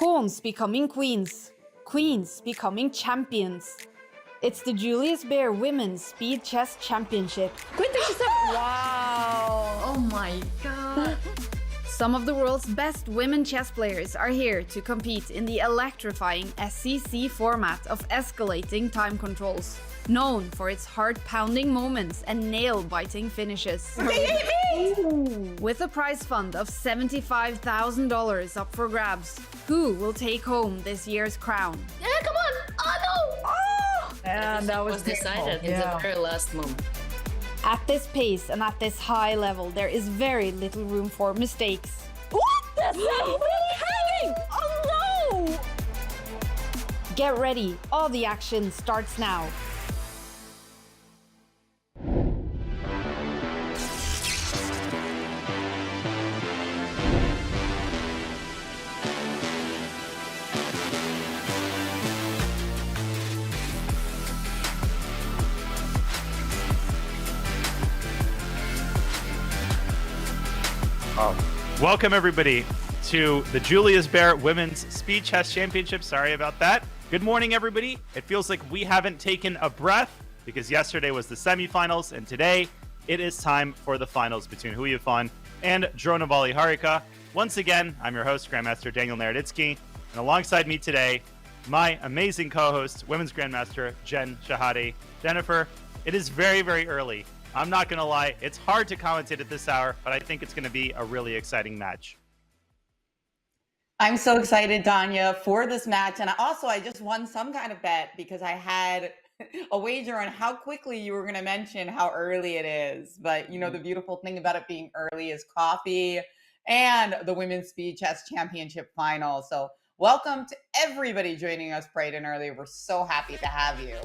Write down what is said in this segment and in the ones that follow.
Pawns becoming queens, queens becoming champions. It's the Julius Baer Women's Speed Chess Championship. Wow! Oh my god! Some of the world's best women chess players are here to compete in the electrifying SCC format of escalating time controls, known for its heart-pounding moments and nail-biting finishes. With a prize fund of $75,000 up for grabs, who will take home this year's crown? Yeah, come on! Oh no! Oh! And that was decided in the very last moment. At this pace and at this high level, there is very little room for mistakes. What? That's not really happening! Oh no! Get ready, all the action starts now. Welcome, everybody, to the Julius Baer Women's Speed Chess Championship. Sorry about that. Good morning, everybody. It feels like we haven't taken a breath because yesterday was the semifinals, and today it is time for the finals between Hou Yifan and Dronavalli Harika. Once again, I'm your host, Grandmaster Daniel Naroditsky, and alongside me today, my amazing co-host, Women's Grandmaster Jen Shahade. Jennifer, it is very, very early. I'm not going to lie, it's hard to commentate at this hour, but I think it's going to be a really exciting match. I'm so excited, Danya, for this match. And I just won some kind of bet because I had a wager on how quickly you were going to mention how early it is. But, you know, the beautiful thing about it being early is coffee and the Women's Speed Chess Championship final. So welcome to everybody joining us bright and early. We're so happy to have you.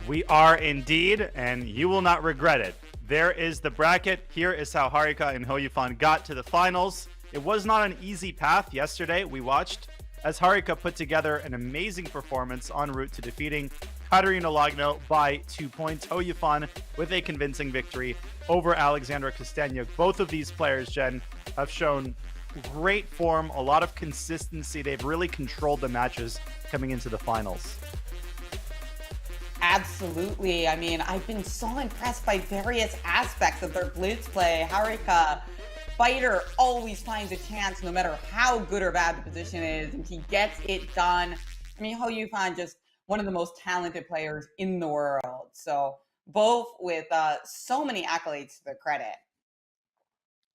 We are indeed, and you will not regret it. There is the bracket. Here is how Harika and Hou Yifan got to the finals. It was not an easy path yesterday. We watched as Harika put together an amazing performance en route to defeating Kateryna Lagno by 2 points. Hou Yifan with a convincing victory over Alexandra Kosteniuk. Both of these players, Jen, have shown great form, a lot of consistency. They've really controlled the matches coming into the finals. Absolutely. I mean, I've been so impressed by various aspects of their blitz play. Harika, fighter, always finds a chance no matter how good or bad the position is, and he gets it done. I mean, Hou Yifan, just one of the most talented players in the world. So both with so many accolades to their credit.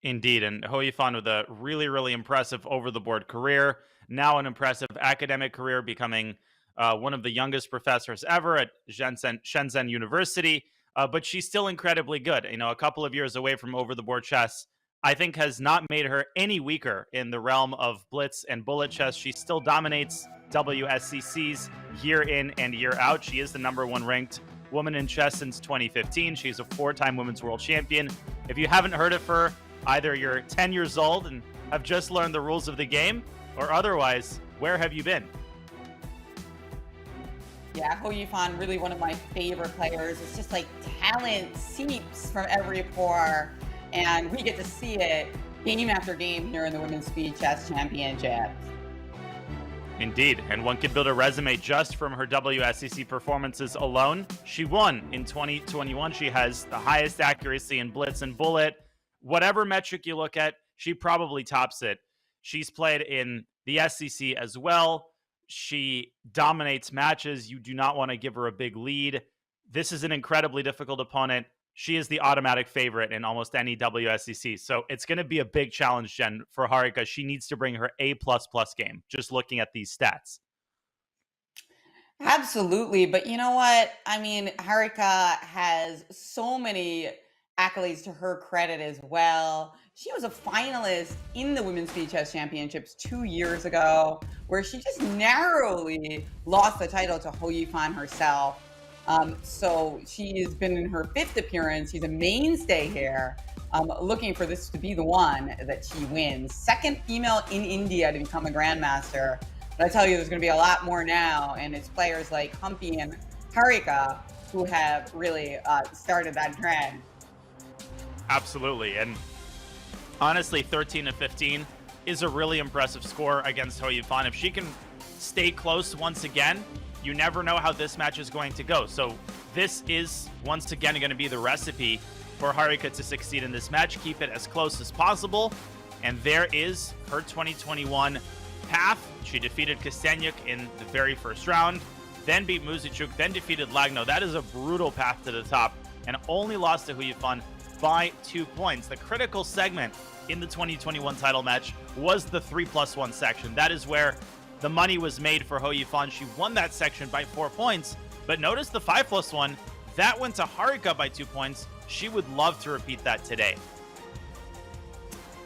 Indeed, and Hou Yifan with a really, really impressive over-the-board career. Now an impressive academic career, becoming one of the youngest professors ever at Shenzhen University, but she's still incredibly good. You know, a couple of years away from over-the-board chess, I think has not made her any weaker in the realm of blitz and bullet chess. She still dominates WSCCs year in and year out. She is the #1 ranked woman in chess since 2015. She's a 4-time women's world champion. If you haven't heard of her, either you're 10 years old and have just learned the rules of the game, or otherwise, where have you been? Yeah, Hou Yifan, really one of my favorite players. It's just like talent seeps from every pore, and we get to see it game after game here in the Women's Speed Chess Championship. Indeed, and one could build a resume just from her WSCC performances alone. She won in 2021. She has the highest accuracy in blitz and bullet. Whatever metric you look at, she probably tops it. She's played in the SCC as well. She dominates matches. You do not want to give her a big lead. This is an incredibly difficult opponent. She is the automatic favorite in almost any WSCC. So it's going to be a big challenge, Jen, for Harika. She needs to bring her A++ game, just looking at these stats. Absolutely. But you know what? I mean, Harika has so many accolades to her credit as well. She was a finalist in the Women's Speed Chess Championships 2 years ago, where she just narrowly lost the title to Hou Yifan herself. So she has been in her 5th appearance. She's a mainstay here, looking for this to be the one that she wins. 2nd female in India to become a grandmaster. But I tell you, there's going to be a lot more now, and it's players like Humpy and Harika who have really started that trend. Absolutely. And honestly, 13 of 15 is a really impressive score against Hou Yifan. If she can stay close once again, you never know how this match is going to go. So this is once again going to be the recipe for Harika to succeed in this match. Keep it as close as possible. And there is her 2021 path. She defeated Kosteniuk in the very first round, then beat Muzichuk, then defeated Lagno. That is a brutal path to the top, and only lost to Hou Yifan by 2 points. The critical segment in the 2021 title match was the 3+1 section. That is where the money was made for Hou Yifan. She won that section by 4 points, but notice the 5+1, that went to Harika by 2 points. She would love to repeat that today.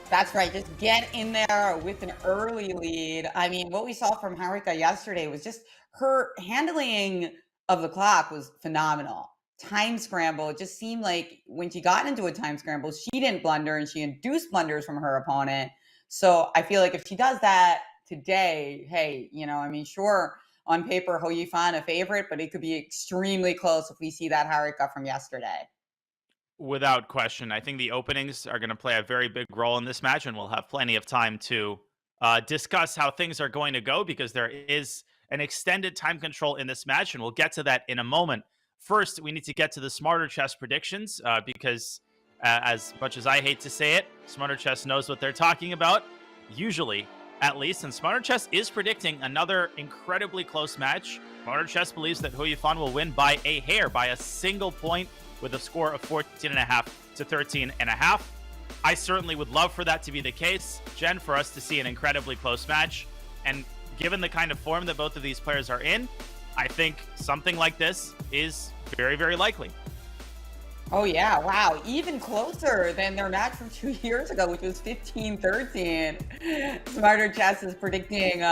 That's right. Just get in there with an early lead. I mean, what we saw from Harika yesterday was just her handling of the clock was phenomenal. Time scramble. It just seemed like when she got into a time scramble, she didn't blunder and she induced blunders from her opponent. So I feel like if she does that today, hey, I mean, sure, on paper, Hou Yifan a favorite, but it could be extremely close if we see that Harika from yesterday. Without question. I think the openings are going to play a very big role in this match, and we'll have plenty of time to discuss how things are going to go because there is an extended time control in this match, and we'll get to that in a moment. First, we need to get to the Smarter Chess predictions because as much as I hate to say it, Smarter Chess knows what they're talking about, usually at least, and Smarter Chess is predicting another incredibly close match. Smarter Chess believes that Hou Yifan will win by a hair, by a single point, with a score of 14.5 to 13.5. I certainly would love for that to be the case, Jen, for us to see an incredibly close match. And given the kind of form that both of these players are in, I think something like this is very, very likely. Oh, yeah. Wow. Even closer than their match from 2 years ago, which was 15-13. Smarter Chess is predicting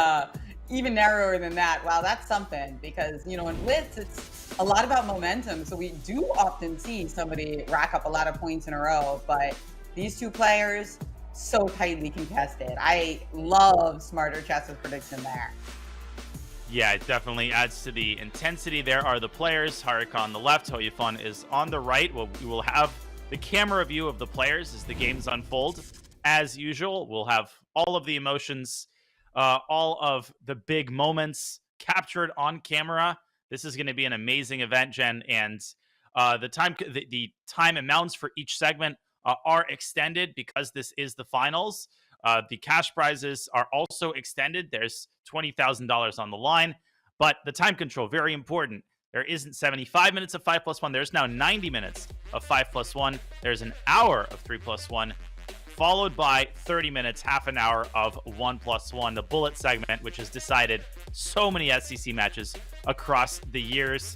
even narrower than that. Wow, that's something because, in Blitz, it's a lot about momentum. So we do often see somebody rack up a lot of points in a row, but these two players, so tightly contested. I love Smarter Chess's prediction there. Yeah, it definitely adds to the intensity. There are the players. Harika on the left, Hou Yifan is on the right. Well, we will have the camera view of the players as the games unfold. As usual, we'll have all of the emotions, all of the big moments captured on camera. This is going to be an amazing event, Jen, and the time amounts for each segment are extended because this is the finals. The cash prizes are also extended. There's $20,000 on the line, but the time control, very important. There isn't 75 minutes of 5+1. There's now 90 minutes of 5+1. There's an hour of 3+1, followed by 30 minutes, half an hour of 1+1, the bullet segment, which has decided so many SCC matches across the years.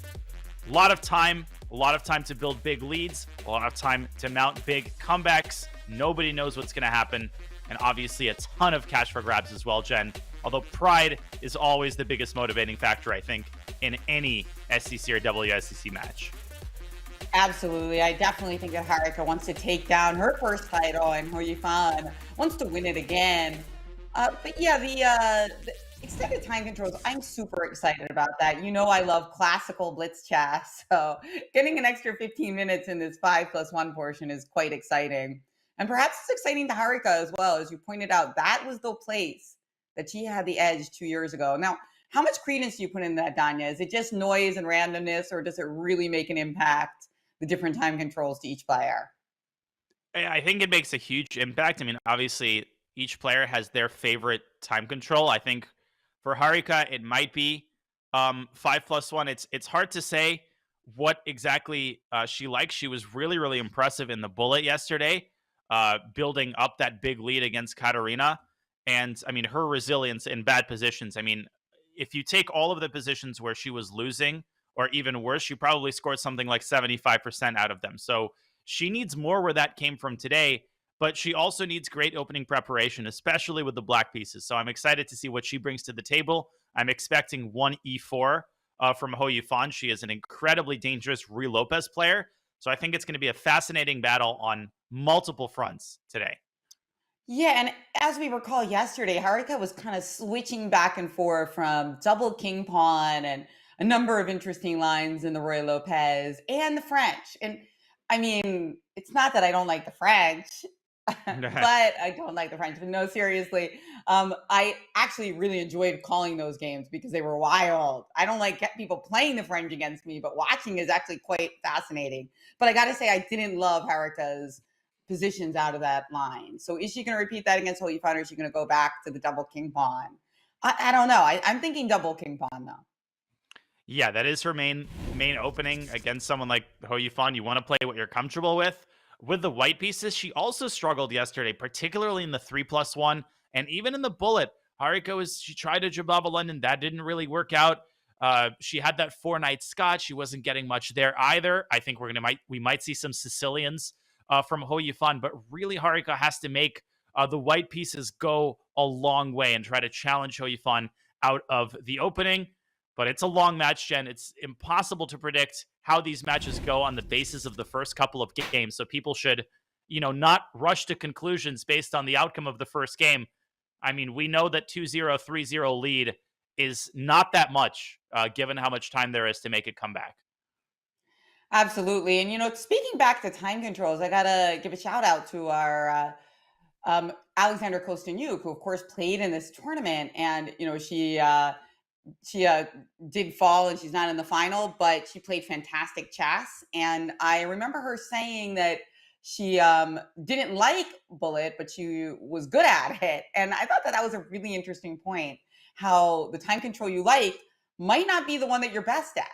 A lot of time to build big leads, a lot of time to mount big comebacks. Nobody knows what's going to happen. And obviously a ton of cash for grabs as well, Jen. Although pride is always the biggest motivating factor, I think, in any SCC or WSCC match. Absolutely. I definitely think that Harika wants to take down her first title and Hou Yifan wants to win it again. But yeah, the extended time controls, I'm super excited about that. I love classical blitz chess. So getting an extra 15 minutes in this 5+1 portion is quite exciting. And perhaps it's exciting to Harika as well. As you pointed out, that was the place that she had the edge 2 years ago. Now, how much credence do you put in that, Danya? Is it just noise and randomness, or does it really make an impact, the different time controls to each player? I think it makes a huge impact. I mean, obviously, each player has their favorite time control. I think for Harika, it might be 5+1. It's hard to say what exactly she likes. She was really, really impressive in the bullet yesterday. Building up that big lead against Kateryna. And, I mean, her resilience in bad positions. I mean, if you take all of the positions where she was losing, or even worse, she probably scored something like 75% out of them. So she needs more where that came from today, but she also needs great opening preparation, especially with the black pieces. So I'm excited to see what she brings to the table. I'm expecting 1e4 from Hou Yifan. She is an incredibly dangerous Ruy Lopez player. So I think it's going to be a fascinating battle on multiple fronts today. Yeah, and as we recall yesterday, Harika was kind of switching back and forth from double king pawn and a number of interesting lines in the Ruy Lopez and the French. And I mean, it's not that I don't like the French. but I don't like the French. But no, seriously, I actually really enjoyed calling those games because they were wild. I don't like people playing the French against me, but watching is actually quite fascinating. But I got to say, I didn't love Harika's positions out of that line. So is she going to repeat that against Hou Yifan, or is she going to go back to the double king pawn? I don't know. I'm thinking double king pawn though. Yeah, that is her main opening against someone like Hou Yifan. You want to play what you're comfortable with. With the white pieces, she also struggled yesterday, particularly in the 3+1 and even in the bullet. She tried a Jababa London. That didn't really work out. She had that 4-knight Scotch. She wasn't getting much there either. I think we might see some Sicilians from Hou Yifan, but really Harika has to make the white pieces go a long way and try to challenge Hou Yifan out of the opening. But it's a long match, Jen. It's impossible to predict how these matches go on the basis of the first couple of games. So people should, not rush to conclusions based on the outcome of the first game. I mean, we know that 2-0, 3-0 lead is not that much, given how much time there is to make a comeback. Absolutely. And, speaking back to time controls, I got to give a shout out to our Alexandra Kosteniuk, who, of course, played in this tournament. And, she did fall and she's not in the final, but she played fantastic chess. And I remember her saying that she didn't like bullet, but she was good at it. And I thought that was a really interesting point, how the time control you like might not be the one that you're best at.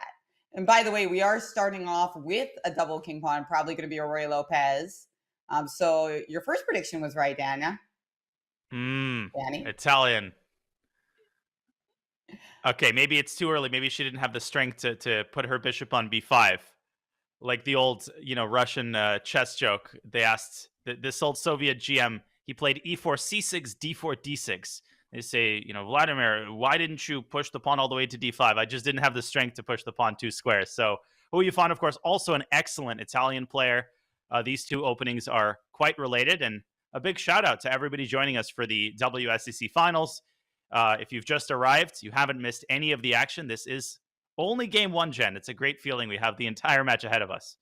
And by the way, we are starting off with a double king pawn, probably going to be a Roy Lopez. So your first prediction was right, Dania. Danny? Italian. Okay, maybe it's too early. Maybe she didn't have the strength to put her bishop on b5. Like the old, Russian chess joke. They asked this old Soviet GM, he played e4, c6, d4, d6. They say, Vladimir, why didn't you push the pawn all the way to d5? I just didn't have the strength to push the pawn 2 squares. So Hou Yifan, of course, also an excellent Italian player. These two openings are quite related. And a big shout out to everybody joining us for the WSCC finals. If you've just arrived, you haven't missed any of the action. This is only game 1, Jen. It's a great feeling. We have the entire match ahead of us.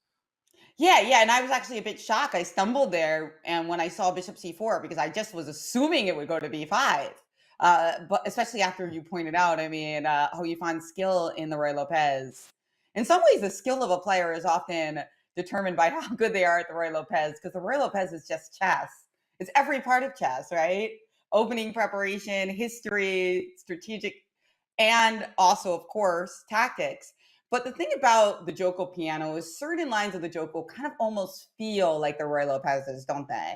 Yeah. And I was actually a bit shocked. I stumbled there, and when I saw bishop c4, because I just was assuming it would go to b5. But especially after you pointed out, Hou Yifan's skill in the Roy Lopez. In some ways, the skill of a player is often determined by how good they are at the Roy Lopez, because the Roy Lopez is just chess. It's every part of chess, right? Opening preparation, history, strategic, and also, of course, tactics. But the thing about the Joko piano is certain lines of the Joko kind of almost feel like the Roy Lopez's, don't they?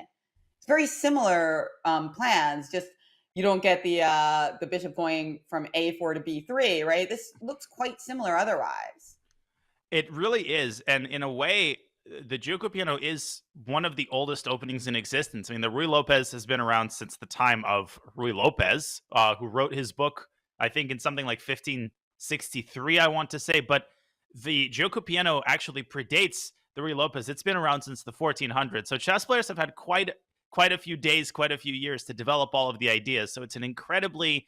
It's very similar plans, just you don't get the bishop going from a4 to b3, right? This looks quite similar otherwise. It really is. And in a way, the Joko piano is one of the oldest openings in existence. I mean, the Ruy Lopez has been around since the time of Ruy Lopez, who wrote his book, I think, in something like 1563, I want to say. But the Joko piano actually predates the Ruy Lopez. It's been around since the 1400s. So chess players have had quite a few days, quite a few years to develop all of the ideas. So it's an incredibly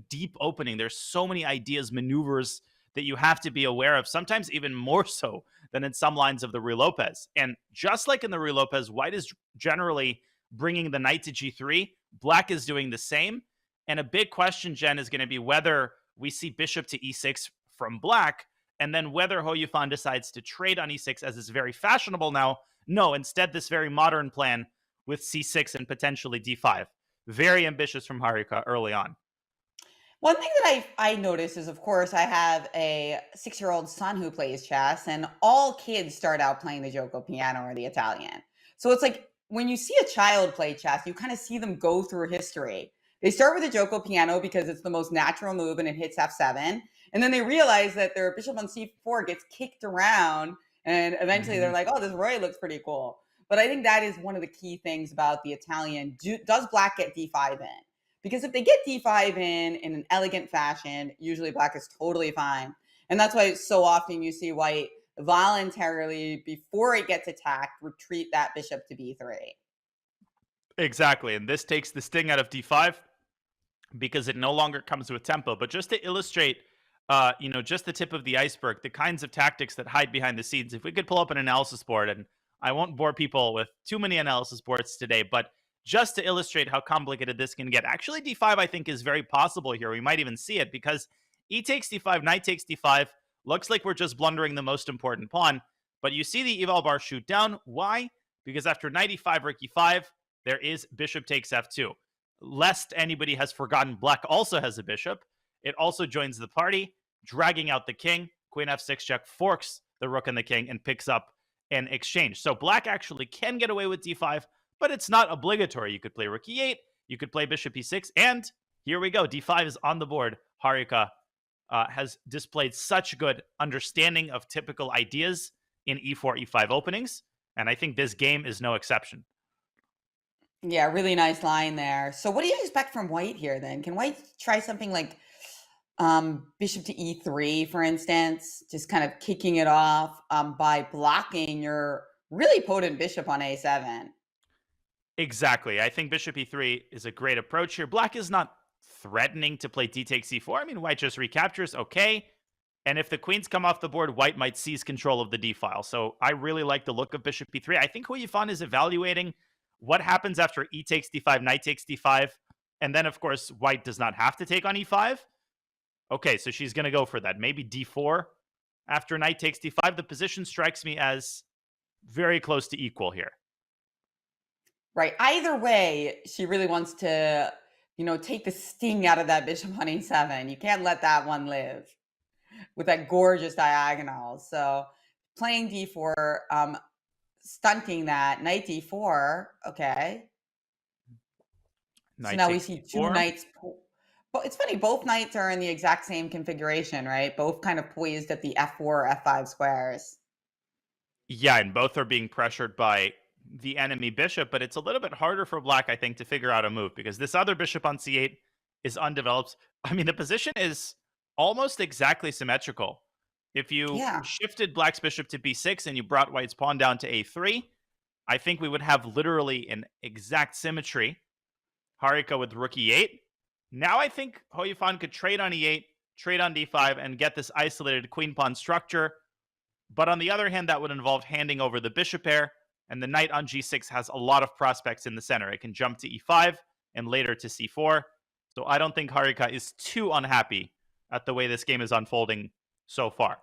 deep opening. There's so many ideas, maneuvers that you have to be aware of, sometimes even more so than in some lines of the Ruy Lopez. And just like in the Ruy Lopez, white is generally bringing the knight to g3. Black is doing the same. And a big question, Jen, is going to be whether we see bishop to e6 from black, and then whether Hou Yifan decides to trade on e6 as is very fashionable now. No, instead, this very modern plan with c6 and potentially d5. Very ambitious from Harika early on. One thing that I noticed is, of course, I have a 6-year-old son who plays chess, and all kids start out playing the Joko piano or the Italian. So it's like when you see a child play chess, you kind of see them go through history. They start with the Joko piano because it's the most natural move and it hits f7. And then they realize that their bishop on c4 gets kicked around, and eventually they're like, oh, this Roy looks pretty cool. But I think that is one of the key things about the Italian. Does black get d5 in? Because if they get d5 in an elegant fashion, usually black is totally fine. And that's why so often you see white voluntarily, before it gets attacked, retreat that bishop to b3. Exactly. And this takes the sting out of d5 because it no longer comes with tempo. But just to illustrate, just the tip of the iceberg, the kinds of tactics that hide behind the scenes, if we could pull up an analysis board, and I won't bore people with too many analysis boards today, but just to illustrate how complicated this can get, actually d5 I think is very possible here. We might even see it because e takes d5, knight takes d5. Looks like we're just blundering the most important pawn, but you see the eval bar shoot down. Why? Because after knight e5, rook e5, there is bishop takes f2. Lest anybody has forgotten, black also has a bishop. It also joins the party, dragging out the king. Queen f6 check forks the rook and the king and picks up an exchange. So black actually can get away with d5, but it's not obligatory. You could play rook e8, you could play bishop e6, and here we go. d5 is on the board. Harika has displayed such good understanding of typical ideas in e4, e5 openings, and I think this game is no exception. Yeah, really nice line there. So what do you expect from white here then? Can white try something like bishop to e3, for instance, just kind of kicking it off by blocking your really potent bishop on a7? Exactly. I think bishop e3 is a great approach here. Black is not threatening to play d takes e4. I mean, white just recaptures, okay. And if the queens come off the board, white might seize control of the d file. So I really like the look of bishop e3. I think Hou Yifan is evaluating what happens after e takes d5, knight takes d5, and then, of course, white does not have to take on e5. Okay, so she's going to go for that. Maybe d4 after knight takes d5. The position strikes me as very close to equal here. Right. Either way, she really wants to, take the sting out of that bishop on e7. You can't let that one live with that gorgeous diagonal. So playing d4, stunting that, knight d4. Okay. Knight so now we takes see d4. two knights. But it's funny, both knights are in the exact same configuration, right? Both kind of poised at the f4 or f5 squares. Yeah, and both are being pressured by the enemy bishop, but it's a little bit harder for black, I think, to figure out a move because this other bishop on c8 is undeveloped. I mean, the position is almost exactly symmetrical. If you shifted black's bishop to b6 and you brought white's pawn down to a3, I think we would have literally an exact symmetry. Harika with rook e8. Now I think Hou Yifan could trade on e8, trade on d5, and get this isolated queen-pawn structure. But on the other hand, that would involve handing over the bishop pair, and the knight on g6 has a lot of prospects in the center. It can jump to e5 and later to c4. So I don't think Harika is too unhappy at the way this game is unfolding so far.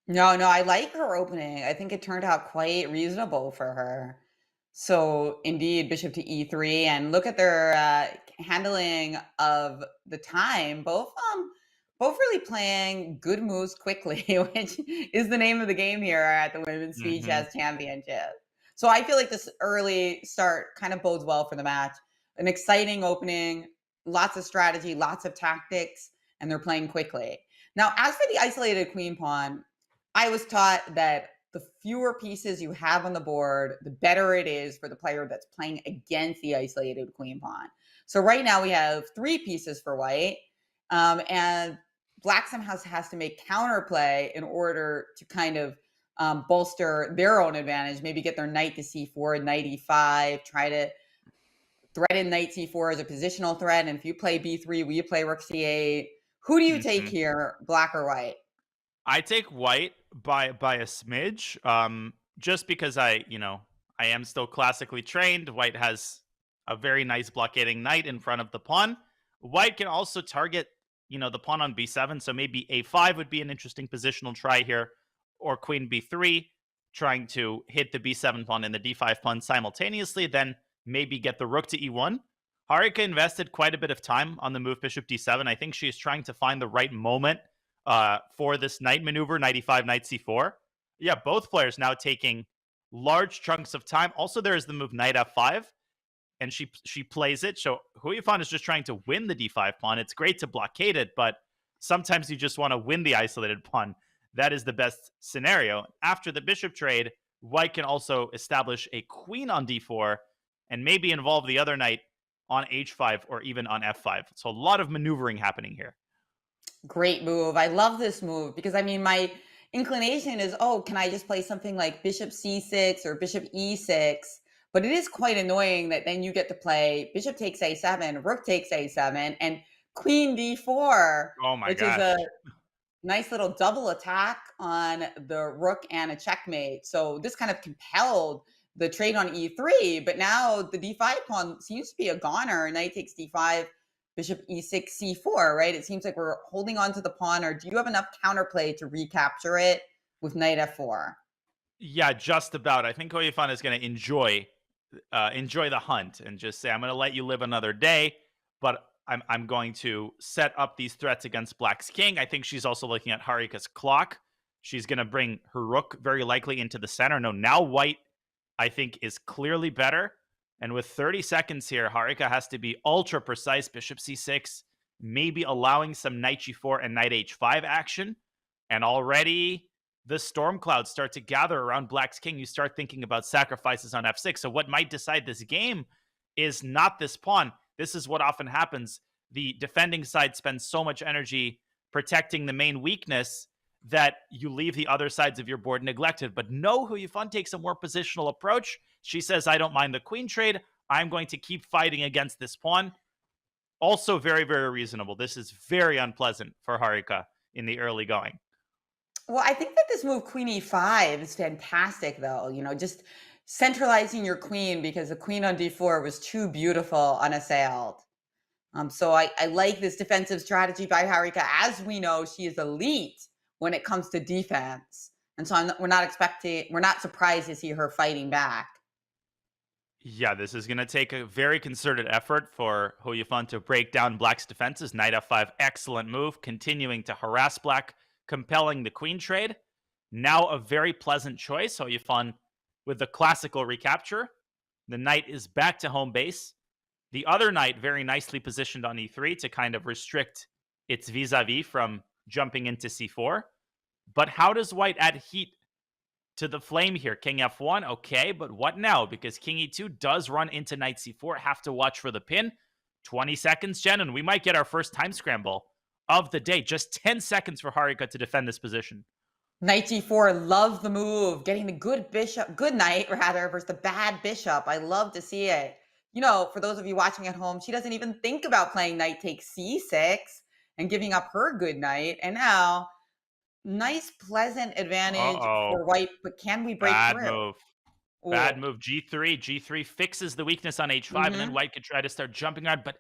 No, I like her opening. I think it turned out quite reasonable for her. So indeed, bishop to e3, and look at their handling of the time. Both really playing good moves quickly, which is the name of the game here at the Women's Speed Chess Championship. So I feel like this early start kind of bodes well for the match. An exciting opening, lots of strategy, lots of tactics, and they're playing quickly. Now, as for the isolated queen pawn, I was taught that the fewer pieces you have on the board, the better it is for the player that's playing against the isolated queen pawn. So right now we have 3 pieces for white, and black somehow has to make counterplay in order to kind of bolster their own advantage, maybe get their knight to c4, knight e5, try to threaten knight c4 as a positional threat. And if you play b3, we play rook c8. Who do you take here, black or white? I take white by a smidge, just because I am still classically trained. White has a very nice blockading knight in front of the pawn. White can also target, the pawn on b7, so maybe a5 would be an interesting positional try here, or queen b3, trying to hit the b7 pawn and the d5 pawn simultaneously, then maybe get the rook to e1. Harika invested quite a bit of time on the move bishop d7. I think she's trying to find the right moment for this knight maneuver, knight e5, knight c4. Yeah, both players now taking large chunks of time. Also, there is the move knight f5, and she plays it. So Hou Yifan is just trying to win the d5 pawn. It's great to blockade it, but sometimes you just want to win the isolated pawn. That is the best scenario. After the bishop trade, white can also establish a queen on d4 and maybe involve the other knight on h5 or even on f5. So a lot of maneuvering happening here. Great move. I love this move because, I mean, my inclination is, can I just play something like bishop c6 or bishop e6? But it is quite annoying that then you get to play bishop takes a7, rook takes a7, and queen d4. Oh my which gosh. is Nice little double attack on the rook and a checkmate. So this kind of compelled the trade on e3, but now the d5 pawn seems to be a goner. Knight takes d5, bishop e6, c4, right? It seems like we're holding on to the pawn, or do you have enough counterplay to recapture it with knight f4? Yeah, just about. I think Hou Yifan is going to enjoy the hunt and just say, I'm going to let you live another day, but I'm going to set up these threats against Black's king. I think she's also looking at Harika's clock. She's going to bring her rook very likely into the center. No, now White, I think, is clearly better. And with 30 seconds here, Harika has to be ultra precise. Bishop c6, maybe allowing some knight g4 and knight h5 action. And already the storm clouds start to gather around Black's king. You start thinking about sacrifices on f6. So what might decide this game is not this pawn. This is what often happens. The defending side spends so much energy protecting the main weakness that you leave the other sides of your board neglected. But no, Hou Yifan takes a more positional approach. She says, I don't mind the queen trade. I'm going to keep fighting against this pawn. Also very, very reasonable. This is very unpleasant for Harika in the early going. Well, I think that this move, queen e5, is fantastic, though. Just centralizing your queen, because the queen on d4 was too beautiful unassailed. So I like this defensive strategy by Harika. As we know, she is elite when it comes to defense, and so we're not surprised to see her fighting back. Yeah, this is going to take a very concerted effort for Hou Yifan to break down Black's defenses. Knight f5, excellent move, continuing to harass Black, compelling the queen trade. Now a very pleasant choice. Hou Yifan with the classical recapture. The knight is back to home base. The other knight very nicely positioned on e3 to kind of restrict its vis-a-vis from jumping into c4. But how does White add heat to the flame here? King f1, okay, but what now? Because king e2 does run into knight c4. Have to watch for the pin. 20 seconds, Jen, and we might get our first time scramble of the day. Just 10 seconds for Harika to defend this position. Knight g4, love the move. Getting the good knight rather, versus the bad bishop. I love to see it. For those of you watching at home, she doesn't even think about playing knight takes c6 and giving up her good knight. And now, nice, pleasant advantage for White, but can we break Bad through? move. Ooh. Bad move. G3. G3 fixes the weakness on h5, and then White could try to start jumping around. But,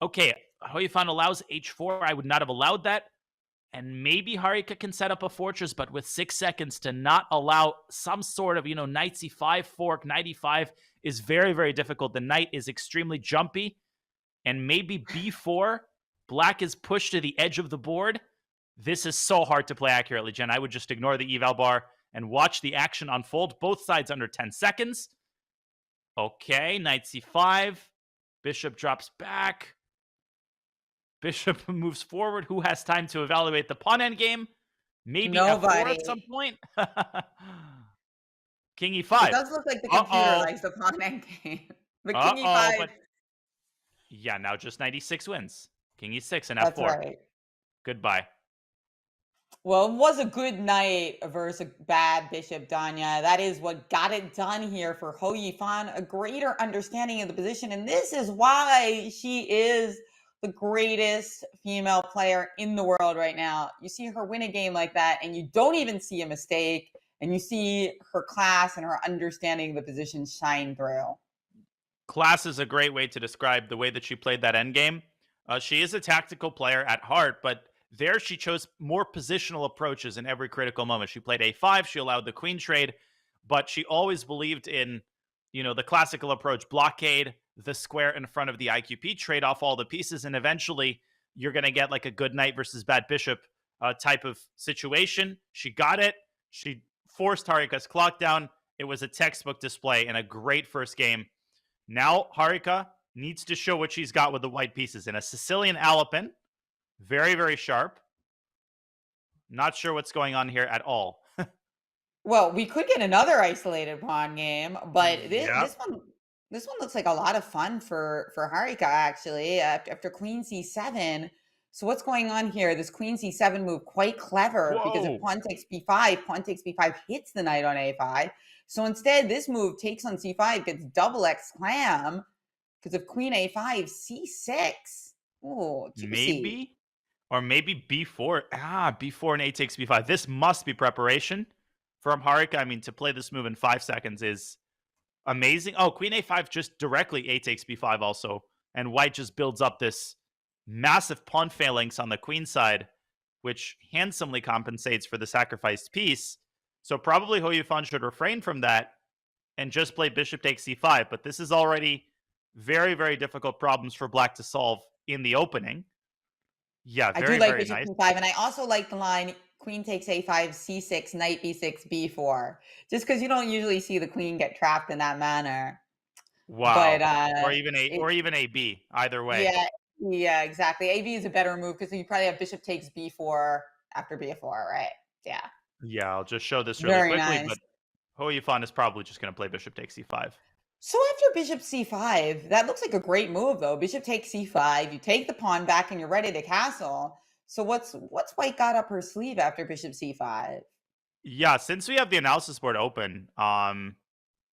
okay, Hou Yifan allows h4. I would not have allowed that. And maybe Harika can set up a fortress, but with 6 seconds to not allow some sort of, knight c5 fork, knight e5 is very, very difficult. The knight is extremely jumpy. And maybe b4, Black is pushed to the edge of the board. This is so hard to play accurately, Jen. I would just ignore the eval bar and watch the action unfold. Both sides under 10 seconds. Okay, knight c5. Bishop drops back. Bishop moves forward. Who has time to evaluate the pawn endgame? Maybe Nobody. f4 at some point. King e5. It does look like the computer likes the pawn endgame. The king e5. But yeah, now just knight e6 wins. King e6 and That's f4. right. Goodbye. Well, it was a good knight versus a bad bishop, Danya. That is what got it done here for Hou Yifan, a greater understanding of the position. And this is why she is the greatest female player in the world right now. You see her win a game like that, and you don't even see a mistake, and you see her class and her understanding of the position shine through. Class is a great way to describe the way that she played that endgame. She is a tactical player at heart, but there she chose more positional approaches in every critical moment. She played a5, she allowed the queen trade, but she always believed in, the classical approach, blockade, the square in front of the IQP, trade off all the pieces, and eventually you're going to get like a good knight versus bad bishop type of situation. She got it. She forced Harika's clock down. It was a textbook display and a great first game. Now Harika needs to show what she's got with the white pieces in a Sicilian Alapin. Very, very sharp. Not sure what's going on here at all. Well, we could get another isolated pawn game, but this one looks like a lot of fun for Harika, actually, after queen c7. So what's going on here? This queen c7 move, quite clever, because if pawn takes b5 hits the knight on a5. So instead, this move takes on c5, gets double X clam, because of queen a5, c6. Oh, juicy. Maybe Or maybe b4. B4 and a takes b5. This must be preparation from Harika. I mean, to play this move in 5 seconds is amazing. Oh, queen a5, just directly a takes b5 also. And white just builds up this massive pawn phalanx on the queen side, which handsomely compensates for the sacrificed piece. So probably Hou Yifan should refrain from that and just play bishop takes c5. But this is already very, very difficult problems for black to solve in the opening. Yeah, I very, do like very bishop nice. c5, and I also like the line queen takes a5, c6, knight b6, b4. Just because you don't usually see the queen get trapped in that manner. Wow. But or even AB, either way. yeah, exactly. AB is a better move because you probably have bishop takes b4 after b4, right? Yeah. Yeah, I'll just show this really Very quickly, nice. but Hou Yifan is probably just going to play bishop takes c5. So after bishop c5, that looks like a great move, though. Bishop takes c5, you take the pawn back, and you're ready to castle. So what's white got up her sleeve after bishop c5? Yeah, since we have the analysis board open,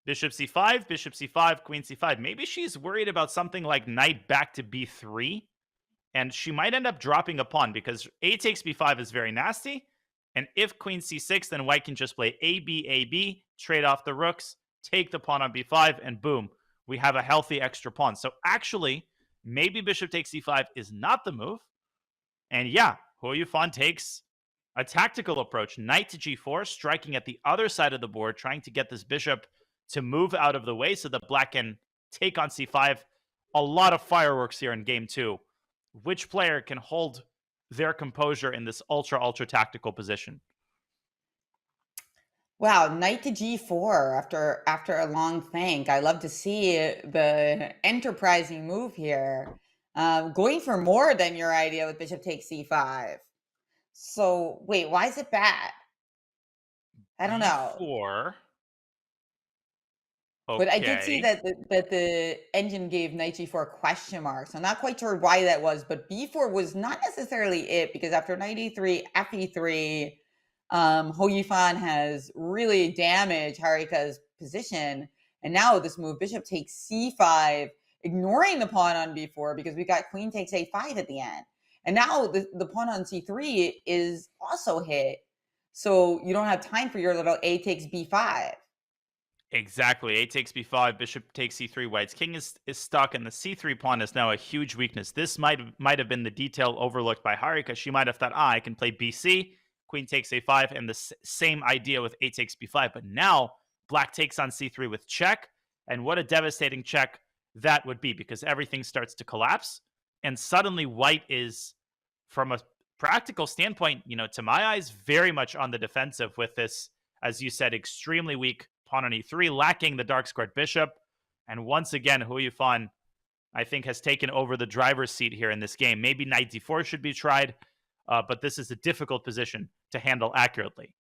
bishop c5, queen c5. Maybe she's worried about something like knight back to b3, and she might end up dropping a pawn because a takes b5 is very nasty. And if queen c6, then white can just play AB, trade off the rooks, take the pawn on b5, and boom, we have a healthy extra pawn. So actually, maybe bishop takes c5 is not the move. And yeah, Hou Yifan takes a tactical approach. Knight to g4, striking at the other side of the board, trying to get this bishop to move out of the way so that black can take on c5. A lot of fireworks here in game 2. Which player can hold their composure in this ultra tactical position? Wow, knight to g4 after a long think. I love to see the enterprising move here. Going for more than your idea with bishop takes c5. So wait, why is it bad? I don't know. B4. But I did see that the engine gave knight g4 question mark. So I'm not quite sure why that was, but b4 was not necessarily it, because after knight e3, fe3, Hou Yifan has really damaged Harika's position. And now this move, bishop takes c5, ignoring the pawn on b4 because we got queen takes a5 at the end. And now the pawn on c3 is also hit. So you don't have time for your little a takes b5. Exactly. A takes b5, bishop takes c3. White's king is stuck, and the c3 pawn is now a huge weakness. This might have been the detail overlooked by Harika. She might have thought, I can play bc, queen takes a5, and the same idea with a takes b5. But now black takes on c3 with check, and what a devastating check that would be, because everything starts to collapse, and suddenly white is, from a practical standpoint, to my eyes, very much on the defensive with this, as you said, extremely weak pawn on e3, lacking the dark squared bishop. And once again, Hou Yifan, I think, has taken over the driver's seat here in this game. Maybe knight d4 should be tried, but this is a difficult position to handle accurately.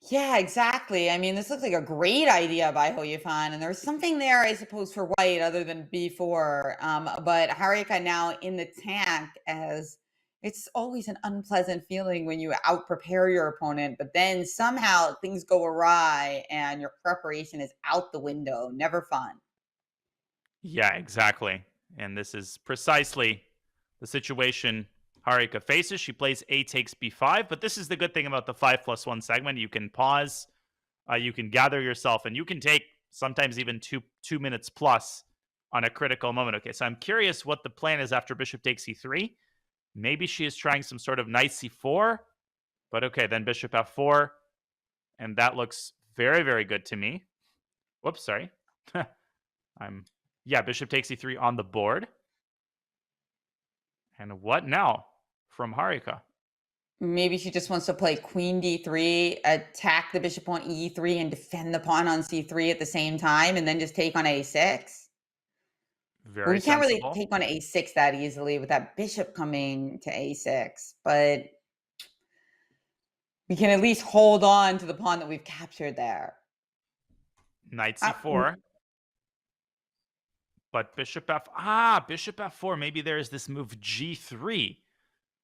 Yeah, exactly. I mean, this looks like a great idea by Hou Yifan, and there's something there, I suppose, for white other than b4. But Harika now in the tank, as it's always an unpleasant feeling when you out-prepare your opponent, but then somehow things go awry and your preparation is out the window. Never fun. Yeah, exactly. And this is precisely the situation Harika faces. She plays a takes b5, but this is the good thing about the 5+1 segment. You can pause, you can gather yourself, and you can take sometimes even two minutes plus on a critical moment. Okay, so I'm curious what the plan is after bishop takes e3. Maybe she is trying some sort of knight c4, but okay, then bishop f4, and that looks very, very good to me. Whoops, sorry. Bishop takes e3 on the board. And what now from Harika? Maybe she just wants to play queen d3, attack the bishop on e3, and defend the pawn on c3 at the same time, and then just take on a6. Very we can't sensible. really take on a6 that easily with that bishop coming to a6, but we can at least hold on to the pawn that we've captured there. Knight c4. But bishop f4. Maybe there is this move g3,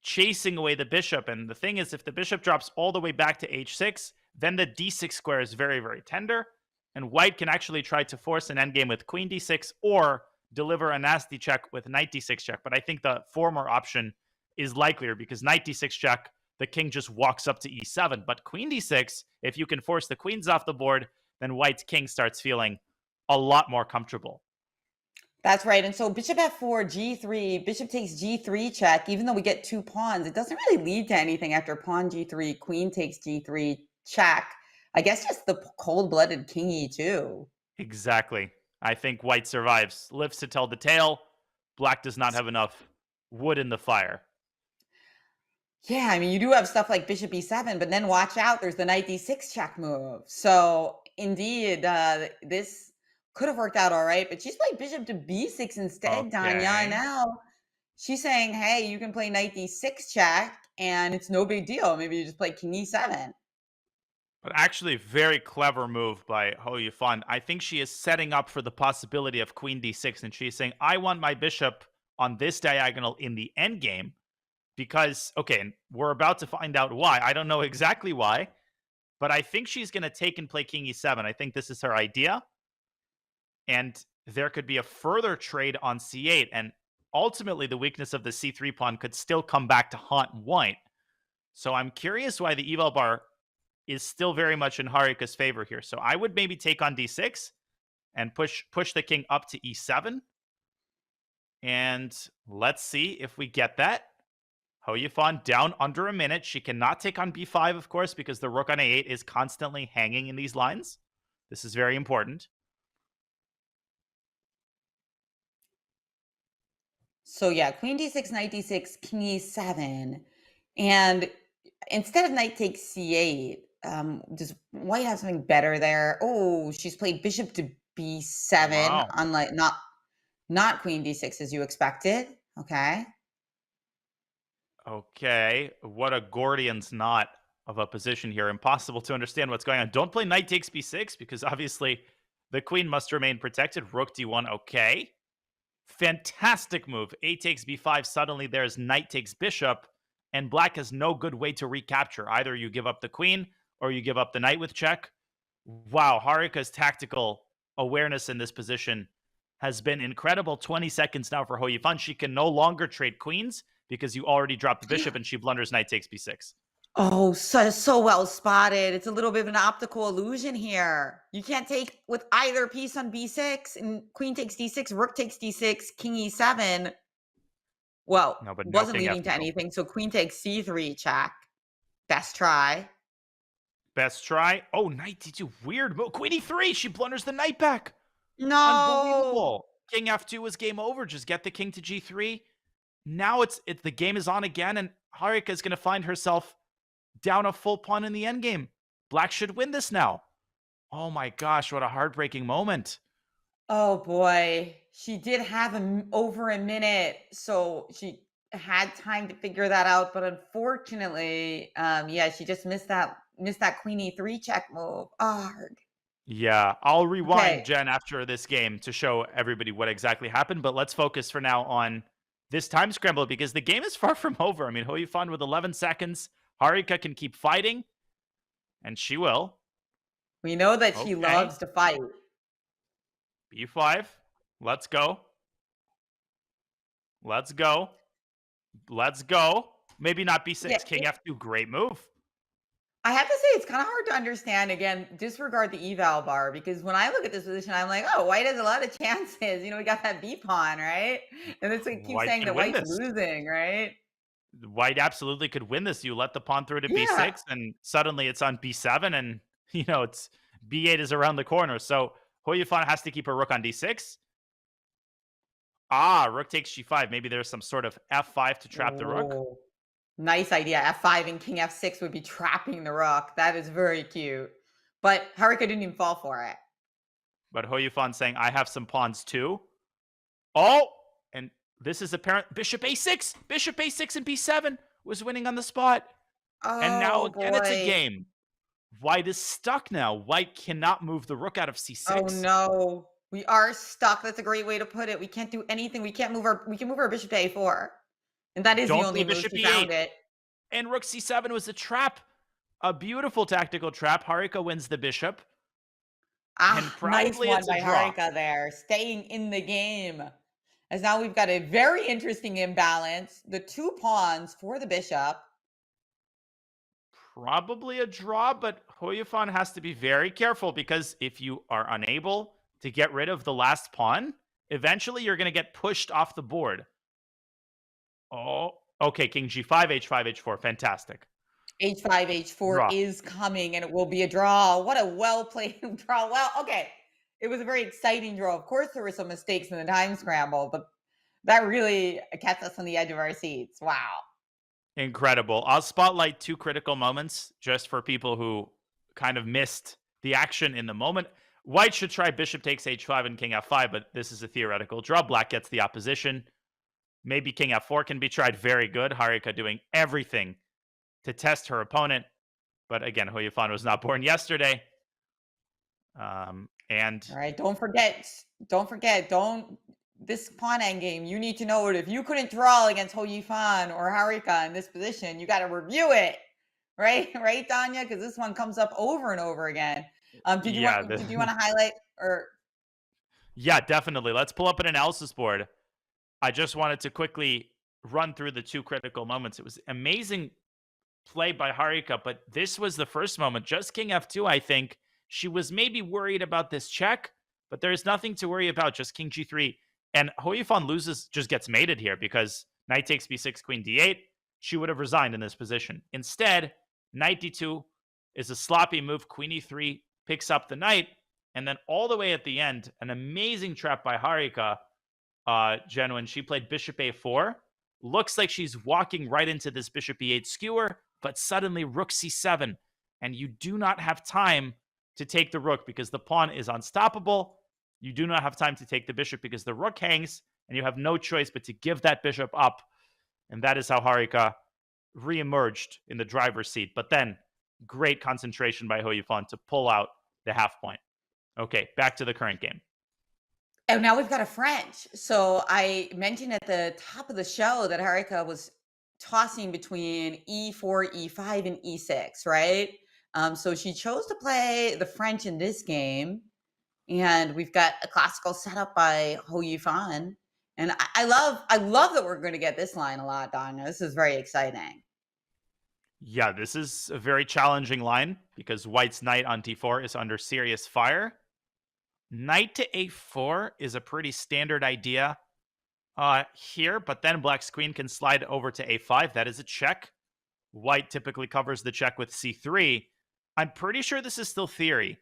chasing away the bishop. And the thing is, if the bishop drops all the way back to h6, then the d6 square is very, very tender. And white can actually try to force an endgame with queen d6 or deliver a nasty check with knight d6 check. But I think the former option is likelier because knight d6 check, the king just walks up to e7. But queen d6, if you can force the queens off the board, then white's king starts feeling a lot more comfortable. That's right. And so bishop f4, g3, bishop takes g3 check. Even though we get 2 pawns, it doesn't really lead to anything after pawn g3, queen takes g3 check. I guess just the cold-blooded king e2. Exactly. I think white survives, lives to tell the tale. Black does not have enough wood in the fire. Yeah, I mean, you do have stuff like bishop e7, but then watch out, there's the knight d6 check move. So indeed, this could have worked out all right, but she's played bishop to b6 instead, Danya. Now she's saying, hey, you can play knight d6 check, and it's no big deal. Maybe you just play king e7. But actually, very clever move by Hou Yifan. I think she is setting up for the possibility of queen d6, and she's saying, I want my bishop on this diagonal in the endgame, because, okay, and we're about to find out why. I don't know exactly why, but I think she's going to take and play king e7. I think this is her idea. And there could be a further trade on c8, and ultimately the weakness of the c3 pawn could still come back to haunt white. So I'm curious why the eval bar is still very much in Harika's favor here. So I would maybe take on d6 and push the king up to e7. And let's see if we get that. Hou Yifan down under a minute. She cannot take on b5, of course, because the rook on a8 is constantly hanging in these lines. This is very important. So yeah, queen d6, knight d6, king e7. And instead of knight takes c8, does white have something better there? Oh, she's played bishop to b7, Wow. unlike not queen d6 as you expected. Okay. Okay, what a Gordian's knot of a position here. Impossible to understand what's going on. Don't play knight takes b6 because obviously the queen must remain protected. Rook d1, okay. Fantastic move. A takes b5. Suddenly there's knight takes bishop, and black has no good way to recapture. Either you give up the queen or you give up the knight with check. Wow, Harika's tactical awareness in this position has been incredible. 20 seconds now for Hou Yifan. She can no longer trade queens because you already dropped the bishop, and she blunders knight takes b6. Oh, so well spotted. It's a little bit of an optical illusion here. You can't take with either piece on b6, and queen takes d6, rook takes d6, king e7. Well, No, but no wasn't king leading to F2. anything, so queen takes c3 check. Best try. Best try. Oh, knight d2. Weird move. Queen e3. She blunders the knight back. No. Unbelievable. King f2 was game over. Just get the king to g3. Now it's the game is on again, and Harika is going to find herself down a full pawn in the endgame. Black should win this now. Oh my gosh, what a heartbreaking moment. Oh boy. She did have over a minute, so she had time to figure that out, but unfortunately, yeah, she just missed that queen e3 check move. Arg. Yeah, I'll rewind, Okay. Jen, after this game to show everybody what exactly happened, but let's focus for now on this time scramble because the game is far from over. I mean, Hou Yifan with 11 seconds. Harika can keep fighting, and she will. We know that she Okay. loves to fight. b5. Let's go. Let's go. Let's go. Maybe not b6. Yeah, King f2. Great move. I have to say, it's kind of hard to understand. Again, disregard the eval bar, because when I look at this position, I'm like, oh, white has a lot of chances. You know, we got that b pawn, right? And it's like keep White saying can that win white's this. losing, right? White absolutely could win this. You let the pawn through to Yeah. b6, and suddenly it's on b7, and it's b8 is around the corner. So Hou Yifan has to keep her rook on d6. Ah, rook takes g5. Maybe there's some sort of f5 to trap the rook. Oh, nice idea. F5 and king f6 would be trapping the rook. That is very cute. But Harika didn't even fall for it. But Hou Yifan saying, I have some pawns too. Oh, and this is apparent. Bishop a6. Bishop a6 and b7 was winning on the spot. Oh, And now again, it's a boy. game. White is stuck now. White cannot move the rook out of c6. Oh no. We are stuck. That's a great way to put it. We can't do anything. We can move our bishop to a4. And that is Don't the only play move bishop she found e8. it. And rook c7 was a trap. A beautiful tactical trap. Harika wins the bishop. And Ah, nice probably one it's a by draw. Harika there. Staying in the game. as now we've got a very interesting imbalance. The 2 pawns for the bishop. Probably a draw, but Hou Yifan has to be very careful because if you are unable to get rid of the last pawn, eventually you're going to get pushed off the board. Oh, okay. King G5, H5, H4. Fantastic. H5, H4 Draw. is coming, and it will be a draw. What a well-played draw. Well, okay. It was a very exciting draw. Of course, there were some mistakes in the time scramble, but that really kept us on the edge of our seats. Wow. Incredible. I'll spotlight 2 critical moments just for people who kind of missed the action in the moment. White should try bishop takes H5 and king F5, but this is a theoretical draw. Black gets the opposition. Maybe king F4 can be tried. Very good. Harika doing everything to test her opponent. But again, Hou Yifan was not born yesterday. And all right, don't forget, this pawn endgame, you need to know it. If you couldn't draw against Hou Yifan or Harika in this position, you got to review it, right? Right, Danya? Because this one comes up over and over again. Did you want to highlight or? Yeah, definitely. Let's pull up an analysis board. I just wanted to quickly run through the 2 critical moments. It was amazing play by Harika, but this was the first moment. Just king F2, I think. She was maybe worried about this check, but there's nothing to worry about. Just king G3. And Hou Yifan loses, just gets mated here because knight takes B6, queen D8. She would have resigned in this position. Instead, knight D2 is a sloppy move. Queen E3 picks up the knight. And then all the way at the end, an amazing trap by Harika, Jen, when she played bishop A4. Looks like she's walking right into this bishop E8 skewer, but suddenly rook C7. And you do not have time to take the rook because the pawn is unstoppable. You do not have time to take the bishop because the rook hangs, and you have no choice but to give that bishop up. And that is how Harika reemerged in the driver's seat. But then, great concentration by Hou Yifan to pull out the half point. Okay, back to the current game. And now we've got a French. So I mentioned at the top of the show that Harika was tossing between E4, E5, and E6, right? So she chose to play the French in this game. And we've got a classical setup by Hou Yifan. And I love that we're going to get this line a lot, Danya. This is very exciting. Yeah, this is a very challenging line because White's knight on T4 is under serious fire. Knight to A4 is a pretty standard idea here, but then Black's queen can slide over to A5. That is a check. White typically covers the check with C3. I'm pretty sure this is still theory,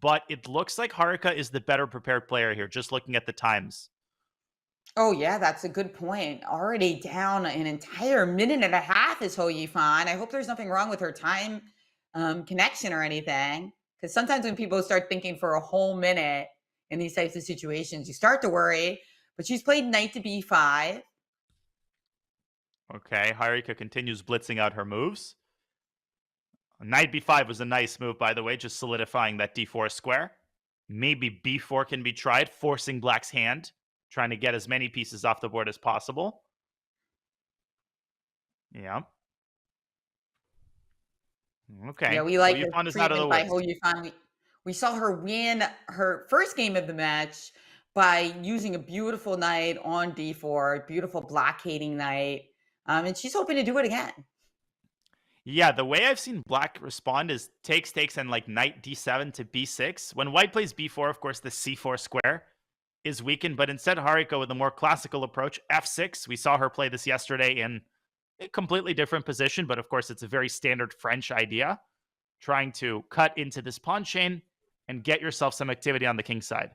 but it looks like Harika is the better prepared player here, just looking at the times. Oh, yeah, that's a good point. Already down an entire minute and a half is Hou Yifan. I hope there's nothing wrong with her time connection or anything. Because sometimes when people start thinking for a whole minute in these types of situations, you start to worry. But she's played knight to B5. Okay, Harika continues blitzing out her moves. Knight B5 was a nice move, by the way, just solidifying that D4 square. Maybe B4 can be tried, forcing Black's hand, trying to get as many pieces off the board as possible. Yeah. Okay. Yeah, we like the Yifan is out of the treatment by woods. Hou Yifan. We saw her win her first game of the match by using a beautiful knight on D4, beautiful blockading knight. And she's hoping to do it again. Yeah, the way I've seen Black respond is takes, and like knight D7 to B6. When White plays B4, of course, the C4 square is weakened, but instead Harika with a more classical approach, F6. We saw her play this yesterday in a completely different position, but of course it's a very standard French idea, trying to cut into this pawn chain and get yourself some activity on the king side.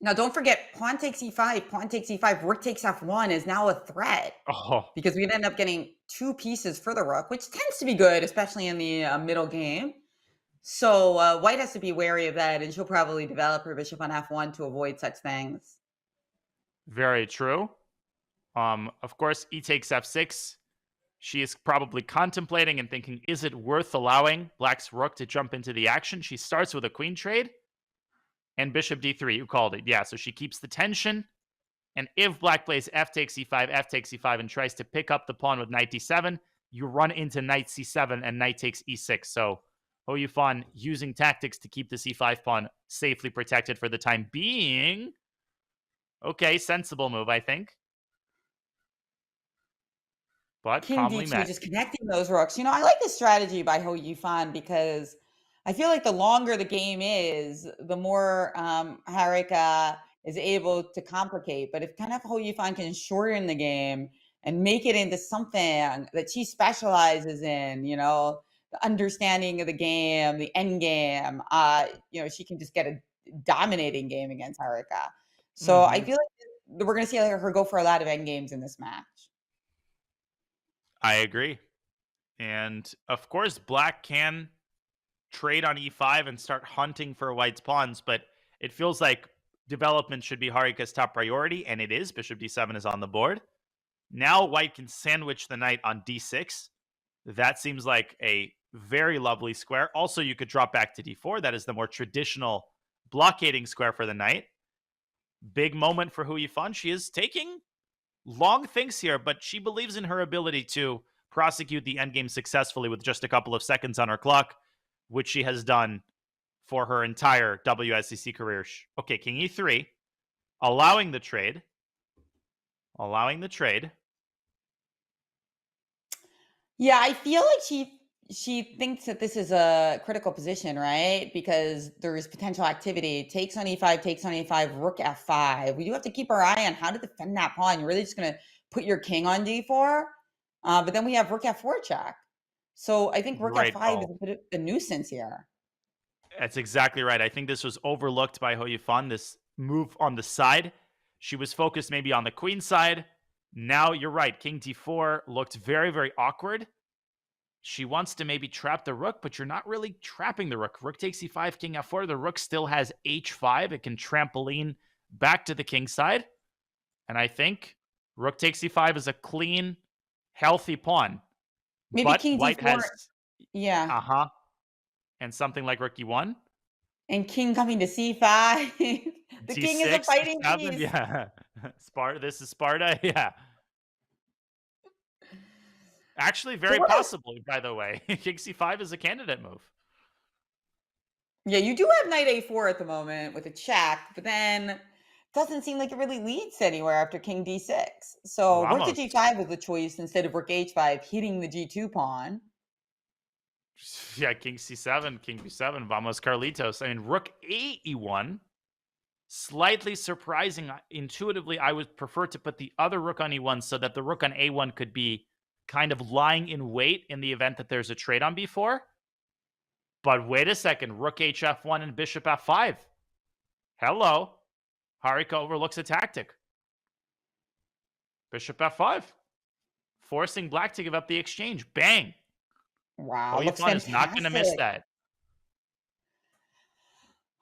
Now, don't forget, pawn takes E5, rook takes F1 is now a threat. Oh, Because we'd end up getting 2 pieces for the rook, which tends to be good, especially in the middle game. So White has to be wary of that, and she'll probably develop her bishop on F1 to avoid such things. very true. Of course, E takes F6. She is probably contemplating and thinking, is it worth allowing Black's rook to jump into the action? She starts with a queen trade and bishop D3. You called it. Yeah, so she keeps the tension. And if Black plays F takes E5, and tries to pick up the pawn with knight D7, you run into knight C7 and knight takes E6. So Hou Yifan using tactics to keep the C5 pawn safely protected for the time being. Okay, sensible move, I think. But King calmly D2, met. just connecting those rooks. You know, I like this strategy by Hou Yifan because I feel like the longer the game is, the more Harika is able to complicate. But if kind of Hou Yifan can shorten the game and make it into something that she specializes in, you know, the understanding of the game, the end game, you know, she can just get a dominating game against Harika. So I feel like we're going to see her go for a lot of end games in this match. I agree. And of course, black can trade on e5 and start hunting for white's pawns, but it feels like development should be Harika's top priority, and it is. Bishop d7 is on the board. Now white can sandwich the knight on d6. That seems like a very lovely square. Also, you could drop back to d4. That is the more traditional blockading square for the knight. Big moment for Hou Yifan. She is taking long things here, but she believes in her ability to prosecute the endgame successfully with just a couple of seconds on her clock, which she has done for her entire WSCC career. Okay, king e3, allowing the trade. Yeah, I feel like she thinks that this is a critical position, right? Because there is potential activity. Takes on e5, takes on e5, rook f5. We do have to keep our eye on how to defend that pawn. You're really just going to put your king on d4. But then we have rook f4 check. So I think rook f5 is a bit of a nuisance here. That's exactly right. I think this was overlooked by Hou Yifan, this move on the side. She was focused maybe on the queen side. Now you're right. King d4 looked very, very awkward. She wants to maybe trap the rook, but you're not really trapping the rook. Rook takes e5, king f4. The rook still has h5. It can trampoline back to the king side. And I think rook takes e5 is a clean, healthy pawn. Maybe but king white d4. has... Yeah. And something like rook e1. And king coming to c5. The D6, king is a fighting D7, piece. yeah. Sparta. This is Sparta. Yeah. Actually, very possible, by the way. King c5 is a candidate move. Yeah, you do have knight a4 at the moment with a check, but then it doesn't seem like it really leads anywhere after king d6. So rook to g5 was the choice instead of rook h5 hitting the g2 pawn. Yeah, king c7, king b7, vamos Carlitos. I mean, rook a e1, slightly surprising. Intuitively, I would prefer to put the other rook on e1 so that the rook on a1 could be kind of lying in wait in the event that there's a trade on b4. But wait a second, rook hf1 and bishop f5. Hello. Harika overlooks a tactic. Bishop f5. Forcing black to give up the exchange. Bang. Wow, Hou Yifan is not going to miss that.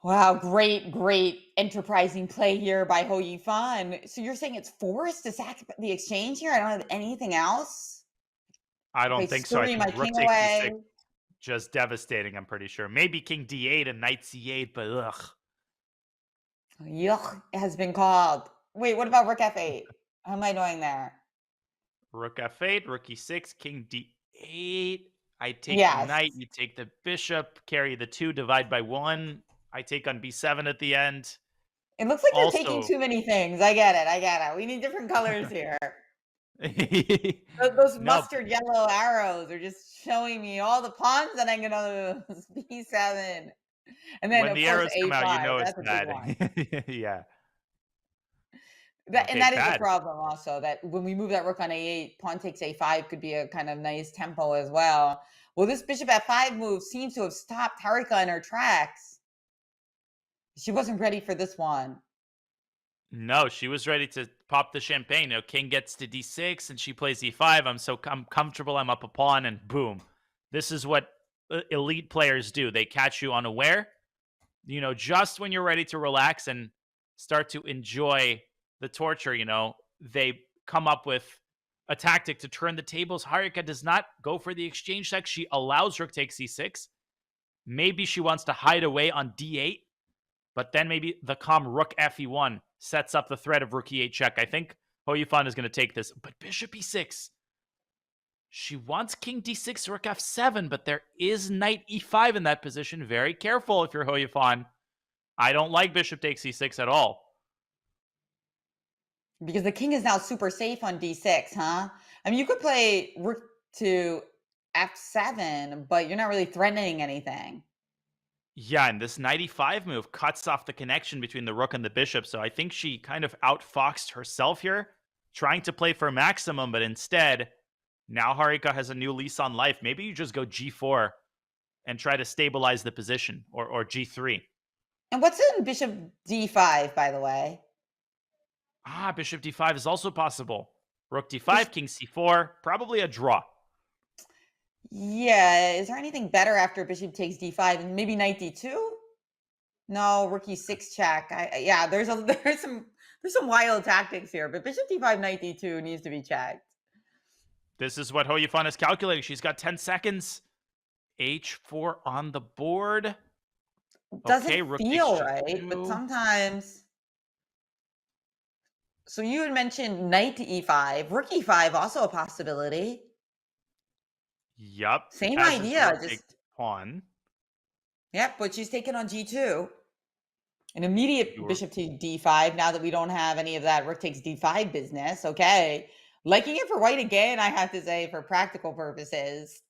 Wow, great enterprising play here by Hou Yifan. So you're saying it's forced to sack the exchange here? I don't have anything else? I don't think so. I think rook takes d6, just devastating, I'm pretty sure. Maybe king d8 and knight c8, but ugh. Yuck has been called. Wait, what about rook f8? How am I doing there? Rook f8, rook e6, king d8. I take the knight, you take the bishop, carry the 2, divide by 1. I take on b7 at the end. It looks like you're taking too many things. I get it. We need different colors here. Those mustard yellow arrows are just showing me all the pawns that I'm gonna lose. b7, and then when the arrows come a5. out, you know it's bad. Yeah. And that is the problem also, that when we move that rook on a8, pawn takes a5 could be a kind of nice tempo as well. Well, this bishop f5 move seems to have stopped Harika in her tracks. She wasn't ready for this one. No, she was ready to pop the champagne. You know, king gets to d6 and she plays e5. I'm comfortable. I'm up a pawn and boom. This is what elite players do. They catch you unaware. You know, just when you're ready to relax and start to enjoy the torture, you know, they come up with a tactic to turn the tables. Harika does not go for the exchange check. She allows rook takes e6. Maybe she wants to hide away on d8, but then maybe the calm rook fe1 sets up the threat of rook e8 check. I think Hou Yifan is going to take this, but bishop e6. She wants king d6, rook f7, but there is knight e5 in that position. Very careful if you're Hou Yifan. I don't like bishop takes e6 at all. Because the king is now super safe on d6, huh? I mean, you could play rook to f7, but you're not really threatening anything. Yeah, and this knight e5 move cuts off the connection between the rook and the bishop, so I think she kind of outfoxed herself here, trying to play for maximum, but instead, now Harika has a new lease on life. Maybe you just go g4 and try to stabilize the position, or g3. And what's in bishop d5, by the way? Ah, bishop d5 is also possible. Rook d5, king c4, probably a draw. Yeah, is there anything better after bishop takes d5 and maybe knight d2? No, rook e6 check. Yeah, there's some wild tactics here, but bishop d5 knight d2 needs to be checked. This is what Hou Yifan is calculating. She's got 10 seconds. h4 on the board. Doesn't Okay, rook feel h2. right, but sometimes. So you had mentioned knight to e5, rook e5 also a possibility. Yup. Same as is idea, rook just takes pawn. yep, but she's taken on g2. An immediate Sure. bishop to d5 now that we don't have any of that rook takes d5 business. Okay. Liking it for white again, I have to say, for practical purposes.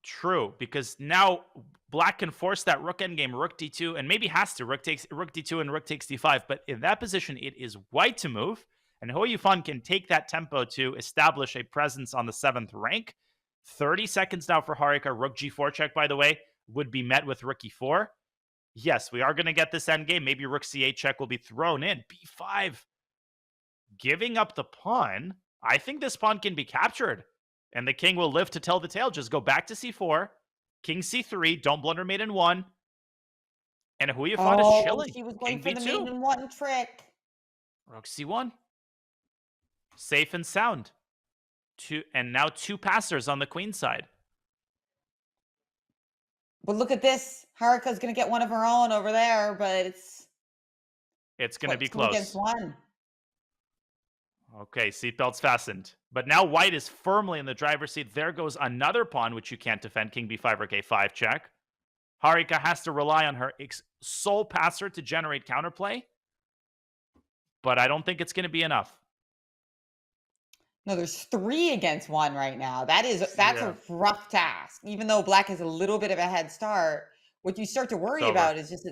True, because now black can force that rook endgame, rook d2, and maybe has to rook d2 and rook takes d5. But in that position, it is white to move, and Hou Yifan can take that tempo to establish a presence on the 7th rank. 30 seconds now for Harika. Rook g4 check, by the way, would be met with rook e4. Yes, we are going to get this endgame. Maybe rook c8 check will be thrown in. b5. Giving up the pawn. I think this pawn can be captured. And the king will live to tell the tale. Just go back to c4. King c3. Don't blunder mate in 1. And Hou Yifan is chilling. She was going King for the b2. mate in 1 trick. Rook c1. Safe and sound. And now 2 passers on the queen side. But look at this. Harika's going to get one of her own over there, but It's going to be 2 close. against 1. Okay, seatbelts fastened. But now white is firmly in the driver's seat. There goes another pawn, which you can't defend. King b5, rook a5 check. Harika has to rely on her sole passer to generate counterplay. But I don't think it's going to be enough. No, there's 3 against 1 right now. That's a rough task. Even though black has a little bit of a head start, what you start to worry about is just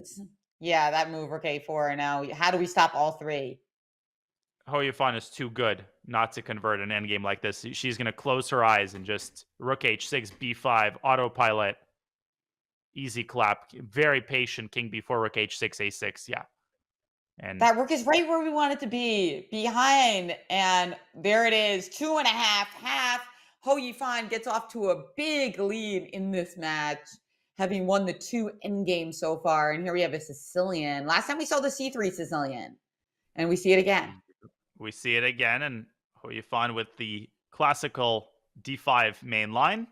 that move, rook a4. And now, how do we stop all 3? Hou Yifan is too good not to convert an endgame like this. She's going to close her eyes and just rook h6, b5, autopilot, easy clap, very patient, king b4, rook h6, a6, yeah. And that rook is right where we want it to be, behind, and there it is, 2.5, half. Hou Yifan gets off to a big lead in this match, having won the 2 endgames so far, and here we have a Sicilian. Last time we saw the c3 Sicilian, and we see it again. We see it again, and Hou Yifan with the classical d5 main line.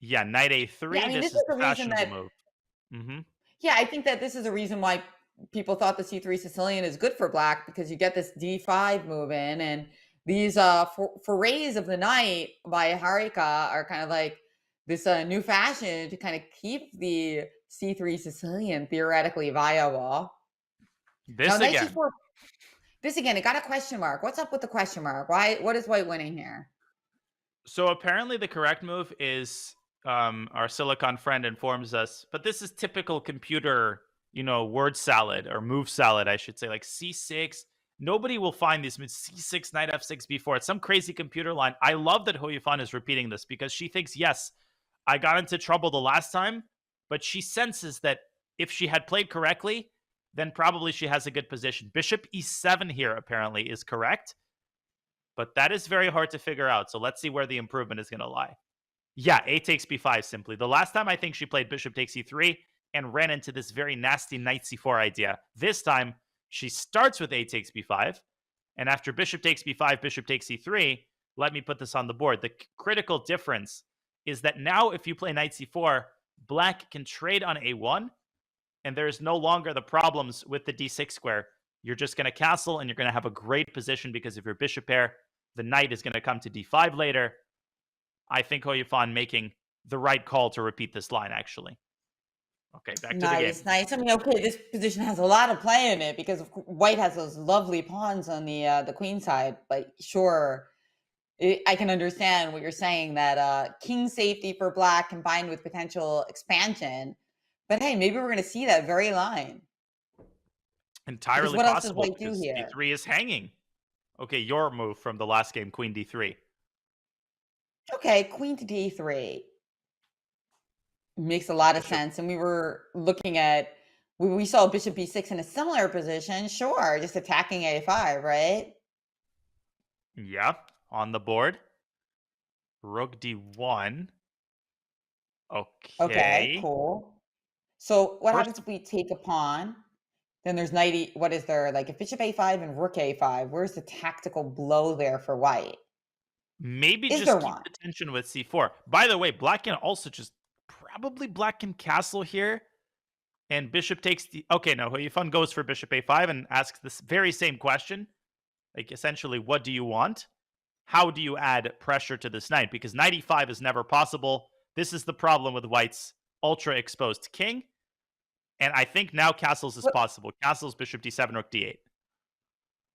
Yeah, knight a3. Yeah, I mean, this is the fashionable move. Yeah, I think that this is a reason why people thought the c3 Sicilian is good for black, because you get this d5 move in, and these forays of the knight by Harika are kind of like this new fashion to kind of keep the c3 Sicilian theoretically viable. This again, it got a question mark. What's up with the question mark? What is white winning here? So apparently the correct move is, our Silicon friend informs us, but this is typical computer, word salad, or move salad, I should say, like c6. Nobody will find these moves, c6, knight f6, b4. It's some crazy computer line. I love that Hou Yifan is repeating this because she thinks, yes, I got into trouble the last time, but she senses that if she had played correctly, then probably she has a good position. Bishop e7 here apparently is correct, but that is very hard to figure out. So let's see where the improvement is going to lie. Yeah, a takes b5 simply. The last time I think she played bishop takes e3 and ran into this very nasty knight c4 idea. This time she starts with a takes b5, and after bishop takes b5, bishop takes e3, let me put this on the board. The critical difference is that now if you play knight c4, black can trade on a1, and there's no longer the problems with the d6 square. You're just going to castle, and you're going to have a great position because of your bishop pair. The knight is going to come to d5 later. I think Hou Yifan making the right call to repeat this line, actually. Okay, back to the game. Nice. I mean, okay, this position has a lot of play in it because White has those lovely pawns on the queen side. But sure, I can understand what you're saying that king safety for Black combined with potential expansion. But hey, maybe we're going to see that very line. Entirely what else does possible White do because here? d3 is hanging. Okay, your move from the last game, queen d3. Okay, queen to d3 makes a lot of sense. And we were looking at we saw bishop b6 in a similar position. Sure, just attacking a5, right? Yeah, on the board. Rook d1. Okay, Okay. cool. So what First, happens if we take a pawn? Then there's what is there? Like if bishop a5 and rook a5, where's the tactical blow there for White? maybe Is there just keep one? the tension with c4. By the way, Black can also just probably Black can castle here. And bishop takes the... Okay, no, Hou Yifan goes for bishop a5 and asks this very same question. Like, essentially, what do you want? How do you add pressure to this knight? Because knight e5 is never possible. This is the problem with White's ultra-exposed king. And I think now castles is possible. Castles, bishop d7, rook d8.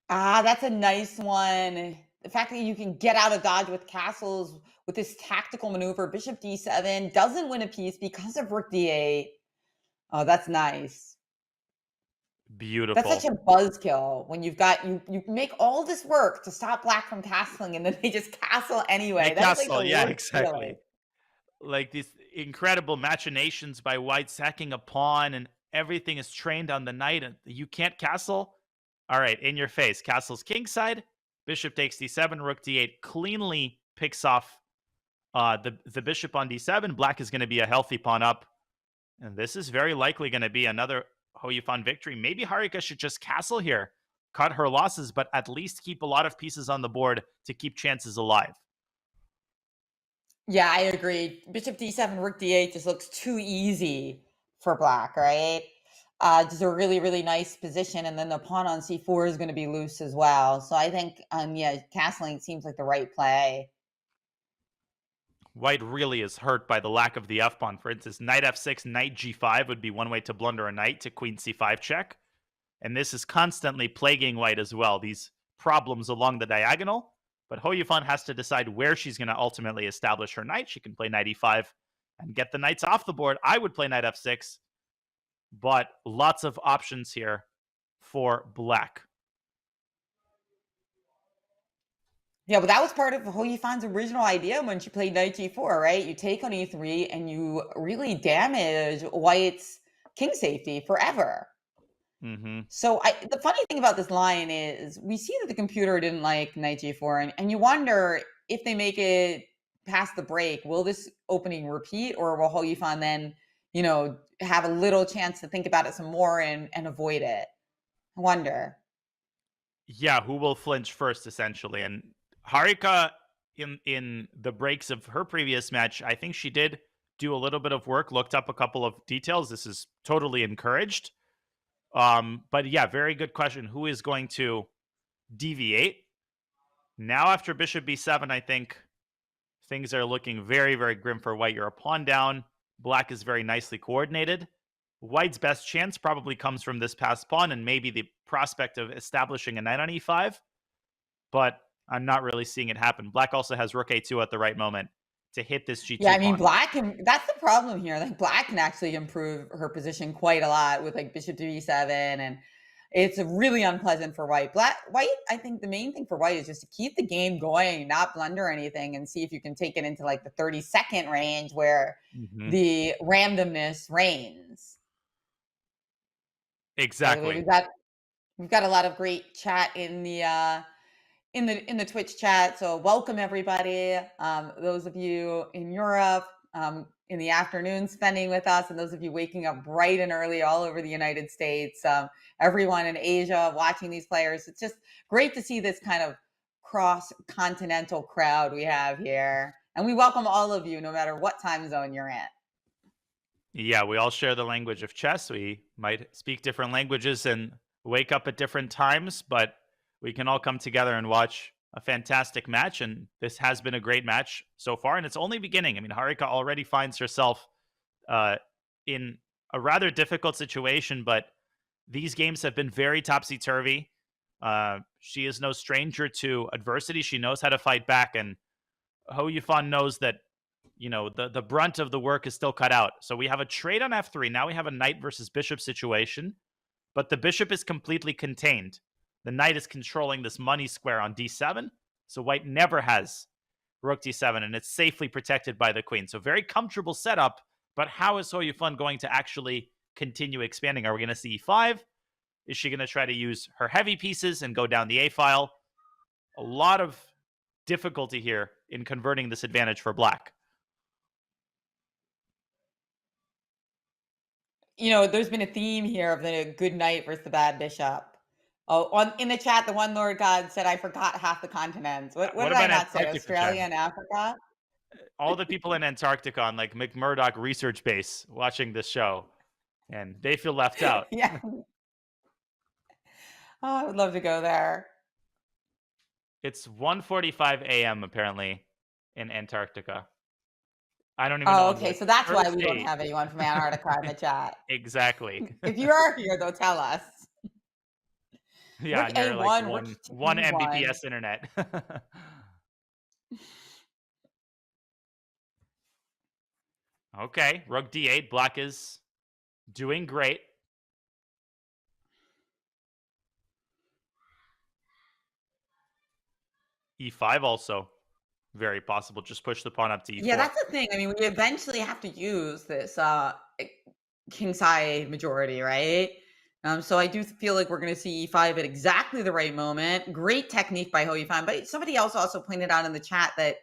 That's a nice one. The fact that you can get out of dodge with castles with this tactical maneuver, bishop d7 doesn't win a piece because of rook d8. Oh, that's nice. Beautiful. That's such a buzzkill when you've got you make all this work to stop Black from castling, and then they just castle anyway. They That's castle, like the yeah, worst exactly. feeling. Like these incredible machinations by White, sacking a pawn, and everything is trained on the knight, and you can't castle. All right, in your face. Castle's kingside. Bishop takes d7, rook d8 cleanly picks off the bishop on d7. Black is going to be a healthy pawn up. And this is very likely going to be another Hou Yifan victory. Maybe Harika should just castle here, cut her losses, but at least keep a lot of pieces on the board to keep chances alive. Yeah, I agree. Bishop d7, rook d8 just looks too easy for Black, right? Just a really, really nice position. And then the pawn on c4 is going to be loose as well. So I think, yeah, castling seems like the right play. White really is hurt by the lack of the f-pawn. For instance, knight f6, knight g5 would be one way to blunder a knight to queen c5 check. And this is constantly plaguing White as well, these problems along the diagonal. But Hou Yifan has to decide where she's going to ultimately establish her knight. She can play knight e5 and get the knights off the board. I would play knight f6, but lots of options here for Black. Yeah, but that was part of Hou Yifan's original idea when she played knight g4, right? You take on e3 and you really damage White's king safety forever. Mm-hmm. So the funny thing about this line is we see that the computer didn't like knight g4, and you wonder if they make it past the break, will this opening repeat, or will Hou Yifan then, have a little chance to think about it some more and avoid it? I wonder. Yeah, who will flinch first, essentially. And Harika, in the breaks of her previous match, I think she did do a little bit of work, looked up a couple of details. This is totally encouraged. But yeah, very good question. Who is going to deviate? Now after bishop b7, I think things are looking very, very grim for White. You're a pawn down. Black is very nicely coordinated. White's best chance probably comes from this passed pawn and maybe the prospect of establishing a knight on e5. But I'm not really seeing it happen. Black also has rook a2 at the right moment to hit this g2 Yeah, I mean, pawn. Black can, that's the problem here. Like Black can actually improve her position quite a lot with like bishop to e7, and it's really unpleasant for White. White, I think the main thing for White is just to keep the game going, not blunder anything, and see if you can take it into like the 30-second range where the randomness reigns. Exactly. We've got a lot of great chat in the Twitch chat. So welcome everybody. Those of you in Europe, in the afternoon spending with us, and those of you waking up bright and early all over the United States, everyone in Asia watching these players. It's just great to see this kind of cross-continental crowd we have here. And we welcome all of you, no matter what time zone you're in. Yeah, we all share the language of chess. We might speak different languages and wake up at different times, but we can all come together and watch a fantastic match. And this has been a great match so far, and it's only beginning. I mean, Harika already finds herself in a rather difficult situation, but these games have been very topsy-turvy. She is no stranger to adversity. She knows how to fight back, and Hou Yifan knows that, the brunt of the work is still cut out. So we have a trade on f3. Now we have a knight versus bishop situation, but the bishop is completely contained. The knight is controlling this money square on d7, so white never has rook d7, and it's safely protected by the queen. So very comfortable setup, but how is Hou Yifan going to actually continue expanding? Are we going to see e5? Is she going to try to use her heavy pieces and go down the a file? A lot of difficulty here in converting this advantage for black. There's been a theme here of the good knight versus the bad bishop. Oh, in the chat, the one Lord God said, I forgot half the continents. What did I not say? Antarctica, Australia and Africa? All the people in Antarctica on McMurdoch Research Base watching this show, and they feel left out. Yeah. Oh, I would love to go there. It's 1:45 a.m. apparently in Antarctica. I don't even know. Oh, okay. So that's why we don't have anyone from Antarctica in the chat. Exactly. If you are here, though, tell us. Yeah, Rook near A1, one rook E1. Mbps internet. Okay, rook d8. Black is doing great. E5 also very possible. Just push the pawn up to E4. Yeah, that's the thing. I mean, we eventually have to use this king side majority, right? So I do feel like we're going to see E5 at exactly the right moment. Great technique by Hou Yifan. But somebody else also pointed out in the chat that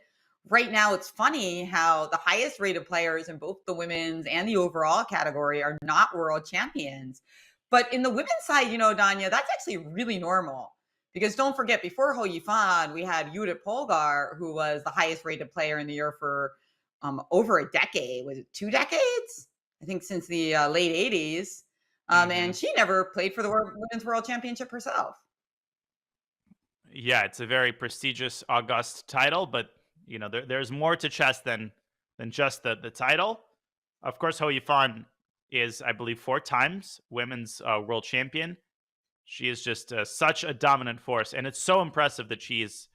right now it's funny how the highest rated players in both the women's and the overall category are not world champions. But in the women's side, Danya, that's actually really normal. Because don't forget, before Hou Yifan, we had Judith Polgar, who was the highest rated player in the year for over a decade. Was it 2 decades? I think since the late 80s. And she never played for the Women's World Championship herself. Yeah, it's a very prestigious, august title, but there's more to chess than just the title. Of course, Hou Yifan is, I believe, 4 times women's world champion. She is just such a dominant force, and it's so impressive that she is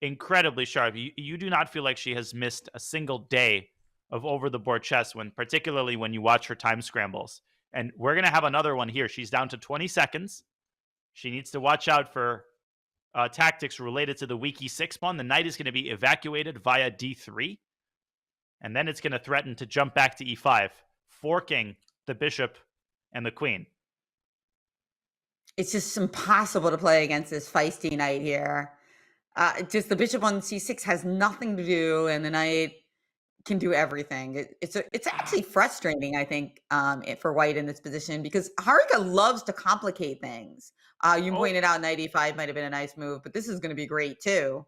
incredibly sharp. You do not feel like she has missed a single day of over-the-board chess, particularly when you watch her time scrambles. And we're going to have another one here. She's down to 20 seconds. She needs to watch out for tactics related to the weak e6 pawn. The knight is going to be evacuated via d3. And then it's going to threaten to jump back to e5, forking the bishop and the queen. It's just impossible to play against this feisty knight here. Just the bishop on c6 has nothing to do, and the knight can do everything. It's actually frustrating, I think, for white in this position, because Harika loves to complicate things. You pointed out knight e5 might have been a nice move, but this is going to be great too.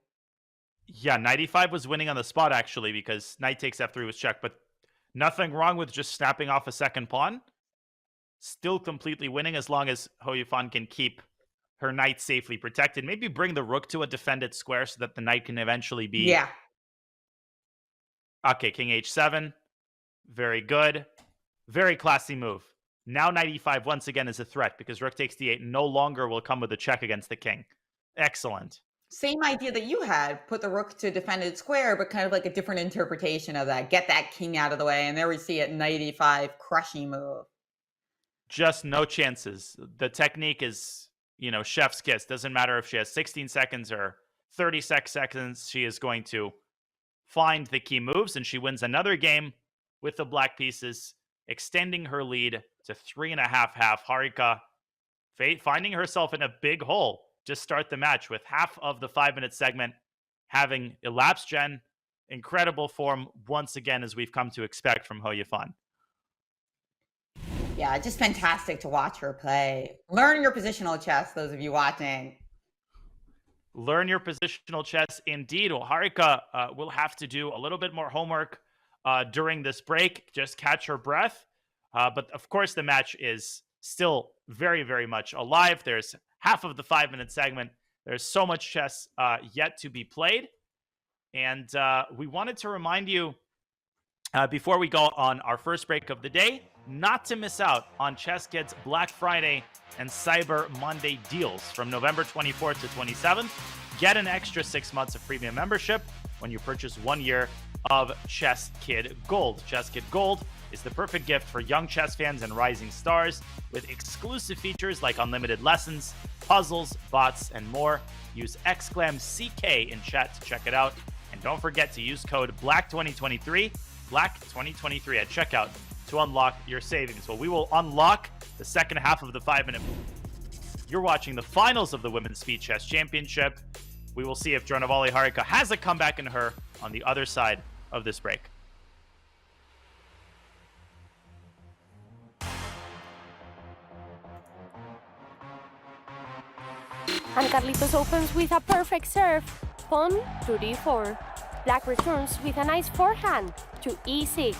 Yeah, knight e5 was winning on the spot, actually, because knight takes f3 was checked, but nothing wrong with just snapping off a second pawn. Still completely winning as long as Hou Yifan can keep her knight safely protected. Maybe bring the rook to a defended square so that the knight can eventually be... Yeah. Okay, king h7. Very good. Very classy move. Now knight e5 once again is a threat because rook takes d8 no longer will come with a check against the king. Excellent. Same idea that you had. Put the rook to a defended square, but kind of like a different interpretation of that. Get that king out of the way. And there we see it, knight e5, crushing move. Just no chances. The technique is, chef's kiss. Doesn't matter if she has 16 seconds or 36 seconds. She is going to find the key moves, and she wins another game with the black pieces, extending her lead to 3.5. Harika finding herself in a big hole to start the match with half of the 5-minute segment having elapsed. Jen, incredible form once again, as we've come to expect from Hou Yifan. Yeah, just fantastic to watch her play. Learn your positional chess, those of you watching. Learn your positional chess, indeed. Well, Harika will have to do a little bit more homework during this break. Just catch her breath. But, of course, the match is still very, very much alive. There's half of the 5-minute segment. There's so much chess yet to be played. And we wanted to remind you, before we go on our first break of the day, not to miss out on Chess Kid's Black Friday and Cyber Monday deals from November 24th to 27th. Get an extra 6 months of premium membership when you purchase 1 year of Chess Kid Gold. Chess Kid Gold is the perfect gift for young chess fans and rising stars with exclusive features like unlimited lessons, puzzles, bots, and more. Use !CK in chat to check it out. And don't forget to use code BLACK2023, BLACK2023 at checkout to unlock your savings. Well, we will unlock the second half of the 5-minute. You're watching the finals of the Women's Speed Chess Championship. We will see if Dronavalli Harika has a comeback in her on the other side of this break. And Carlitos opens with a perfect serve. Pawn to d4. Black returns with a nice forehand to e6.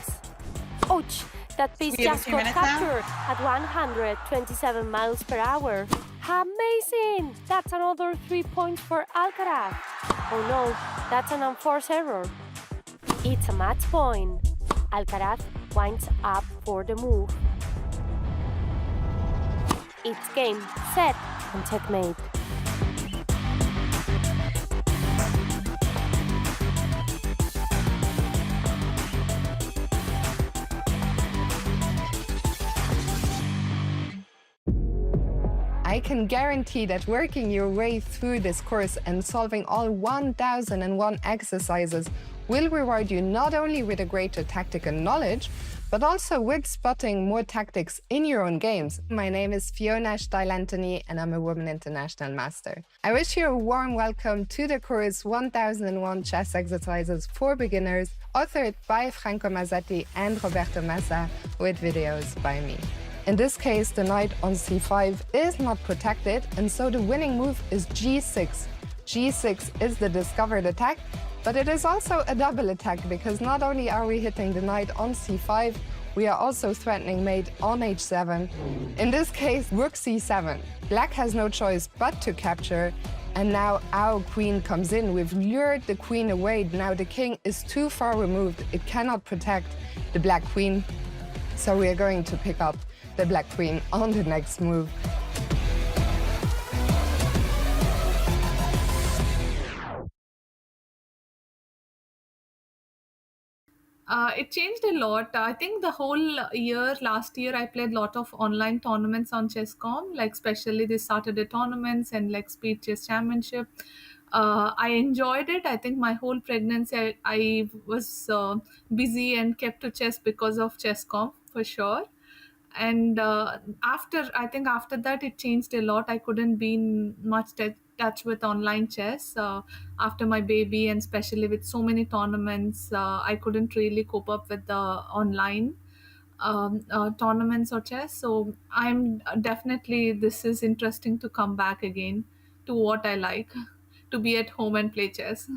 Ouch! That piece We have a just few got minutes now. captured at 127 miles per hour. Amazing! That's another 3 points for Alcaraz. Oh no, that's an unforced error. It's a match point. Alcaraz winds up for the move. It's game, set, and checkmate. I can guarantee that working your way through this course and solving all 1001 exercises will reward you not only with a greater tactical knowledge, but also with spotting more tactics in your own games. My name is Fiona Steil-Anthony and I'm a Women International Master. I wish you a warm welcome to the course 1001 Chess Exercises for Beginners, authored by Franco Mazzetti and Roberto Massa, with videos by me. In this case, the knight on c5 is not protected, and so the winning move is g6. g6 is the discovered attack, but it is also a double attack, because not only are we hitting the knight on c5, we are also threatening mate on h7. In this case, rook c7. Black has no choice but to capture, and now our queen comes in. We've lured the queen away. Now the king is too far removed. It cannot protect the black queen, so we are going to pick up the black queen on the next move. It changed a lot. I think the whole last year, I played a lot of online tournaments on Chess.com, like especially the Saturday tournaments and like Speed Chess Championship. I enjoyed it. I think my whole pregnancy, I was busy and kept to chess because of Chess.com for sure. And after that it changed a lot. I couldn't be in much touch with online chess after my baby, and especially with so many tournaments, I couldn't really cope up with the online tournaments or chess. So I'm definitely, this is interesting to come back again to what I like, to be at home and play chess.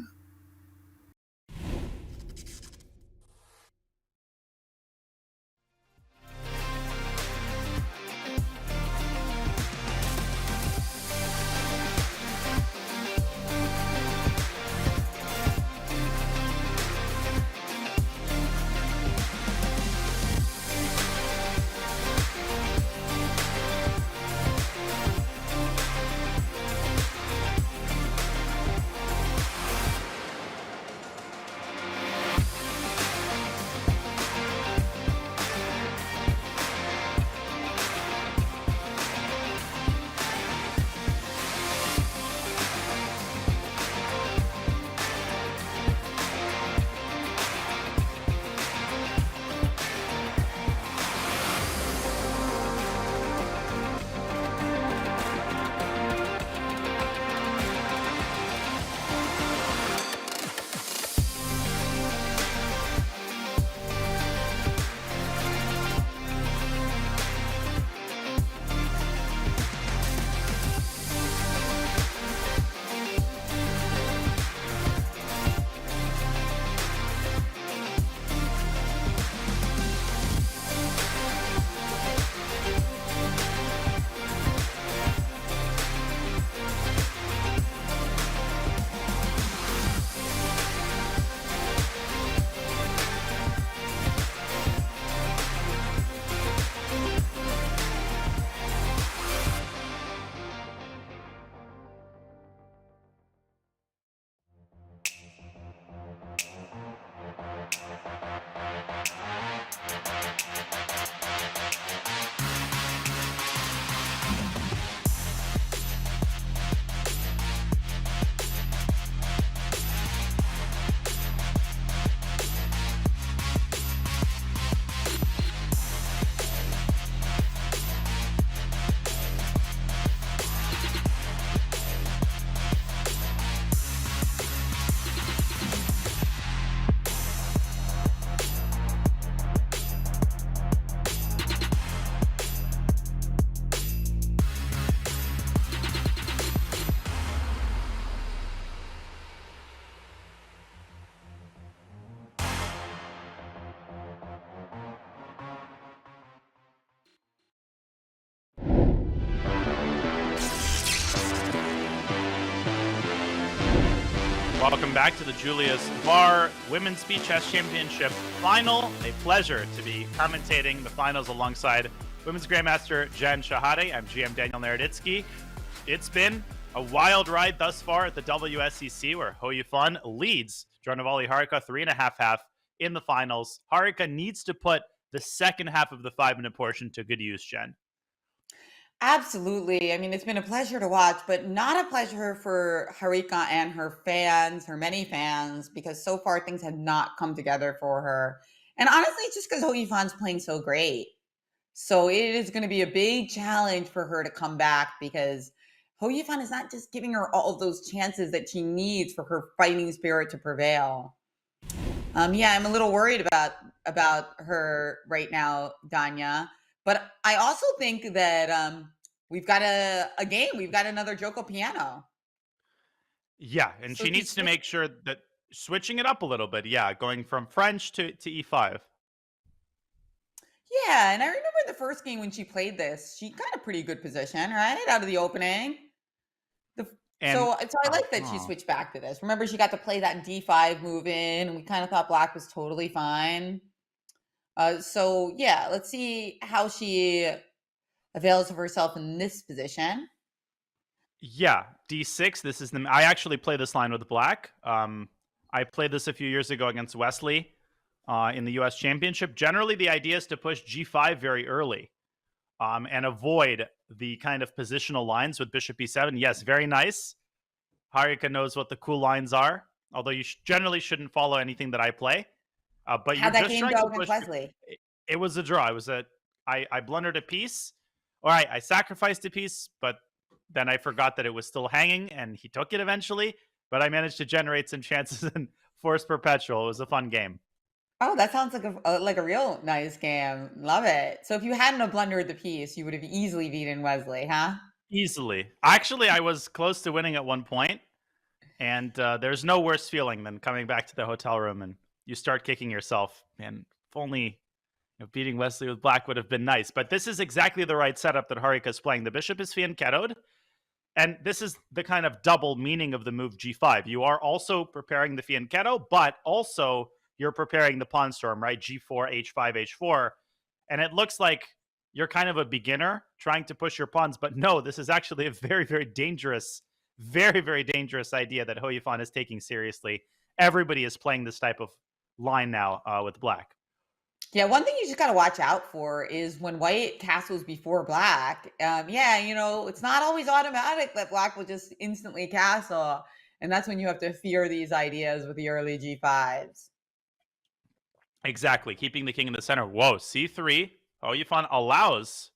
Welcome back to the Julius Baer Women's Speed Chess Championship final. A pleasure to be commentating the finals alongside Women's Grandmaster Jen Shahade. I'm GM Daniel Naroditsky. It's been a wild ride thus far at the WSCC, where Hou Yifan leads Dronavalli Harika 3.5 in the finals. Harika needs to put the second half of the 5-minute portion to good use, Jen. Absolutely. I mean, it's been a pleasure to watch, but not a pleasure for Harika and her fans, her many fans, because so far things have not come together for her. And honestly, it's just because Hou Yifan's playing so great. So it is going to be a big challenge for her to come back, because Hou Yifan is not just giving her all of those chances that she needs for her fighting spirit to prevail. Yeah, I'm a little worried about her right now, Danya. But I also think that we've got a game. We've got another Joko piano. Yeah, and So she needs to make sure that switching it up a little bit. Yeah, going from French to E5. Yeah, and I remember the first game when she played this, she got a pretty good position, right? Out of the opening. So I like that she switched back to this. Remember, she got to play that D5 move in, and we kind of thought Black was totally fine. So yeah, let's see how she avails of herself in this position. Yeah, D6. This is I actually play this line with Black. I played this a few years ago against Wesley in the U.S. Championship. Generally, the idea is to push G5 very early and avoid the kind of positional lines with Bishop E7. Yes, very nice. Harika knows what the cool lines are, although you generally shouldn't follow anything that I play. But How'd you're that just game trying go to against push. Wesley? It was a draw. I blundered a piece. All right, I sacrificed a piece, but then I forgot that it was still hanging, and he took it eventually. But I managed to generate some chances and force perpetual. It was a fun game. Oh, that sounds like a real nice game. Love it. So if you hadn't have blundered the piece, you would have easily beaten Wesley, huh? Easily. Actually, I was close to winning at one point, and there's no worse feeling than coming back to the hotel room and you start kicking yourself. And if only beating Wesley with Black would have been nice. But this is exactly the right setup that Harika is playing. The bishop is fianchettoed, and this is the kind of double meaning of the move G5. You are also preparing the fianchetto, but also you're preparing the pawn storm, right? G4, H5, H4. And it looks like you're kind of a beginner trying to push your pawns, but no, this is actually a very, very dangerous idea that Hou Yifan is taking seriously. Everybody is playing this type of line now with Black. Yeah, one thing you just got to watch out for is when White castles before Black. It's not always automatic that Black will just instantly castle. And that's when you have to fear these ideas with the early G5s. Exactly. Keeping the king in the center. Whoa, C3. Hou Yifan allows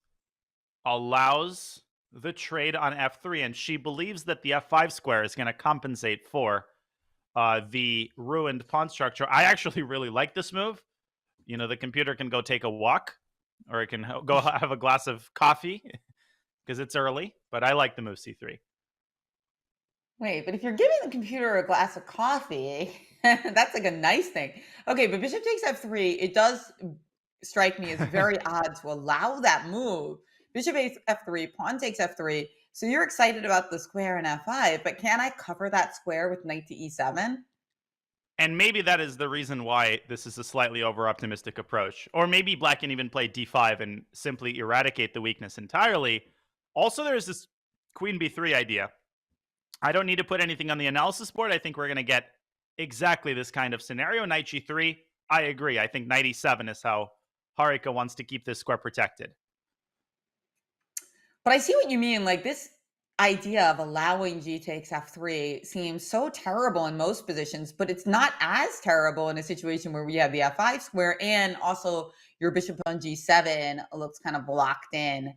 the trade on F3, and she believes that the F5 square is going to compensate for the ruined pawn structure. I actually really like this move. The computer can go take a walk, or it can go have a glass of coffee because it's early, but I like the move C3. Wait, but if you're giving the computer a glass of coffee, that's like a nice thing. Okay, but bishop takes F3, it does strike me as very odd to allow that move. Bishop takes F3, pawn takes F3. So you're excited about the square in F5, but can I cover that square with knight to E7? And maybe that is the reason why this is a slightly over-optimistic approach. Or maybe Black can even play D5 and simply eradicate the weakness entirely. Also, there's this Queen B3 idea. I don't need to put anything on the analysis board. I think we're going to get exactly this kind of scenario. Knight G3, I agree. I think Knight E7 is how Harika wants to keep this square protected. But I see what you mean. Like, this idea of allowing G takes F3 seems so terrible in most positions, but it's not as terrible in a situation where we have the F5 square and also your bishop on G7 looks kind of blocked in.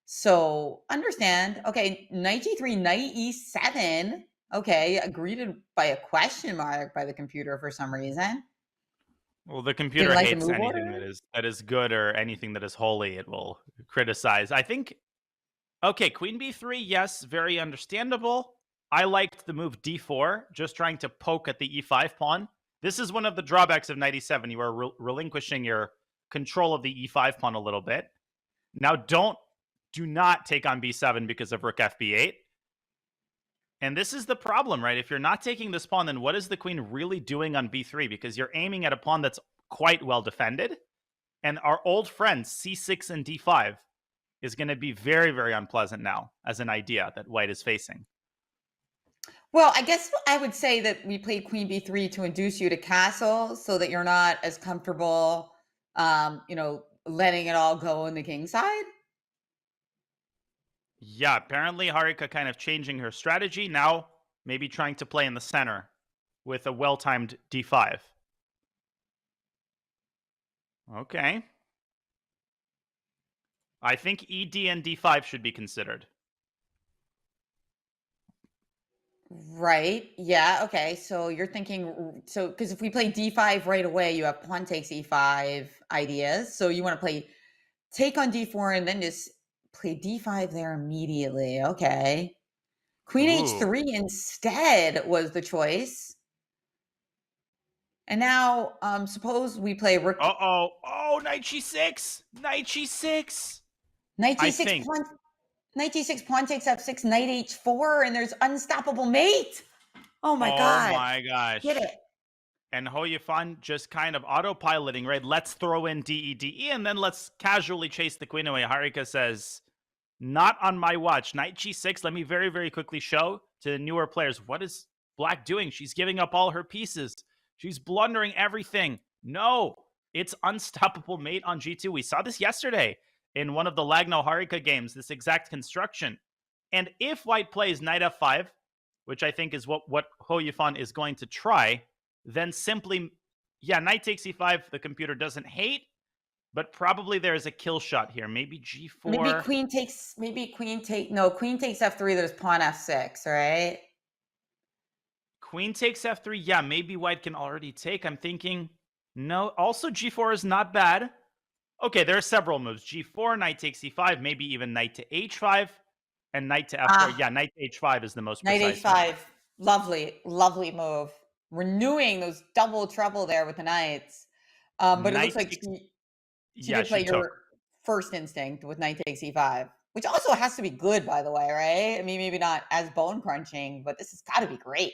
So understand, okay, knight G3, knight E7, okay, greeted by a question mark by the computer for some reason. Well, the computer hates anything that is good or anything that is holy. It will criticize. I think, okay, Queen B3, yes, very understandable. I liked the move D4, just trying to poke at the E5 pawn. This is one of the drawbacks of knight E7. You are relinquishing your control of the E5 pawn a little bit. Now, do not take on B7 because of rook FB8. And this is the problem, right? If you're not taking this pawn, then what is the queen really doing on b3? Because you're aiming at a pawn that's quite well defended. And our old friends, c6 and d5, is going to be very, very unpleasant now as an idea that white is facing. Well, I guess I would say that we played queen b3 to induce you to castle so that you're not as comfortable, letting it all go on the king side. Yeah, apparently Harika kind of changing her strategy. Now maybe trying to play in the center with a well-timed d5. Okay. I think ed and d5 should be considered. Right. Yeah. Okay. So you're thinking, because if we play d5 right away, you have pawn takes e5 ideas. So you want to play take on d4 and then just play d5 there immediately. Okay. Queen h3 instead was the choice. And now, suppose we play rook. Oh, knight g6. Knight g6. Knight g6 pawn. Knight g6, pawn takes f6, knight h4, and there's unstoppable mate. Oh my god. Oh my gosh. Get it. And Hou Yifan just kind of autopiloting, right? Let's throw in DE, and then let's casually chase the queen away. Harika says, not on my watch. Knight g6, let me very, very quickly show to the newer players, what is black doing? She's giving up all her pieces. She's blundering everything. No, it's unstoppable mate on g2. We saw this yesterday in one of the Lagno Harika games, this exact construction. And if white plays knight f5, which I think is what Hou Yifan is going to try, then simply, knight takes e5, the computer doesn't hate, but probably there is a kill shot here. Maybe g4. Queen takes f3, there's pawn f6, right? Queen takes f3, yeah, maybe white can already take. I'm thinking, no, also g4 is not bad. Okay, there are several moves. g4, knight takes e5, maybe even knight to h5, and knight to f4. Yeah, knight to h5 is the most precise. Knight h5, lovely, lovely move. Renewing those double trouble there with the knights. But it looks like she did play your first instinct with knight takes e5, which also has to be good, by the way, right? I mean, maybe not as bone crunching, but this has got to be great.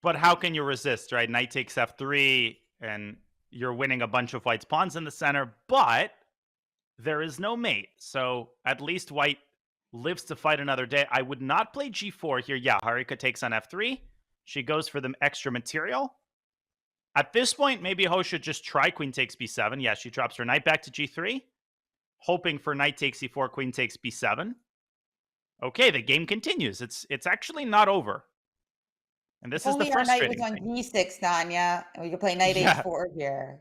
But how can you resist, right? Knight takes f3, and you're winning a bunch of white's pawns in the center, but there is no mate. So at least white lives to fight another day. I would not play g4 here. Yeah, Harika takes on f3. She goes for the extra material. At this point, maybe Hou should just try queen takes b7. Yeah, she drops her knight back to g3, hoping for knight takes e4, queen takes b7. Okay, the game continues. It's actually not over. And this is the frustrating thing. Only our knight was on g6, Danya, and we could play knight h4 here.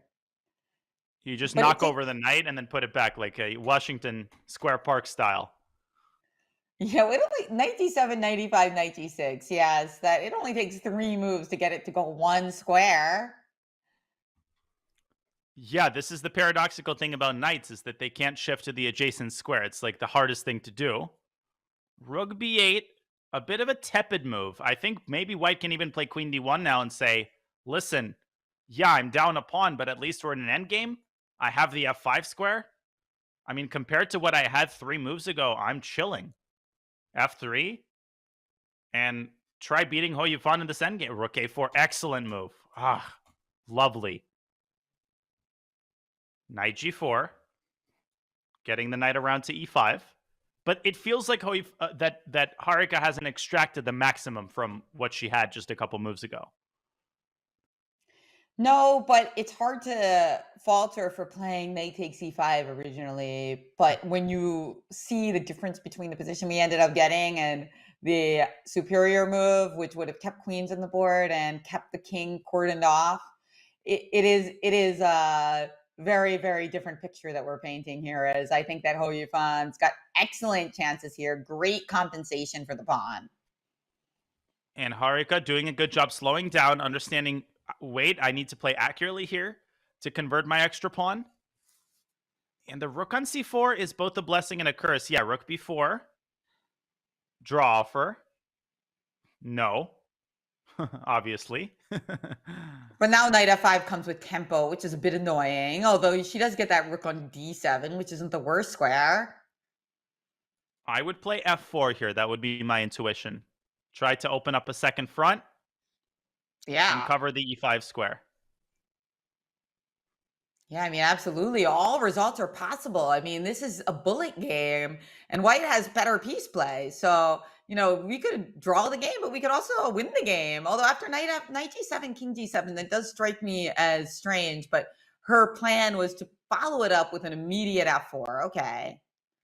You just knock over the knight and then put it back like a Washington Square Park style. Yeah, knight d7, knight e5, knight g6. Yes, that it only takes 3 moves to get it to go 1 square. Yeah, this is the paradoxical thing about knights, is that they can't shift to the adjacent square. It's like the hardest thing to do. Rook b8, a bit of a tepid move. I think maybe white can even play queen d1 now and say, listen, yeah, I'm down a pawn, but at least we're in an endgame. I have the f5 square. I mean, compared to what I had 3 moves ago, I'm chilling. f3, and try beating Hou Yifan in this endgame. Rook a4, excellent move. Ah, lovely. Knight g4, getting the knight around to e5. But it feels like that Harika hasn't extracted the maximum from what she had just a couple moves ago. No, but it's hard to falter for playing knight takes e5 originally. But when you see the difference between the position we ended up getting and the superior move, which would have kept queens on the board and kept the king cordoned off, it is a very, very different picture that we're painting here. As I think that Hou Yifan's got excellent chances here, great compensation for the pawn. And Harika doing a good job slowing down, understanding, wait, I need to play accurately here to convert my extra pawn. And the rook on c4 is both a blessing and a curse. Yeah, rook b4. Draw offer. No. Obviously. But now knight f5 comes with tempo, which is a bit annoying. Although she does get that rook on d7, which isn't the worst square. I would play f4 here. That would be my intuition. Try to open up a second front Yeah. and cover the e5 square. Yeah, I mean, absolutely. All results are possible. I mean, this is a bullet game, and White has better piece play. So, we could draw the game, but we could also win the game. Although after knight g7, king g7, that does strike me as strange. But her plan was to follow it up with an immediate f4. Okay.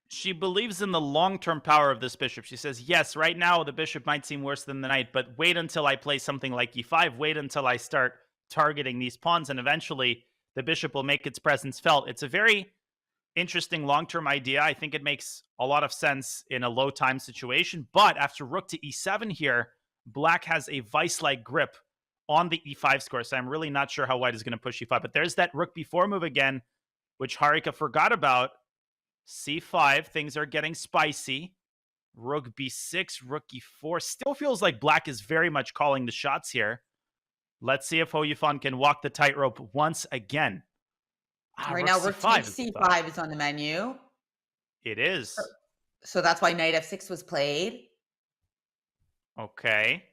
She believes in the long-term power of this bishop. She says, yes, right now the bishop might seem worse than the knight, but wait until I play something like e5. Wait until I start targeting these pawns, and eventually the bishop will make its presence felt. It's a very interesting long-term idea. I think it makes a lot of sense in a low-time situation. But after rook to e7 here, black has a vice-like grip on the e5 square. So I'm really not sure how white is going to push e5. But there's that rook b4 move again, which Harika forgot about. c5, things are getting spicy. Rook b6, rook e4. Still feels like black is very much calling the shots here. Let's see if Hou Yifan can walk the tightrope once again. Right now, rook takes c5 is on the menu. It is. So that's why knight f6 was played. Okay.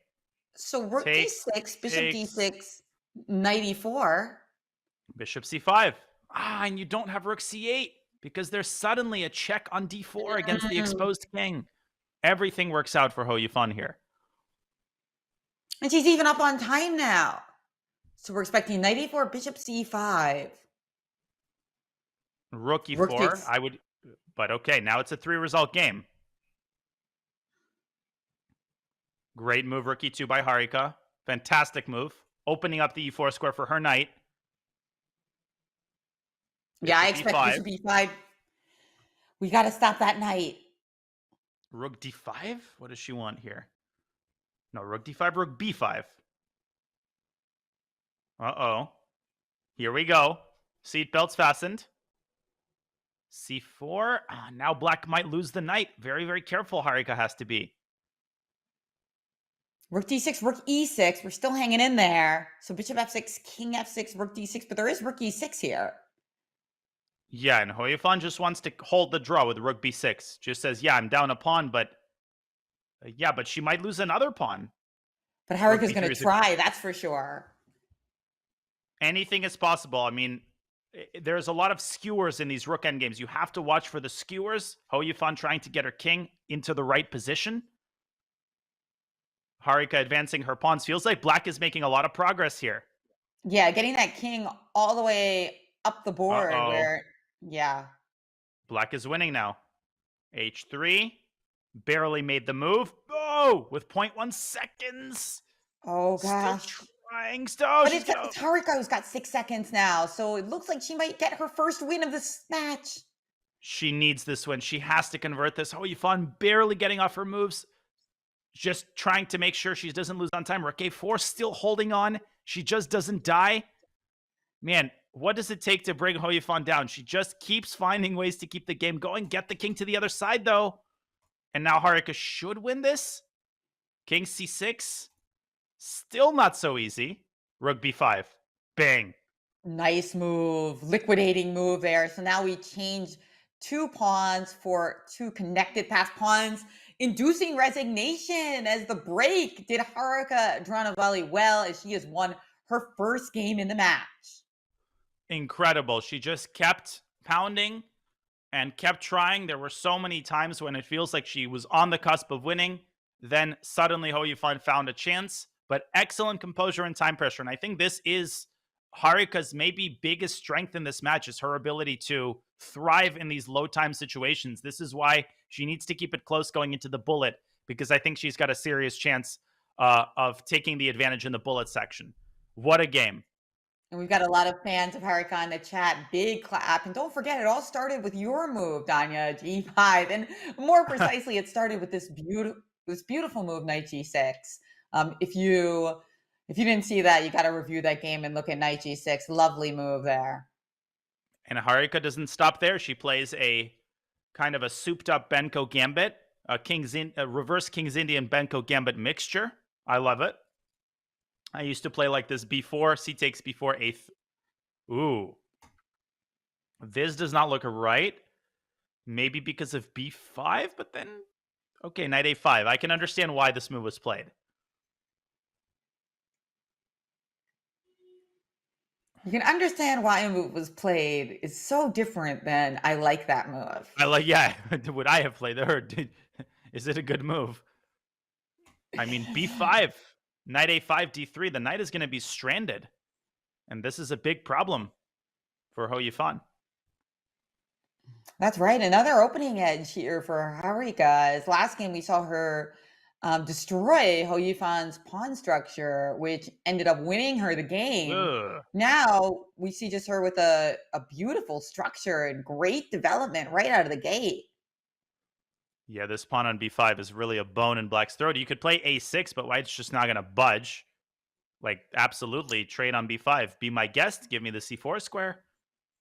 So rook d6, bishop d6, knight e4. Bishop c5. And you don't have rook c8 because there's suddenly a check on d4 against the exposed king. Everything works out for Hou Yifan here. And she's even up on time now. So we're expecting knight e4, bishop c5. Rook e4, but okay, now it's a 3-result game. Great move, rook e2 by Harika. Fantastic move. Opening up the e4 square for her knight. Yeah, I expect bishop e5. We got to stop that knight. Rook d5? What does she want here? No, rook d5, rook b5. Uh-oh. Here we go. Seatbelts fastened. c4. Now black might lose the knight. Very, very careful Harika has to be. Rook d6, rook e6. We're still hanging in there. So bishop f6, king f6, rook d6. But there is rook e6 here. Yeah, and Hou Yifan just wants to hold the draw with rook b6. Just says, yeah, I'm down a pawn, but... yeah, but she might lose another pawn. But Harika's going to try, that's for sure. Anything is possible. I mean, there's a lot of skewers in these rook endgames. You have to watch for the skewers. Hou Yifan trying to get her king into the right position. Harika advancing her pawns. Feels like black is making a lot of progress here. Yeah, getting that king all the way up the board where, yeah. Black is winning now. h3. Barely made the move. Oh, with 0.1 seconds. Oh, gosh. Still trying. But it's Harika who's got 6 seconds now, so it looks like she might get her first win of this match. She needs this win. She has to convert this. Hou Yifan barely getting off her moves. Just trying to make sure she doesn't lose on time. Rook a4 still holding on. She just doesn't die. Man, what does it take to bring Hou Yifan down? She just keeps finding ways to keep the game going. Get the king to the other side, though. And now Harika should win this. King c6. Still not so easy. Rook b5. Bang. Nice move. Liquidating move there. So now we change 2 pawns for 2 connected pass pawns, inducing resignation as the break. Did Harika Dronavalli well as she has won her first game in the match. Incredible. She just kept pounding and kept trying. There were so many times when it feels like she was on the cusp of winning. Then suddenly Hou Yifan found a chance. But excellent composure and time pressure. And I think this is Harika's maybe biggest strength in this match, is her ability to thrive in these low time situations. This is why she needs to keep it close going into the bullet, because I think she's got a serious chance of taking the advantage in the bullet section. What a game. And we've got a lot of fans of Harika in the chat. Big clap. And don't forget, it all started with your move, Danya, g5. And more precisely, it started with this beautiful move, knight g6. If you didn't see that, you got to review that game and look at knight g6. Lovely move there. And Harika doesn't stop there. She plays a kind of a souped-up Benko gambit, a reverse King's Indian Benko gambit mixture. I love it. I used to play like this b4, c takes b4, eighth. Ooh. This does not look right. Maybe because of b5, but then... Okay, knight a5. I can understand why this move was played. You can understand why a move was played. It's so different than I like that move. Yeah, would I have played it? Is it a good move? I mean, b5, knight a5, d3. The knight is going to be stranded. And this is a big problem for Hou Yifan. That's right. Another opening edge here for Harika is last game we saw her destroy Hou Yifan's pawn structure, which ended up winning her the game. Ugh. Now we see just her with a beautiful structure and great development right out of the gate. Yeah, this pawn on b5 is really a bone in Black's throat. You could play a6, but White's just not going to budge. Like, absolutely, trade on b5. Be my guest, give me the c4 square.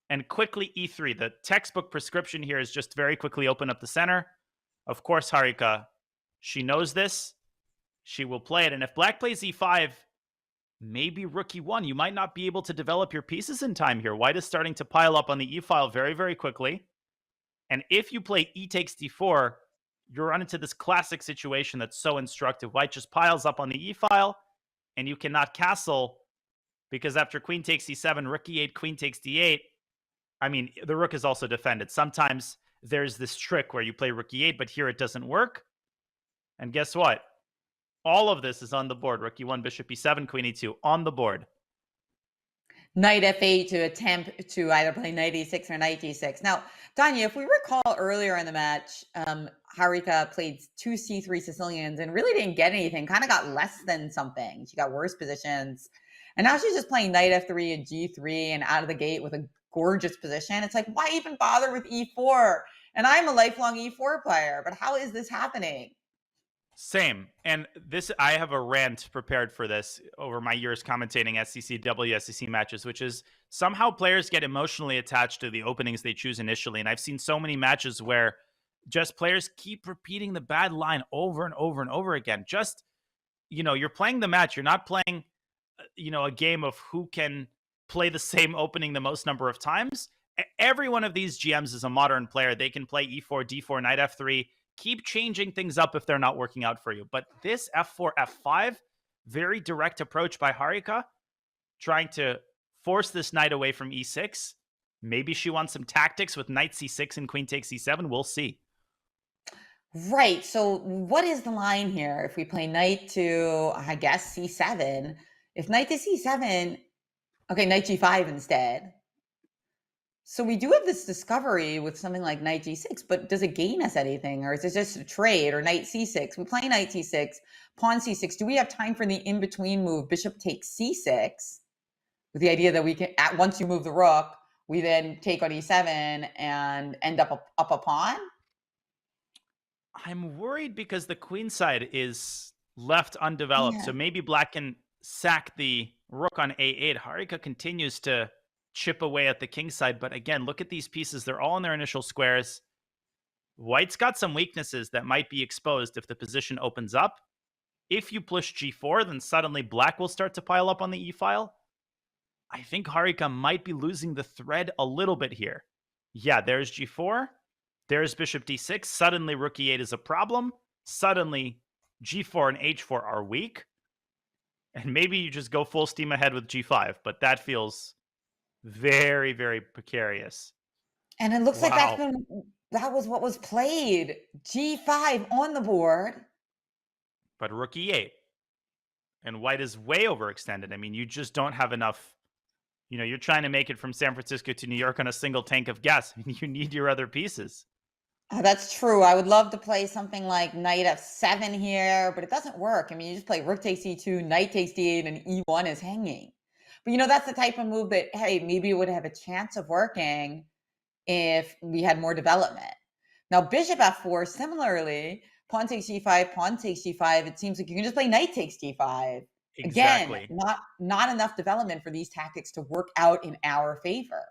And quickly e3. The textbook prescription here is just very quickly open up the center. Of course, Harika, she knows this. She will play it. And if Black plays e5, maybe rook e1. You might not be able to develop your pieces in time here. White is starting to pile up on the e-file very, very quickly. And if you play e takes d4, you run into this classic situation that's so instructive. White just piles up on the e-file, and you cannot castle because after queen takes e7, rook e8, queen takes d8, I mean, the rook is also defended. Sometimes there's this trick where you play rook e8, but here it doesn't work. And guess what? All of this is on the board. Rook e1, bishop e7, queen e2 on the board. Knight f8 to attempt to either play knight e6 or knight d6. Now, Danya, if we recall earlier in the match, Harika played 2 c3 Sicilians and really didn't get anything, kind of got less than something. She got worse positions. And now she's just playing knight f3 and g3 and out of the gate with a gorgeous position. It's like, why even bother with e4? And I'm a lifelong e4 player, but how is this happening? Same. And this, I have a rant prepared for this over my years commentating SCC, WSCC matches, which is somehow players get emotionally attached to the openings they choose initially. And I've seen so many matches where just players keep repeating the bad line over and over and over again. Just, you know, you're playing the match. You're not playing, you know, a game of who can play the same opening the most number of times. Every one of these GMs is a modern player. They can play e4, d4, knight f3, keep changing things up if they're not working out for you. But this f4, f5, very direct approach by Harika, trying to force this knight away from e6. Maybe she wants some tactics with knight c6 and queen takes e7. We'll see. Right. So what is the line here? If we play knight to, I guess, c7, if knight to c7, okay, knight g5 instead. So we do have this discovery with something like knight g6, but does it gain us anything? Or is it just a trade? Or knight c6? We play knight c6, pawn c6. Do we have time for the in-between move, bishop takes c6, with the idea that we can, once you move the rook, we then take on e7 and end up a pawn? I'm worried because the queen side is left undeveloped. Yeah. So maybe Black can sack the rook on a8. Harika continues to chip away at the king side. But again, look at these pieces. They're all in their initial squares. White's got some weaknesses that might be exposed if the position opens up. If you push g4, then suddenly Black will start to pile up on the e-file. I think Harika might be losing the thread a little bit here. Yeah, there's g4. There's bishop d6. Suddenly rook e8 is a problem. Suddenly g4 and h4 are weak. And maybe you just go full steam ahead with g5. But that feels very, very precarious. And it looks like that was what was played. g5 on the board. But rook e8. And White is way overextended. I mean, you just don't have enough. You know, you're trying to make it from San Francisco to New York on a single tank of gas. I mean, you need your other pieces. That's true. I would love to play something like knight f7 here, but it doesn't work. I mean, you just play rook takes e2, knight takes d8, and e1 is hanging. But, you know, that's the type of move that, hey, maybe it would have a chance of working if we had more development. Now, bishop f4, similarly, pawn takes g5, pawn takes g5. It seems like you can just play knight takes d5. Exactly. Again, not enough development for these tactics to work out in our favor.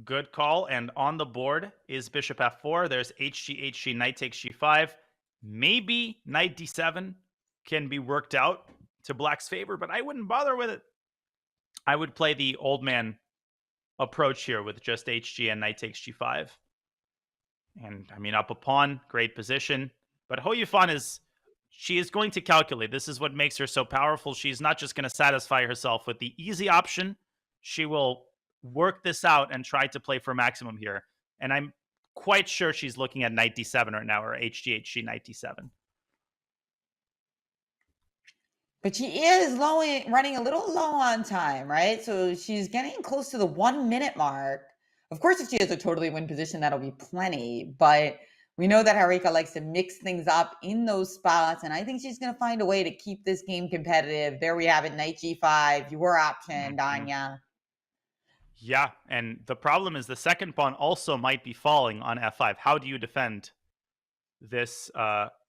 Good call. And on the board is bishop f4. There's hg, knight takes g5. Maybe knight d7 can be worked out to Black's favor, but I wouldn't bother with it. I would play the old man approach here with just hg and knight takes g5. And I mean, up a pawn, great position. But Hou Yifan she is going to calculate. This is what makes her so powerful. She's not just going to satisfy herself with the easy option. She will work this out and try to play for maximum here. And I'm quite sure she's looking at knight d7 right now, or HGHG knight d7. But she is running a little low on time, right? So she's getting close to the 1 minute mark. Of course, if she has a totally win position, that'll be plenty. But we know that Harika likes to mix things up in those spots. And I think she's going to find a way to keep this game competitive. There we have it, knight g5, your option, Danya. Yeah, and the problem is the second pawn also might be falling on f5. How do you defend this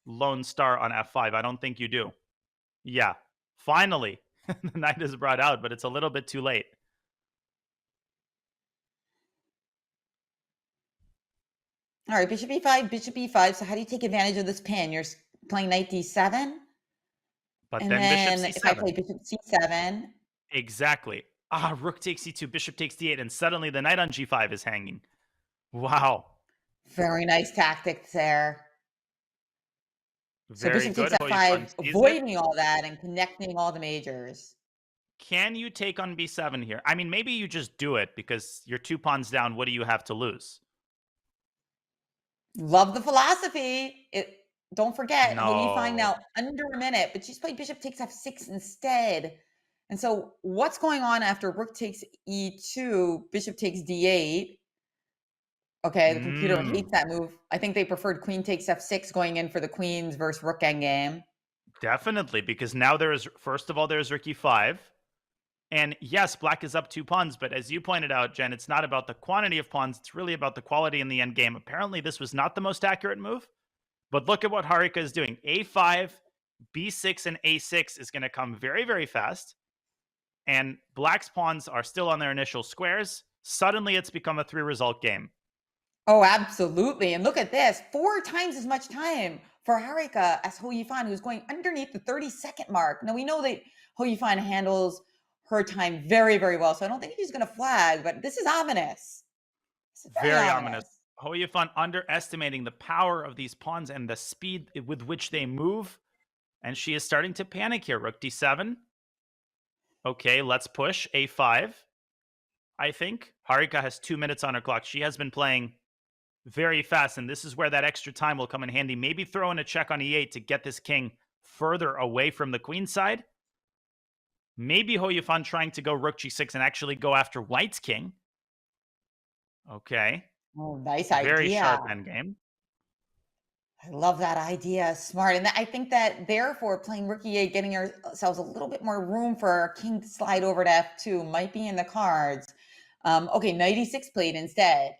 lone star on f5? I don't think you do. Yeah, finally, the knight is brought out, but it's a little bit too late. All right, bishop e5, bishop e5. So how do you take advantage of this pin? You're playing knight d7? But and then then bishop c7. if I play bishop c7. Exactly. Rook takes c2, bishop takes d8, and suddenly the knight on g5 is hanging. Wow. Very nice tactics there. Very so good. bishop takes f5, avoiding all that and connecting all the majors. Can you take on b7 here? I mean, maybe you just do it because you're 2 pawns down. What do you have to lose? Love the philosophy. Don't forget, No. Hou Yifan now under a minute, but she's played bishop takes f6 instead. And so what's going on after rook takes e2, bishop takes d8? Okay, the computer hates that move. I think they preferred queen takes f6 going in for the queens versus rook endgame. Definitely, because now first of all, there's rook e5. And yes, black is up 2 pawns, but as you pointed out, Jen, it's not about the quantity of pawns. It's really about the quality in the endgame. Apparently, this was not the most accurate move. But look at what Harika is doing. a5, b6, and a6 is going to come very, very fast. And black's pawns are still on their initial squares. Suddenly, it's become a 3-result game. Oh, absolutely. And look at this. 4 times as much time for Harika as Hou Yifan, who's going underneath the 30-second mark. Now, we know that Hou Yifan handles her time very, very well. So I don't think he's going to flag, but this is ominous. This is very ominous. Hou Yifan underestimating the power of these pawns and the speed with which they move. And she is starting to panic here. Rook d7. Okay, let's push. a5. I think Harika has 2 minutes on her clock. She has been playing very fast, and this is where that extra time will come in handy. Maybe throw in a check on e8 to get this king further away from the queen side. Maybe Hou Yifan trying to go rook g6 and actually go after white's king. Okay. Oh, nice idea. Very sharp endgame. I love that idea. Smart. And I think that therefore playing rook e8, getting ourselves a little bit more room for our king to slide over to f2 might be in the cards. Okay, knight e6 played instead.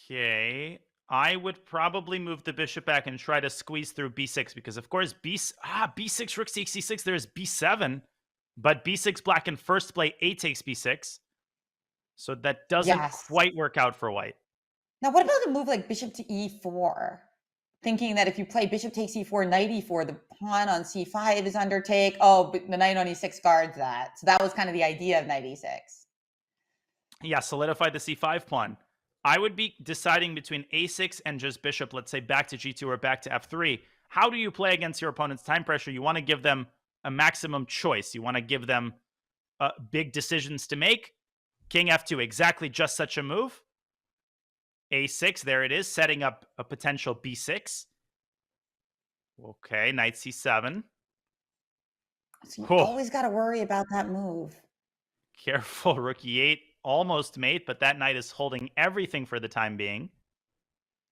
Okay. I would probably move the bishop back and try to squeeze through b6 because, of course, b6, rook takes c6, there's b7. But b6 black can first play a takes b6. So that doesn't quite work out for white. Now, what about a move like bishop to e4? Thinking that if you play bishop takes e4, knight e4, the pawn on c5 is under take. Oh, but the knight on e6 guards that. So that was kind of the idea of knight e6. Yeah, solidify the c5 pawn. I would be deciding between a6 and just bishop, let's say back to g2 or back to f3. How do you play against your opponent's time pressure? You want to give them a maximum choice. You want to give them big decisions to make. King f2, exactly just such a move. a6, there it is, setting up a potential b6. Okay, knight c7. So you always got to worry about that move. Careful, rook e8. Almost mate, but that knight is holding everything for the time being.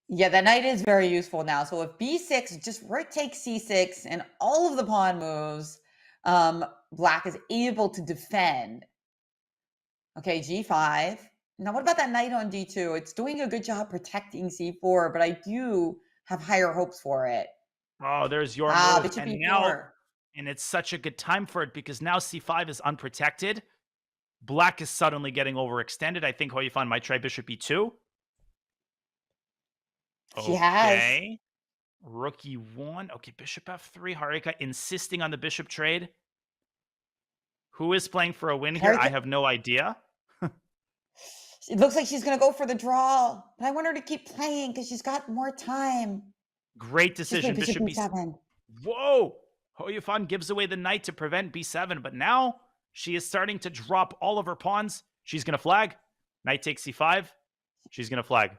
Yeah, that knight is very useful now. So if b6, just rook takes c6 and all of the pawn moves, black is able to defend. Okay, g5. Now, what about that knight on d2? It's doing a good job protecting c4, but I do have higher hopes for it. Oh, there's your move. Bishop And e4. now, and it's such a good time for it because now c5 is unprotected. Black is suddenly getting overextended. I think Hou Yifan might try bishop e2. She has. Rook e1. Okay, bishop f3. Harika insisting on the bishop trade. Who is playing for a win here? I have no idea. It looks like she's going to go for the draw. But I want her to keep playing because she's got more time. Great Just decision. played Bishop Bishop B7. Whoa! Hou Yifan gives away the knight to prevent b7, but now she is starting to drop all of her pawns. She's going to flag. Knight takes c5. She's going to flag.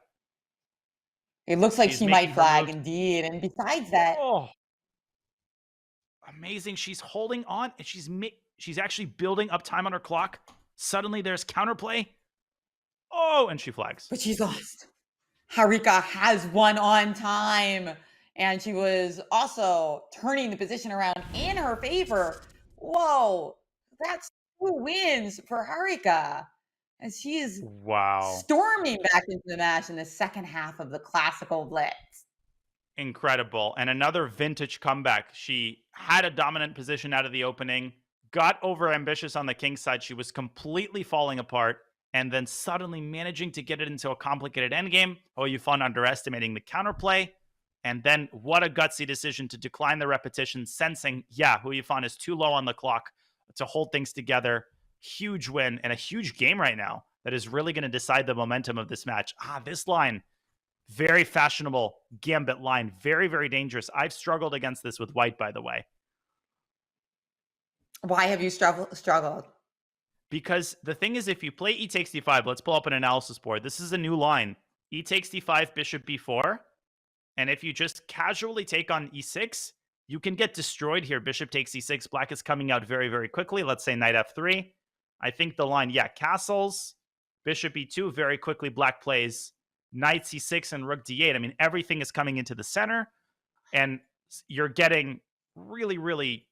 It looks like She's she making might her flag move. indeed. And besides that, Oh, amazing. She's holding on, and she's actually building up time on her clock. Suddenly there's counterplay. Oh, and she flags. but she's lost. Harika has won on time. And she was also turning the position around in her favor. Whoa, that's 2 wins for Harika. As she is Wow. storming back into the match in the second half of the classical blitz. Incredible. And another vintage comeback. She had a dominant position out of the opening, got over ambitious on the king side. She was completely falling apart, and then suddenly managing to get it into a complicated endgame. Hou Yifan underestimating the counterplay. And then what a gutsy decision to decline the repetition, sensing, yeah, Hou Yifan is too low on the clock to hold things together. Huge win and a huge game right now that is really going to decide the momentum of this match. This line, very fashionable gambit line, very, very dangerous. I've struggled against this with white, by the way. Why have you struggled? Because the thing is, if you play e takes d5, let's pull up an analysis board. This is a new line. E takes d5, bishop b4. And if you just casually take on e6, you can get destroyed here. Bishop takes e6. Black is coming out very, very quickly. Let's say knight f3. I think the line, yeah, castles, bishop e2, very quickly black plays knight c6 and rook d8. I mean, everything is coming into the center, and you're getting really, really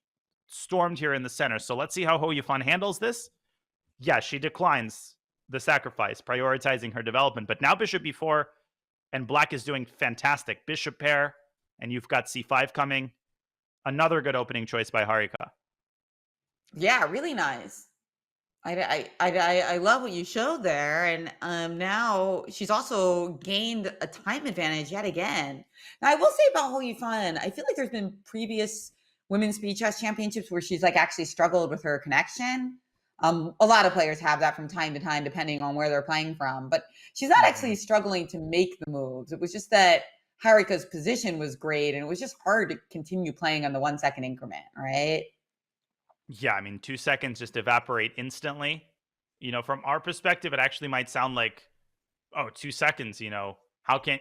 stormed here in the center. So let's see how Hou Yifan handles this. Yeah, she declines the sacrifice, prioritizing her development. But now bishop b4, and black is doing fantastic. Bishop pair, and you've got c5 coming. Another good opening choice by Harika. Yeah, really nice. I love what you showed there, and now she's also gained a time advantage yet again. Now, I will say about Hou Yifan, I feel like there's been previous women's speed chess championships where she's like actually struggled with her connection. A lot of players have that from time to time, depending on where they're playing from. But she's not actually struggling to make the moves. It was just that Harika's position was great, and it was just hard to continue playing on the 1 second increment, right? Yeah, I mean, 2 seconds just evaporate instantly. You know, from our perspective, it actually might sound like, oh, 2 seconds, you know, how can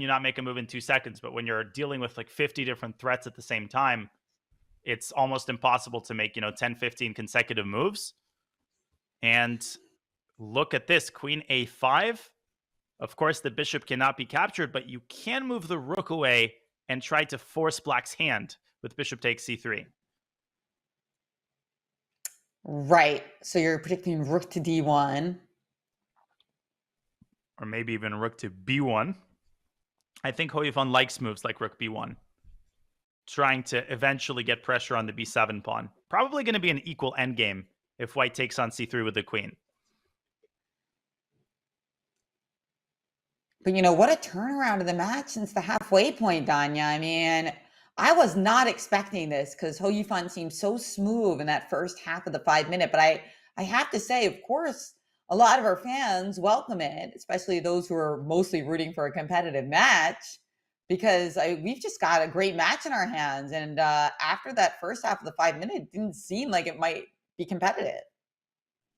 you not make a move in 2 seconds? But when you're dealing with like 50 different threats at the same time, it's almost impossible to make, 10, 15 consecutive moves. And look at this, queen a5. Of course, the bishop cannot be captured, but you can move the rook away and try to force black's hand with bishop takes c3. Right. So you're predicting rook to d1. Or maybe even rook to b1. I think Hou Yifan likes moves like rook b1. Trying to eventually get pressure on the b7 pawn. Probably going to be an equal endgame if white takes on c3 with the queen. But what a turnaround of the match since the halfway point, Danya. I mean, I was not expecting this because Hou Yifan seemed so smooth in that first half of the 5 minute. But I have to say, of course, a lot of our fans welcome it, especially those who are mostly rooting for a competitive match, because we've just got a great match in our hands. And after that first half of the 5 minute, it didn't seem like it might be competitive.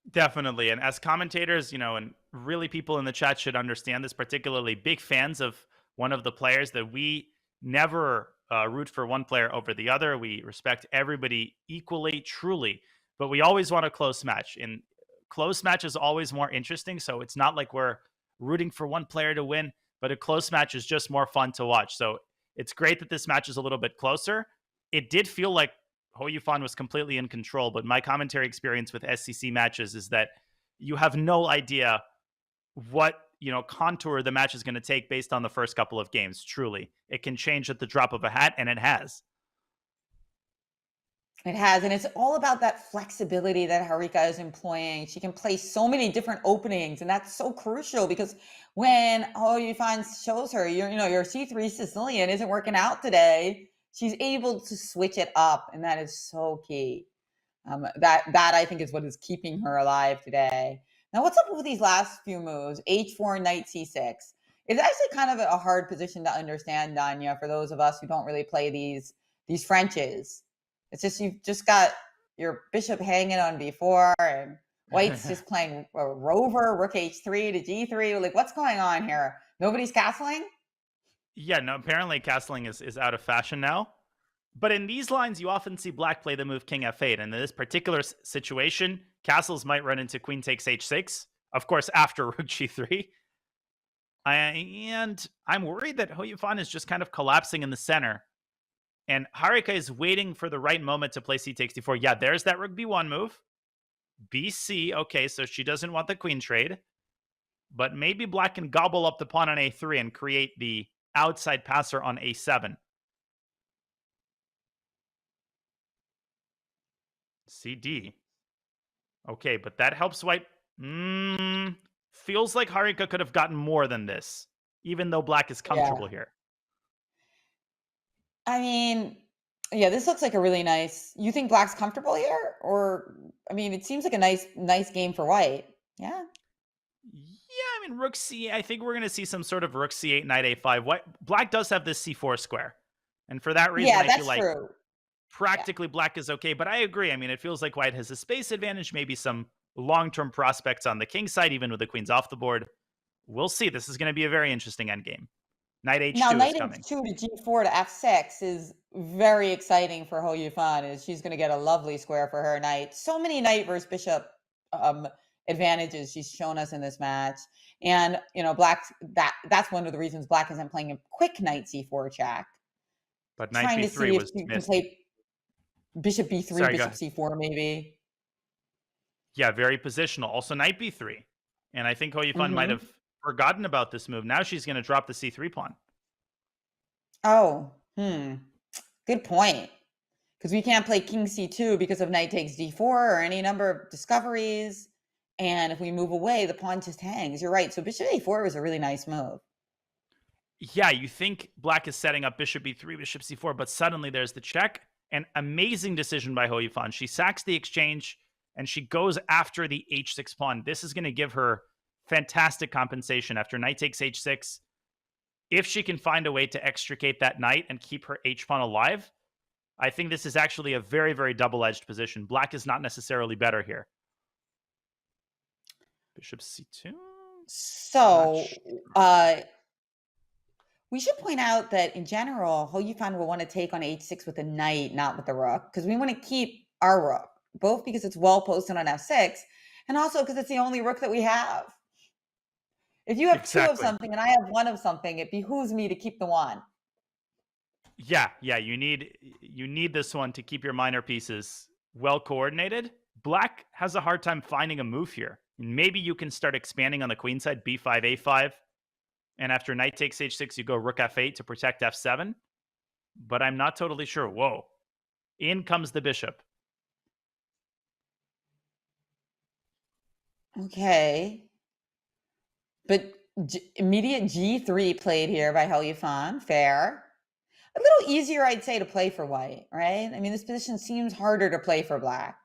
Definitely. And as commentators, and really people in the chat should understand this, particularly big fans of one of the players, that we never root for one player over the other. We respect everybody equally, truly, but we always want a close match. And close match is always more interesting. So it's not like we're rooting for one player to win, but a close match is just more fun to watch. So it's great that this match is a little bit closer. It did feel like Hou Yifan was completely in control, but my commentary experience with SCC matches is that you have no idea what contour the match is going to take based on the first couple of games. Truly, it can change at the drop of a hat, and it has. It has, and it's all about that flexibility that Harika is employing. She can play so many different openings, and that's so crucial because when Hou Yifan shows her, your C3 Sicilian isn't working out today, she's able to switch it up, and that is so key. That I think is what is keeping her alive today. Now, what's up with these last few moves? H4, knight c6. It's actually kind of a hard position to understand, Danya, for those of us who don't really play these Frenches. It's just you've just got your bishop hanging on b4, and white's just playing a rover, rook h3 to g3. Like, what's going on here? Nobody's castling? Yeah, no, apparently castling is out of fashion now. But in these lines, you often see black play the move king f8. And in this particular situation, castles might run into queen takes h6. Of course, after rook g3. And I'm worried that Hou Yifan is just kind of collapsing in the center. And Harika is waiting for the right moment to play c takes d4. Yeah, there's that rook b1 move. bc, okay, so she doesn't want the queen trade. But maybe black can gobble up the pawn on a3 and create the outside passer on a7. cd. Okay, but that helps white. Feels like Harika could have gotten more than this, even though black is comfortable here. I mean, yeah, this looks like a really nice. You think black's comfortable here? Or, I mean, it seems like a nice game for white. Yeah. Yeah, I mean, rook c, I think we're going to see some sort of rook c8, knight a5. Black does have this c4 square. And for that reason, I feel like practically black is okay. But I agree. I mean, it feels like white has a space advantage, maybe some long-term prospects on the king side, even with the queens off the board. We'll see. This is going to be a very interesting endgame. Knight h2 now, knight is coming. h2 to g4 to f6 is very exciting for Hou Yifan. She's going to get a lovely square for her knight. So many knight versus bishop advantages she's shown us in this match. And, you know, that's one of the reasons black isn't playing a quick knight c4 check. But knight b3 was missed. Play bishop b3, bishop c4 maybe. Yeah, very positional. Also knight b3. And I think Hou Yifan might have forgotten about this move. Now she's going to drop the c3 pawn. Oh, good point. Because we can't play king c2 because of knight takes d4 or any number of discoveries. And if we move away, the pawn just hangs. You're right. So bishop a4 was a really nice move. Yeah, you think black is setting up bishop b3, bishop c4, but suddenly there's the check. An amazing decision by Hou Yifan. She sacks the exchange, and she goes after the h6 pawn. This is going to give her fantastic compensation after knight takes h6. If she can find a way to extricate that knight and keep her h-pawn alive, I think this is actually a very, very double-edged position. Black is not necessarily better here. Bishop c2? So, we should point out that in general, Hou Yifan will want to take on h6 with the knight, not with the rook, because we want to keep our rook, both because it's well posted on f6, and also because it's the only rook that we have. If you have two of something and I have one of something, it behooves me to keep the one. Yeah, you need this one to keep your minor pieces well coordinated. Black has a hard time finding a move here. Maybe you can start expanding on the queen side, b5, a5, and after knight takes h6, you go rook f8 to protect f7. But I'm not totally sure. Whoa. In comes the bishop. Okay. But immediate g3 played here by Hou Yifan. Fair. A little easier, I'd say, to play for white, right? I mean, this position seems harder to play for black.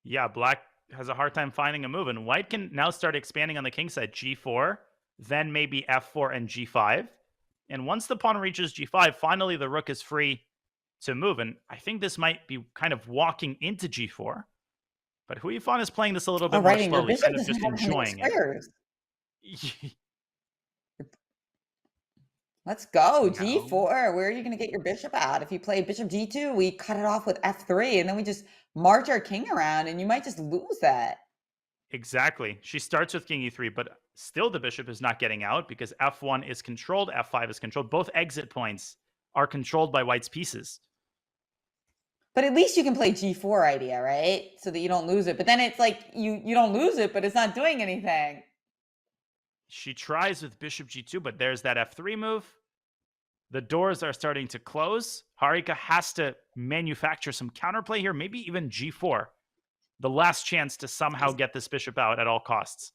Yeah, black has a hard time finding a move, and white can now start expanding on the king side. g4, then maybe f4 and g5. And once the pawn reaches g5, finally the rook is free to move. And I think this might be kind of walking into g4. But Hou Yifan is playing this a little bit more slowly, kind of just enjoying it. Let's go, g4. Where are you going to get your bishop out? If you play bishop g2, we cut it off with f3, and then we just march our king around, and you might just lose that. Exactly. She starts with king e3, but still the bishop is not getting out because f1 is controlled, f5 is controlled. Both exit points are controlled by white's pieces. But at least you can play g4 idea, right? So that you don't lose it. But then it's like you don't lose it, but it's not doing anything. She tries with bishop g2, but there's that f3 move. The doors are starting to close. Harika has to manufacture some counterplay here, maybe even g4. The last chance to somehow get this bishop out at all costs.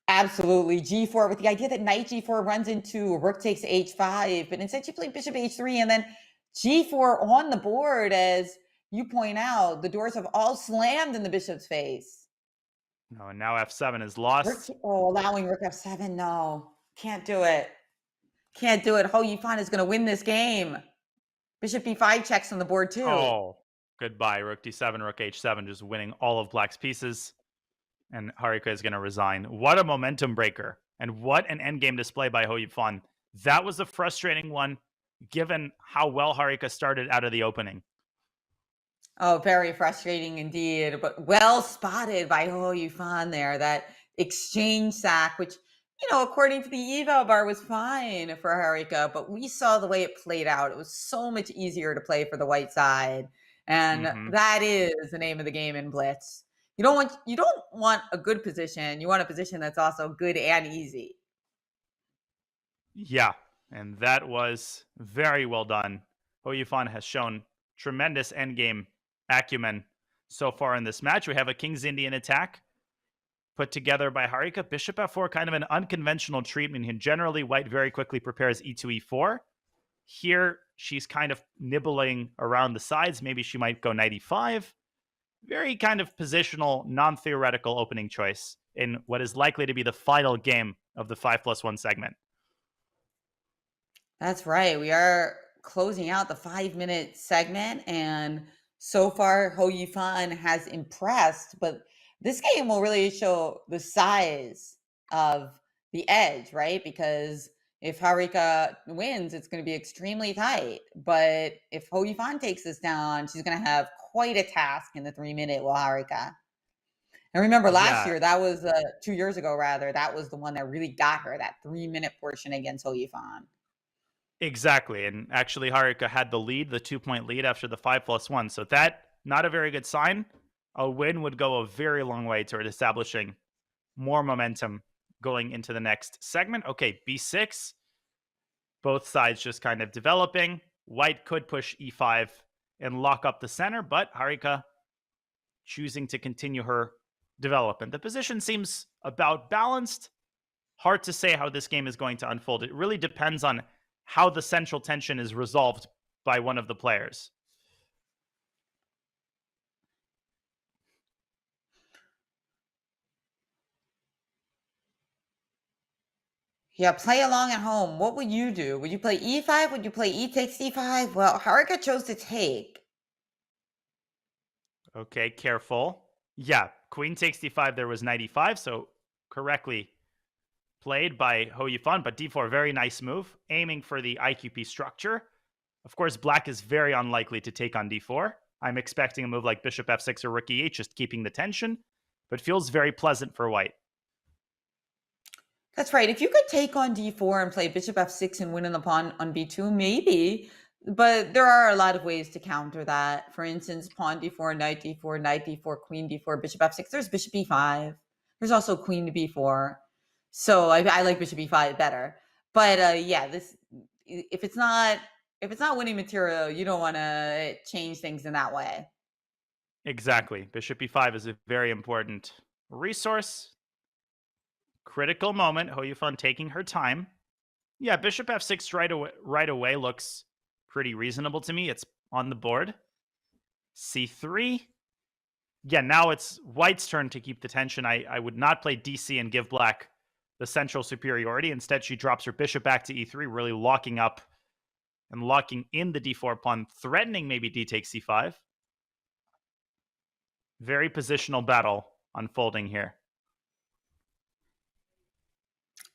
Absolutely. g4 with the idea that knight g4 runs into rook takes h5, but instead you play bishop h3 and then g4 on the board. As you point out, the doors have all slammed in the bishop's face. No, and now F7 is lost. Allowing rook F7. No, can't do it. Can't do it. Hou Yifan is going to win this game. Bishop B5 checks on the board too. Oh, goodbye. Rook D7, Rook H7, just winning all of Black's pieces. And Harika is going to resign. What a momentum breaker. And what an endgame display by Hou Yifan. That was a frustrating one, given how well Harika started out of the opening. Oh, very frustrating indeed, but well spotted by Hou Yifan there. That exchange sack, which, according to the eval bar, was fine for Harika, but we saw the way it played out. It was so much easier to play for the white side, and that is the name of the game in Blitz. You don't want a good position. You want a position that's also good and easy. Yeah, and that was very well done. Hou Yifan has shown tremendous endgame acumen so far in this match. We have a King's Indian attack put together by Harika. Bishop f4, kind of an unconventional treatment here. Generally, white very quickly prepares e2, e4. Here, she's kind of nibbling around the sides. Maybe she might go knight e5. Very kind of positional, non-theoretical opening choice in what is likely to be the final game of the 5+1 segment. That's right. We are closing out the 5-minute segment, and so far, Hou Yifan has impressed, but this game will really show the size of the edge, right? Because if Harika wins, it's going to be extremely tight. But if Hou Yifan takes this down, she's going to have quite a task in the 3-minute with Harika. And remember, last year, that was 2 years ago, rather, that was the one that really got her, that 3-minute portion against Hou Yifan. Exactly. And actually, Harika had the lead, the 2-point lead after the 5+1. So that, not a very good sign. A win would go a very long way toward establishing more momentum going into the next segment. Okay, B6. Both sides just kind of developing. White could push E5 and lock up the center, but Harika choosing to continue her development. The position seems about balanced. Hard to say how this game is going to unfold. It really depends on how the central tension is resolved by one of the players. Yeah, play along at home. What would you do? Would you play e5? Would you play e takes d5? Well, Harika chose to take. Okay, careful. Yeah, queen takes d5. There was knight e5, so correctly played by Hou Yifan, but d4, very nice move, aiming for the IQP structure. Of course, black is very unlikely to take on d4. I'm expecting a move like bishop f6 or rook e8, just keeping the tension, but feels very pleasant for white. That's right. If you could take on d4 and play bishop f6 and win on the pawn on b2, maybe. But there are a lot of ways to counter that. For instance, pawn d4, knight d4, queen d4, bishop f6. There's bishop e5. There's also queen to b4. So I like bishop e5 better. But yeah, this if it's not winning material, you don't want to change things in that way. Exactly. Bishop e5 is a very important resource. Critical moment. Hou Yifan taking her time. Yeah, bishop f6 right away looks pretty reasonable to me. It's on the board. c3. Yeah, now it's white's turn to keep the tension. I would not play dc and give black the central superiority. Instead, she drops her bishop back to e3, really locking up and locking in the d4 pawn, threatening maybe d takes c5. Very positional battle unfolding here.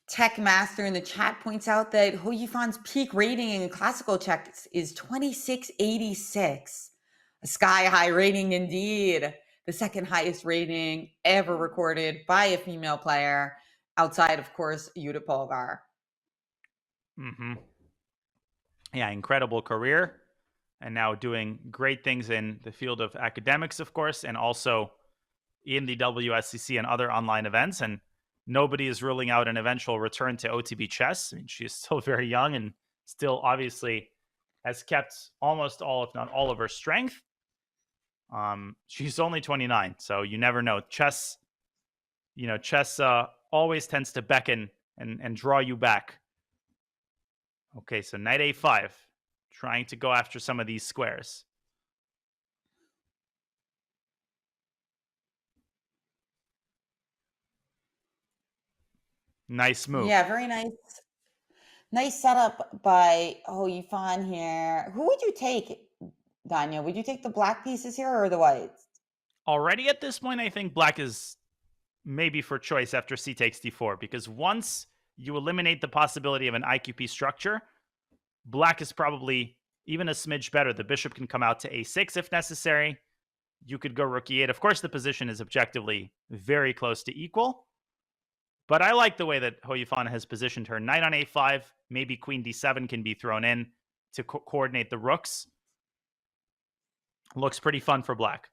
Tech Master in the chat points out that Hou Yifan's peak rating in classical chess is 2686. A sky-high rating indeed. The second highest rating ever recorded by a female player, outside, of course, Judith Polgar. Yeah, incredible career. And now doing great things in the field of academics, of course, and also in the WSCC and other online events. And nobody is ruling out an eventual return to OTB chess. I mean, she's still very young and still obviously has kept almost all, if not all, of her strength. She's only 29, so you never know. Chess always tends to beckon and draw you back. Okay, so knight a5, trying to go after some of these squares. Nice move. Yeah, very nice. Nice setup by Hou Yifan here. Who would you take, Danya? Would you take the black pieces here or the whites? Already at this point, I think black is maybe for choice after c takes d4, because once you eliminate the possibility of an IQP structure, black is probably even a smidge better. The bishop can come out to a6 if necessary. You could go rook e8. Of course, the position is objectively very close to equal. But I like the way that Hou Yifan has positioned her. Knight on a5, maybe queen d7 can be thrown in to coordinate the rooks. Looks pretty fun for black.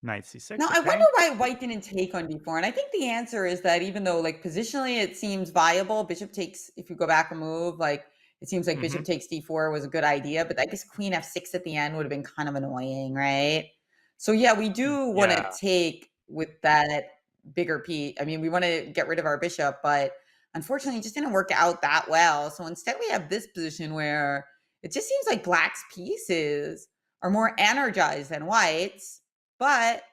Knight c6. Now, okay. I wonder why white didn't take on d4. And I think the answer is that even though, like, positionally it seems viable, bishop takes, if you go back a move, like, it seems like bishop takes d4 was a good idea. But I guess queen f6 at the end would have been kind of annoying, right? So, yeah, we do want to take with that bigger piece. I mean, we want to get rid of our bishop, but unfortunately, it just didn't work out that well. So instead, we have this position where it just seems like black's pieces are more energized than white's, but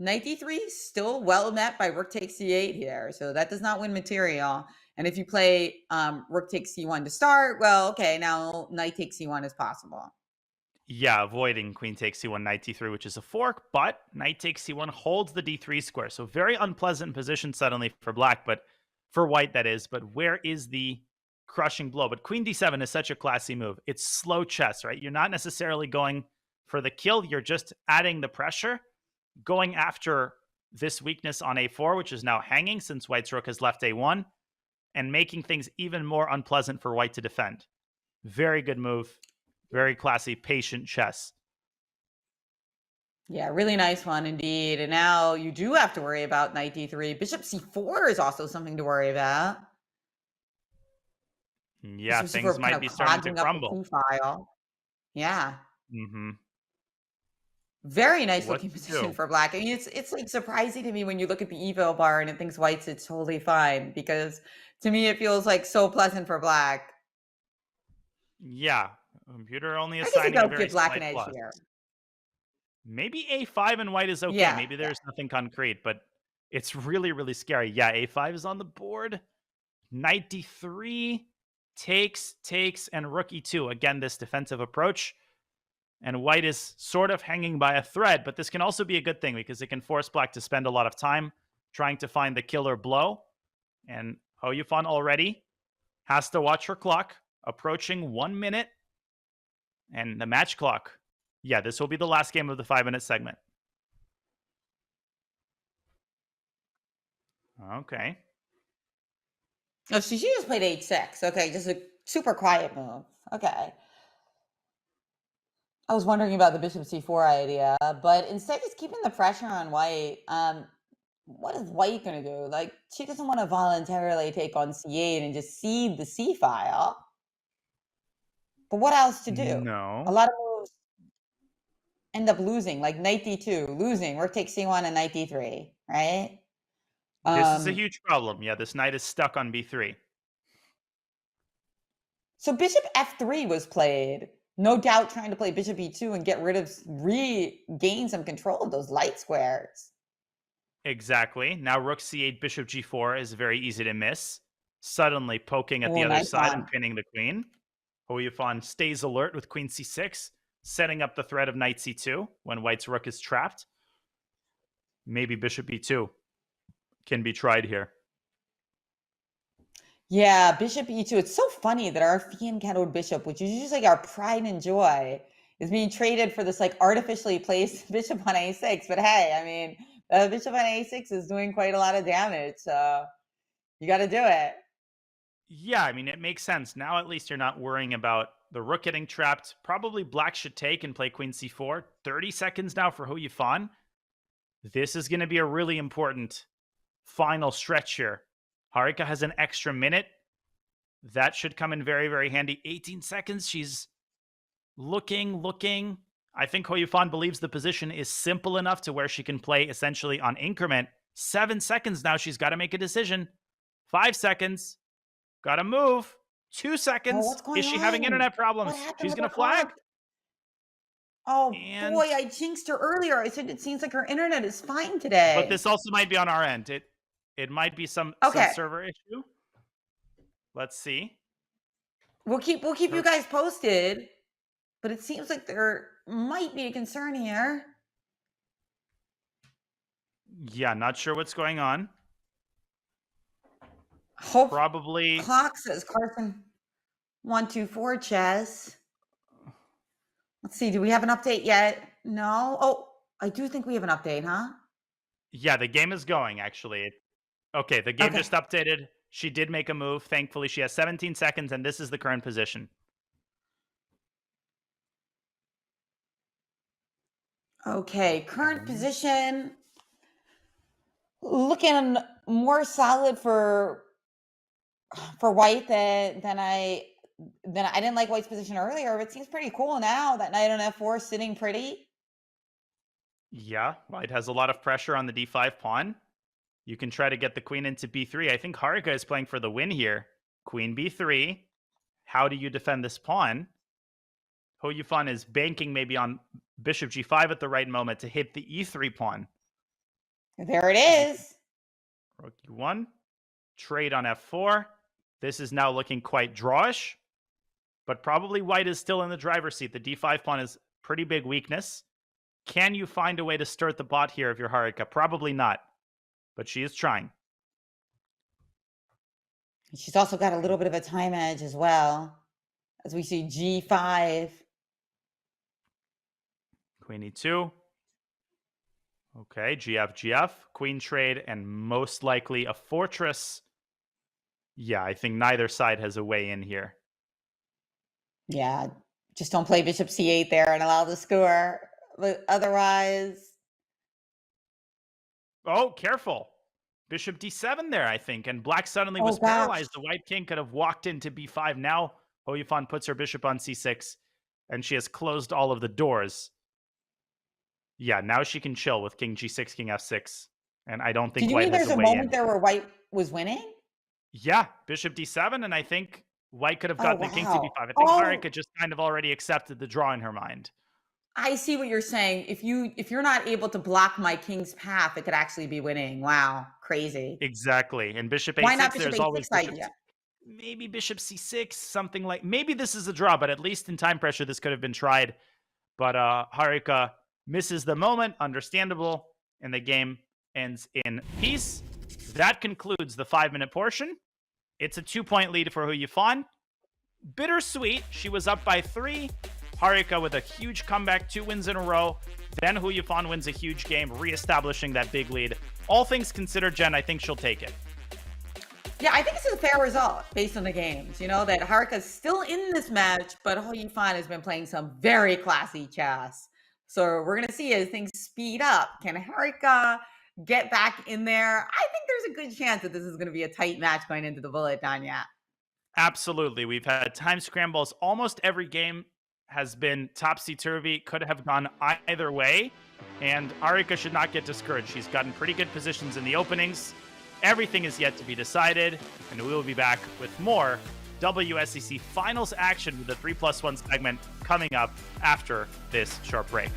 knight d3 still well met by rook takes c8 here. So that does not win material. And if you play rook takes c1 to start, well, okay, now knight takes c1 is possible. Yeah, avoiding queen takes c1, knight d3, which is a fork, but knight takes c1 holds the d3 square. So very unpleasant position suddenly for black, but for white that is. But where is the crushing blow? But queen d7 is such a classy move. It's slow chess, right? You're not necessarily going for the kill. You're just adding the pressure, going after this weakness on a4, which is now hanging since white's rook has left a1, and making things even more unpleasant for white to defend. Very good move. Very classy, patient chess. Yeah, really nice one indeed. And now you do have to worry about knight d3. Bishop c4 is also something to worry about. Yeah, Bishop things c4 might kind be of starting to clogging up the crumble. c-file. Yeah. Mm-hmm. Very nice What looking to position do? for black. I mean, it's like surprising to me when you look at the evo bar and it thinks white's it's totally fine, because to me it feels like so pleasant for black. Yeah, computer only I guess it assigning a does very give black an slight edge plus. here. Maybe a5 and white is okay. Yeah. Maybe there's nothing concrete, but it's really, really scary. Yeah, a5 is on the board. Knight d3 takes, and rook e2. Again, this defensive approach. And white is sort of hanging by a thread, but this can also be a good thing because it can force black to spend a lot of time trying to find the killer blow. And Hou Yifan already has to watch her clock, approaching 1 minute. And the match clock. Yeah, this will be the last game of the 5-minute segment. Okay. Oh, she just played h6. Okay, just a super quiet move. Okay. I was wondering about the bishop c4 idea, but instead he's keeping the pressure on white. What is white going to do? Like, she doesn't want to voluntarily take on c8 and just cede the c file. But what else to do? No. A lot of moves end up losing, like knight d2, losing, rook takes c1 and knight d3, right? This is a huge problem. Yeah, this knight is stuck on b3. So bishop f3 was played. No doubt trying to play bishop e2 and get rid of, regain some control of those light squares. Exactly. Now rook c8, bishop g4 is very easy to miss. Suddenly poking at the other Nice side one. and pinning the queen. Hou Yifan stays alert with queen c6, setting up the threat of knight c2 when white's rook is trapped. Maybe bishop e2 can be tried here. Yeah, bishop e2. It's so funny that our fianchettoed bishop, which is usually like our pride and joy, is being traded for this like artificially placed bishop on a6. But hey, I mean, bishop on a6 is doing quite a lot of damage, so you got to do it. Yeah, I mean, it makes sense. Now at least you're not worrying about the rook getting trapped. Probably black should take and play queen c4. 30 seconds now for Hou Yifan. This is going to be a really important final stretch here. Harika has an extra minute. That should come in very, very handy. 18 seconds. She's looking. I think Hou Yifan believes the position is simple enough to where she can play essentially on increment. 7 seconds now. She's got to make a decision. 5 seconds. Got to move. 2 seconds. what's going Is she having on? internet problems? What happened She's with going her to flag. clock? Oh And- boy, I jinxed her earlier. I said it seems like her internet is fine today. But this also might be on our end. It might be some Okay. server issue. Let's see. We'll keep you guys posted, but it seems like there might be a concern here. Yeah, not sure what's going on. Probably. Clock says Carson 124 chess. Let's see. Do we have an update yet? No. Oh, I do think we have an update, huh? Yeah, the game is going, actually. Okay, the game just updated. She did make a move. Thankfully, she has 17 seconds, and this is the current position. Okay, current position. Looking more solid for White than I didn't like White's position earlier, but it seems pretty cool now. That knight on f4 sitting pretty. Yeah, White has a lot of pressure on the d5 pawn. You can try to get the queen into b3. I think Harika is playing for the win here. Queen b3. How do you defend this pawn? Hou Yifan is banking maybe on bishop g5 at the right moment to hit the e3 pawn. There it is. Rook e1. Trade on f4. This is now looking quite drawish, but probably White is still in the driver's seat. The d5 pawn is pretty big weakness. Can you find a way to start the bot here if you're Harika? Probably not, but she is trying. She's also got a little bit of a time edge as well, as we see g5. Queen e2. Okay, gf, queen trade, and most likely a fortress. Yeah, I think neither side has a way in here. Yeah, just don't play bishop c8 there and allow the score. But otherwise... Oh, careful. Bishop d7 there, I think, and black suddenly was paralyzed. The white king could have walked into b5. Now, Hou Yifan puts her bishop on c6, and she has closed all of the doors. Yeah, now she can chill with king g6, king f6. And I don't think White has a way in. Did you mean there's a moment there where White was winning? Yeah, bishop d7, and I think White could have gotten the king to b5. I think Harika just kind of already accepted the draw in her mind. I see what you're saying. If you're not able to block my king's path, it could actually be winning. Wow, crazy. Exactly. And bishop a6, why not bishop there's a6 always idea? Maybe bishop c6, something like... Maybe this is a draw, but at least in time pressure, this could have been tried. But Harika misses the moment, understandable, and the game ends in peace. That concludes the 5-minute portion. It's a 2-point lead for Hou Yifan. Bittersweet. She was up by 3. Harika with a huge comeback, 2 wins in a row. Then Hou Yifan wins a huge game, reestablishing that big lead. All things considered, Jen, I think she'll take it. Yeah, I think this is a fair result based on the games. You know, that Harika's still in this match, but Hou Yifan has been playing some very classy chess. So we're going to see as things speed up. Can Harika get back in there? I think there's a good chance that this is going to be a tight match going into the bullet, Danya. Absolutely. We've had time scrambles. Almost every game has been topsy-turvy, could have gone either way. And Harika should not get discouraged. She's gotten pretty good positions in the openings. Everything is yet to be decided, and we will be back with more WSCC finals action with the 3+1 segment coming up after this short break.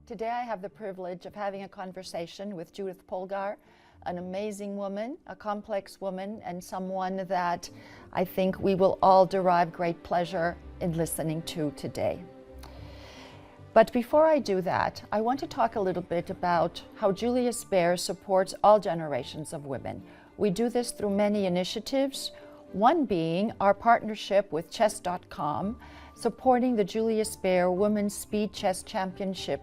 Today I have the privilege of having a conversation with Judith Polgar, an amazing woman, a complex woman, and someone that I think we will all derive great pleasure in listening to today. But before I do that, I want to talk a little bit about how Julius Baer supports all generations of women. We do this through many initiatives, one being our partnership with Chess.com, supporting the Julius Baer Women's Speed Chess Championship.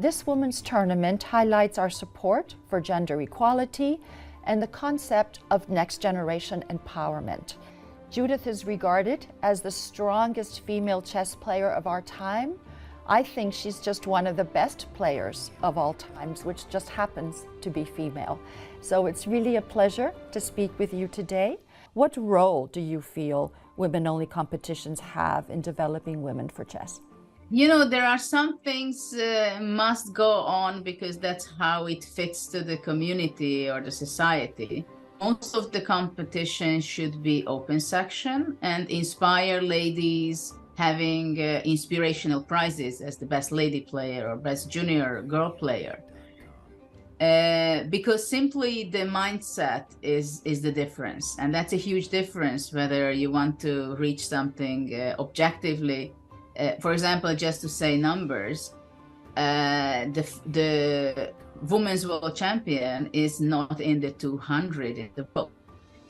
This women's tournament highlights our support for gender equality and the concept of next generation empowerment. Judith is regarded as the strongest female chess player of our time. I think she's just one of the best players of all times, which just happens to be female. So it's really a pleasure to speak with you today. What role do you feel women-only competitions have in developing women for chess? You know, there are some things must go on because that's how it fits to the community or the society. Most of the competition should be open section and inspire ladies having inspirational prizes as the best lady player or best junior girl player. Because simply the mindset is the difference. And that's a huge difference whether you want to reach something objectively. For example, just to say numbers, the women's world champion is not in the 200 in the book.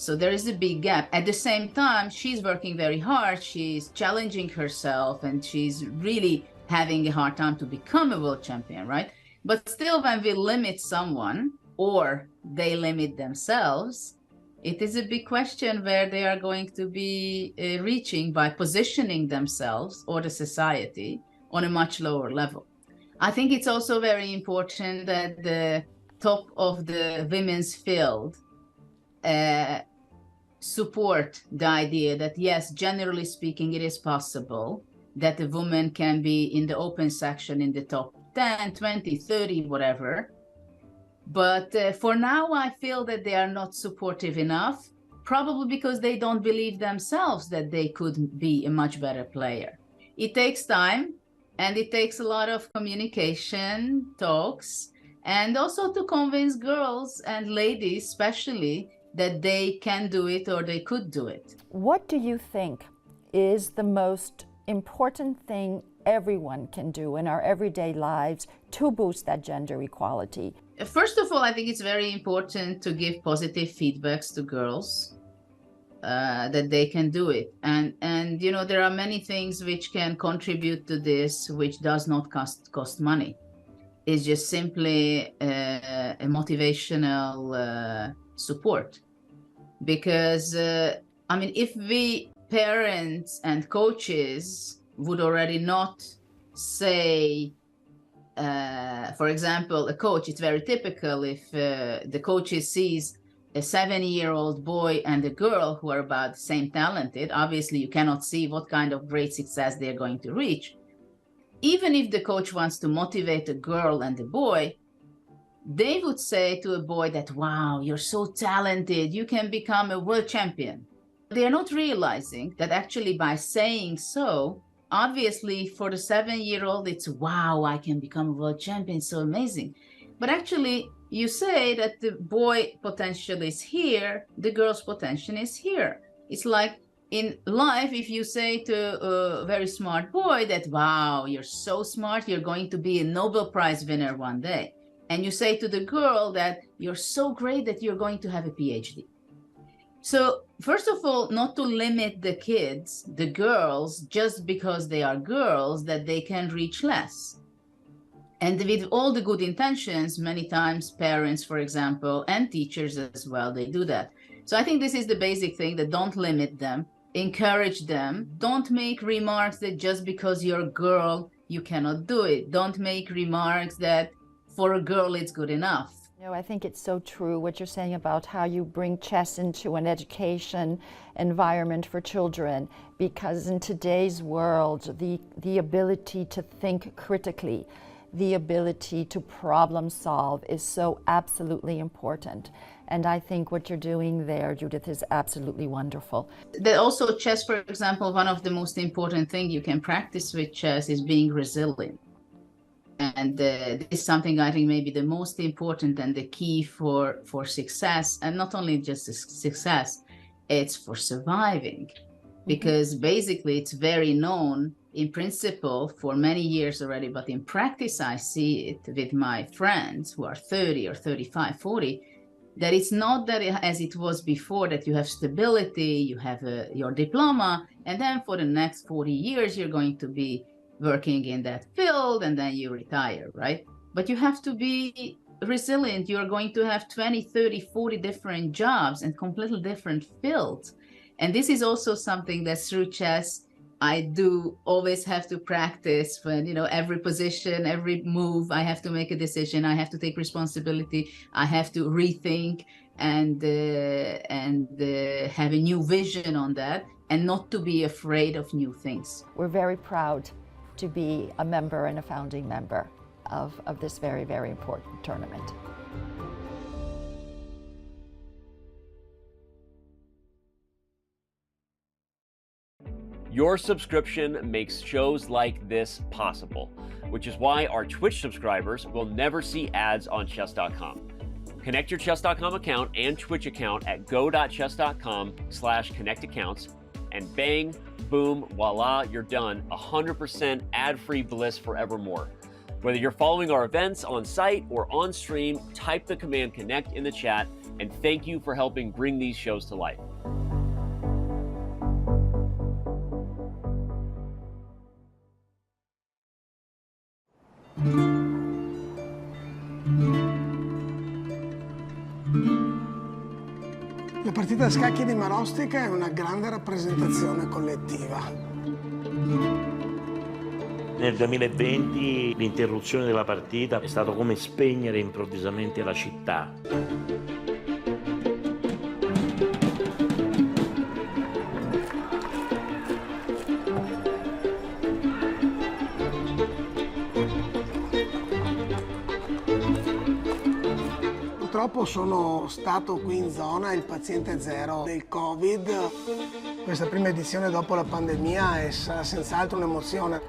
So there is a big gap. At the same time, she's working very hard. She's challenging herself and she's really having a hard time to become a world champion, right? But still, when we limit someone or they limit themselves, it is a big question where they are going to be reaching by positioning themselves or the society on a much lower level. I think it's also very important that the top of the women's field support the idea that, yes, generally speaking, it is possible that a woman can be in the open section in the top 10, 20, 30, whatever. But for now, I feel that they are not supportive enough, probably because they don't believe themselves that they could be a much better player. It takes time and it takes a lot of communication, talks, and also to convince girls and ladies especially that they can do it or they could do it. What do you think is the most important thing everyone can do in our everyday lives to boost that gender equality? First of all, I think it's very important to give positive feedbacks to girls that they can do it. And you know, there are many things which can contribute to this, which does not cost money. It's just simply a motivational support. Because, I mean, if we parents and coaches would already not say, for example, a coach, it's very typical if the coach sees a 7-year-old boy and a girl who are about the same talented, obviously you cannot see what kind of great success they're going to reach. Even if the coach wants to motivate a girl and a boy, they would say to a boy that, wow, you're so talented, you can become a world champion. They're not realizing that actually by saying so, obviously for the 7-year-old, it's, wow, I can become a world champion, so amazing. But actually, you say that the boy potential is here, the girl's potential is here. It's like in life, if you say to a very smart boy that, wow, you're so smart, you're going to be a Nobel Prize winner one day. And you say to the girl that you're so great that you're going to have a PhD. So first of all, not to limit the kids, the girls, just because they are girls, that they can reach less. And with all the good intentions, many times parents, for example, and teachers as well, they do that. So I think this is the basic thing, that don't limit them, encourage them. Don't make remarks that just because you're a girl, you cannot do it. Don't make remarks that for a girl, it's good enough. No, I think it's so true what you're saying about how you bring chess into an education environment for children, because in today's world, the ability to think critically, the ability to problem solve is so absolutely important. And I think what you're doing there, Judith, is absolutely wonderful. Also chess, for example, one of the most important things you can practice with chess is being resilient. And this is something I think maybe the most important and the key for success, and not only just success, it's for surviving. Because basically it's very known in principle for many years already, but in practice I see it with my friends who are 30 or 35, 40, that it's not that as it was before, that you have stability, you have your diploma, and then for the next 40 years you're going to be working in that field and then you retire, right? But you have to be resilient. You're going to have 20, 30, 40 different jobs and completely different fields. And this is also something that through chess I do always have to practice when, every position, every move, I have to make a decision. I have to take responsibility. I have to rethink and have a new vision on that, and not to be afraid of new things. We're very proud to be a member and a founding member of this very, very important tournament. Your subscription makes shows like this possible, which is why our Twitch subscribers will never see ads on Chess.com. Connect your Chess.com account and Twitch account at go.chess.com/connectaccounts, and bang, boom, voila, you're done. 100% ad-free bliss forevermore. Whether you're following our events on site or on stream, type the command connect in the chat, and thank you for helping bring these shows to life. La partita a scacchi di Marostica è una grande rappresentazione collettiva. Nel 2020 l'interruzione della partita è stato come spegnere improvvisamente la città. Purtroppo sono stato qui in zona il paziente zero del Covid. Questa prima edizione dopo la pandemia è senz'altro un'emozione.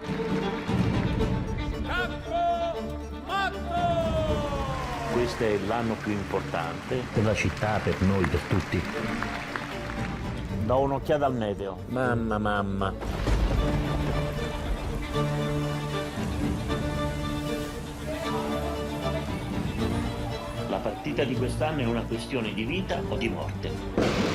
Questo è l'anno più importante per la città, per noi, per tutti. Do un'occhiata al meteo. Mamma. La partita di quest'anno è una questione di vita o di morte.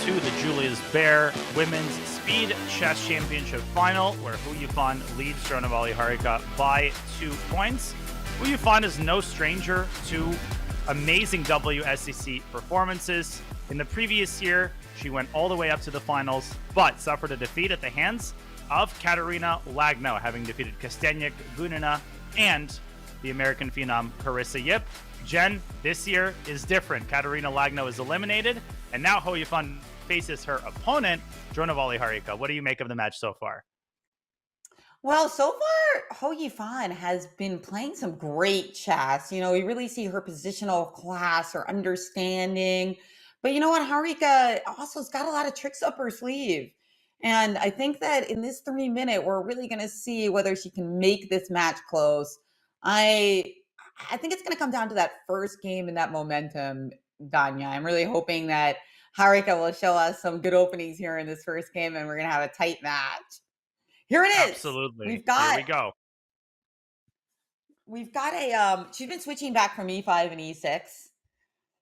To the Julius Baer Women's Speed Chess Championship Final, where Hou Yifan leads Dronavalli Harika by 2 points. Hou Yifan is no stranger to amazing WSCC performances. In the previous year, she went all the way up to the finals, but suffered a defeat at the hands of Kateryna Lagno, having defeated Kosteniuk, Gunina, and the American phenom Carissa Yip. Jen, this year is different. Kateryna Lagno is eliminated, and now Hou Yifan faces her opponent, Dronavalli Harika. What do you make of the match so far? Well, so far, Hou Yifan has been playing some great chess. You really see her positional class, her understanding. But you know what? Harika also has got a lot of tricks up her sleeve. And I think that in this 3-minute, we're really going to see whether she can make this match close. I I think it's going to come down to that first game and that momentum, Danya. I'm really hoping that Harika will show us some good openings here in this first game, and we're going to have a tight match. Here it is. Absolutely. We've got, Here we go. We've got she's been switching back from e5 and e6.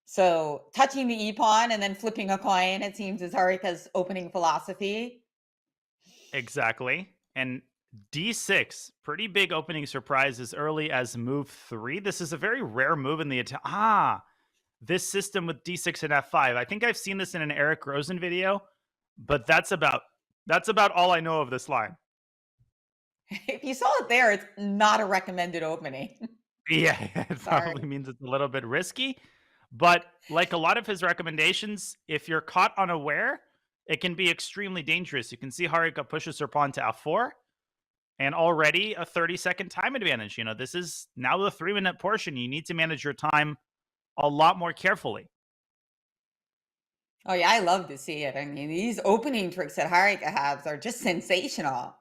So touching the e-pawn and then flipping a coin, it seems, is Harika's opening philosophy. Exactly. And d6, pretty big opening surprise as early as move 3. This is a very rare move in the this system with d6 and f5. I think I've seen this in an Eric Rosen video, but that's about all I know of this line. If you saw it there, it's not a recommended opening. Yeah, it probably means it's a little bit risky. But like a lot of his recommendations, if you're caught unaware, it can be extremely dangerous. You can see Harika pushes her pawn to f4, and already a 30-second time advantage. You know, this is now the 3-minute portion. You need to manage your time a lot more carefully. Oh, yeah, I love to see it. I mean, these opening tricks that Harika has are just sensational.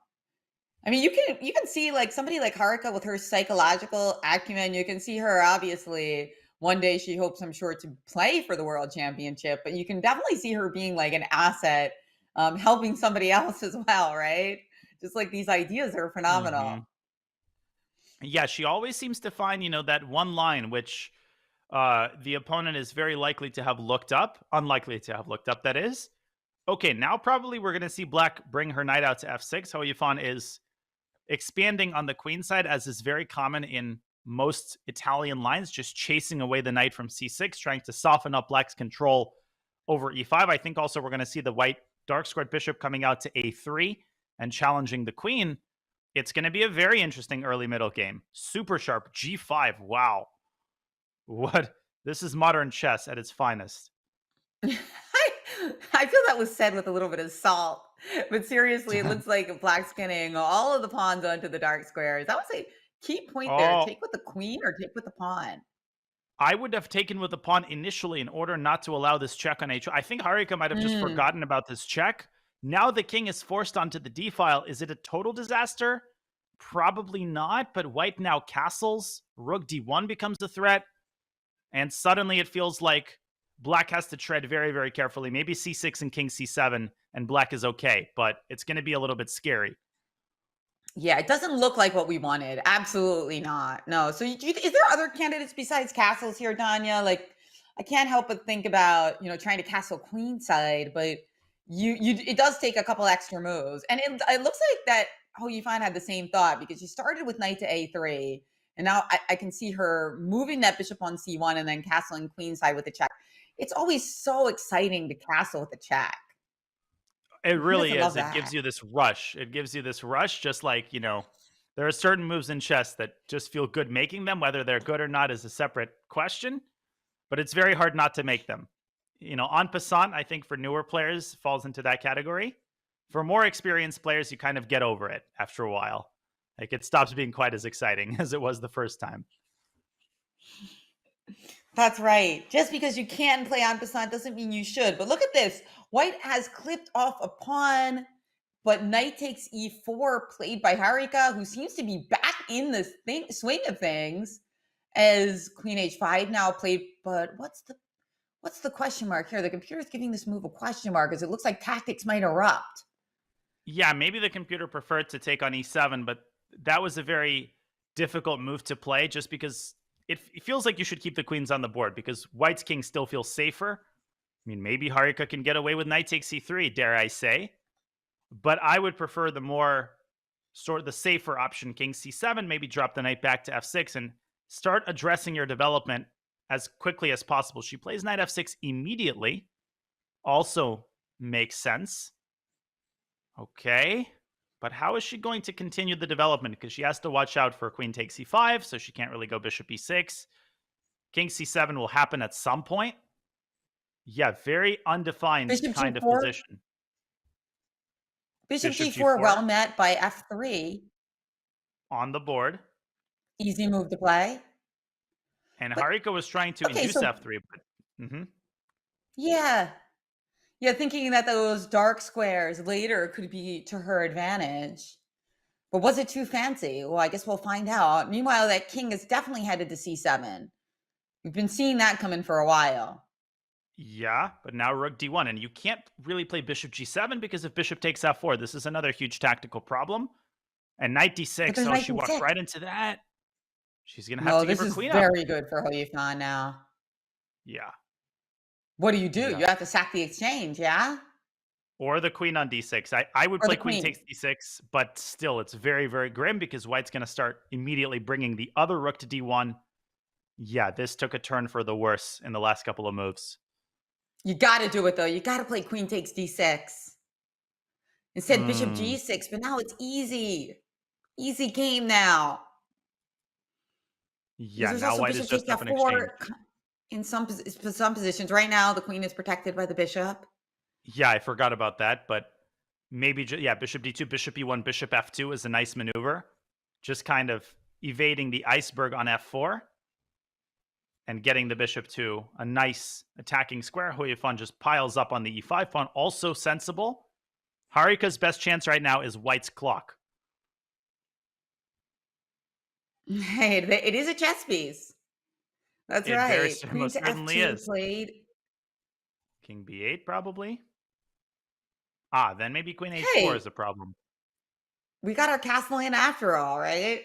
I mean, you can see like somebody like Harika with her psychological acumen. You can see her, obviously, one day she hopes, I'm sure, to play for the World Championship, but you can definitely see her being like an asset, helping somebody else as well, right? Just like these ideas are phenomenal. Mm-hmm. Yeah, she always seems to find, that one line which the opponent is very likely to have looked up, unlikely to have looked up, that is. Okay, now probably we're going to see Black bring her knight out to f6. Hou Yifan is expanding on the queen side, as is very common in most Italian lines, just chasing away the knight from c6, trying to soften up Black's control over e5. I think also we're going to see the white dark squared bishop coming out to a3 and challenging the queen. It's going to be a very interesting early middle game. Super sharp. g5. Wow. What? This is modern chess at its finest. I feel that was said with a little bit of salt, but seriously, it looks like Black's getting all of the pawns onto the dark squares. That was a key point there. Take with the queen or take with the pawn? I would have taken with the pawn initially in order not to allow this check on h. I think Harika might have just forgotten about this check. Now the king is forced onto the d file. Is it a total disaster? Probably not, but white now castles. Rook d1 becomes a threat. And suddenly it feels like Black has to tread very, very carefully. Maybe c6 and king c7, and Black is okay, but it's going to be a little bit scary. Yeah, it doesn't look like what we wanted. Absolutely not. No. So is there other candidates besides castles here, Danya? Like, I can't help but think about, trying to castle queenside, but it does take a couple extra moves. And it looks like that Hou Yifan had the same thought, because she started with knight to a3, and now I can see her moving that bishop on c1 and then castling queenside with the check. It's always so exciting to castle with a check. It really is. It gives you this rush. It gives you this rush, just like, there are certain moves in chess that just feel good making them. Whether they're good or not is a separate question, but it's very hard not to make them. En passant, I think for newer players falls into that category. For more experienced players, you kind of get over it after a while. Like, it stops being quite as exciting as it was the first time. That's right. Just because you can play en passant doesn't mean you should. But look at this. White has clipped off a pawn, but knight takes e4, played by Harika, who seems to be back in the swing of things, as queen h5 now played. But what's the question mark here? The computer's giving this move a question mark, as it looks like tactics might erupt. Yeah, maybe the computer preferred to take on e7, but that was a very difficult move to play, just because it feels like you should keep the queens on the board, because white's king still feels safer. I mean, maybe Harika can get away with knight takes c3, dare I say. But I would prefer the safer option, king c7, maybe drop the knight back to f6 and start addressing your development as quickly as possible. She plays knight f6 immediately. Also makes sense. Okay. But how is she going to continue the development? Because she has to watch out for queen takes c5, so she can't really go bishop e6. King c7 will happen at some point. Yeah, very undefined Bishop kind G4. of position. Bishop G4, well met by f3. On the board. Easy move to play. And Harika was trying to induce f3. But, Yeah. Yeah, thinking that those dark squares later could be to her advantage. But was it too fancy? Well, I guess we'll find out. Meanwhile, that king is definitely headed to c7. We've been seeing that coming for a while. Yeah, but now rook d1, and you can't really play bishop g7 because if bishop takes f4, this is another huge tactical problem. And knight d6, there's oh, knight she walked d6. right into that. She's going to have No, to give this her is queen up. very good for Hou Yifan now. Yeah. What do? Yeah. You have to sack the exchange, yeah? Or the queen on d6. I would Or play the queen queen. takes d6, but still, it's very, very grim because white's going to start immediately bringing the other rook to d1. Yeah, this took a turn for the worse in the last couple of moves. You got to do it, though. You got to play queen takes d6. Instead, bishop g6, but now it's easy. Easy game now. Yeah, There's now also white is bishop just takes up an exchange. f4 in some positions. Right now, the queen is protected by the bishop. Yeah, I forgot about that, but maybe, bishop d2, bishop e1, bishop f2 is a nice maneuver. Just kind of evading the iceberg on f4 and getting the bishop to a nice attacking square. Hou Yifan just piles up on the e5 pawn. Also sensible. Harika's best chance right now is white's clock. Hey, it is a chess piece. That's It right. Queen most to certainly f2 is. played. King b8 probably. Then maybe queen h4 Hey. is a problem. We got our castling after all, right?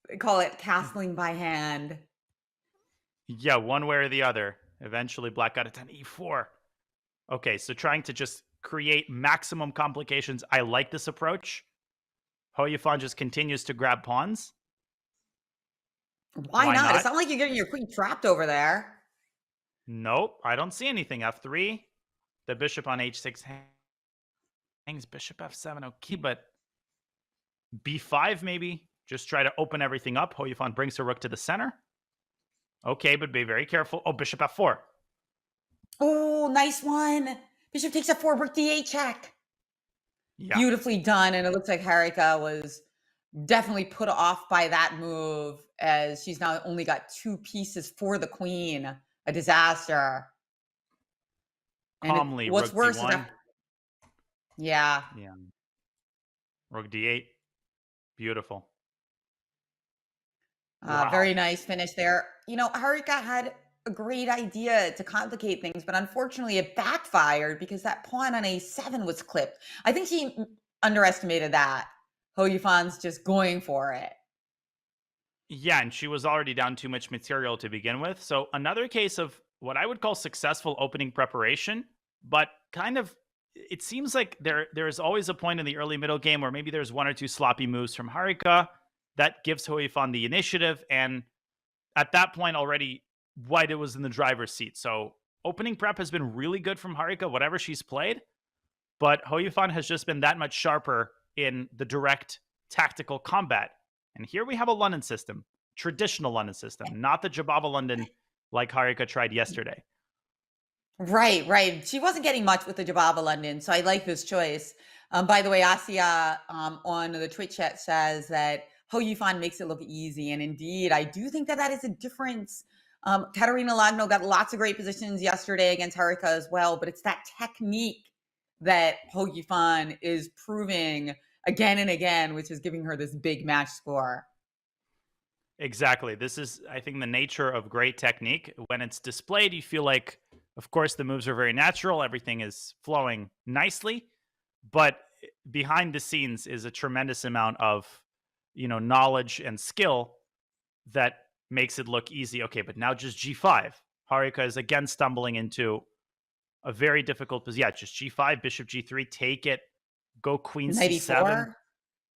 They call it castling by hand. Yeah, one way or the other. Eventually, black got it on e4. Okay, so trying to just create maximum complications. I like this approach. Hou Yifan just continues to grab pawns. Why not? It's not like you're getting your queen trapped over there. Nope, I don't see anything. f3. The bishop on h6 hangs. Bishop f7. Okay, but b5 maybe. Just try to open everything up. Hou Yifan brings her rook to the center. Okay, but be very careful. Oh, bishop f4. Oh, nice one. Bishop takes f4, rook d8 check. Yeah. Beautifully done. And it looks like Harika was definitely put off by that move, as she's now only got 2 pieces for the queen. A disaster. And Calmly, what's rook worse d1. is that, yeah. Rook d8. Beautiful. Wow. Very nice finish there. You know, Harika had a great idea to complicate things, but unfortunately it backfired because that pawn on a7 was clipped. I think she underestimated that. Hou Yifan's just going for it. Yeah, and she was already down too much material to begin with. So another case of what I would call successful opening preparation, but kind of, it seems like there is always a point in the early middle game where maybe there's 1 or 2 sloppy moves from Harika that gives Hou Yifan the initiative. And at that point already, white was in the driver's seat. So opening prep has been really good from Harika, whatever she's played. But Hou Yifan has just been that much sharper in the direct tactical combat. And here we have a London system, traditional London system, not the Jabava London like Harika tried yesterday. Right. She wasn't getting much with the Jabava London, so I like this choice. By the way, Asia on the Twitch chat says that Hou Yifan makes it look easy, and indeed, I do think that is a difference. Kateryna Lagno got lots of great positions yesterday against Harika as well, but it's that technique that Hou Yifan is proving again and again, which is giving her this big match score. Exactly. This is, I think, the nature of great technique. When it's displayed, you feel like, of course, the moves are very natural. Everything is flowing nicely. But behind the scenes is a tremendous amount of, knowledge and skill that makes it look easy. Okay, but now just g5. Harika is again stumbling into a very difficult position. Yeah, just g5, bishop g3, take it, go queen c7.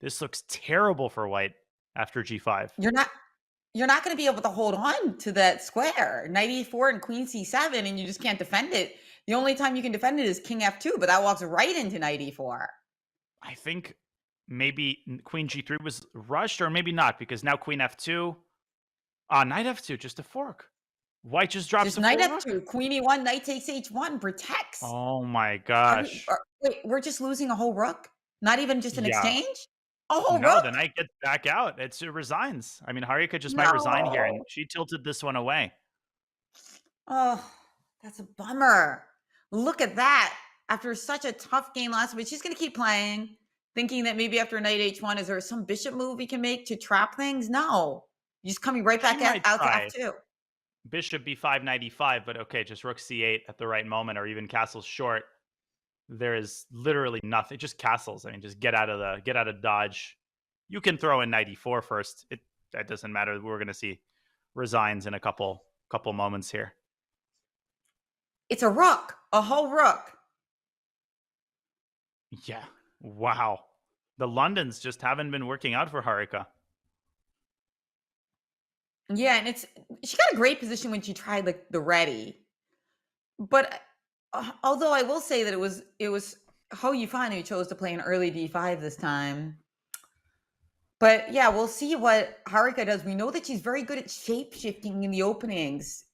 This looks terrible for white after g5. You're not going to be able to hold on to that square. Knight e4 and queen c7, and you just can't defend it. The only time you can defend it is king f2, but that walks right into knight e4. I think maybe queen g3 was rushed, or maybe not, because now queen f2. Knight f2, just a fork. White just drops just a knight fork. f2, queen e1, knight takes h1, protects. Oh my gosh. Wait, we're just losing a whole rook? Not even just an exchange? A whole no, rook? the knight gets back out. It resigns. I mean, Harika just might resign here, and she tilted this one away. Oh, that's a bummer. Look at that. After such a tough game last week, she's going to keep playing. thinking that maybe after knight h1, is there some bishop move we can make to trap things? No. You're just coming right back out to f2. Bishop b5, knight e5, but okay, just rook c8 at the right moment, or even castles short. There is literally nothing. Just castles. I mean, just get out of dodge. You can throw in knight e4 first. That doesn't matter. We're going to see resigns in a couple moments here. It's a rook, a whole rook. Yeah. Wow. The Londons just haven't been working out for Harika. Yeah, and she got a great position when she tried like the ready. But although I will say that it was Hou Yifan who chose to play an early d5 this time. But yeah, we'll see what Harika does. We know that she's very good at shape-shifting in the openings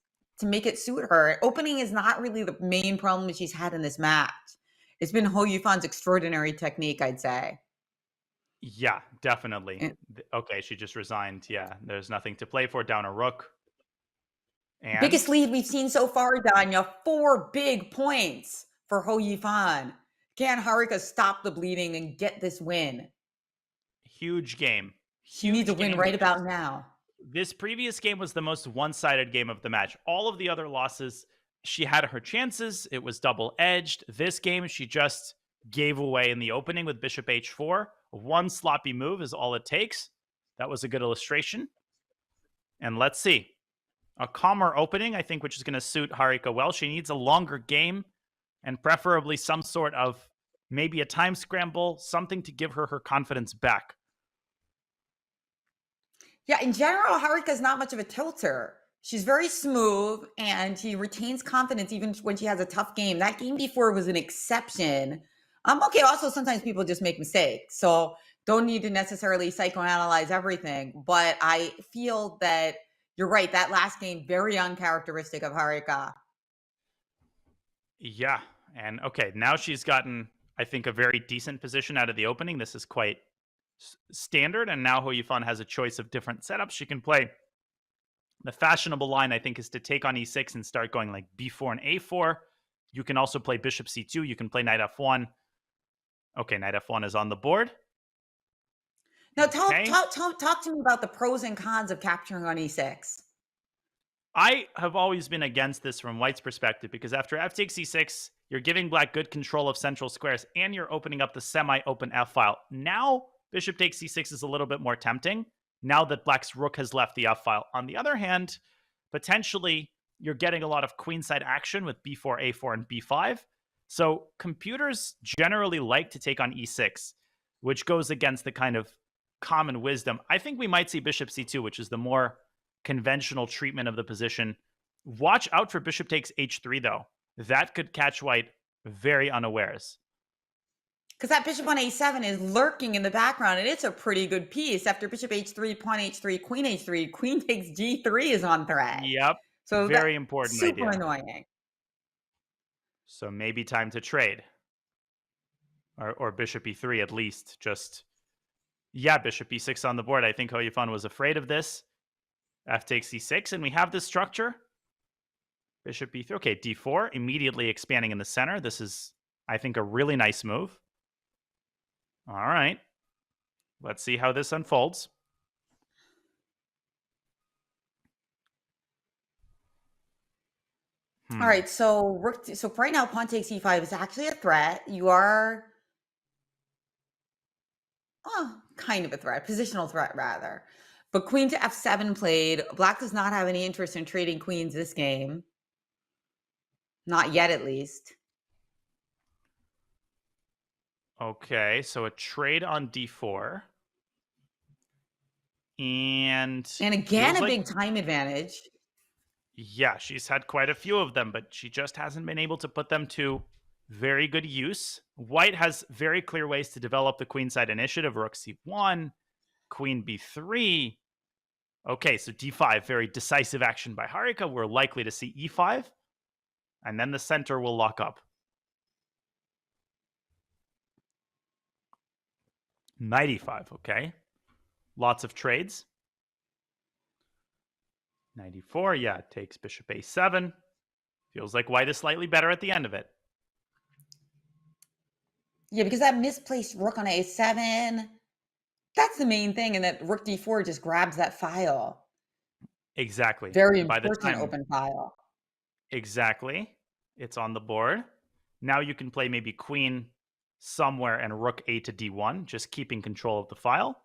to make it suit her. Opening is not really the main problem that she's had in this match. It's been Hou Yifan's extraordinary technique, I'd say. Yeah, definitely. Okay, she just resigned. Yeah, there's nothing to play for. Down a rook. And biggest lead we've seen so far, Danya. 4 big points for Hou Yifan. Can Harika stop the bleeding and get this win? Huge game. She needs a win right about now. This previous game was the most one-sided game of the match. All of the other losses, she had her chances. It was double-edged. This game, she just gave away in the opening with bishop h4. One sloppy move is all it takes. That was a good illustration. And let's see. A calmer opening, I think, which is going to suit Harika well. She needs a longer game and preferably some sort of maybe a time scramble, something to give her confidence back. Yeah, in general, Harika's not much of a tilter. She's very smooth and she retains confidence even when she has a tough game. That game before was an exception. Okay, also sometimes people just make mistakes. So don't need to necessarily psychoanalyze everything. But I feel that you're right. That last game, very uncharacteristic of Harika. Yeah. And okay, now she's gotten, I think, a very decent position out of the opening. This is quite standard. And now Hou Yifan has a choice of different setups she can play. The fashionable line, I think, is to take on e6 and start going like b4 and a4. You can also play bishop c2. You can play knight f1. Okay, knight f1 is on the board. Now, talk to me about the pros and cons of capturing on e6. I have always been against this from White's perspective because after f takes e6, you're giving Black good control of central squares and you're opening up the semi-open f-file. Now, bishop takes c6 is a little bit more tempting now that Black's rook has left the f-file. On the other hand, potentially, you're getting a lot of queenside action with b4, a4, and b5. So computers generally like to take on e6, which goes against the kind of common wisdom. I think we might see bishop c2, which is the more conventional treatment of the position. Watch out for bishop takes h3, though. That could catch White very unawares. Because that bishop on a7 is lurking in the background, and it's a pretty good piece. After bishop h3, pawn h3, queen takes g3 is on threat. Yep. So very important super idea. Annoying. So maybe time to trade. Or bishop e3 at least. Just, yeah, bishop e6 on the board. I think Hou Yifan was afraid of this. F takes c6, and we have this structure. Bishop e3. Okay, d4, immediately expanding in the center. This is, I think, a really nice move. All right. Let's see how this unfolds. All right, so for right now, pawn takes e5 is actually a threat. You are kind of a threat, positional threat rather. But queen to f7 played. Black does not have any interest in trading queens this game. Not yet, at least. Okay, so a trade on d4. And again, a big time advantage. Yeah, she's had quite a few of them, but she just hasn't been able to put them to very good use. White has very clear ways to develop the queenside initiative. Rook c1, queen b3. Okay, so d5, very decisive action by Harika. We're likely to see e5, and then the center will lock up. Knight e5, okay. Lots of trades. Knight e4, yeah, takes bishop a7. Feels like White is slightly better at the end of it. Yeah, because that misplaced rook on a7, that's the main thing, and that rook d4 just grabs that file. Exactly. Very By the important time open file. exactly it's on the board, now you can play maybe queen somewhere and rook a to d1, just keeping control of the file.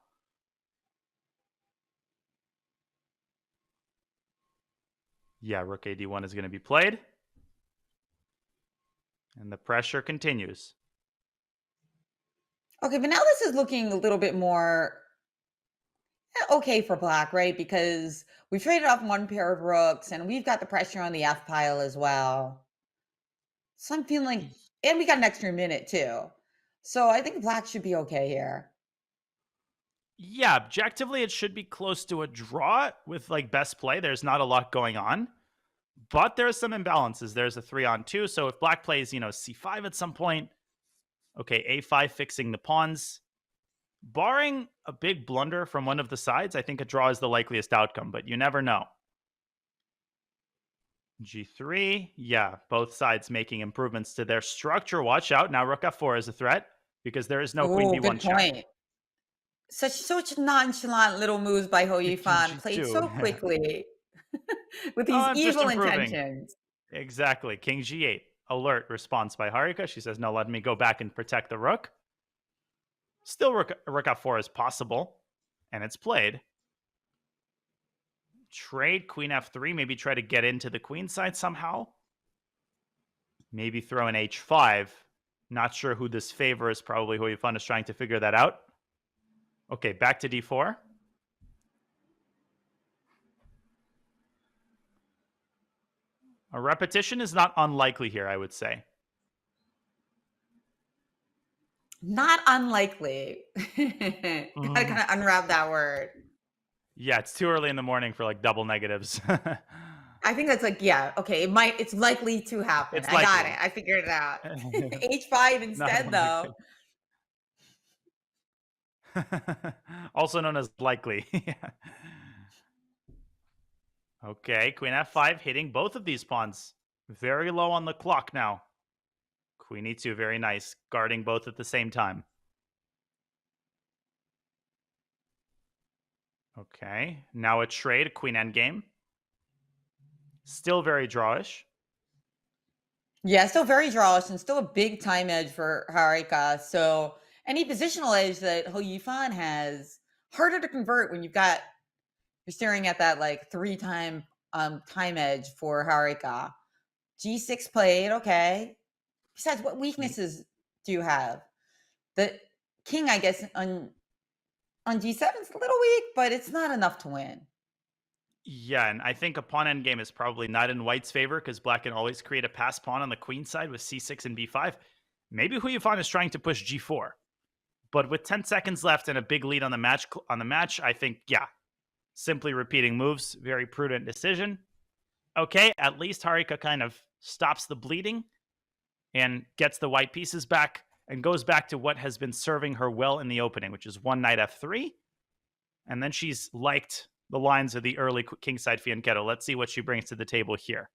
Yeah, rook a d1 is going to be played. And the pressure continues. Okay, but now this is looking a little bit more okay for black, right? Because we traded off one pair of rooks, and we've got the pressure on the f pile as well. So I'm feeling, and we got an extra minute too. So I think black should be okay here. Yeah, objectively, it should be close to a draw with like best play. There's not a lot going on, but there's some imbalances. There's a 3-on-2. So if black plays, c5 at some point, okay, a5 fixing the pawns. Barring a big blunder from one of the sides, I think a draw is the likeliest outcome, but you never know. G3, yeah, both sides making improvements to their structure. Watch out, now rook f4 is a threat because there is no queen b1 good check. point. Such nonchalant little moves by Hou Yifan, played so quickly with these evil intentions. Exactly. King g8. Alert response by Harika. She says, no, let me go back and protect the rook. Still, rook f4 is possible, and it's played. Trade queen f3, maybe try to get into the queen side somehow. Maybe throw an h5. Not sure who this favors. Probably Hou Yifan is trying to figure that out. Okay, back to d4. A repetition is not unlikely here, I would say. Not unlikely. Gotta kind of unwrap that word. Yeah, it's too early in the morning for like double negatives. I think that's like, yeah, okay, it's likely to happen. I got it. I figured it out. H5 instead, though. Also known as likely. Okay, queen f5 hitting both of these pawns. Very low on the clock now. Queen e2, very nice. Guarding both at the same time. Okay, now a trade, queen endgame. Still very drawish. Yeah, still very drawish and still a big time edge for Harika. So any positional edge that Hou Yifan has, harder to convert when you're staring at that like 3-time time edge for Harika. G6 played, okay. Besides, what weaknesses do you have? The king, I guess, on G7 is a little weak, but it's not enough to win. Yeah, and I think a pawn endgame is probably not in white's favor because black can always create a pass pawn on the queen side with c6 and b5. Maybe Hou Yifan is trying to push g4. But with 10 seconds left and a big lead on the match, I think, yeah, simply repeating moves, very prudent decision. Okay, at least Harika kind of stops the bleeding and gets the white pieces back and goes back to what has been serving her well in the opening, which is one knight f3. And then she's liked the lines of the early kingside fianchetto. Let's see what she brings to the table here.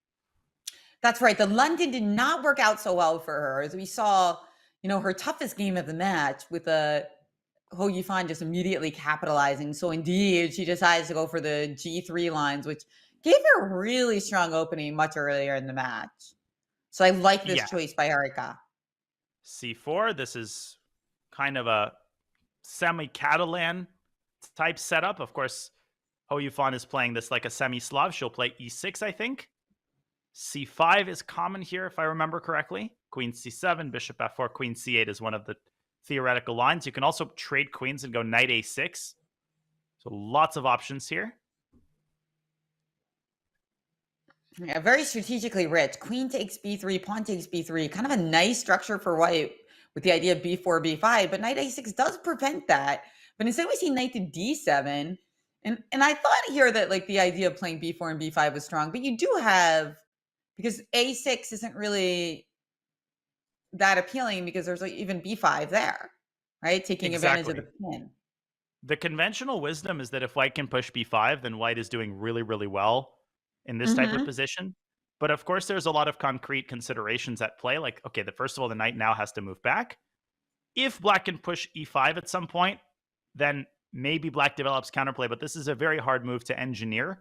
That's right. The London did not work out so well for her. As we saw, her toughest game of the match with Hou Yifan just immediately capitalizing. So indeed, she decides to go for the G3 lines, which gave her a really strong opening much earlier in the match. So I like this choice by Harika. C4, this is kind of a semi-Catalan type setup. Of course, Hou Yifan is playing this like a semi-Slav. She'll play e6, I think. C5 is common here, if I remember correctly. Queen c7, bishop f4, queen c8 is one of the theoretical lines. You can also trade queens and go knight a6. So lots of options here. Yeah, very strategically rich. Queen takes b3, pawn takes b3. Kind of a nice structure for white with the idea of b4, b5. But knight a6 does prevent that. But instead we see knight to d7. And I thought here that like the idea of playing b4 and b5 was strong. But you do have, because a6 isn't really that appealing because there's like even b5 there, right? Taking advantage of the pin. The conventional wisdom is that if white can push b5, then white is doing really, really well in this type of position. But of course, there's a lot of concrete considerations at play. Like, okay, first of all, the knight now has to move back. If black can push e5 at some point, then maybe black develops counterplay, but this is a very hard move to engineer.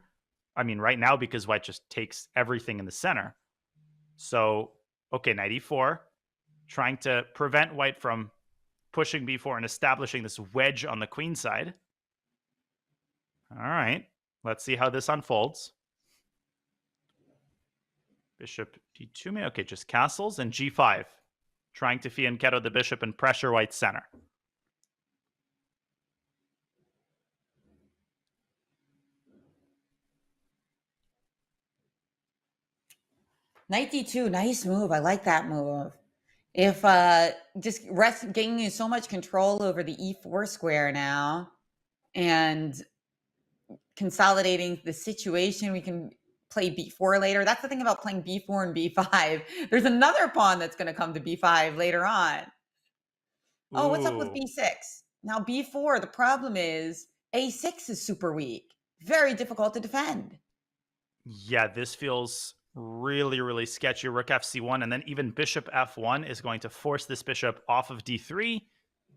I mean, right now, because white just takes everything in the center. So, okay, knight e4, trying to prevent white from pushing b4 and establishing this wedge on the queen side. All right, let's see how this unfolds. Bishop d2, okay, just castles, and g5, trying to fianchetto the bishop and pressure white's center. Knight d2, nice move. I like that move. If just gaining you so much control over the e4 square now and consolidating the situation, we can play b4 later. That's the thing about playing b4 and b5. There's another pawn that's going to come to b5 later on. Oh, what's up with b6? Now b4, the problem is a6 is super weak. Very difficult to defend. Yeah, this feels really, really sketchy. Rook fc1, and then even bishop f1 is going to force this bishop off of d3.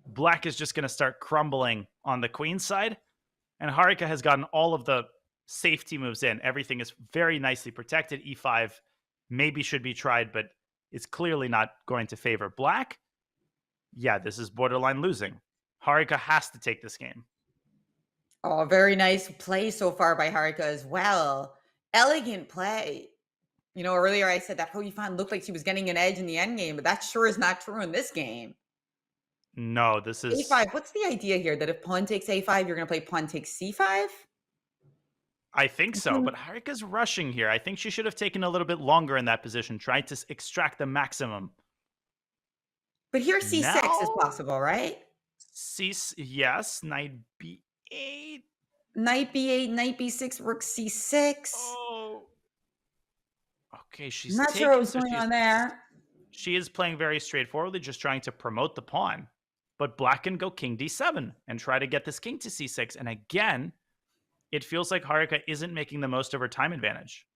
Black is just going to start crumbling on the queen side, and Harika has gotten all of the safety moves in. Everything is very nicely protected. e5 maybe should be tried, but it's clearly not going to favor black. Yeah, this is borderline losing. Harika has to take this game. Oh, very nice play so far by Harika as well. Elegant play. You know, earlier I said that Hou Yifan looked like she was getting an edge in the endgame, but that sure is not true in this game. No, this is... a5, what's the idea here? That if pawn takes a5, you're going to play pawn takes c5? I think so, but Harika's rushing here. I think she should have taken a little bit longer in that position, trying to extract the maximum. But here c6 is possible, right? Yes, knight b8. Knight b8, knight b6, rook c6. Oh. Okay, she's not sure what was going on there. She is playing very straightforwardly, just trying to promote the pawn. But black can go king d7 and try to get this king to c6. And again, it feels like Harika isn't making the most of her time advantage.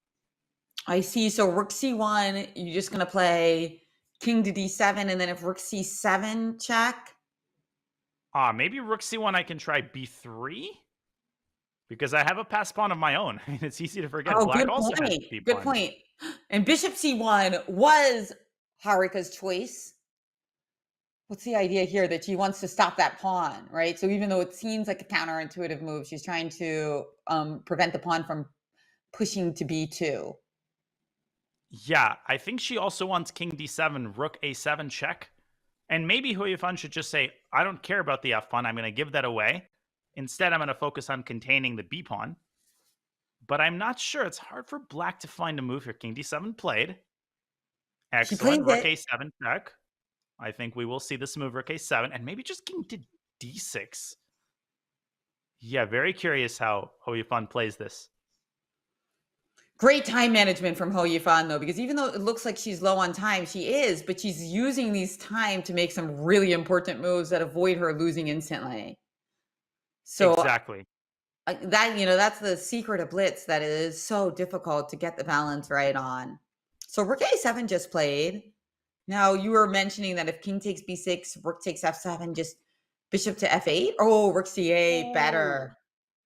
I see. So rook c1, you're just going to play king to d7, and then if rook c7 check. Maybe rook c1 I can try b3? Because I have a passed pawn of my own. It's easy to forget. Oh, Black good also point. has b Good pawns. point. And bishop c1 was Harika's choice. What's the idea here? That she wants to stop that pawn, right? So even though it seems like a counterintuitive move, she's trying to prevent the pawn from pushing to b2. Yeah, I think she also wants king d7, rook a7 check. And maybe Hou Yifan should just say, I don't care about the f pawn. I'm going to give that away. Instead, I'm going to focus on containing the b pawn. But I'm not sure. It's hard for black to find a move here. King d7 played. Excellent. Rook a7 check. I think we will see this move, rook a7, and maybe just king to d6. Yeah, very curious how Hou Yifan plays this. Great time management from Hou Yifan, though, because even though it looks like she's low on time, she is, but she's using these time to make some really important moves that avoid her losing instantly. So exactly. That's the secret of blitz, that it is so difficult to get the balance right on. So rook a7 just played. Now you were mentioning that if king takes b6, rook takes f7, just bishop to f8. Oh, rook c8, better.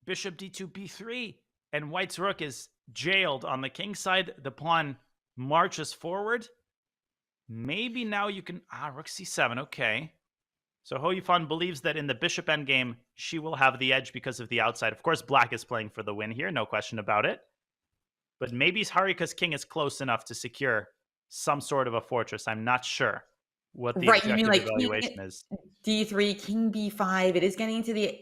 Bishop d2, b3, and white's rook is jailed on the king side. The pawn marches forward. Maybe now you can rook c7. Okay. So Hou Yifan believes that in the bishop endgame, she will have the edge because of the outside. Of course, black is playing for the win here, no question about it. But maybe Harika's king is close enough to secure some sort of a fortress. I'm not sure what the objective evaluation is. D3, king b5. It is getting to the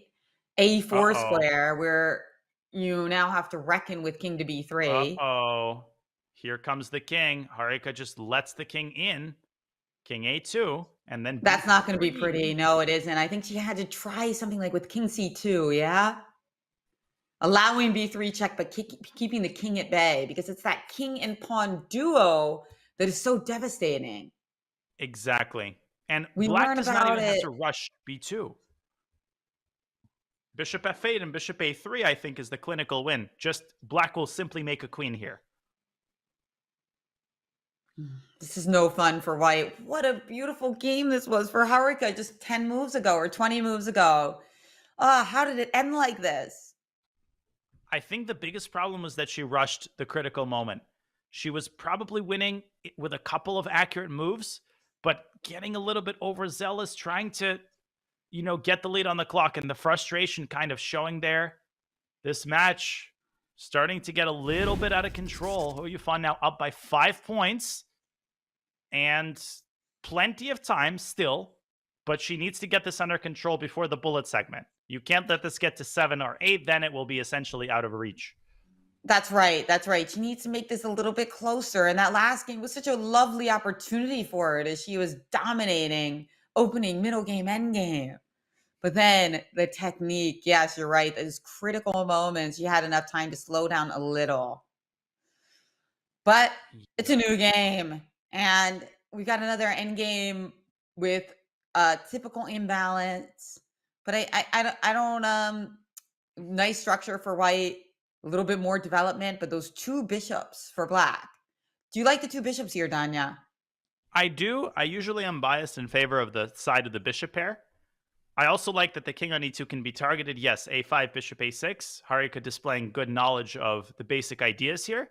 a4 square where you now have to reckon with king to b3. Uh-oh. Here comes the king. Harika just lets the king in. King a2, and then that's not going to be pretty. No, it isn't. I think she had to try something like with king c2, yeah? Allowing b3 check, but keeping the king at bay, because it's that king and pawn duo that is so devastating. Exactly. And black does not even have to rush b2. Bishop f8 and bishop a3, I think, is the clinical win. Just black will simply make a queen here. This is no fun for white. What a beautiful game this was for Harika just 10 moves ago or 20 moves ago. How did it end like this? I think the biggest problem was that she rushed the critical moment. She was probably winning with a couple of accurate moves, but getting a little bit overzealous, trying to, get the lead on the clock, and the frustration kind of showing there. This match starting to get a little bit out of control. Hou Yifan now up by 5 points, and plenty of time still, but she needs to get this under control before the bullet segment. You can't let this get to 7 or 8, then it will be essentially out of reach. That's right. That's right. She needs to make this a little bit closer. And that last game was such a lovely opportunity for her as she was dominating opening, middle game, end game. But then the technique, yes, you're right. Those critical moments, you had enough time to slow down a little. But it's a new game. And we got another end game with a typical imbalance. But I don't nice structure for white, a little bit more development, but those 2 bishops for black. Do you like the 2 bishops here, Danya? I do. I usually am biased in favor of the side of the bishop pair. I also like that the king on e2 can be targeted. Yes, a5, bishop a6. Harika displaying good knowledge of the basic ideas here.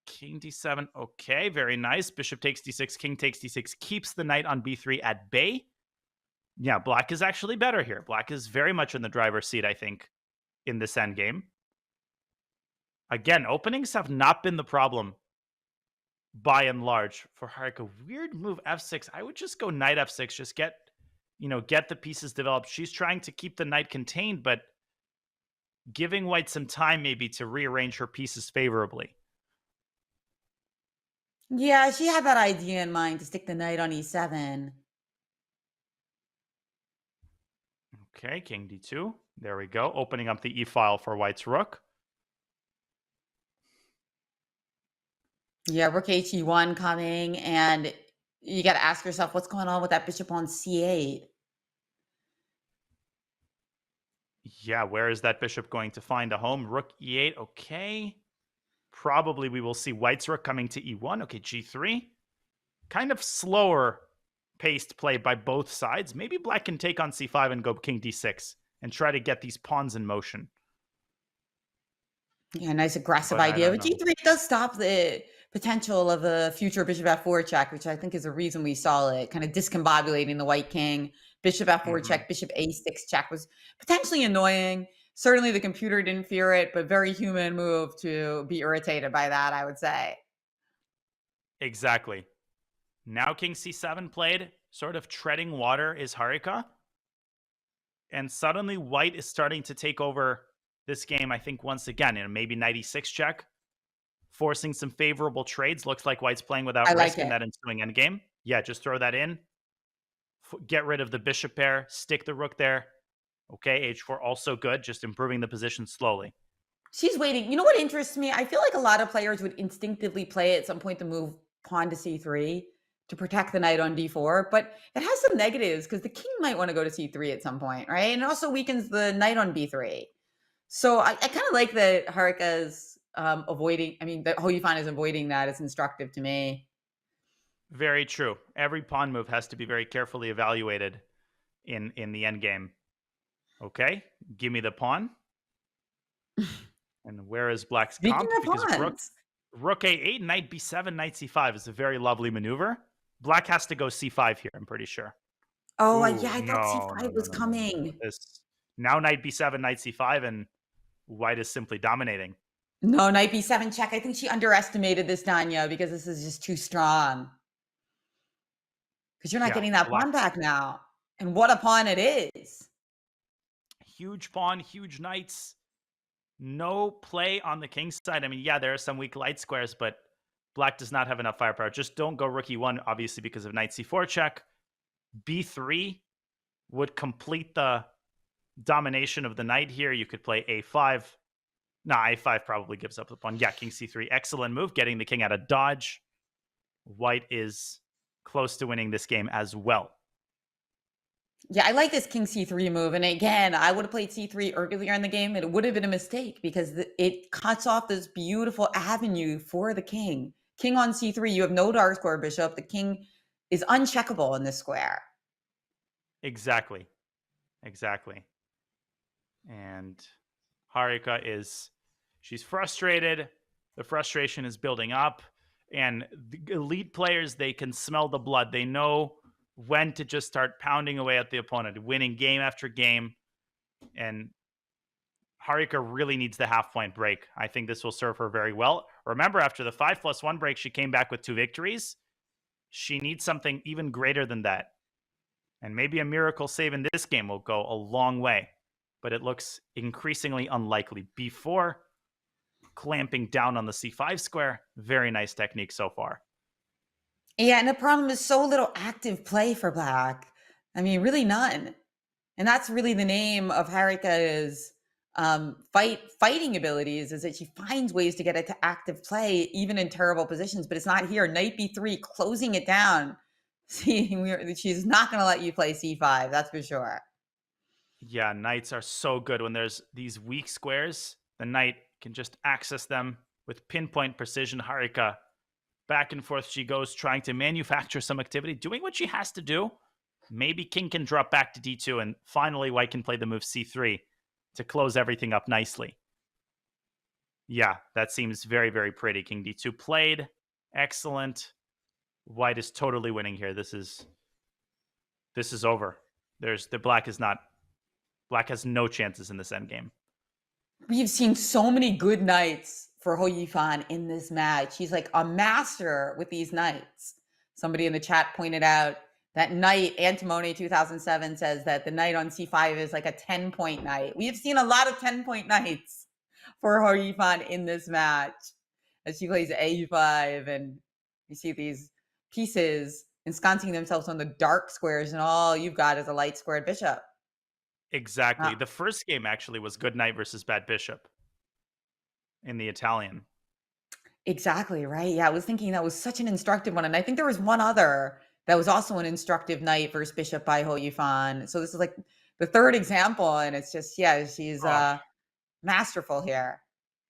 King d7. Okay, very nice. Bishop takes d6, king takes d6, keeps the knight on b3 at bay. Yeah, black is actually better here. Black is very much in the driver's seat, I think, in this endgame. Again, openings have not been the problem by and large for Harika. Weird move f6. I would just go knight f6, just get the pieces developed. She's trying to keep the knight contained, but giving white some time maybe to rearrange her pieces favorably. Yeah, she had that idea in mind to stick the knight on e7. Okay, king d2. There we go. Opening up the e-file for white's rook. Yeah, rook he1 coming, and you got to ask yourself what's going on with that bishop on c8. Yeah, where is that bishop going to find a home? Rook e8, okay. Probably we will see white's rook coming to e1. Okay, g3. Kind of slower paced play by both sides. Maybe black can take on c5 and go king d6 and try to get these pawns in motion. Yeah, nice aggressive idea. But g3 does stop the potential of a future bishop f4 check, which I think is the reason we saw it, kind of discombobulating the white king. Bishop f4 check, bishop a6 check was potentially annoying. Certainly the computer didn't fear it, but very human move to be irritated by that, I would say. Exactly. Now king c7 played, sort of treading water is Harika. And suddenly white is starting to take over this game, I think, once again. Maybe knight e6 check, forcing some favorable trades. Looks like white's playing without risk in that ensuing endgame. Yeah, just throw that in. Get rid of the bishop pair, stick the rook there. Okay, h4 also good, just improving the position slowly. She's waiting. You know what interests me? I feel like a lot of players would instinctively play at some point to move pawn to c3 to protect the knight on d4, but it has some negatives because the king might want to go to c3 at some point, right? And it also weakens the knight on b3. So I kind of like that Harika's avoiding, that Hou Yifan is avoiding that. It's instructive to me. Very true. Every pawn move has to be very carefully evaluated in the endgame. Okay, give me the pawn. And where is black's comp? Because rook a8, knight b7, knight c5 is a very lovely maneuver. Black has to go c5 here, I'm pretty sure. Oh, yeah, I thought c5 was coming. Now knight b7, knight c5, and white is simply dominating. No, knight b7 check. I think she underestimated this, Danya, because this is just too strong. Because you're not getting that pawn back now. And what a pawn it is. Huge pawn, huge knights. No play on the king's side. There are some weak light squares, but black does not have enough firepower. Just don't go rook e1, obviously, because of knight c4 check. b3 would complete the domination of the knight here. You could play a5. a5 probably gives up the pawn. Yeah, king c3. Excellent move, getting the king out of dodge. White is close to winning this game as well. Yeah, I like this king c3 move. And again, I would have played c3 earlier in the game. It would have been a mistake because it cuts off this beautiful avenue for the king. King on c3, you have no dark square bishop. The king is uncheckable in this square. Exactly. And Harika she's frustrated. The frustration is building up. And the elite players, they can smell the blood. They know when to just start pounding away at the opponent, winning game after game. And Harika really needs the half-point break. I think this will serve her very well. Remember, after the 5+1 break, she came back with 2 victories. She needs something even greater than that. And maybe a miracle save in this game will go a long way. But it looks increasingly unlikely. B4, clamping down on the c5 square. Very nice technique so far. Yeah, and the problem is so little active play for Black. I mean, really none. And that's really the name of Harika's fighting abilities, is that she finds ways to get it to active play, even in terrible positions, but it's not here. Knight b3, closing it down. See, she's not going to let you play c5, that's for sure. Yeah, knights are so good when there's these weak squares. The knight can just access them with pinpoint precision. Harika, back and forth she goes, trying to manufacture some activity, doing what she has to do. Maybe king can drop back to d2, and finally white can play the move c3 to close everything up nicely. Yeah, that seems very, very pretty. King d2 played. Excellent. White is totally winning here. This is over. Black has no chances in this endgame. We've seen so many good knights for Hou Yifan in this match. He's like a master with these knights. Somebody in the chat pointed out that knight, Antimony 2007 says that the knight on c5 is like a 10-point knight. We have seen a lot of 10-point knights for Hou Yifan in this match as she plays a5, and you see these pieces ensconcing themselves on the dark squares, and all you've got is a light squared bishop. Exactly. The first game actually was good knight versus bad bishop in the Italian. Exactly, right? Yeah, I was thinking that was such an instructive one. And I think there was one other that was also an instructive knight versus bishop by Hou Yifan. So this is like the third example, and it's just, yeah, she's masterful here.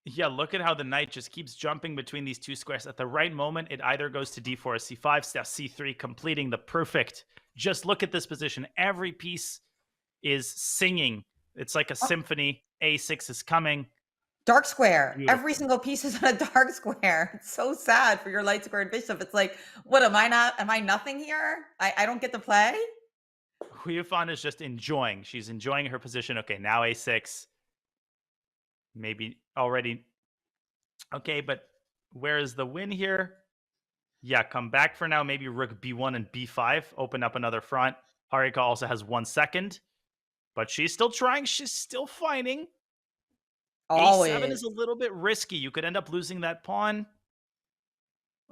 Yeah, look at how the knight just keeps jumping between these two squares. At the right moment, it either goes to d4 or c5, step c3, completing the perfect. Just look at this position. Every piece is singing. It's like a symphony. A6 is coming. Dark square. Beautiful. Every single piece is on a dark square. It's so sad for your light squared bishop. It's like, what, am I nothing here? I don't get to play? Hou Yifan is just enjoying. She's enjoying her position. Okay, now a6. Maybe already. Okay, but where is the win here? Yeah, come back for now. Maybe rook b1 and b5. Open up another front. Harika also has 1 second. But she's still trying. She's still fighting. Always. A7 is a little bit risky. You could end up losing that pawn.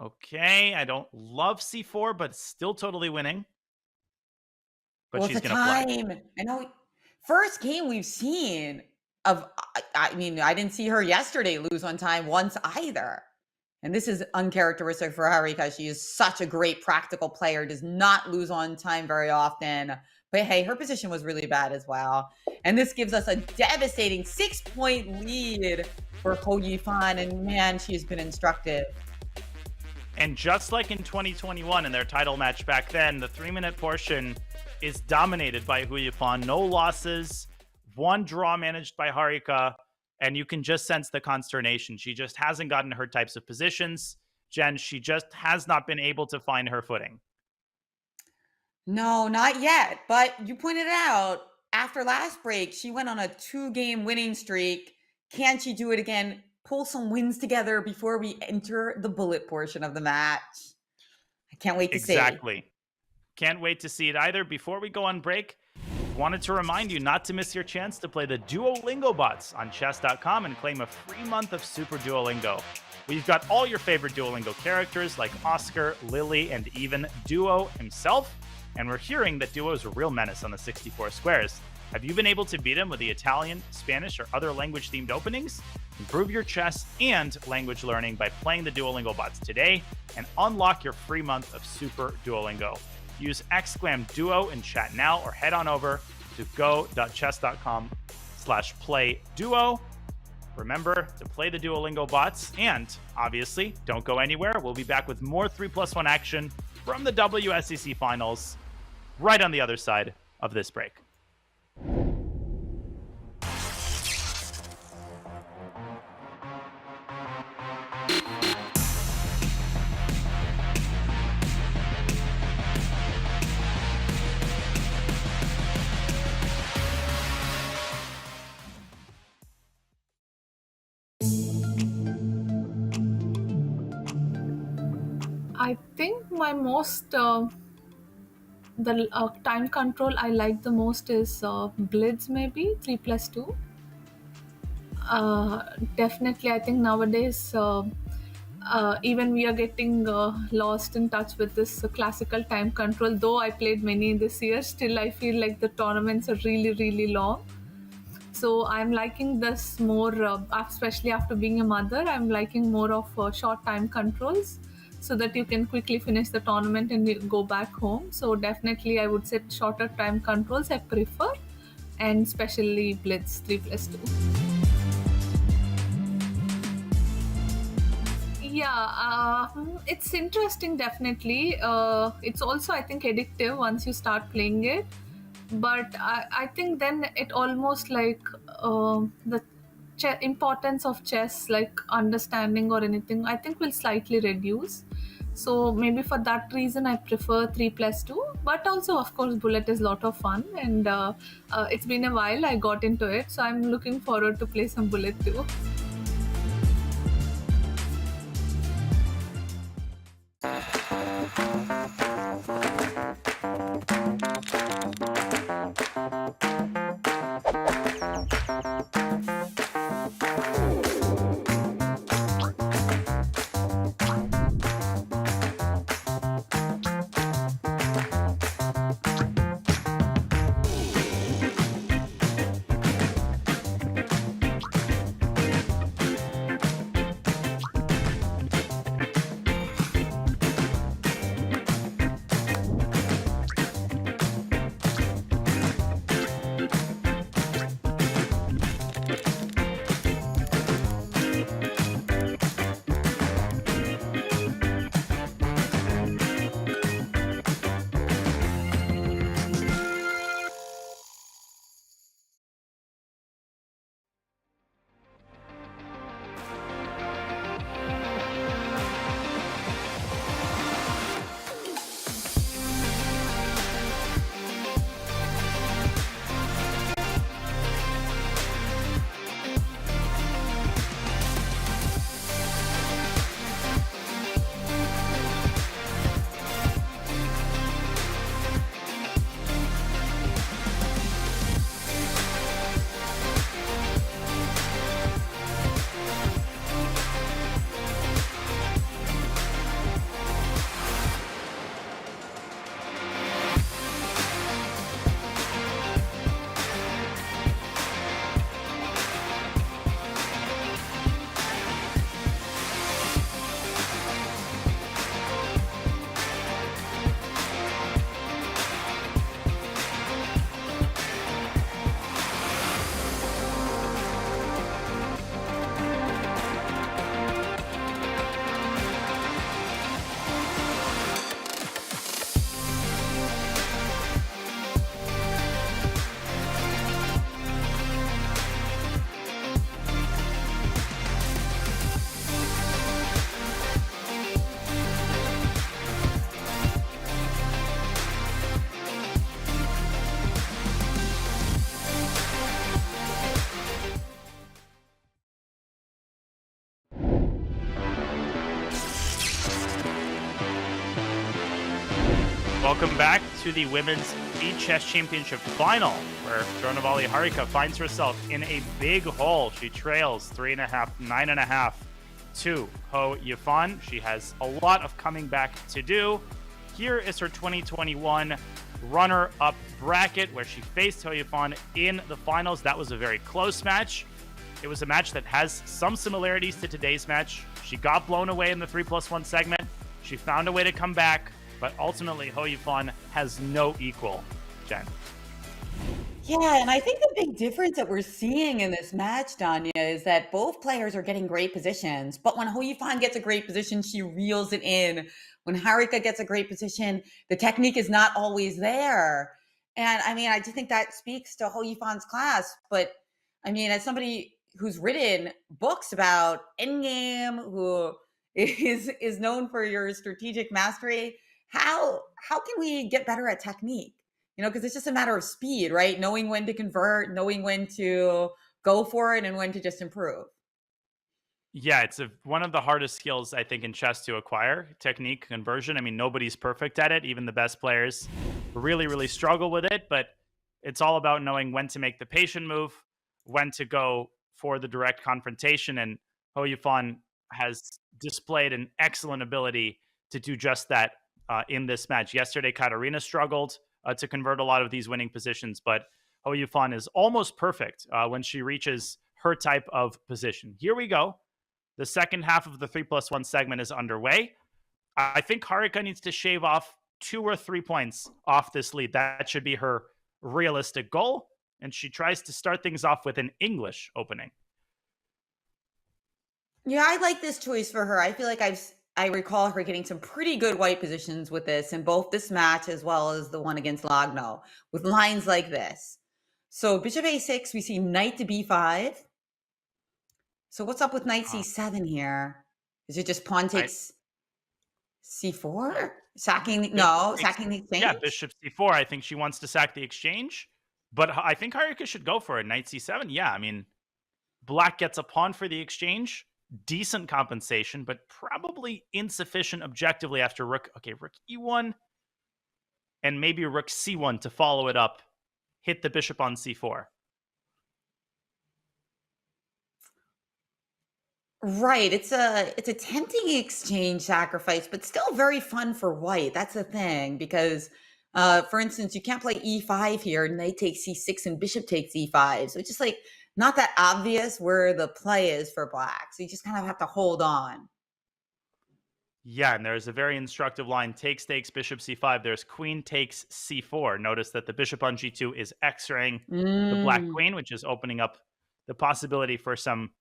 Okay, I don't love c4, but still totally winning. But she's going to play. I know. First game we've seen of, I mean, I didn't see her yesterday lose on time once either. And this is uncharacteristic for Harika. She is such a great practical player, does not lose on time very often. But hey, her position was really bad as well. And this gives us a devastating 6-point lead for Hou Yifan. And man, she's been instructive. And just like in 2021 in their title match back then, the 3-minute portion is dominated by Hou Yifan. No losses, 1 draw managed by Harika. And you can just sense the consternation. She just hasn't gotten her types of positions. Jen, she just has not been able to find her footing. No, not yet. But you pointed out, after last break, she went on a 2-game winning streak. Can she do it again? Pull some wins together before we enter the bullet portion of the match. I can't wait to see. Exactly. Can't wait to see it either. Before we go on break, wanted to remind you not to miss your chance to play the Duolingo bots on Chess.com and claim a free month of Super Duolingo. We've got all your favorite Duolingo characters like Oscar, Lily, and even Duo himself. And we're hearing that Duo is a real menace on the 64 squares. Have you been able to beat him with the Italian, Spanish, or other language-themed openings? Improve your chess and language learning by playing the Duolingo bots today and unlock your free month of Super Duolingo. Use !Duo in chat now or head on over to go.chess.com/play Duo. Remember to play the Duolingo bots, and obviously, don't go anywhere. We'll be back with more 3+1 action from the WSCC finals right on the other side of this break. I think my most the time control I like the most is Blitz, maybe 3+2. Definitely, I think nowadays even we are getting lost in touch with this classical time control. Though I played many this year, still I feel like the tournaments are really, really long. So I'm liking this more, especially after being a mother. I'm liking more of short time controls, so that you can quickly finish the tournament and you go back home. So definitely I would say shorter time controls I prefer, and especially Blitz 3+2. Yeah, it's interesting, definitely. It's also, I think, addictive once you start playing it. But I think then it almost like the importance of chess, like understanding or anything, I think will slightly reduce. So maybe for that reason I prefer 3+2. But also, of course, Bullet is a lot of fun, and it's been a while I got into it, so I'm looking forward to play some Bullet too. Welcome back to the Women's Speed Chess Championship final, where Dronavalli Harika finds herself in a big hole. She trails 3.5, 9.5 to Hou Yifan. She has a lot of coming back to do. Here is her 2021 runner-up bracket, where she faced Hou Yifan in the finals. That was a very close match. It was a match that has some similarities to today's match. She got blown away in the 3+1 segment. She found a way to come back, but ultimately Hou Yifan has no equal. Jen. Yeah, and I think the big difference that we're seeing in this match, Danya, is that both players are getting great positions. But when Hou Yifan gets a great position, she reels it in. When Harika gets a great position, the technique is not always there. And I mean, I just think that speaks to Hou Yifan's class. But I mean, as somebody who's written books about Endgame, who is known for your strategic mastery, how can we get better at technique? Because it's just a matter of speed, right? Knowing when to convert, knowing when to go for it, and when to just improve. Yeah, it's one of the hardest skills, I think, in chess to acquire, technique conversion. I mean, nobody's perfect at it. Even the best players really, really struggle with it. But it's all about knowing when to make the patient move, when to go for the direct confrontation. And Hou Yifan has displayed an excellent ability to do just that in this match. Yesterday, Kateryna struggled to convert a lot of these winning positions, but Hou Yifan is almost perfect when she reaches her type of position. Here we go. The second half of the 3+1 segment is underway. I think Harika needs to shave off 2 or 3 points off this lead. That should be her realistic goal. And she tries to start things off with an English opening. Yeah, I like this choice for her. I feel like I recall her getting some pretty good white positions with this in both this match as well as the one against Lagno, with lines like this. So bishop a6, we see knight to b5. So what's up with knight c7 here? Is it just pawn takes c4? Sacking the exchange? Yeah, bishop c4. I think she wants to sack the exchange. But I think Harika should go for it. Knight c7. Yeah, I mean, black gets a pawn for the exchange. Decent compensation, but probably insufficient objectively after rook. Okay, rook e1. And maybe rook c1 to follow it up. Hit the bishop on c4. Right. It's a tempting exchange sacrifice, but still very fun for white. That's the thing, because for instance, you can't play e5 here, knight takes c6 and bishop takes e5. So it's just like not that obvious where the play is for black. So you just kind of have to hold on. Yeah, and there's a very instructive line. Takes, bishop c5. There's queen takes c4. Notice that the bishop on g2 is x-raying the black queen, which is opening up the possibility for some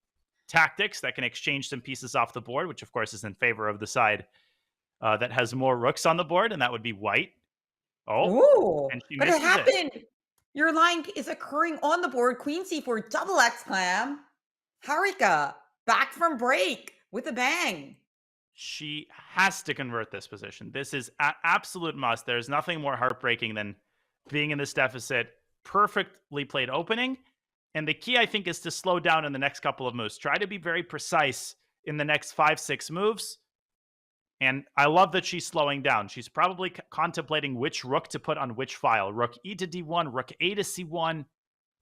tactics that can exchange some pieces off the board, which of course is in favor of the side that has more rooks on the board, and that would be white. Oh, and she but it misses happened. Your line is occurring on the board. Queen c4, double exclam. Harika, back from break with a bang. She has to convert this position. This is an absolute must. There's nothing more heartbreaking than being in this deficit. Perfectly played opening. And the key, I think, is to slow down in the next couple of moves. Try to be very precise in the next 5-6 moves. And I love that she's slowing down. She's probably contemplating which rook to put on which file. Rook e to d1, rook a to c1.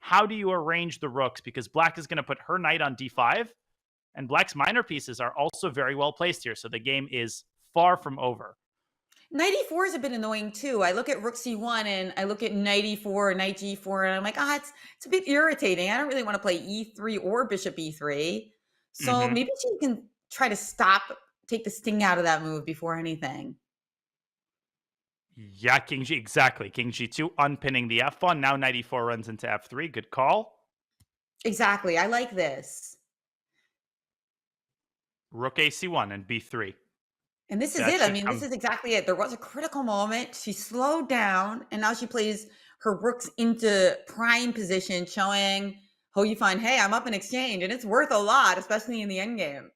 How do you arrange the rooks? Because black is going to put her knight on d5. And black's minor pieces are also very well placed here. So the game is far from over. Knight e4 is a bit annoying too. I look at rook c1 and I look at knight e4, knight g4, and I'm like, it's a bit irritating. I don't really want to play e3 or bishop e3. So maybe she can try to take the sting out of that move before anything. Yeah, king g, exactly. King g2, unpinning the f pawn. Now knight e4 runs into f3. Good call. Exactly. I like this. Rook a c1 and b3. And this is it. I mean, this is exactly it. There was a critical moment. She slowed down, and now she plays her rooks into prime position, showing Hou Yifan, hey, I'm up in exchange, and it's worth a lot, especially in the endgame.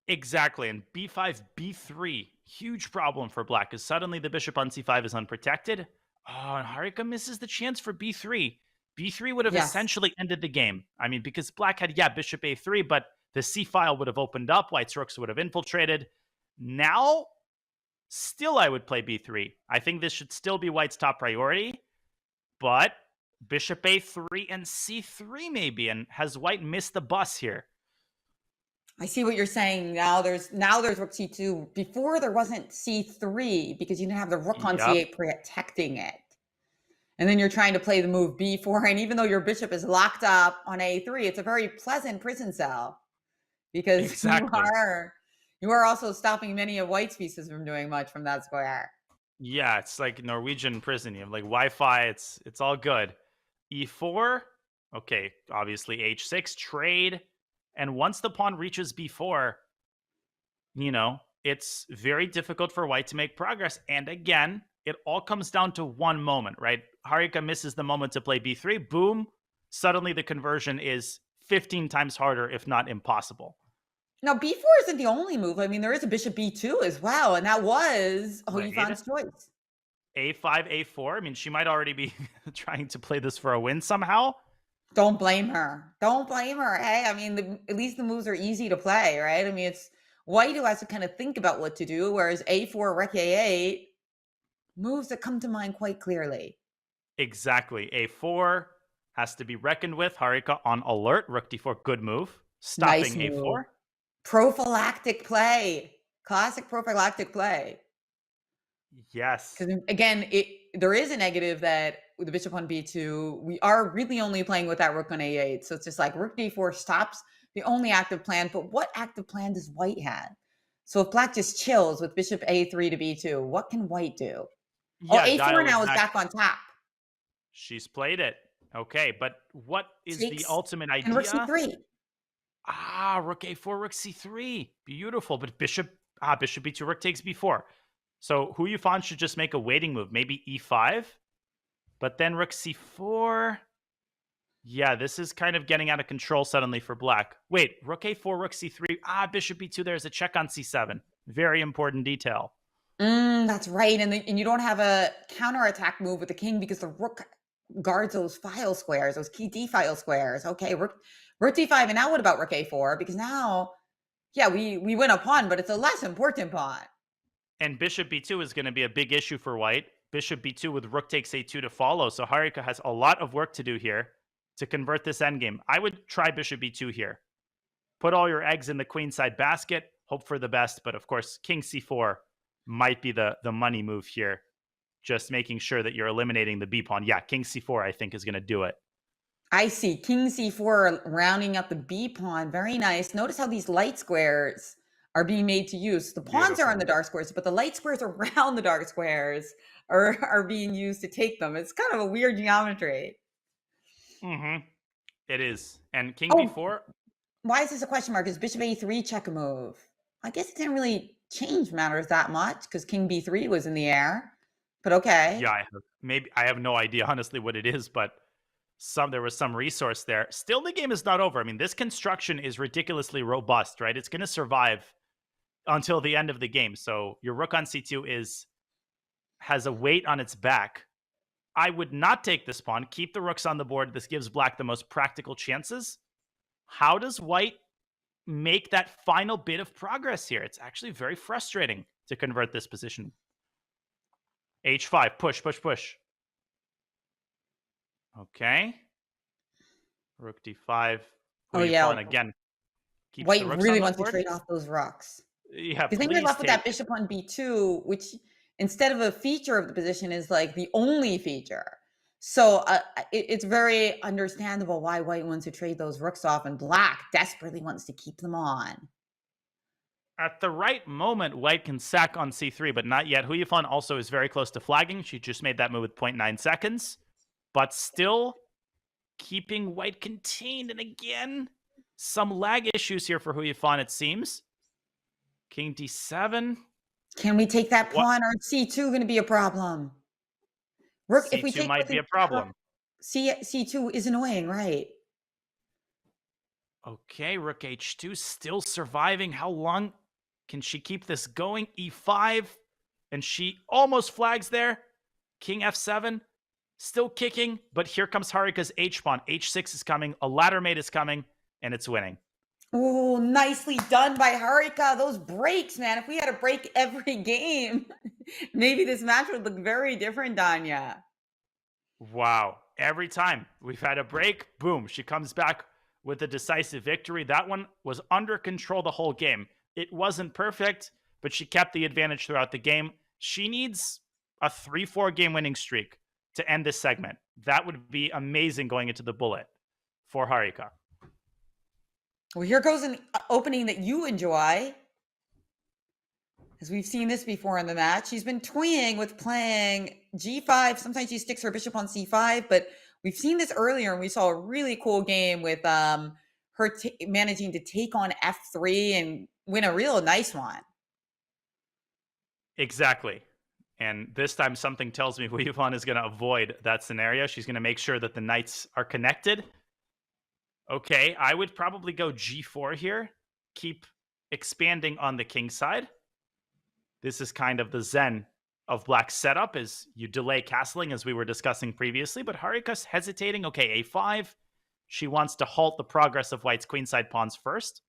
Exactly. And b5, b3, huge problem for black, because suddenly the bishop on c5 is unprotected. Oh, and Harika misses the chance for b3. b3 would have essentially ended the game. I mean, because black had, bishop a3, but the c file would have opened up. White's rooks would have infiltrated. Now, still I would play b3. I think this should still be white's top priority. But bishop a3 and c3 maybe. And has white missed the bus here? I see what you're saying. Now there's rook c2. Before there wasn't c3 because you didn't have the rook on c8 protecting it. And then you're trying to play the move b4. And even though your bishop is locked up on a3, it's a very pleasant prison cell. Because you are also stopping many of white's pieces from doing much from that square. Yeah, it's like Norwegian prison. You have like Wi-Fi. It's all good. E4. Okay, obviously H6, trade. And once the pawn reaches B4, it's very difficult for white to make progress. And again, it all comes down to one moment, right? Harika misses the moment to play B3. Boom. Suddenly the conversion is 15 times harder, if not impossible. Now, B4 isn't the only move. I mean, there is a bishop B2 as well, and that was Hou Yifan's choice. A5, A4. I mean, she might already be trying to play this for a win somehow. Don't blame her. Don't blame her. Hey, I mean, at least the moves are easy to play, right? I mean, it's white who has to kind of think about what to do, whereas A4, Rook A8, moves that come to mind quite clearly. Exactly. A4 has to be reckoned with. Harika on alert. Rook D4, good move. Stopping Nice move. A4. Prophylactic play. Classic prophylactic play. Yes. Because again, there is a negative that with the bishop on B2, we are really only playing with that rook on A8. So it's just like rook D4 stops the only active plan. But what active plan does white have? So if black just chills with bishop A3 to B2, what can white do? Yeah, A4 now is back on top. She's played it. Okay, but what is the ultimate idea? And rook C3. Rook A4, rook C3. Beautiful. But bishop B2, rook takes B4. So Hou Yifan should just make a waiting move. Maybe E5. But then rook C4. Yeah, this is kind of getting out of control suddenly for black. Wait, rook A4, rook C3. Bishop B2, there's a check on C7. Very important detail. That's right. And you don't have a counterattack move with the king because the rook guards those file squares, those key D file squares. Okay, rook D5. And now what about rook A4? Because now, yeah, we win a pawn, but it's a less important pawn. And bishop B2 is going to be a big issue for white. Bishop B2 with rook takes A2 to follow. So Harika has a lot of work to do here to convert this endgame. I would try bishop B2 here. Put all your eggs in the queenside basket. Hope for the best. But of course, king C4 might be the money move here. Just making sure that you're eliminating the B pawn. Yeah, king C4 I think is going to do it. I see. King C4 rounding up the B pawn. Very nice. Notice how these light squares are being made to use. The pawns are on the dark squares, but the light squares around the dark squares are being used to take them. It's kind of a weird geometry. It is. And king B4. Why is this a question mark? Is bishop A3 check a move? I guess it didn't really change matters that much because king B3 was in the air. But okay. Yeah, I have no idea honestly what it is, but there was some resource there. Still, the game is not over. I mean, this construction is ridiculously robust, right? It's going to survive until the end of the game. So your rook on C2 has a weight on its back. I would not take this pawn. Keep the rooks on the board. This gives black the most practical chances. How does white make that final bit of progress here? It's actually very frustrating to convert this position. H5, push, push, push. Okay. Rook D5. Again. White really wants to trade off those rooks. Yeah, because then you're left with that bishop on B2, which instead of a feature of the position is like the only feature. So it's very understandable why white wants to trade those rooks off, and black desperately wants to keep them on. At the right moment, white can sack on C3, but not yet. Hou Yifan also is very close to flagging. She just made that move with 0.9 seconds, but still keeping white contained. And again, some lag issues here for Hou Yifan, it seems. King D7. Can we take that pawn, or is C2 going to be a problem? Rook, C2 if we take might be a problem. C2 is annoying, right? Okay, rook H2 still surviving. How long can she keep this going? E5, and she almost flags there. King F7, still kicking, but here comes Harika's H-pawn. H6 is coming, a ladder mate is coming, and it's winning. Oh, nicely done by Harika. Those breaks, man. If we had a break every game, maybe this match would look very different, Danya. Wow. Every time we've had a break, boom, she comes back with a decisive victory. That one was under control the whole game. It wasn't perfect, but she kept the advantage throughout the game. She needs a 3-4 game winning streak to end this segment. That would be amazing going into the bullet for Harika. Well, here goes an opening that you enjoy. As we've seen this before in the match. She's been toying with playing G5. Sometimes she sticks her bishop on C5, but We've seen this earlier, and we saw a really cool game with her managing to take on f3 and win a real nice one. Exactly. And this time something tells me Hou Yifan is going to avoid that scenario. She's going to make sure that the knights are connected. Okay, I would probably go g4 here. Keep expanding on the king side. This is kind of the zen of Black's setup, is you delay castling, as we were discussing previously. But Harika's hesitating. Okay, a5. She wants to halt the progress of White's queenside pawns first.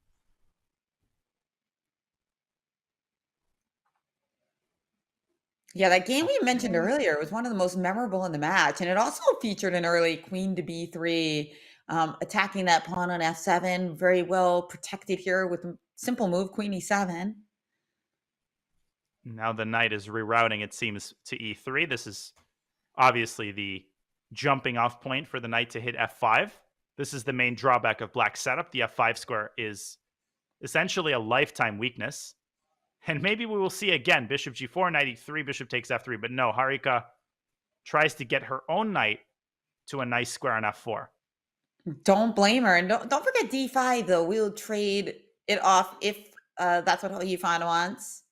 Yeah, that game we mentioned earlier was one of the most memorable in the match. And it also featured an early queen to b3, attacking that pawn on f7. Very well protected here with a simple move, queen e7. Now the knight is rerouting, it seems, to e3. This is obviously the jumping off point for the knight to hit f5. This is the main drawback of Black's setup. The f5 square is essentially a lifetime weakness. And maybe we will see again, bishop g4, knight e3, bishop takes f3. But no, Harika tries to get her own knight to a nice square on f4. Don't blame her. And don't forget d5, though. We'll trade it off if that's what Hou Yifan wants.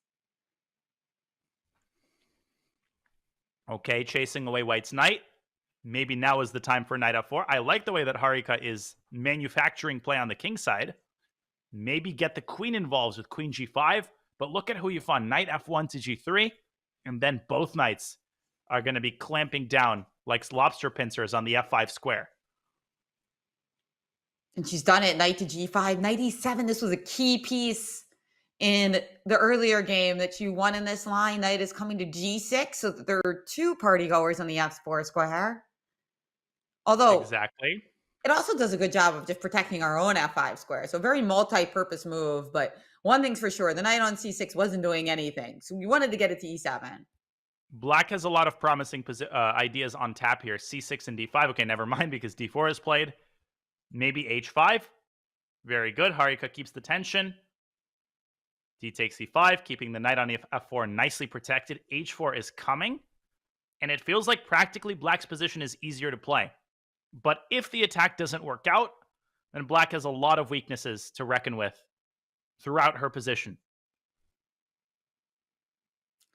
Okay, chasing away White's knight. Maybe now is the time for knight f4. I like the way that Harika is manufacturing play on the king side. Maybe get the queen involved with queen g5. But look at Hou Yifan, knight f1 to g3, and then both knights are going to be clamping down like lobster pincers on the f5 square. And she's done it, knight to g5, knight e7. This was a key piece in the earlier game that you won in this line. Knight is coming to g6, so that there are two party goers on the f4 square. Although, exactly, it also does a good job of just protecting our own f5 square. So very multi-purpose move, but one thing's for sure, the knight on c6 wasn't doing anything. So we wanted to get it to e7. Black has a lot of promising ideas on tap here. c6 and d5. Okay, never mind, because d4 is played. Maybe h5. Very good. Harika keeps the tension. D takes e5, keeping the knight on f4 nicely protected. h4 is coming. And it feels like practically Black's position is easier to play. But if the attack doesn't work out, then Black has a lot of weaknesses to reckon with throughout her position.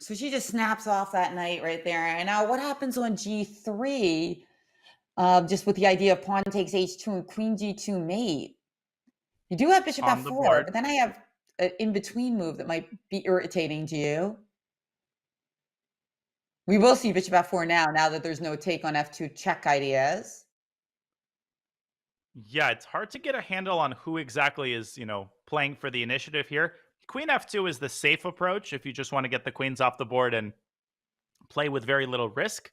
So she just snaps off that knight right there. And now what happens on g3? Just with the idea of pawn takes h2 and queen g2 mate. You do have bishop f4, but then I have an in-between move that might be irritating to you. We will see bishop f4 now that there's no take on f2 check ideas. Yeah, it's hard to get a handle on who exactly is, playing for the initiative here. Queen f2 is the safe approach if you just want to get the queens off the board and play with very little risk.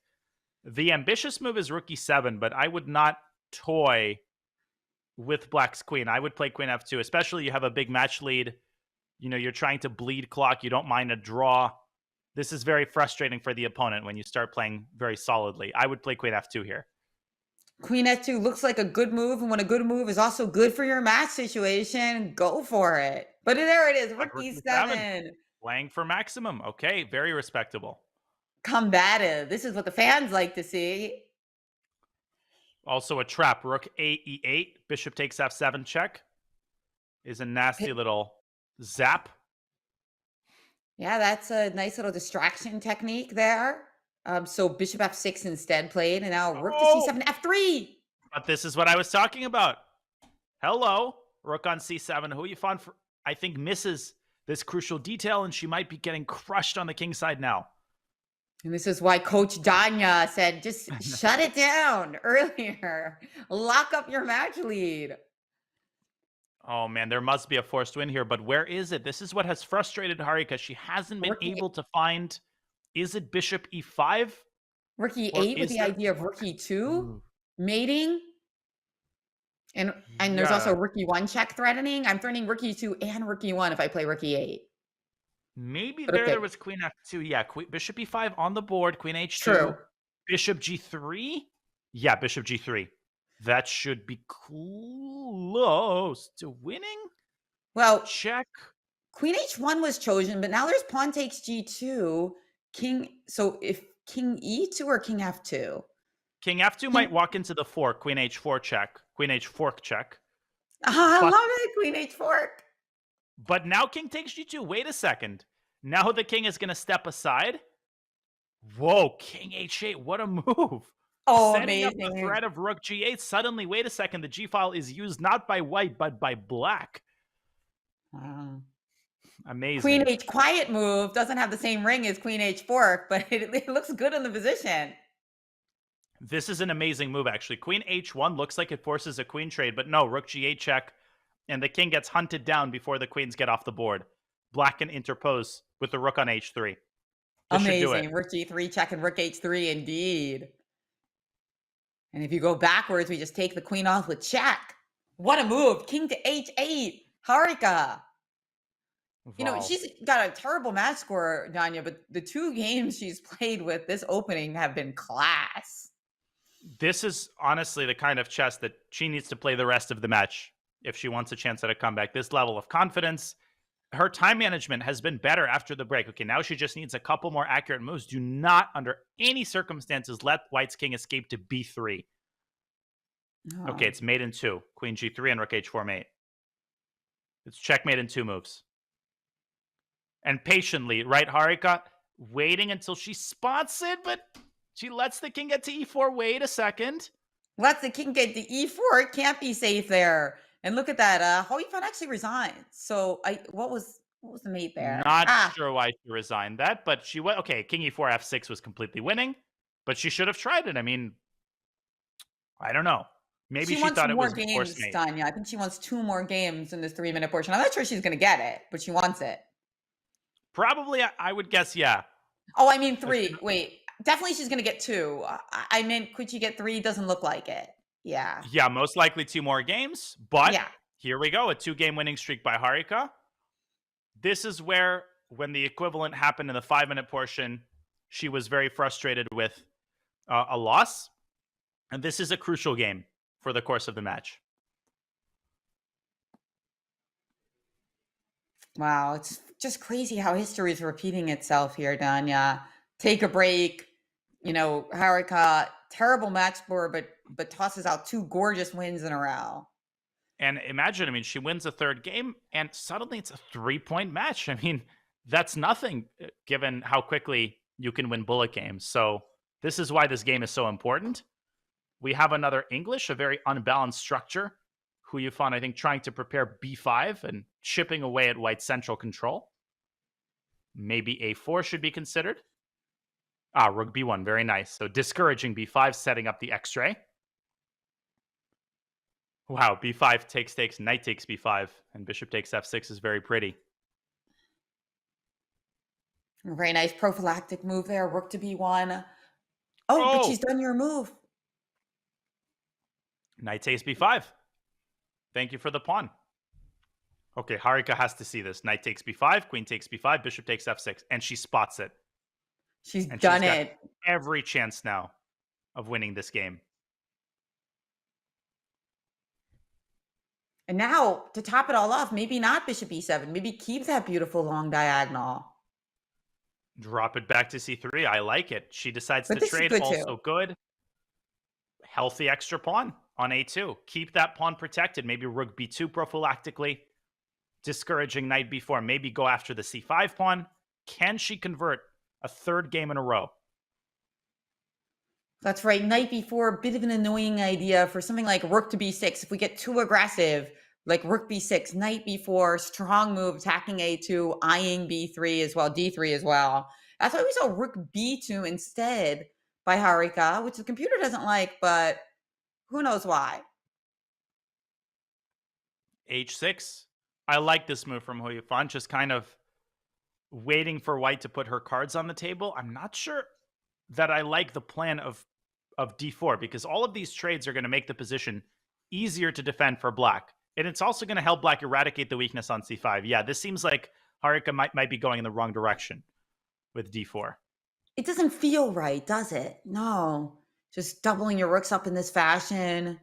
The ambitious move is rook e7, but I would not toy with Black's queen. I would play queen f2, especially you have a big match lead. You're trying to bleed clock. You don't mind a draw. This is very frustrating for the opponent when you start playing very solidly. I would play queen f2 here. Queen f2 looks like a good move, and when a good move is also good for your match situation, go for it. But there it is, rook e7. Playing for maximum. Okay, very respectable. Combative. This is what the fans like to see. Also a trap. Rook e8. Bishop takes f7 check. Is a nasty little zap. Yeah, that's a nice little distraction technique there. So bishop f6 instead played, and now rook to c7, f3. But this is what I was talking about. Hello, rook on c7. Hou Yifan, I think, misses this crucial detail, and she might be getting crushed on the king side now. And this is why Coach Danya said, just shut it down earlier. Lock up your match lead. Oh, man, there must be a forced win here, but where is it? This is what has frustrated Harika. She hasn't been able to find... Is it bishop e5? Rook e8 with the idea of rook e2 mating. And there's also rook e1 check threatening. I'm threatening rook e2 and rook e1 if I play rook e8. Maybe there was queen f2. Yeah, bishop e5 on the board, queen h2. True. Bishop g3. Yeah, bishop g3. That should be close to winning. Well, check. Queen h1 was chosen, but now there's pawn takes g2. So if king e2 or king f2? King f2 might walk into the fork. Queen h4 check. Queen h fork check. I love it. Queen h fork. But now king takes g2. Wait a second. Now the king is going to step aside. Whoa, king h8. What a move. Oh, Setting amazing. up the threat of rook g8. Suddenly, wait a second. The g file is used not by white, but by black. Wow. Amazing. Queen h quiet move doesn't have the same ring as queen h fork, but it looks good in the position. This is an amazing move, actually. Queen h1 looks like it forces a queen trade, but no, rook g8 check, and the king gets hunted down before the queens get off the board. Black can interpose with the rook on h3. This should do Amazing. it. Rook g3 check and rook h3, indeed. And if you go backwards, we just take the queen off with check. What a move. King to h8. Harika. You know, Wow. she's got a terrible match score, Danya, but the 2 games she's played with this opening have been class. This is honestly the kind of chess that she needs to play the rest of the match if she wants a chance at a comeback. This level of confidence. Her time management has been better after the break. Okay, now she just needs a couple more accurate moves. Do not, under any circumstances, let white's king escape to b3. Oh. Okay, it's mate in 2. Queen g3 and rook h4 mate. It's checkmate in 2 moves. And patiently, right, Harika? Waiting until she spots it, but she lets the king get to e4. Wait a second. Lets the king get to e4. It can't be safe there. And look at that. Hou Yifan actually resigned. So what was the mate there? Not sure why she resigned that, but she went. Okay, king e4 f6 was completely winning, but she should have tried it. I mean, I don't know. Maybe she wants thought it more was a games, forced mate. Tanya. I think she wants 2 more games in this 3-minute portion. I'm not sure she's going to get it, but she wants it. Probably, I would guess, yeah. Oh, I mean 3. Wait, definitely she's going to get 2. I meant, could she get 3? Doesn't look like it. Yeah. Yeah, most likely 2 more games, but Yeah. here we go. A 2-game winning streak by Harika. This is where, when the equivalent happened in the 5-minute portion, she was very frustrated with a loss. And this is a crucial game for the course of the match. Wow, it's just crazy how history is repeating itself here, Danya. Take a break. You know, Harika, terrible match score, but tosses out 2 gorgeous wins in a row. And imagine, I mean, she wins the 3rd game, and suddenly it's a 3-point match. I mean, that's nothing given how quickly you can win bullet games. So this is why this game is so important. We have another English, a very unbalanced structure. Hou Yifan, I think, trying to prepare b5 and chipping away at white's central control. Maybe a4 should be considered. Rook b1, very nice. So discouraging b5, setting up the x-ray. Wow, b5 takes, knight takes b5, and bishop takes f6 is very pretty. Very nice prophylactic move there. Rook to b1. Oh, but she's done your move. Knight takes b5. Thank you for the pawn. Okay, Harika has to see this. Knight takes b5, queen takes b5, bishop takes f6, and she spots it. She's And done she's got it. every chance now of winning this game. And now, to top it all off, maybe not bishop e7. Maybe keep that beautiful long diagonal. Drop it back to c3. I like it. She decides But to this is trade. good Also too. good. Healthy extra pawn on a2. Keep that pawn protected. Maybe rook b2 prophylactically. Discouraging knight b4. Maybe go after the c5 pawn. Can she convert a 3rd game in a row? That's right. Knight b4, a bit of an annoying idea for something like rook to b6. If we get too aggressive, like rook b6, knight b4, strong move, attacking a2, eyeing b3 as well, d3 as well. That's why we saw rook b2 instead by Harika, which the computer doesn't like, but who knows why. h6. I like this move from Hou Yifan, just kind of waiting for white to put her cards on the table. I'm not sure that I like the plan of d4, because all of these trades are going to make the position easier to defend for black. And it's also going to help black eradicate the weakness on c5. Yeah, this seems like Harika might be going in the wrong direction with d4. It doesn't feel right, does it? No. Just doubling your rooks up in this fashion.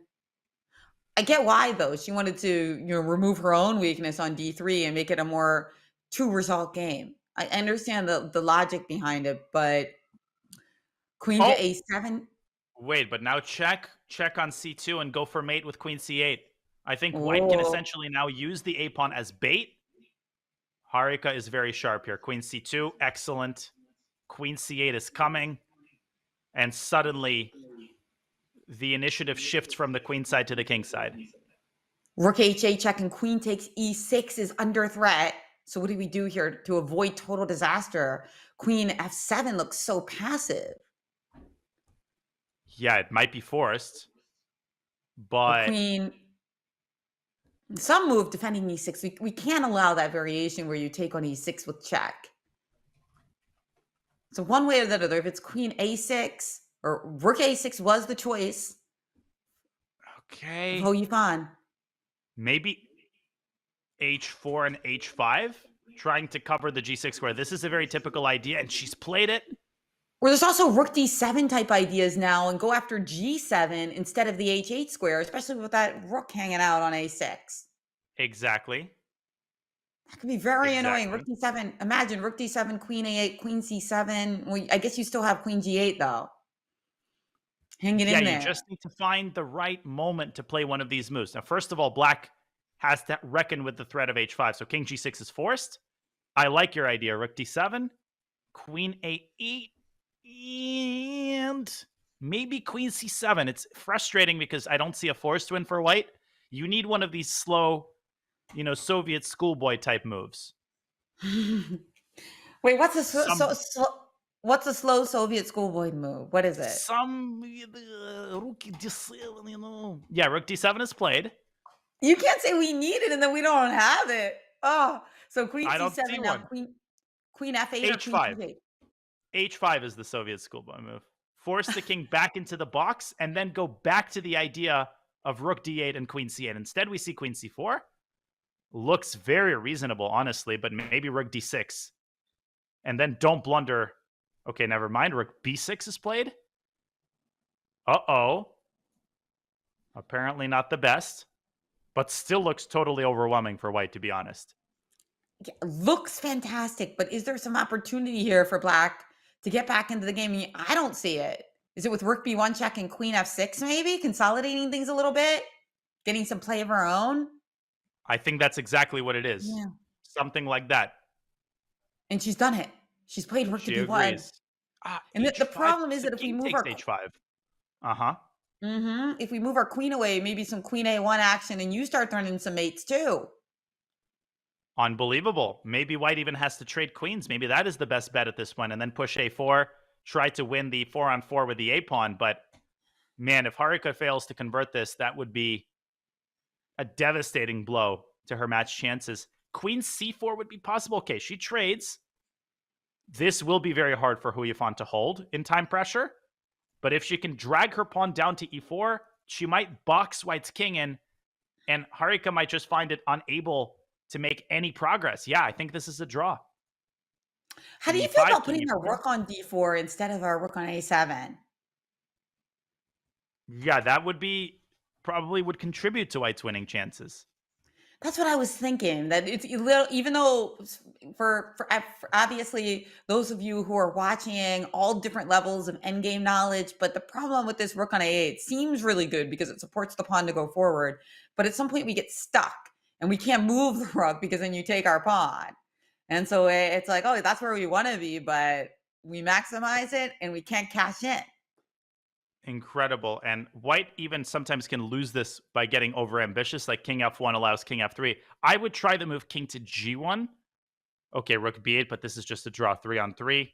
I get why, though. She wanted to, remove her own weakness on d3 and make it a more 2-result game. I understand the logic behind it, but queen to a7. Wait, but now check on c2 and go for mate with queen c8. I think white can essentially now use the a-pawn as bait. Harika is very sharp here. Queen c2, excellent. Queen c8 is coming. And suddenly, the initiative shifts from the queen side to the king side. Rook h8 check and queen takes e6 is under threat. So what do we do here to avoid total disaster? Queen f7 looks so passive. Yeah, it might be forced. But queen, some move defending e6. We can't allow that variation where you take on e6 with check. So one way or the other, if it's queen a6 or rook a6 was the choice. Okay. Hou Yifan. Maybe h4 and h5, trying to cover the g6 square. This is a very typical idea, and she's played it. Or there's also rook d7 type ideas now and go after g7 instead of the h8 square, especially with that rook hanging out on a6. Exactly. That could be very annoying. Rook d7. Imagine rook d7, queen a8, queen c7. Well, I guess you still have queen g8 though. Hang it in there. Yeah, you just need to find the right moment to play one of these moves. Now, first of all, black has to reckon with the threat of h5. So king g6 is forced. I like your idea. Rook d7, queen a8, and maybe queen c7. It's frustrating because I don't see a forced win for white. You need one of these slow, Soviet schoolboy type moves. Wait, what's a what's a slow Soviet schoolboy move? What is it? Rook d7, Yeah, rook d7 is played. You can't say we need it and then we don't have it. Oh, so queen c7 now, queen f8 h5. or queen c8. h5 is the Soviet schoolboy move. Force the king back into the box and then go back to the idea of rook d8 and queen c8. Instead, we see queen c4. Looks very reasonable, honestly, but maybe rook d6. And then don't blunder. Okay, never mind. Rook b6 is played. Uh-oh. Apparently not the best, but still looks totally overwhelming for white, to be honest. Yeah, looks fantastic, but is there some opportunity here for black to get back into the game? I don't see it. Is it with rook b1 check and queen f6 maybe? Consolidating things a little bit? Getting some play of her own? I think that's exactly what it is. Yeah. Something like that. And she's done it. She's played rook to b1. And the problem is that if we move our h5. Uh-huh. If we move our queen away, maybe some queen a1 action and you start throwing in some mates too. Unbelievable. Maybe white even has to trade queens. Maybe that is the best bet at this point. And then push a4, try to win the 4-on-4 with the a-pawn. But man, if Harika fails to convert this, that would be a devastating blow to her match chances. Queen c4 would be possible. Okay, she trades. This will be very hard for Hou Yifan to hold in time pressure. But if she can drag her pawn down to e4, she might box white's king in, and Harika might just find it unable to make any progress. Yeah, I think this is a draw. How do you feel about putting our rook on d4 instead of our rook on a7? Yeah, that would be probably would contribute to white's winning chances. That's what I was thinking. That it's even though for obviously those of you who are watching all different levels of endgame knowledge, but the problem with this rook on a8 seems really good because it supports the pawn to go forward. But at some point we get stuck and we can't move the rook because then you take our pawn. And so it's like, oh, that's where we want to be, but we maximize it and we can't cash in. Incredible. And white even sometimes can lose this by getting overambitious, like king f1 allows king f3. I would try the move king to g1. Okay, rook b8, but this is just a draw 3-on-3.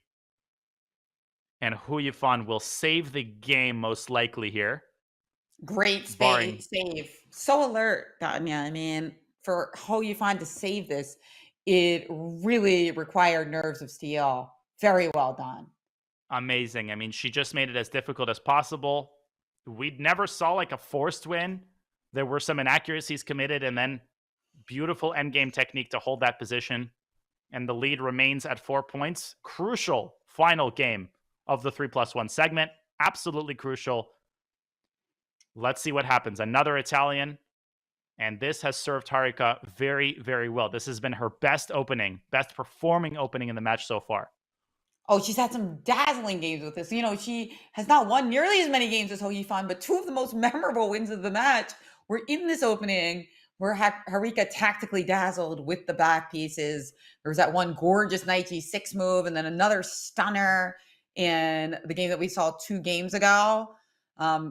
And Hou Yifan will save the game most likely here. Great save. So alert, Tanya. I mean, for Hou Yifan to save this, it really required nerves of steel. Very well done. Amazing. I mean, she just made it as difficult as possible. We never saw like a forced win. There were some inaccuracies committed and then beautiful endgame technique to hold that position. And the lead remains at 4 points. Crucial final game of the 3+1 segment. Absolutely crucial. Let's see what happens. Another Italian. And this has served Harika very, very well. This has been her best performing opening in the match so far. Oh, she's had some dazzling games with this. You know, she has not won nearly as many games as Hou Yifan, but two of the most memorable wins of the match were in this opening where Harika tactically dazzled with the back pieces. There was that one gorgeous knight g6 move and then another stunner in the game that we saw 2 games ago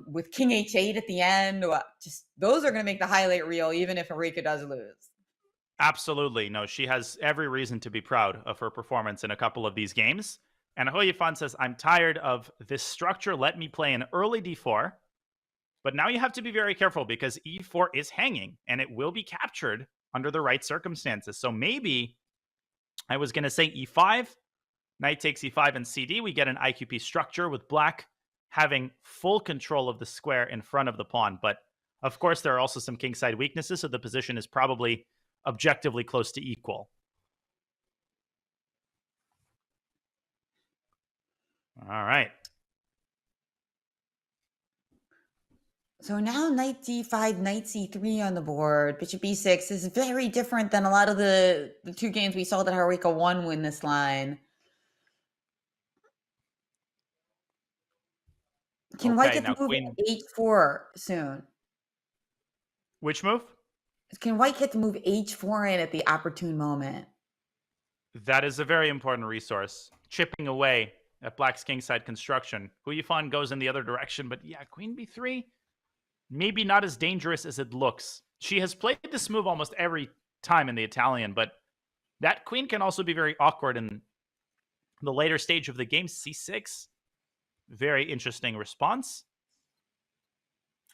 with king h8 at the end. Just those are going to make the highlight reel even if Harika does lose. Absolutely. No, she has every reason to be proud of her performance in a couple of these games. And Hou Yifan says, I'm tired of this structure. Let me play an early d4. But now you have to be very careful because e4 is hanging and it will be captured under the right circumstances. So maybe I was going to say e5, knight takes e5 and cd. We get an IQP structure with black having full control of the square in front of the pawn. But of course, there are also some kingside weaknesses. So the position is probably objectively close to equal. All right. So now knight d5, knight c3 on the board, bishop e6 is very different than a lot of the 2 games we saw that Harika won win this line. Can White get the move h4 soon? Which move? Can White get to move h4 in at the opportune moment? That is a very important resource. Chipping away at Black's kingside construction. Hou Yifan goes in the other direction, but yeah, queen b3, maybe not as dangerous as it looks. She has played this move almost every time in the Italian, but that queen can also be very awkward in the later stage of the game. c6, very interesting response.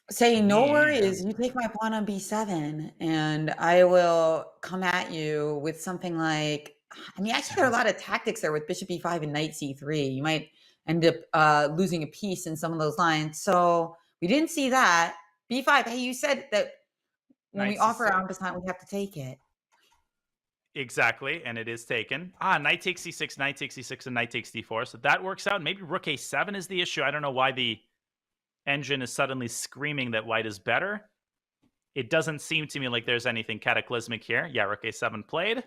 Say, no worries, you take my pawn on b7, and I will come at you with something like, I mean, actually, there are a lot of tactics there with bishop e5 and knight c3. You might end up losing a piece in some of those lines. So we didn't see that. b5, hey, you said that when we offer our time, we have to take it. Exactly, and it is taken. Knight takes c6, knight takes c6, and knight takes d4. So that works out. Maybe rook a7 is the issue. I don't know why the engine is suddenly screaming that white is better. It doesn't seem to me like there's anything cataclysmic here. Yeah, rook a7 played.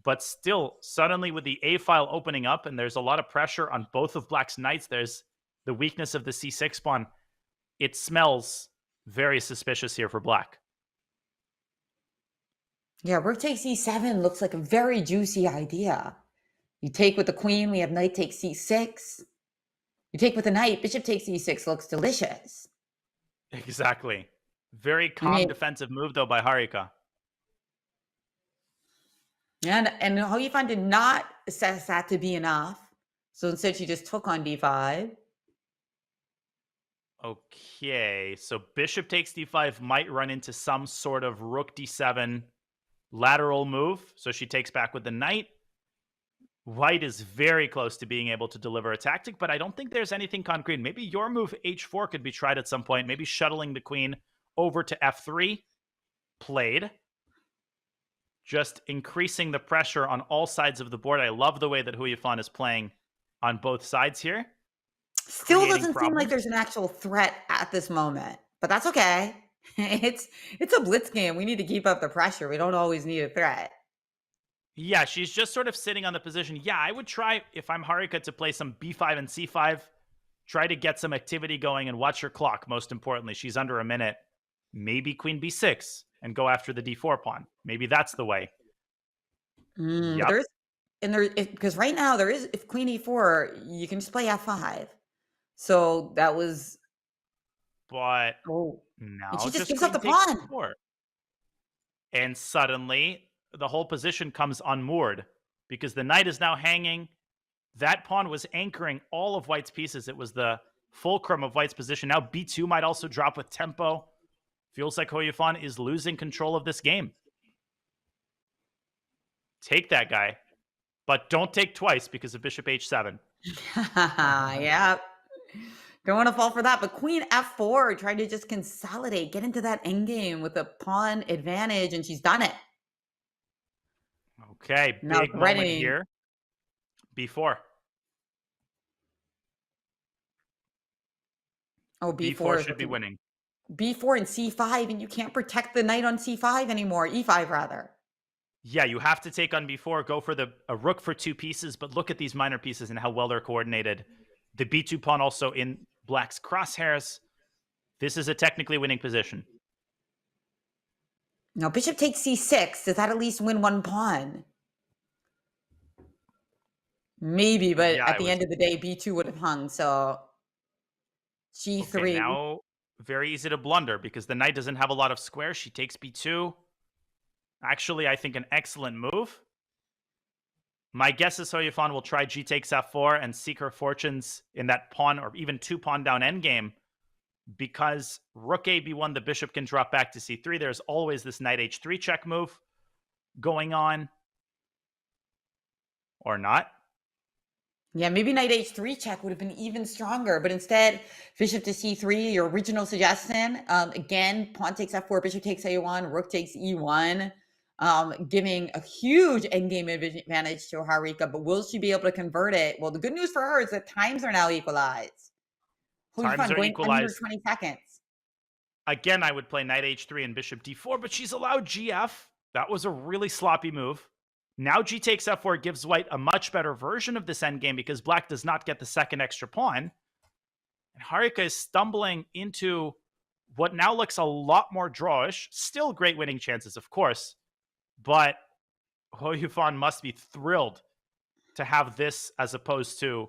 But still, suddenly with the a file opening up, and there's a lot of pressure on both of Black's knights, there's the weakness of the c6 pawn. It smells very suspicious here for Black. Yeah, rook takes e7 looks like a very juicy idea. You take with the queen, we have knight takes c6. You take with the knight, bishop takes e6 looks delicious. Exactly. Very calm defensive move, though, by Harika. And Hou Yifan did not assess that to be enough. So instead, she just took on d5. Okay, so bishop takes d5 might run into some sort of rook d7 lateral move. So she takes back with the knight. White is very close to being able to deliver a tactic, but I don't think there's anything concrete. Maybe your move h4 could be tried at some point. Maybe shuttling the queen over to f3. Played. Just increasing the pressure on all sides of the board. I love the way that Hou Yifan is playing on both sides here. Still doesn't seem like there's an actual threat at this moment, but that's okay. It's a blitz game. We need to keep up the pressure. We don't always need a threat. Yeah, she's just sort of sitting on the position. Yeah, I would try, if I'm Harika, to play some b5 and c5. Try to get some activity going and watch her clock, most importantly. She's under a minute. Maybe queen b6 and go after the d4 pawn. Maybe that's the way. Yep. Because right now there is, if queen e4, you can just play f5. So that was... But now she just gives up the pawn. E4. And suddenly the whole position comes unmoored because the knight is now hanging. That pawn was anchoring all of White's pieces. It was the fulcrum of White's position. Now b2 might also drop with tempo. Feels like Hou Yifan is losing control of this game. Take that guy, but don't take twice because of bishop h7. Yeah. Don't want to fall for that. But queen f4, trying to just consolidate, get into that endgame with a pawn advantage, and she's done it. Okay, big moment here. b4. Oh, b4 should be winning. b4 and c5, and you can't protect the knight on c5 anymore. e5, rather. Yeah, you have to take on b4, go for a rook for 2 pieces, but look at these minor pieces and how well they're coordinated. The b2 pawn also in black's crosshairs. This is a technically winning position. Now, bishop takes c6. Does that at least win 1 pawn? Maybe, but Yeah, at the end of the day, b2 would have hung, so g3. Okay, now very easy to blunder because the knight doesn't have a lot of squares. She takes b2. Actually, I think an excellent move. My guess is Hou Yifan will try g takes f4 and seek her fortunes in that pawn or even 2 pawn down endgame. Because rook a b1, the bishop can drop back to c3. There's always this knight h3 check move going on. Or not. Yeah, maybe knight h3 check would have been even stronger, but instead, bishop to c3, your original suggestion. Again, pawn takes f4, bishop takes a1, rook takes e1, giving a huge endgame advantage to Harika, but will she be able to convert it? Well, the good news for her is that times are now equalized. Times are equalized. Under 20 seconds. Again, I would play knight h3 and bishop d4, but she's allowed gf. That was a really sloppy move. Now g takes f4 gives white a much better version of this endgame because black does not get the second extra pawn. And Harika is stumbling into what now looks a lot more drawish. Still great winning chances, of course. But Hou Yifan must be thrilled to have this as opposed to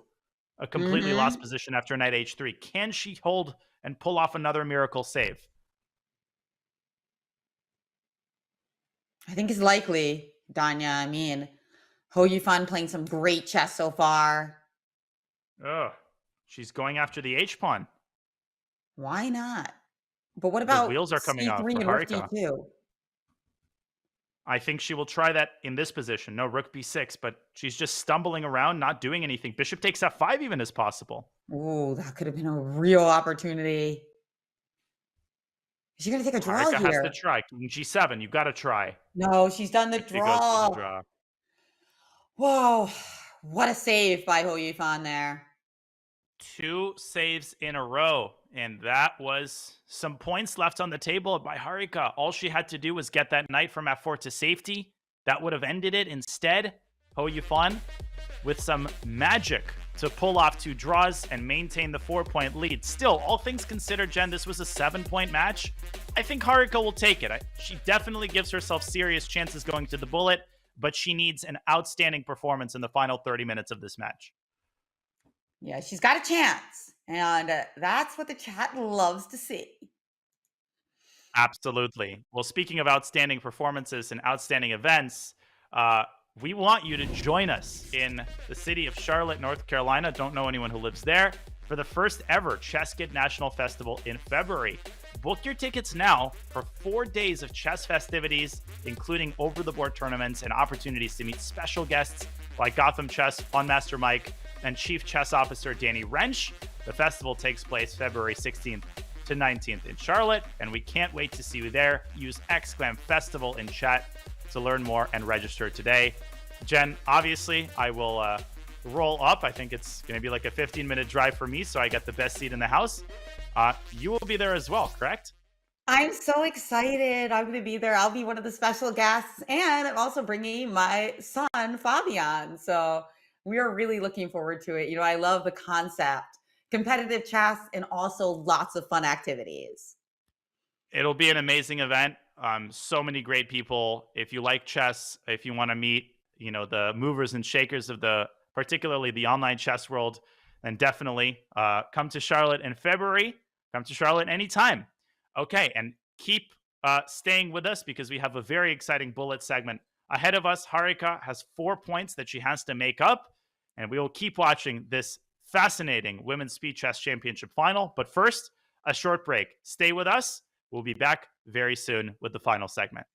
a completely lost position after knight h3. Can she hold and pull off another miracle save? I think it's likely, Danya. I mean, Hou Yifan playing some great chess so far. Ugh. She's going after the h-pawn. Why not? But what about the wheels are coming off for and rook Harika? d2? I think she will try that in this position. No, rook b6, but she's just stumbling around, not doing anything. Bishop takes f5 even is possible. Ooh, that could have been a real opportunity. Is she going to take a draw Harika here? has to try. King g7, you've got to try. No, she's done the She goes for draw. the draw. Whoa, what a save by Hou Yifan there. 2 saves in a row, and that was some points left on the table by Harika. All she had to do was get that knight from f4 to safety. That would have ended it. Instead, Hou Yifan with some magic to pull off 2 draws and maintain the 4-point lead. Still, all things considered, Jen, this was a 7-point match. I think Harika will take it. She definitely gives herself serious chances going to the bullet, but she needs an outstanding performance in the final 30 minutes of this match. Yeah, she's got a chance. And that's what the chat loves to see. Absolutely. Well, speaking of outstanding performances and outstanding events, we want you to join us in the city of Charlotte, North Carolina. Don't know anyone who lives there. For the first ever Chess Kid National Festival in February. Book your tickets now for 4 days of chess festivities, including over-the-board tournaments and opportunities to meet special guests like Gotham Chess, Fun Master Mike, and Chief Chess Officer Danny Wrench. The festival takes place February 16th to 19th in Charlotte, and we can't wait to see you there. Use !festival in chat to learn more and register today. Jen, obviously, I will roll up. I think it's going to be like a 15-minute drive for me, so I get the best seat in the house. You will be there as well, correct? I'm so excited. I'm going to be there. I'll be one of the special guests, and I'm also bringing my son, Fabian. So we are really looking forward to it. You know, I love the concept, competitive chess, and also lots of fun activities. It'll be an amazing event. So many great people. If you like chess, if you want to meet, you know, the movers and shakers of particularly the online chess world, then definitely come to Charlotte in February. Come to Charlotte anytime. Okay, and keep staying with us because we have a very exciting bullet segment ahead of us. Harika has 4 points that she has to make up, and we will keep watching this fascinating Women's Speed Chess Championship final. But first, a short break. Stay with us. We'll be back very soon with the final segment.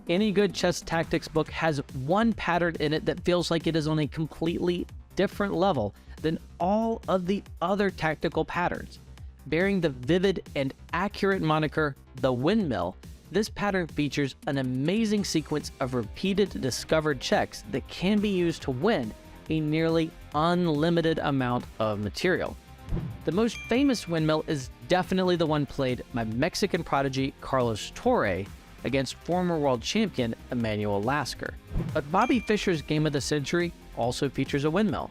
Any good chess tactics book has one pattern in it that feels like it is on a completely different level than all of the other tactical patterns. Bearing the vivid and accurate moniker, the windmill, this pattern features an amazing sequence of repeated discovered checks that can be used to win a nearly unlimited amount of material. The most famous windmill is definitely the one played by Mexican prodigy Carlos Torre against former world champion Emmanuel Lasker. But Bobby Fischer's game of the century also features a windmill.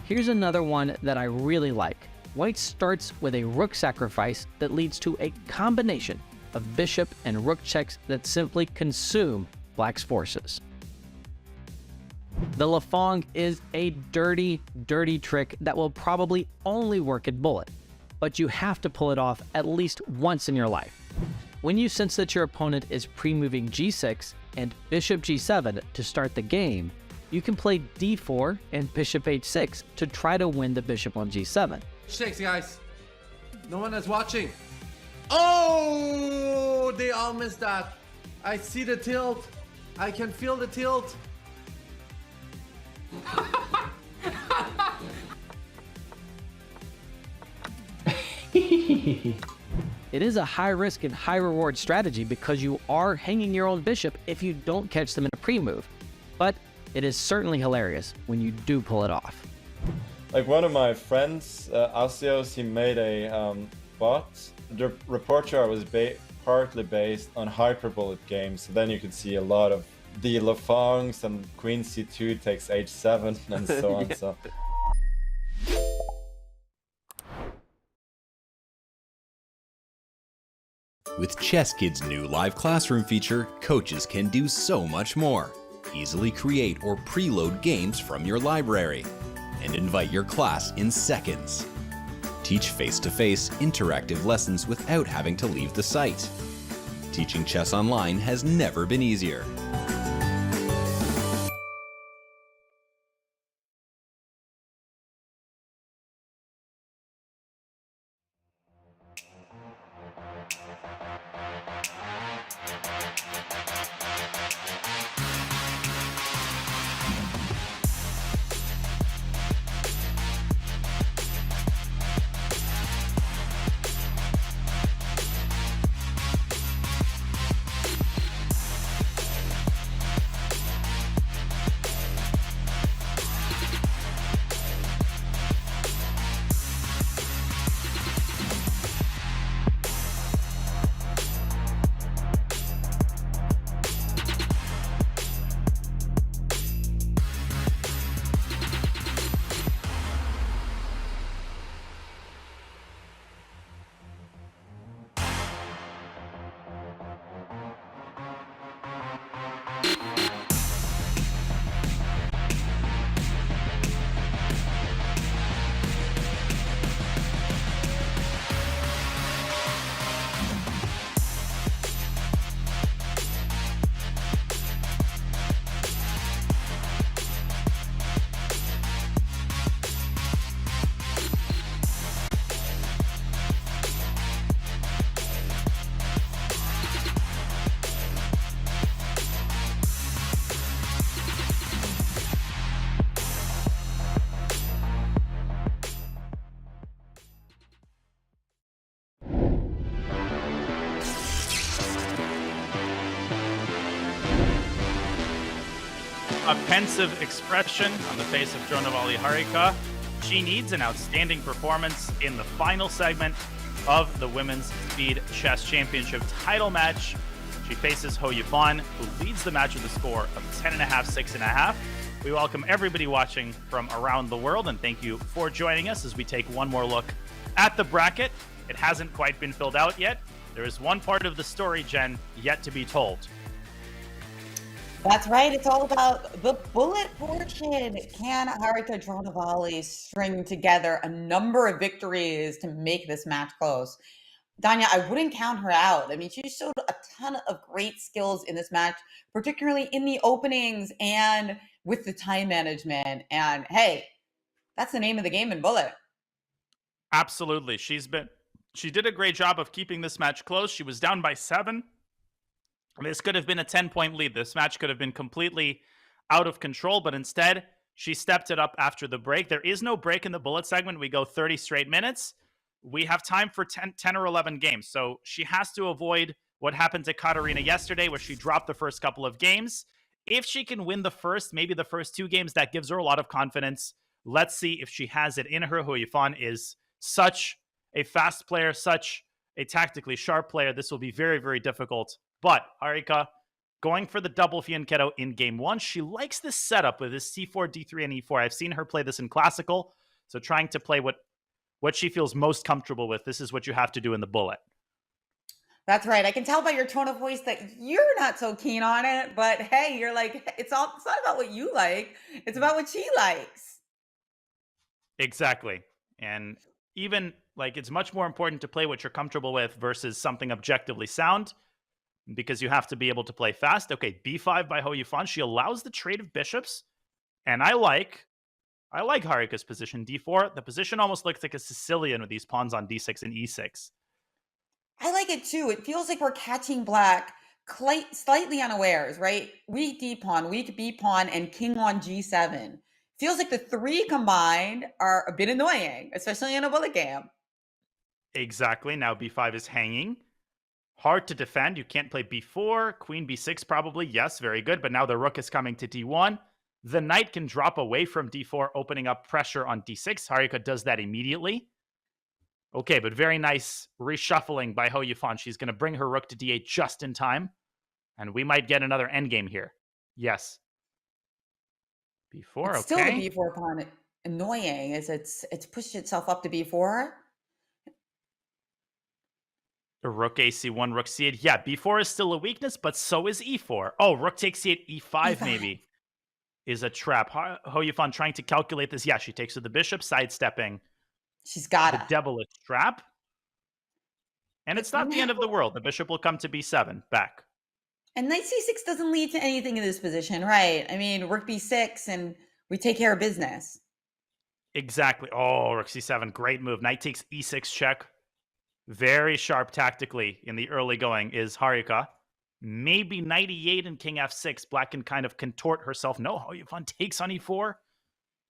Here's another one that I really like. White starts with a rook sacrifice that leads to a combination of bishop and rook checks that simply consume Black's forces. The Lafong is a dirty, dirty trick that will probably only work at bullet, but you have to pull it off at least once in your life. When you sense that your opponent is pre-moving g6 and bishop g7 to start the game, you can play d4 and bishop h6 to try to win the bishop on g7. Shakes, guys. No one is watching. Oh, they all missed that. I see the tilt. I can feel the tilt. It is a high risk and high reward strategy because you are hanging your own bishop if you don't catch them in a pre-move. But it is certainly hilarious when you do pull it off. Like one of my friends, Asios, he made a bot. The report chart was partly based on hyperbullet games, so then you could see a lot of the Lafongs and Queen C2 takes H7 and so on. So. With Chess Kid's new live classroom feature, coaches can do so much more. Easily create or preload games from your library and invite your class in seconds. Teach face-to-face interactive lessons without having to leave the site. Teaching chess online has never been easier. A pensive expression on the face of Dronavalli Harika. She needs an outstanding performance in the final segment of the Women's Speed Chess Championship title match. She faces Hou Yifan, who leads the match with a score of 10.5, 6.5. We welcome everybody watching from around the world, and thank you for joining us as we take one more look at the bracket. It hasn't quite been filled out yet. There is one part of the story, Jen, yet to be told. That's right. It's all about the bullet fortune. Can Harika Dronavalli string together a number of victories to make this match close? Danya, I wouldn't count her out. I mean, she showed a ton of great skills in this match, particularly in the openings and with the time management. And hey, that's the name of the game in bullet. Absolutely. She did a great job of keeping this match close. She was down by 7 This could have been a 10-point lead. This match could have been completely out of control, but instead, she stepped it up after the break. There is no break in the bullet segment. We go 30 straight minutes. We have time for 10 or 11 games. So she has to avoid what happened to Kateryna yesterday, where she dropped the first couple of games. If she can win maybe the first 2 games, that gives her a lot of confidence. Let's see if she has it in her. Hou Yifan is such a fast player, such a tactically sharp player. This will be very, very difficult. But Harika going for the double fianchetto in game 1. She likes this setup with this c4, d3, and e4. I've seen her play this in classical. So trying to play what she feels most comfortable with. This is what you have to do in the bullet. That's right. I can tell by your tone of voice that you're not so keen on it, but hey, you're like, it's not about what you like. It's about what she likes. Exactly. And even it's much more important to play what you're comfortable with versus something objectively sound, because you have to be able to play fast. Okay, b5 by Hou Yifan. She allows the trade of bishops, and I like Harika's position. d4. The position almost looks like a Sicilian with these pawns on d6 and e6. I like it too. It feels like we're catching black slightly unawares, right? Weak D pawn, weak B pawn, and king on G7. Feels like the 3 combined are a bit annoying, especially in a bullet game. Exactly. Now b5 is hanging. Hard to defend. You can't play b4. Queen b6 probably. Yes, very good. But now the rook is coming to d1. The knight can drop away from d4, opening up pressure on d6. Harika does that immediately. Okay, but very nice reshuffling by Hou Yifan. She's going to bring her rook to d8 just in time. And we might get another endgame here. Yes. b4, It's still the b4 pawn annoying as it's pushed itself up to b4. The rook ac1, rook c8. Yeah, b4 is still a weakness, but so is e4. Oh, rook takes c8, e5 maybe is a trap. Hou Yifan trying to calculate this. Yeah, she takes to the bishop, sidestepping. She's got the devilish trap. And it's not the end of the world. The bishop will come to b7, back. And knight c6 doesn't lead to anything in this position, right? I mean, rook b6 and we take care of business. Exactly. Oh, rook c7, great move. Knight takes e6 check. Very sharp tactically in the early going is Harika. Maybe knight e8 and king f6. Black can kind of contort herself. No, Hou Yifan takes on e4.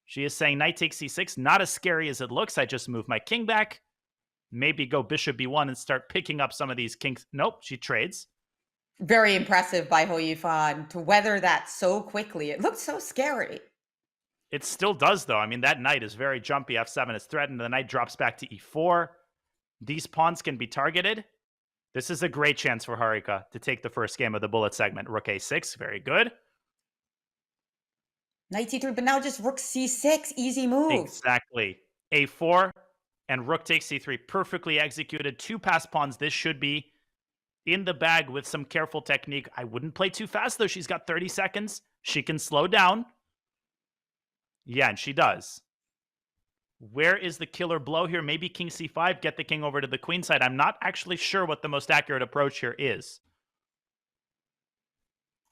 She is saying knight takes c6. Not as scary as it looks. I just move my king back. Maybe go bishop b1 and start picking up some of these kings. Nope, she trades. Very impressive by Hou Yifan to weather that so quickly. It looked so scary. It still does, though. I mean, that knight is very jumpy. f7 is threatened. The knight drops back to e4. These pawns can be targeted. This is a great chance for Harika to take the first game of the bullet segment. Rook a6, very good. Knight c3, but now just rook c6, easy move. Exactly. a4 and rook takes c3, perfectly executed. 2 passed pawns. This should be in the bag with some careful technique. I wouldn't play too fast, though. She's got 30 seconds. She can slow down. Yeah, and she does. Where is the killer blow here? Maybe king c5, get the king over to the queen side. I'm not actually sure what the most accurate approach here is.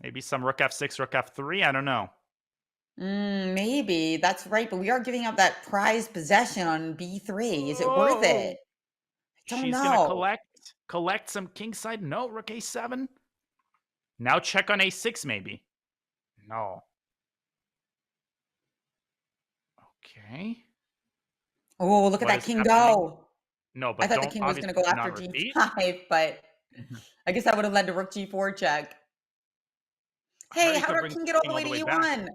Maybe some rook f6, rook f3. I don't know. Maybe. That's right. But we are giving up that prized possession on b3. Is it worth it? I don't know. She's going to collect some king side. No, rook a7. Now check on a6 maybe. No. Okay. Oh, look at that king go. No, but I thought the king was going to go after d5, but I guess that would have led to rook g4 check. Hey, how did our king get all the way to e1?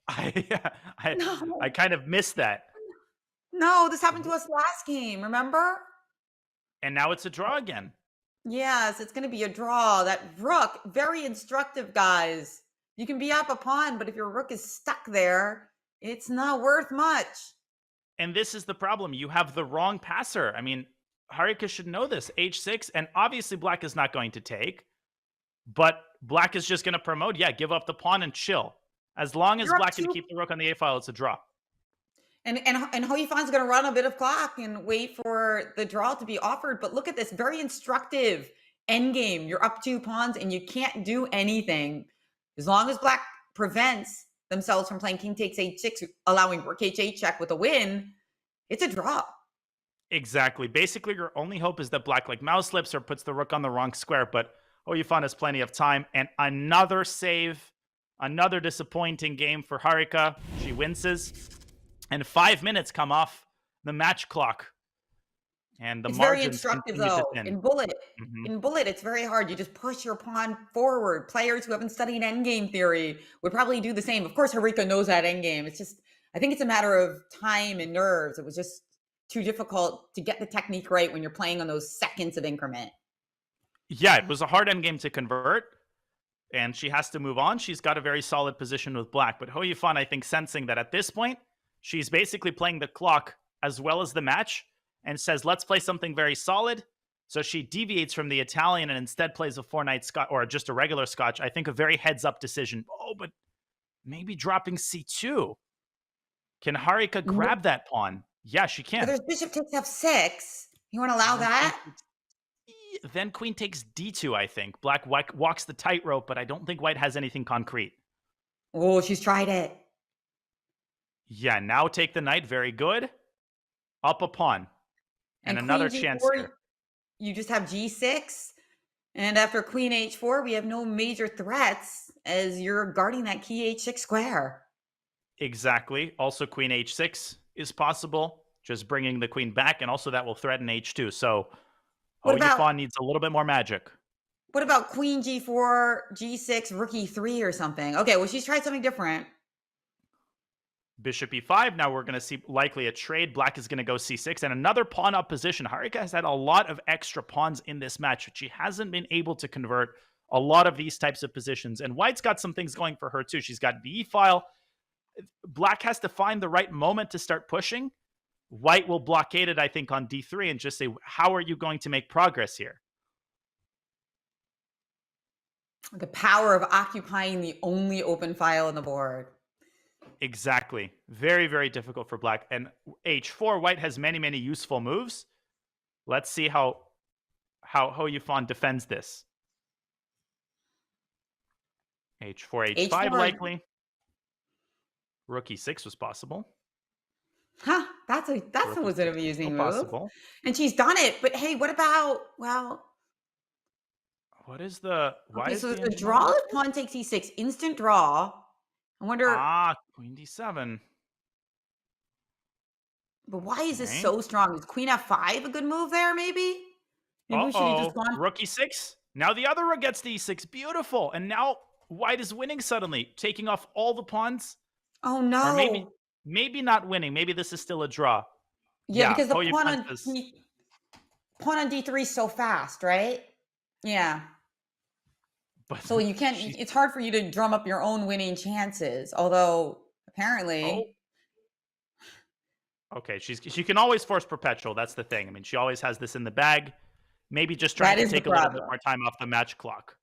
I kind of missed that. No, this happened to us last game, remember? And now it's a draw again. Yes, it's going to be a draw. That rook, very instructive, guys. You can be up a pawn, but if your rook is stuck there, it's not worth much. And this is the problem. You have the wrong passer. I mean, Harika should know this. h6, and obviously black is not going to take. But black is just going to promote. Yeah, give up the pawn and chill. As long as black can keep the rook on the a file, it's a draw. And Hou Yifan's going to run a bit of clock and wait for the draw to be offered. But look at this, very instructive endgame. You're up 2 pawns and you can't do anything. As long as black prevents themselves from playing king takes h6, allowing rook h8 check with a win, it's a draw. Exactly. Basically, your only hope is that black mouse slips or puts the rook on the wrong square. But Hou Yifan has plenty of time. And another save. Another disappointing game for Harika. She winces. And 5 minutes come off the match clock. And the It's very margins instructive, continue to though. thin. In Bullet, it's very hard. You just push your pawn forward. Players who haven't studied endgame theory would probably do the same. Of course, Harika knows that endgame. It's just, I think it's a matter of time and nerves. It was just too difficult to get the technique right when you're playing on those seconds of increment. Yeah, it was a hard endgame to convert. And she has to move on. She's got a very solid position with black. But Hou Yifan, I think, sensing that at this point, she's basically playing the clock as well as the match and says, let's play something very solid. So she deviates from the Italian and instead plays a 4-knight Scotch, or just a regular Scotch. I think a very heads-up decision. Oh, but maybe dropping c2. Can Harika grab that pawn? Yeah, she can. But there's bishop takes f6. You want to allow that? Then queen takes d2, I think. Black walks the tightrope, but I don't think white has anything concrete. Oh, she's tried it. Yeah, now take the knight. Very good. Up a pawn. And another chance here. You just have g6. And after queen h4, we have no major threats as you're guarding that key h6 square. Exactly. Also, queen h6 is possible. Just bringing the queen back. And also that will threaten h2. So Hou Yifan needs a little bit more magic. What about queen g4, g6, rook e3 or something? Okay, well, she's tried something different. Bishop e5. Now we're going to see likely a trade. Black is going to go c6 and another pawn up position. Harika has had a lot of extra pawns in this match, but she hasn't been able to convert a lot of these types of positions. And white's got some things going for her too. She's got the e-file. Black has to find the right moment to start pushing. White will blockade it, I think, on d3 and just say, how are you going to make progress here? The power of occupying the only open file on the board. Exactly. Very, very difficult for black. And h4, white has many, many useful moves. Let's see how Hou Yifan defends this. h4, h5 likely. Rook e6 was possible. Huh, that's a amusing move. Possible. And she's done it. But hey, what about, well... What is the... Why okay, is so the draw if pawn takes e6, instant draw. I wonder... Ah, queen d7. But why is this so strong? Is queen f5 a good move there, maybe? Maybe we should have just gone... Rook e6. Now the other rook gets to e6. Beautiful. And now white is winning suddenly, taking off all the pawns. Oh, no. Or maybe not winning. Maybe this is still a draw. Yeah, because the pawn on d3 is so fast, right? Yeah. But so you can't, it's hard for you to drum up your own winning chances. Although apparently. Okay, she can always force perpetual. That's the thing. I mean, she always has this in the bag. Maybe just trying to take a little bit more time off the match clock.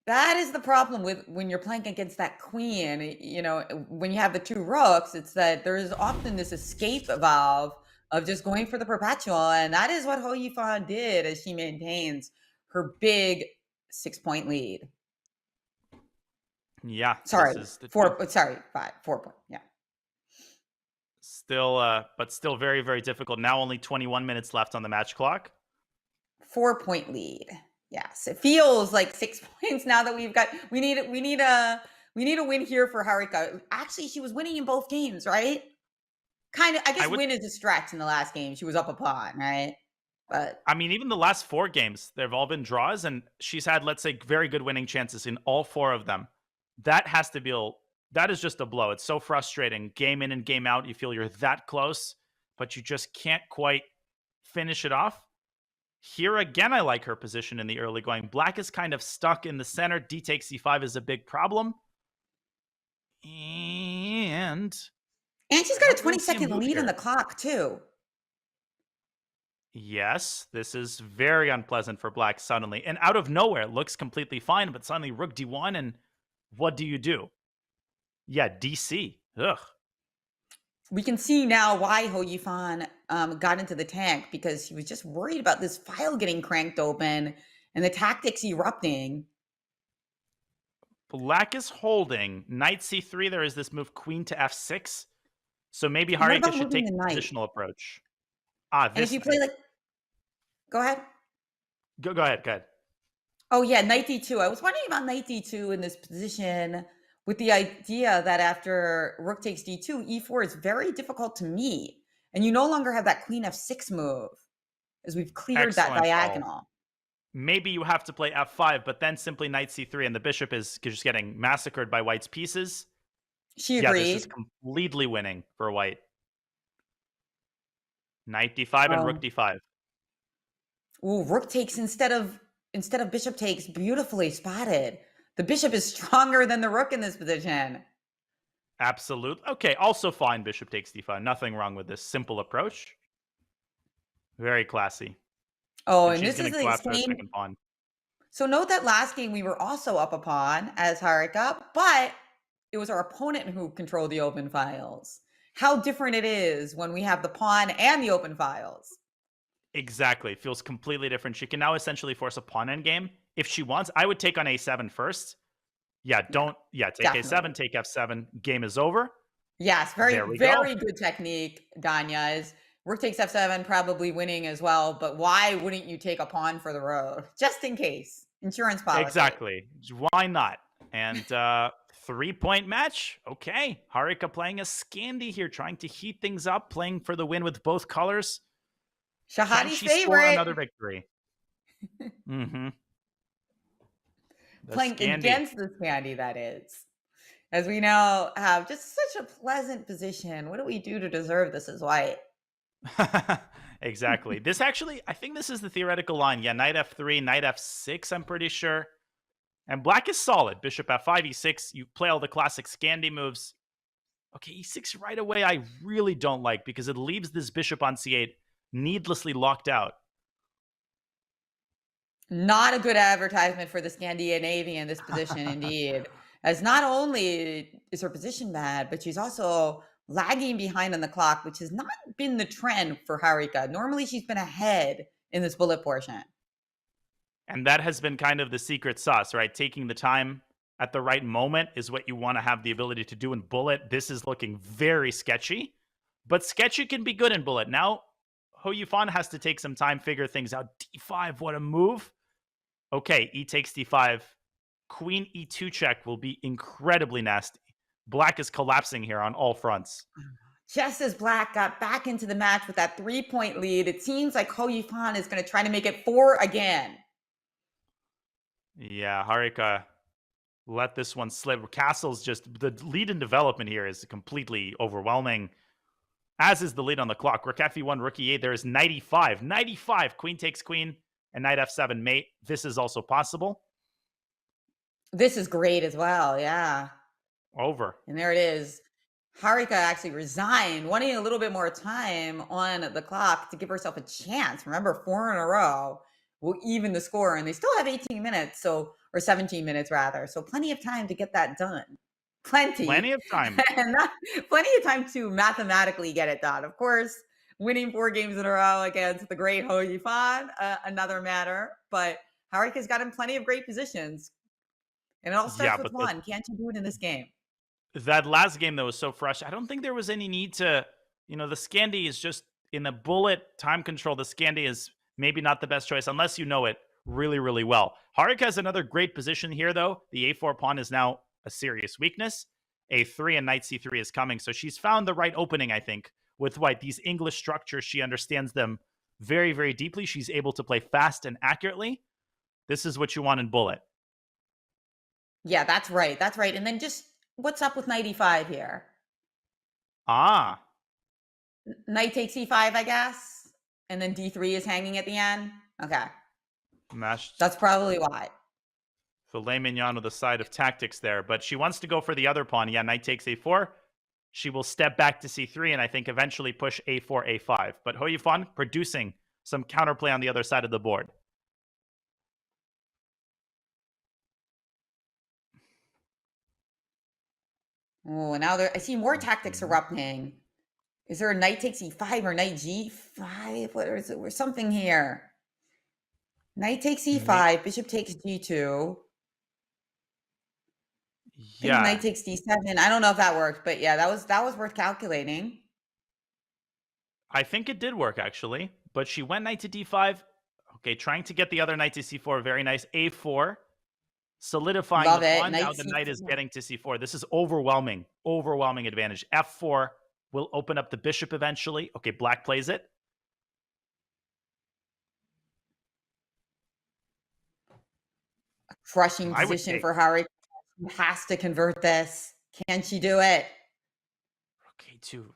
That is the problem with when you're playing against that queen. You know, when you have the two rooks, it's that there is often this escape valve of just going for the perpetual. And that is what Hou Yifan did as she maintains her big 6-point lead. Yeah. Sorry, 4 point. Yeah. But still very, very difficult. Now only 21 minutes left on the match clock. 4-point lead. Yes, it feels like 6 points now that we need a win here for Harika. Actually, she was winning in both games, right? Kind of. I guess win is a stretch in the last game. She was up a pawn, right? But I mean, even the last 4 games, they've all been draws, and she's had, let's say, very good winning chances in all 4 of them. That is just a blow. It's so frustrating. Game in and game out, you feel you're that close, but you just can't quite finish it off. Here again, I like her position in the early going. Black is kind of stuck in the center. D takes c5 is a big problem. And she's got a 20-second lead on the clock, too. Yes, this is very unpleasant for black suddenly. And out of nowhere, it looks completely fine, but suddenly rook d1, and what do you do? Yeah, dc. Ugh. We can see now why Hou Yifan got into the tank, because he was just worried about this file getting cranked open and the tactics erupting. Black is holding. Knight c3, there is this move queen to f6. So maybe Harika should take a positional approach. And if you play like... Go ahead. Go ahead. Oh yeah, knight d2. I was wondering about knight d2 in this position with the idea that after rook takes d2, e4 is very difficult to meet. And you no longer have that queen f6 move as we've cleared that Excellent call. diagonal. Maybe you have to play f5, but then simply knight c3, and the bishop is just getting massacred by white's pieces. She Yeah, agreed. this is completely winning for white. Knight d5 and rook d5. Ooh, rook takes instead of bishop takes. Beautifully spotted. The bishop is stronger than the rook in this position. Absolute. Okay, also fine, bishop takes d5. Nothing wrong with this simple approach. Very classy. Oh, and she's this gonna is go the after a same. second pawn. So note that last game we were also up a pawn as Harika, but it was our opponent who controlled the open files. How different it is when we have the pawn and the open files. Exactly. Feels completely different. She can now essentially force a pawn endgame. If she wants, I would take on a7 first. Yeah, take definitely. a7, take f7. Game is over. Yes, There very, we very go. good technique, Danya. Is rook takes f7, probably winning as well, but why wouldn't you take a pawn for the road? Just in case. Insurance policy. Exactly. Why not? And 3-point match. Okay. Harika playing a Scandi here, trying to heat things up, playing for the win with both colors. Can Shahadi's she score favorite. another victory? Mm-hmm. Playing against the Scandi, that is. As we now have just such a pleasant position. What do we do to deserve this as white? Exactly. This actually, I think this is the theoretical line. Yeah, knight f3, knight f6, I'm pretty sure. And black is solid. Bishop f5, e6. You play all the classic Scandi moves. Okay, e6 right away I really don't like because it leaves this bishop on c8 needlessly locked out. Not a good advertisement for the Scandinavian in this position, indeed. As not only is her position bad, but she's also lagging behind on the clock, which has not been the trend for Harika. Normally, she's been ahead in this bullet portion. And that has been kind of the secret sauce, right? Taking the time at the right moment is what you want to have the ability to do in bullet. This is looking very sketchy, but sketchy can be good in bullet. Now, Hou Yifan has to take some time, figure things out. d5, what a move. Okay, e takes d5. Queen e2 check will be incredibly nasty. Black is collapsing here on all fronts. Just as black got back into the match with that 3-point lead, it seems like Hou Yifan is going to try to make it 4 again. Yeah, Harika let this one slip. Castle's just, the lead in development here is completely overwhelming, as is the lead on the clock. Rook f1, rook e8, there is knight e5. Knight e5, queen takes queen, and knight f7 mate. This is also possible. This is great as well, yeah. Over. And there it is. Harika actually resigned, wanting a little bit more time on the clock to give herself a chance. Remember, 4 in a row will even the score, and they still have 18 minutes, or 17 minutes rather. So plenty of time to get that done. Plenty of time. And plenty of time to mathematically get it done. Of course, winning 4 games in a row against the great Hou Yifan, another matter. But Harika's got in plenty of great positions. And it all starts with one. Can't you do it in this game? That last game, though, was so fresh. I don't think there was any need to, the Scandi is just, in the bullet time control, the Scandi is maybe not the best choice unless you know it really, really well. Harika has another great position here, though. The a4 pawn is now a serious weakness. a3 and knight c3 is coming. So she's found the right opening, I think, with white. These English structures, she understands them very, very deeply. She's able to play fast and accurately. This is what you want in bullet. Yeah, that's right. That's right. And then just what's up with knight e5 here? Ah. Knight takes e5, I guess. And then d3 is hanging at the end. Okay. Mashed. That's probably why. Filet mignon with a side of tactics there. But she wants to go for the other pawn. Yeah, knight takes a4. She will step back to c3 and I think eventually push a4, a5. But Hou Yifan producing some counterplay on the other side of the board. Oh, now I see more tactics erupting. Is there a knight takes e5 or knight g5? What is it? There's something here. Knight takes e5, bishop takes g2. Yeah. Knight takes d7. I don't know if that worked, but yeah, that was worth calculating. I think it did work, actually. But she went knight to d5. Okay, trying to get the other knight to c4. Very nice. a4. Solidifying Love the it. pawn. Now Knight the knight is C4. getting to c4. This is overwhelming. Overwhelming advantage. f4 will open up the bishop eventually. Okay, black plays it. Crushing I would position take. for Harika. She has to convert this. Can she do it? Okay, two.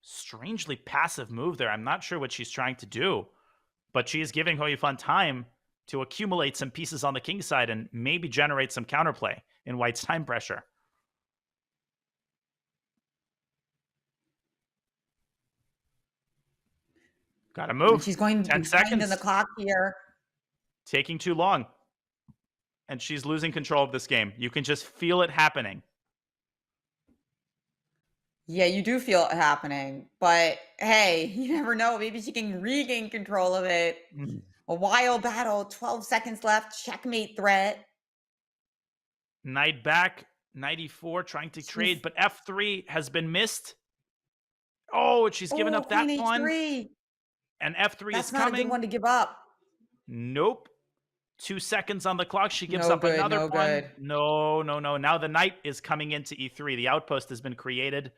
Strangely passive move there. I'm not sure what she's trying to do, but she is giving Hou Yifan time to accumulate some pieces on the king side and maybe generate some counterplay in white's time pressure. Gotta move. And she's going 10 behind seconds. in the clock here. Taking too long. And she's losing control of this game. You can just feel it happening. Yeah, you do feel it happening. But hey, you never know. Maybe she can regain control of it. A wild battle. 12 seconds left. Checkmate threat. Knight back. Knight e4 trying to trade, but f3 has been missed. Oh, she's given up that Queen pawn. H3. And f3 That's is not coming. a good one to give up. Nope. 2 seconds on the clock. She gives No up good, another no pawn. good. No. Now the knight is coming into e3. The outpost has been created.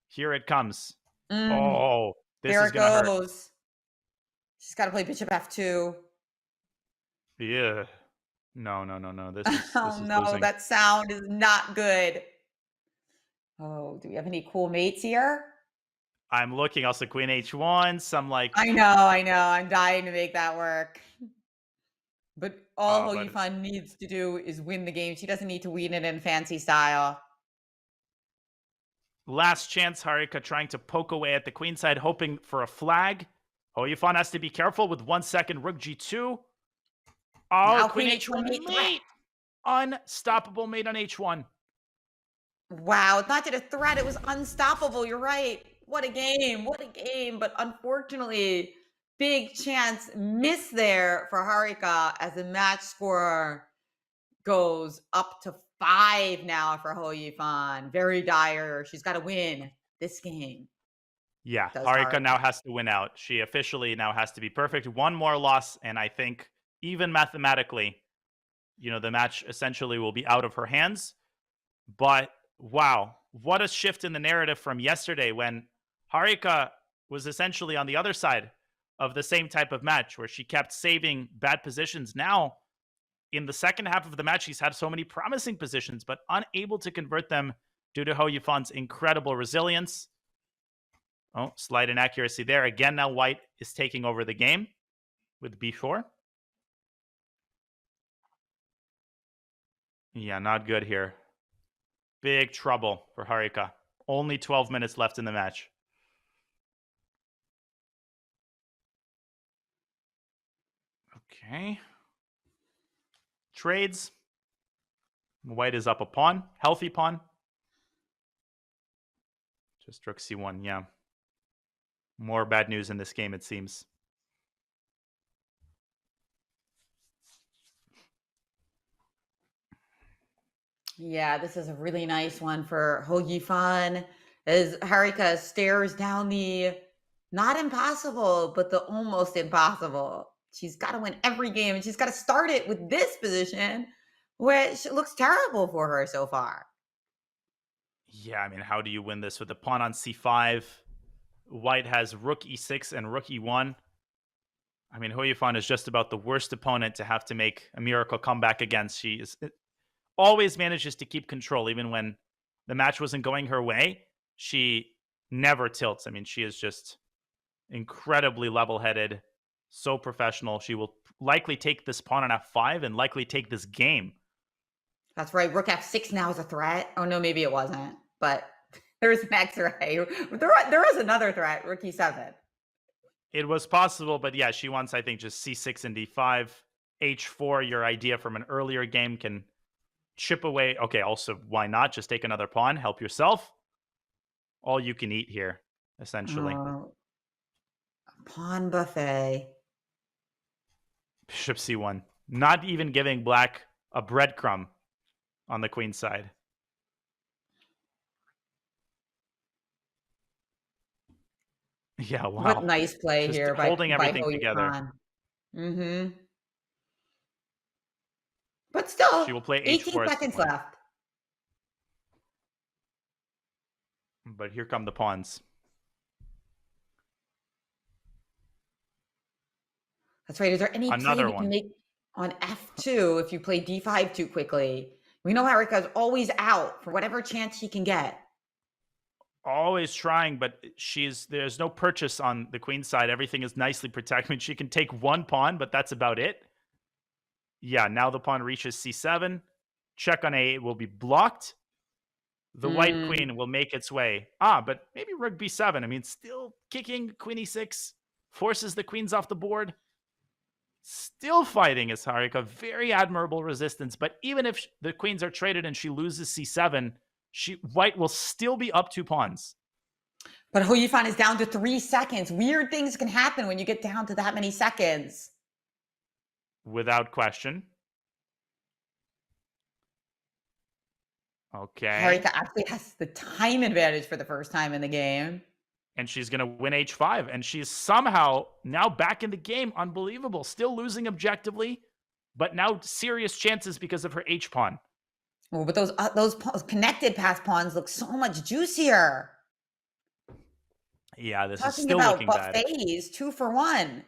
Here it comes. Oh, this There is it going to hurt. goes. She's got to play bishop f2. Yeah. No. This is Oh no, losing. that sound is not good. Oh, do we have any cool mates here? I'm looking. Also, queen h1. Some like. I know. I'm dying to make that work. But all Hou but- Yifan needs to do is win the game. She doesn't need to win it in fancy style. Last chance, Harika trying to poke away at the queen side, hoping for a flag. Hou Yifan has to be careful with 1 second. Rook g2. Oh, Now queen queen h1 H1 mate. Unstoppable mate on h1. Wow, it's not just a threat. It was unstoppable. You're right. What a game. What a game. But unfortunately, big chance miss there for Harika as the match score goes up to 5 now for Hou Yifan. Very dire. She's got to win this game. Yeah, Does Harika Harika. now has to win out. She officially now has to be perfect. One more loss, and I think even mathematically, the match essentially will be out of her hands. But wow, what a shift in the narrative from yesterday when Harika was essentially on the other side of the same type of match where she kept saving bad positions. Now, in the second half of the match, she's had so many promising positions, but unable to convert them due to Hou Yifan's incredible resilience. Oh, slight inaccuracy there. Again, now white is taking over the game with b4. Yeah, not good here. Big trouble for Harika. Only 12 minutes left in the match. Okay. Trades. White is up a pawn. Healthy pawn. Just rook c1, yeah. More bad news in this game, it seems. Yeah, this is a really nice one for Hou Yifan as Harika stares down the not impossible, but the almost impossible. She's got to win every game, and she's got to start it with this position, which looks terrible for her so far. Yeah, I mean, how do you win this with the pawn on c5? White has rook e6 and rook e1. I mean, Hou Yifan is just about the worst opponent to have to make a miracle comeback against. She always manages to keep control, even when the match wasn't going her way. She never tilts. I mean, she is just incredibly level-headed, so professional. She will likely take this pawn on f5 and likely take this game. That's right. Rook f6 now is a threat. Oh, no, maybe it wasn't. But there's an X-ray. There is another threat, rook e7. It was possible, but yeah, she wants, I think, just c6 and d5. h4, your idea from an earlier game, can chip away. Okay, also, why not? Just take another pawn. Help yourself. All you can eat here, essentially. Pawn buffet. Bishop c1. Not even giving black a breadcrumb on the queen side. Yeah, wow. What nice play Just here by holding everything Hou together. Yifan. Mm-hmm. But still, She will play 18 h4 seconds left. But here come the pawns. That's right. Is there any play Another we one. can make on f2 if you play d5 too quickly? We know Harika is always out for whatever chance she can get. Always trying, but there's no purchase on the queen side. Everything is nicely protected. I mean, she can take one pawn, but that's about it. Yeah, now the pawn reaches c7. Check on a8 will be blocked. The white queen will make its way. But maybe rook b7. I mean, still kicking queen e6. Forces the queens off the board. Still fighting is Harika. Very admirable resistance. But even if the queens are traded and she loses c7, white will still be up 2 pawns. But Hou Yifan is down to 3 seconds. Weird things can happen when you get down to that many seconds. Without question. Okay. Harika actually has the time advantage for the first time in the game. And she's going to win h5. And she's somehow now back in the game. Unbelievable. Still losing objectively, but now serious chances because of her h-pawn. Oh, but those connected pass pawns look so much juicier. Yeah, this is Talking still about looking bad. buffets, 2 for 1.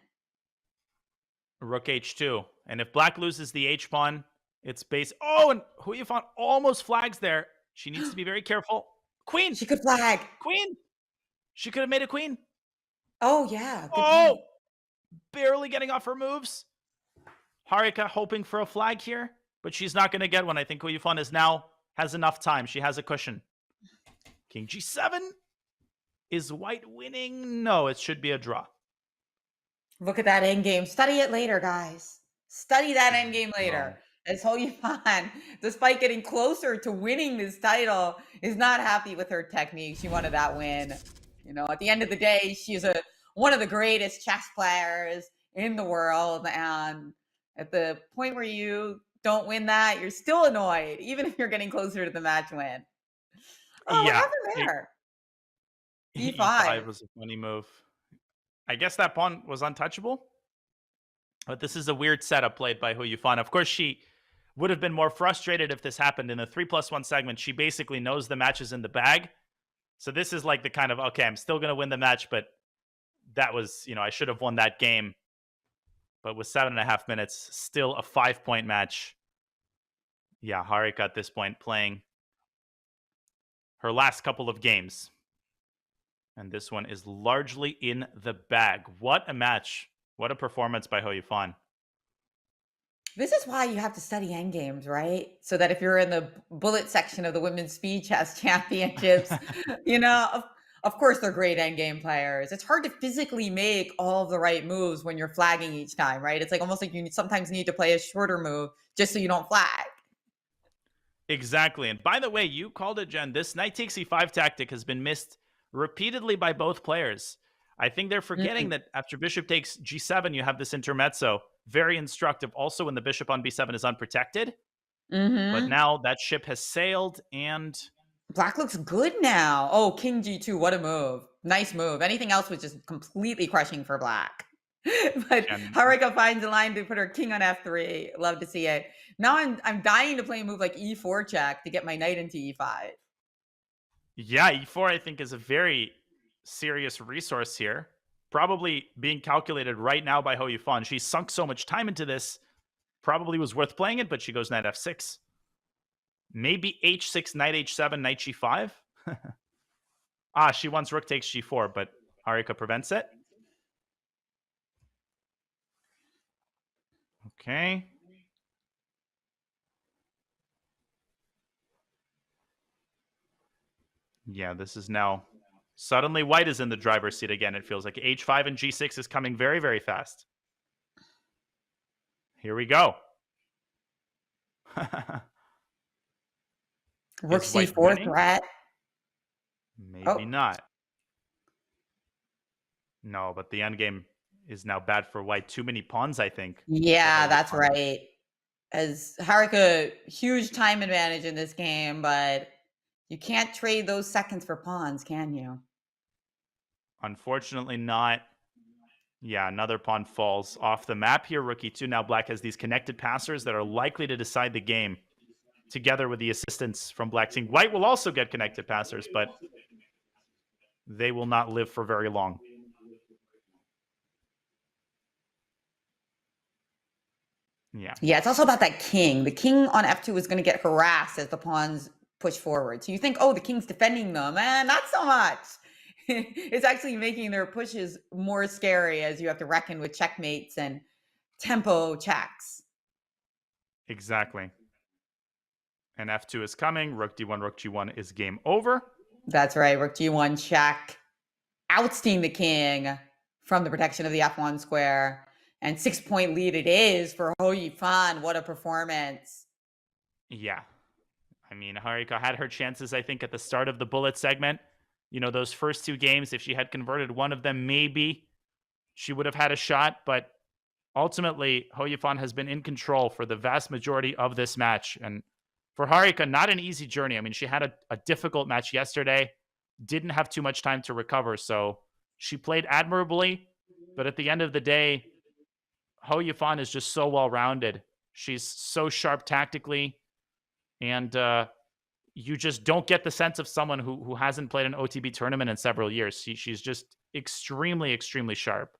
Rook h2. And if black loses the h-pawn, it's base. Oh, and Hou Yifan almost flags there. She needs to be very careful. Queen. She could flag. Queen. She could have made a queen. Oh, yeah. Good point. Barely getting off her moves. Harika hoping for a flag here, but she's not going to get one. I think Hou Yifan has enough time. She has a cushion. King g7. Is white winning? No, it should be a draw. Look at that endgame. Study it later, guys. Study that endgame later. As Hou Yifan, despite getting closer to winning this title, is not happy with her technique. She wanted that win. You know, at the end of the day, she's one of the greatest chess players in the world. And at the point where you don't win that, you're still annoyed, even if you're getting closer to the match win. Oh, yeah. What happened there? E5 was a funny move. I guess that pawn was untouchable. But this is a weird setup played by Hou Yifan. Of course, she would have been more frustrated if this happened in the 3+1 segment. She basically knows the match is in the bag. So this is like the kind of, okay, I'm still going to win the match, but that was, I should have won that game. But with 7.5 minutes, still a 5-point match. Yeah, Harika at this point playing her last couple of games. And this one is largely in the bag. What a match. What a performance by Hou Yifan. This is why you have to study endgames, right? So that if you're in the bullet section of the Women's Speed Chess Championships, of course they're great endgame players. It's hard to physically make all of the right moves when you're flagging each time, right? It's like almost like you sometimes need to play a shorter move just so you don't flag. Exactly. And by the way, you called it, Jen. This knight takes e5 tactic has been missed repeatedly by both players. I think they're forgetting that after bishop takes g7, you have this intermezzo. Very instructive. Also, when the bishop on b7 is unprotected. But now that ship has sailed and... Black looks good now. Oh, king g2. What a move. Nice move. Anything else was just completely crushing for black. But Harika finds a line to put her king on f3. Love to see it. Now I'm dying to play a move like e4 check to get my knight into e5. Yeah, e4 I think is a very serious resource here. Probably being calculated right now by Hou Yifan. She sunk so much time into this. Probably was worth playing it, but she goes knight f6. Maybe h6, knight h7, knight g5. She wants rook takes g4, but Harika prevents it. Okay. Yeah, this is now... Suddenly, white is in the driver's seat again, it feels like. h5 and g6 is coming very, very fast. Here we go. Rook c4 threat? Maybe not. No, but the endgame is now bad for white. Too many pawns, I think. Yeah, that's right. As Harika, huge time advantage in this game, but you can't trade those seconds for pawns, can you? Unfortunately not. Yeah, another pawn falls off the map here. Rook e2. Now black has these connected passers that are likely to decide the game, together with the assistance from black team. White will also get connected passers, but they will not live for very long. Yeah. Yeah, it's also about that king. The king on f2 is going to get harassed as the pawns push forward. So you think, oh, the king's defending them. Not so much. It's actually making their pushes more scary as you have to reckon with checkmates and tempo checks. Exactly. And f2 is coming. Rook d1, rook g1 is game over. That's right. Rook g1 check. Ousting the king from the protection of the f1 square. And 6-point lead it is for Hou Yifan. What a performance. Yeah. I mean, Harika had her chances, I think, at the start of the bullet segment. You know, those first two games, if she had converted one of them, maybe she would have had a shot. But ultimately, Hou Yifan has been in control for the vast majority of this match. And for Harika, not an easy journey. I mean, she had a difficult match yesterday, didn't have too much time to recover. So she played admirably. But at the end of the day, Hou Yifan is just so well-rounded. She's so sharp tactically. And you just don't get the sense of someone who hasn't played an OTB tournament in several years. She's just extremely, extremely sharp.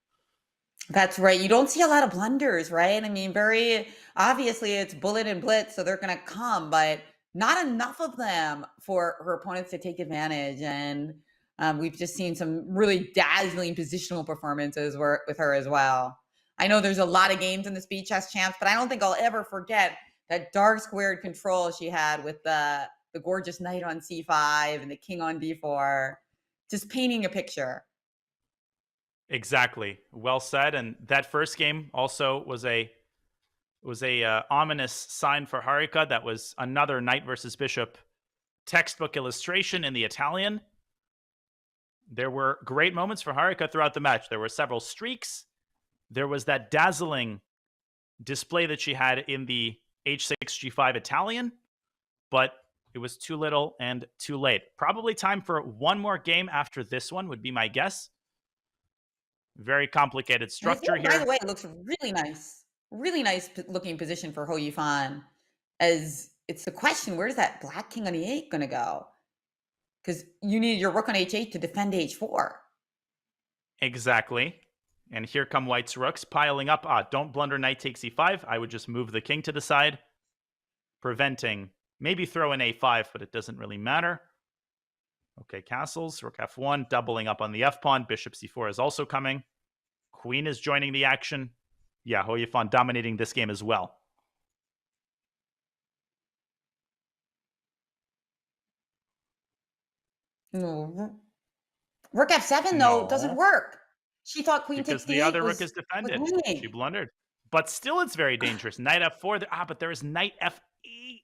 That's right. You don't see a lot of blunders, right? I mean, very obviously it's bullet and blitz, so they're going to come, but not enough of them for her opponents to take advantage. And we've just seen some really dazzling positional performances with her as well. I know there's a lot of games in the Speed Chess Champs, but I don't think I'll ever forget that dark squared control she had with the gorgeous knight on c5 and the king on d4, just painting a picture. Exactly. Well said. And that first game also was a ominous sign for Harika. That was another knight versus bishop textbook illustration in the Italian. There were great moments for Harika throughout the match. There were several streaks. There was that dazzling display that she had in the h6 g5 Italian, but it was too little and too late. Probably time for one more game after this one would be my guess. Very complicated structure here. By the way, it looks really nice. Really nice looking position for Hou Yifan. As it's the question, where's that black king on e8 going to go? Because you need your rook on h8 to defend h4. Exactly. And here come white's rooks piling up. Don't blunder knight takes e5. I would just move the king to the side, preventing, maybe throw in a5, but it doesn't really matter. Okay, castles, rook f1, doubling up on the f-pawn. Bishop c4 is also coming. Queen is joining the action. Yeah, Hou Yifan dominating this game as well. No. Rook f7, though, doesn't work. She thought queen takes because the other rook is defended. She blundered. But still, it's very dangerous. Knight f4. But there is knight f8.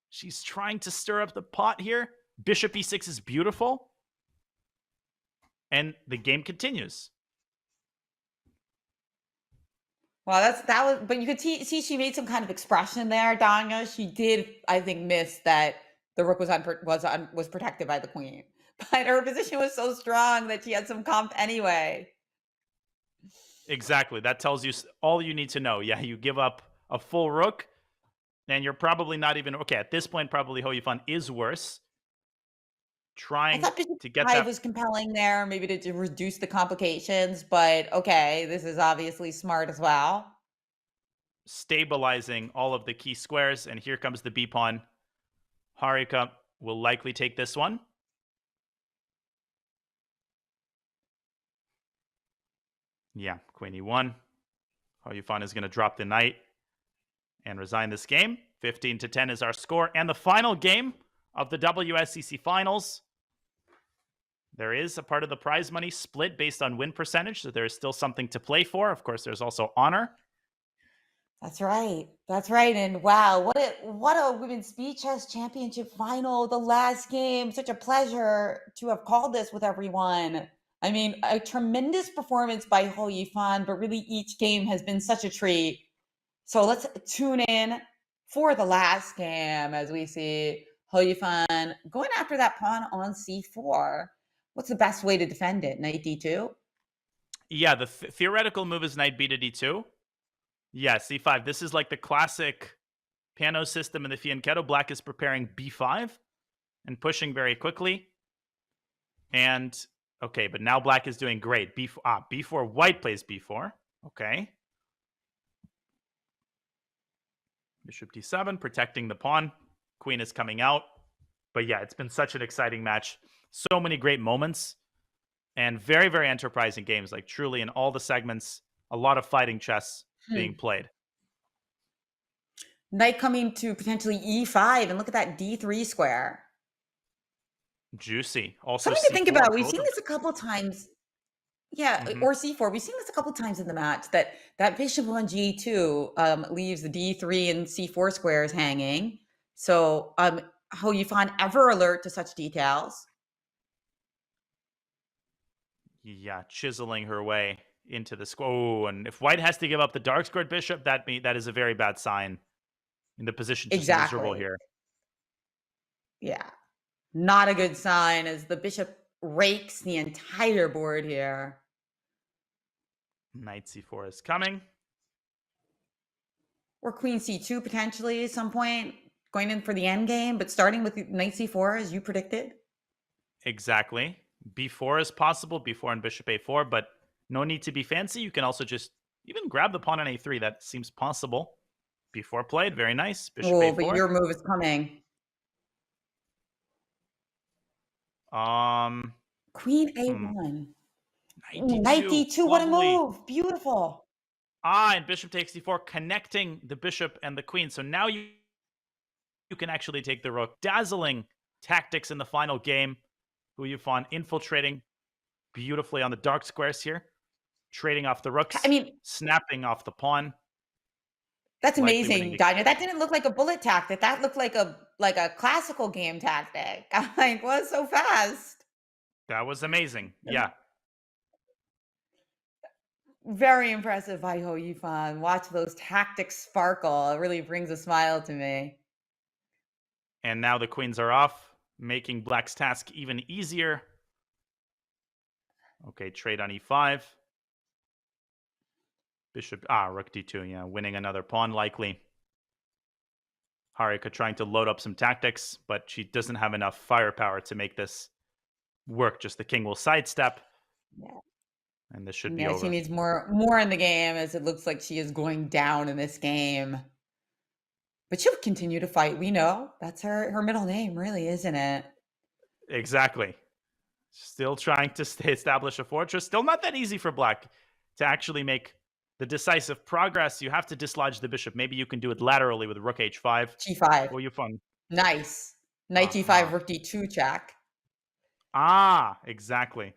She's trying to stir up the pot here. Bishop e6 is beautiful. And the game continues. Well, that was, but you could see she made some kind of expression there, Danya. She did, I think, miss that the rook was protected by the queen. But her position was so strong that she had some comp anyway. Exactly. That tells you all you need to know. Yeah, you give up a full rook, and you're probably not even... Okay, at this point, probably Hou Yifan is worse. Trying to get that... was compelling there, maybe to reduce the complications, but okay, this is obviously smart as well. Stabilizing all of the key squares, and here comes the b-pawn. Harika will likely take this one. Yeah, queen e1. Hou Yifan is going to drop the knight and resign this game. 15-10 is our score. And the final game of the WSCC finals. There is a part of the prize money split based on win percentage, so there is still something to play for. Of course, there's also honor. That's right. That's right. And wow, what a Women's Speed Chess Championship final, the last game. Such a pleasure to have called this with everyone. I mean, a tremendous performance by Hou Yifan, but really each game has been such a treat. So let's tune in for the last game as we see Hou Yifan going after that pawn on c4. What's the best way to defend it? Knight d2? Yeah, the theoretical move is knight b to d2. Yeah, c5. This is like the classic piano system in the fianchetto. Black is preparing b5 and pushing very quickly. And, okay, but now black is doing great. B4. White plays b4. Okay. Bishop d7, protecting the pawn. Queen is coming out. But yeah, it's been such an exciting match. So many great moments. And very, very enterprising games. Like, truly, in all the segments, a lot of fighting chess being played. Knight coming to potentially e5, and look at that d3 square. Juicy. Also, something to think C4, about. We've both seen of this a couple times. Yeah, or c4. We've seen this a couple times in the match, that bishop on g2 leaves the d3 and c4 squares hanging. So, Hou Yifan ever alert to such details? Yeah, chiseling her way into the square. Oh, and if white has to give up the dark squared bishop, that is a very bad sign. In the position just miserable here. Yeah. Not a good sign as the bishop rakes the entire board here. Knight c4 is coming. Or queen c2 potentially at some point, going in for the endgame, but starting with knight c4 as you predicted. Exactly. b4 is possible, b4 and bishop a4, but no need to be fancy. You can also just even grab the pawn on a3. That seems possible. b4 played, very nice. Bishop a4. But your move is coming. Queen a1. Knight d2, what a move. Beautiful. And bishop takes d4, connecting the bishop and the queen. So now you can actually take the rook. Dazzling tactics in the final game. Hou Yifan infiltrating beautifully on the dark squares here. Trading off the rooks. Snapping off the pawn. That's amazing, Danya. That didn't look like a bullet tactic. That looked like a classical game tactic. I'm like, what? So fast. That was amazing. Yeah. Very impressive by Hou Yifan. Watch those tactics sparkle. It really brings a smile to me. And now the queens are off, making black's task even easier. Okay, trade on e5. Bishop, rook d2, yeah, winning another pawn likely. Harika trying to load up some tactics, but she doesn't have enough firepower to make this work. Just the king will sidestep. Yeah. And this should be over. She needs more in the game, as it looks like she is going down in this game. But she'll continue to fight. We know that's her middle name, really, isn't it? Exactly. Still trying to establish a fortress. Still not that easy for black to actually make the decisive progress. You have to dislodge the bishop. Maybe you can do it laterally with rook h5. g5. Hou Yifan. Nice. Knight g5, rook d2 check. Exactly.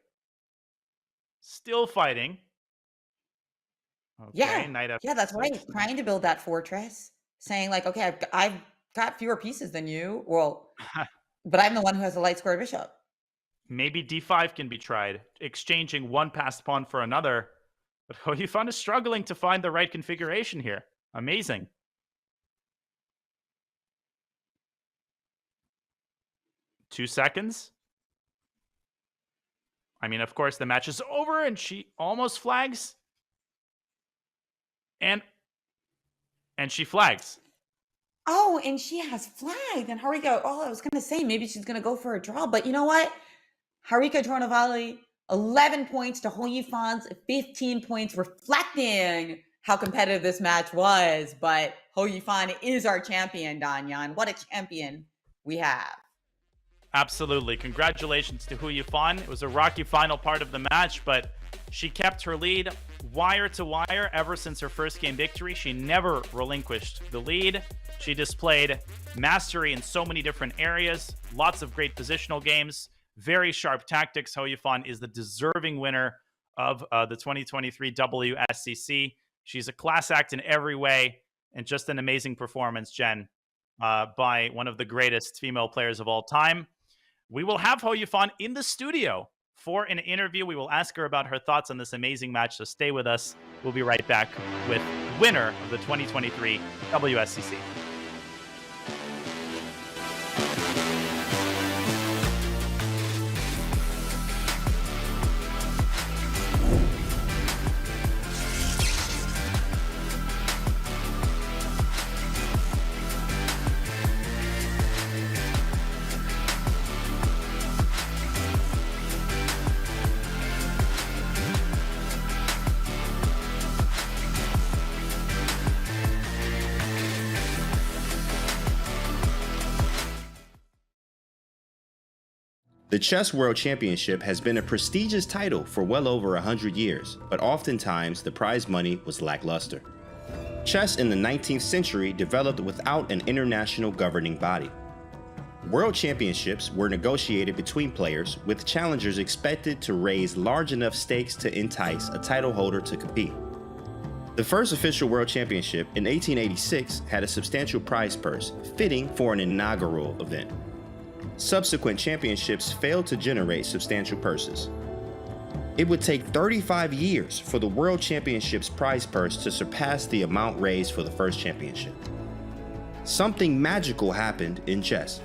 Still fighting. Okay, knight f6. Yeah, that's right. Trying to build that fortress. Saying like, okay, I've got fewer pieces than you. Well, but I'm the one who has a light square bishop. Maybe d5 can be tried. Exchanging one passed pawn for another. But Hou Yifan is struggling to find the right configuration here. Amazing. Two seconds. I mean, of course, the match is over and she almost flags. And she flags. Oh, and she has flagged. And Harika, I was going to say, maybe she's going to go for a draw. But you know what? Harika Dronavalli, 11 points to Hou Yifan's 15 points, reflecting how competitive this match was. But Hou Yifan is our champion, Danyan. What a champion we have. Absolutely. Congratulations to Hou Yifan. It was a rocky final part of the match, but she kept her lead wire to wire ever since her first game victory. She never relinquished the lead. She displayed mastery in so many different areas, lots of great positional games, very sharp tactics. Hou Yifan is the deserving winner of the 2023 WSCC. She's a class act in every way, and just an amazing performance, Jen, by one of the greatest female players of all time. We will have Hou Yifan in the studio for an interview. We will ask her about her thoughts on this amazing match, so stay with us. We'll be right back with winner of the 2023 WSCC. The Chess World Championship has been a prestigious title for well over 100 years, but oftentimes the prize money was lackluster. Chess in the 19th century developed without an international governing body. World Championships were negotiated between players, with challengers expected to raise large enough stakes to entice a title holder to compete. The first official World Championship in 1886 had a substantial prize purse, fitting for an inaugural event. Subsequent championships failed to generate substantial purses. It would take 35 years for the World Championship's prize purse to surpass the amount raised for the first championship. Something magical happened in chess.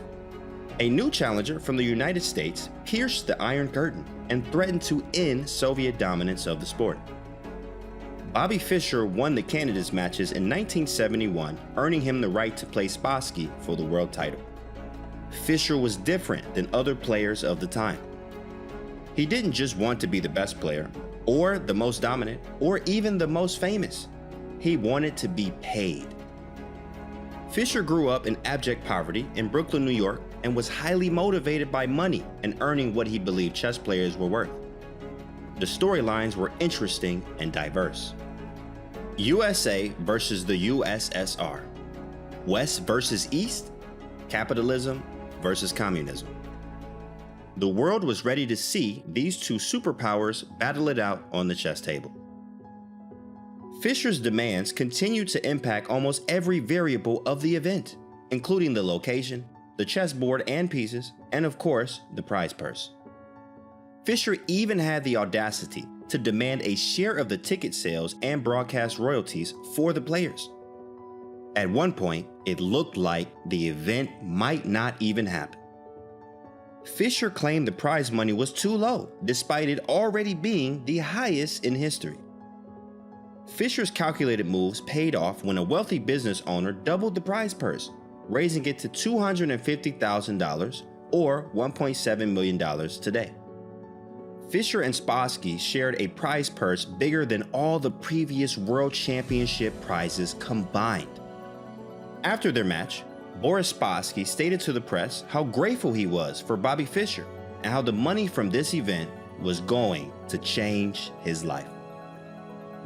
A new challenger from the United States pierced the Iron Curtain and threatened to end Soviet dominance of the sport. Bobby Fischer won the candidates matches in 1971, earning him the right to play Spassky for the world title. Fischer was different than other players of the time. He didn't just want to be the best player, or the most dominant, or even the most famous. He wanted to be paid. Fischer grew up in abject poverty in Brooklyn, New York, and was highly motivated by money and earning what he believed chess players were worth. The storylines were interesting and diverse. USA versus the USSR. West versus East. Capitalism versus communism. The world was ready to see these two superpowers battle it out on the chess table. Fischer's demands continued to impact almost every variable of the event, including the location, the chessboard and pieces, and of course, the prize purse. Fischer even had the audacity to demand a share of the ticket sales and broadcast royalties for the players. At one point, it looked like the event might not even happen. Fischer claimed the prize money was too low, despite it already being the highest in history. Fischer's calculated moves paid off when a wealthy business owner doubled the prize purse, raising it to $250,000 or $1.7 million today. Fischer and Spassky shared a prize purse bigger than all the previous World Championship prizes combined. After their match, Boris Spassky stated to the press how grateful he was for Bobby Fischer and how the money from this event was going to change his life.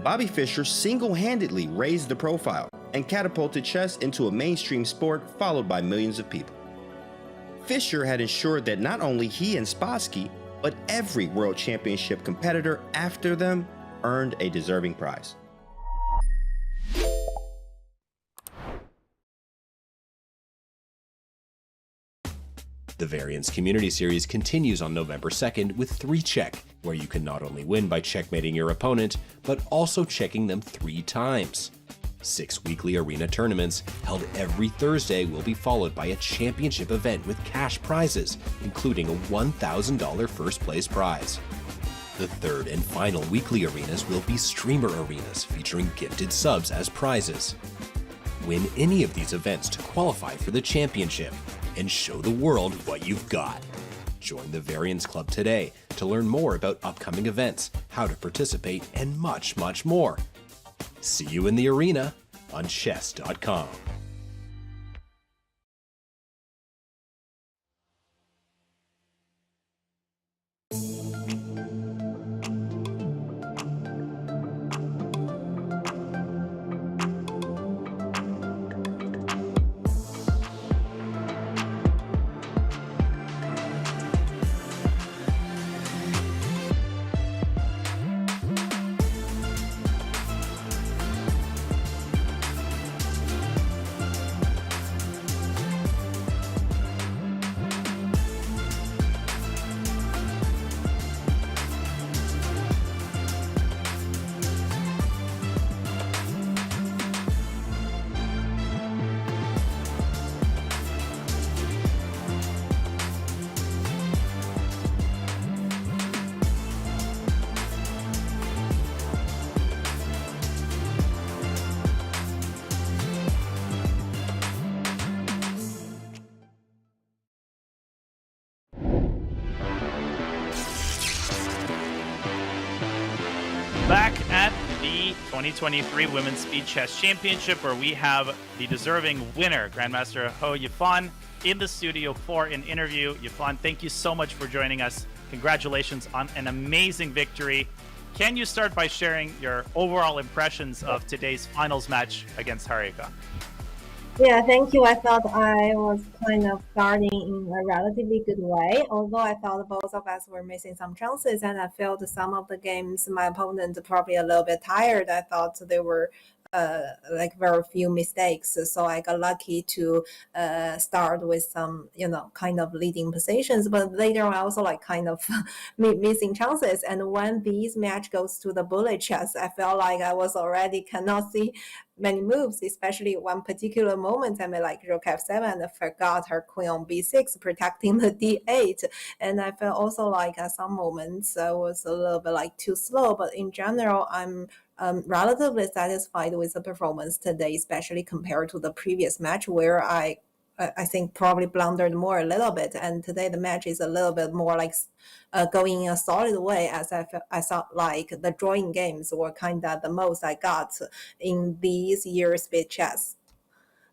Bobby Fischer single-handedly raised the profile and catapulted chess into a mainstream sport followed by millions of people. Fischer had ensured that not only he and Spassky, but every World Championship competitor after them earned a deserving prize. The Variance Community Series continues on November 2nd with 3-Check, where you can not only win by checkmating your opponent, but also checking them 3 times. 6 weekly arena tournaments held every Thursday will be followed by a championship event with cash prizes, including a $1,000 first place prize. The third and final weekly arenas will be streamer arenas featuring gifted subs as prizes. Win any of these events to qualify for the championship and show the world what you've got. Join the Variance Club today to learn more about upcoming events, how to participate, and much, much more. See you in the arena on Chess.com. Back at the 2023 Women's Speed Chess Championship, where we have the deserving winner, Grandmaster Hou Yifan, in the studio for an interview. Yifan, thank you so much for joining us. Congratulations on an amazing victory. Can you start by sharing your overall impressions of today's finals match against Harika? Yeah, thank you. I thought I was kind of starting in a relatively good way, although I thought both of us were missing some chances, and I felt some of the games my opponent probably a little bit tired. I thought there were like very few mistakes, so I got lucky to start with some kind of leading positions, but later on I also like kind of missing chances. And when this match goes to the bullet chess, I felt like I was already cannot see many moves, especially one particular moment I made like rook f7 and I forgot her queen on b6 protecting the d8, and I felt also like at some moments I was a little bit like too slow, but in general I'm relatively satisfied with the performance today, especially compared to the previous match where I think probably blundered more a little bit, and today the match is a little bit more like going in a solid way, as I thought like the drawing games were kind of the most I got in these years with chess.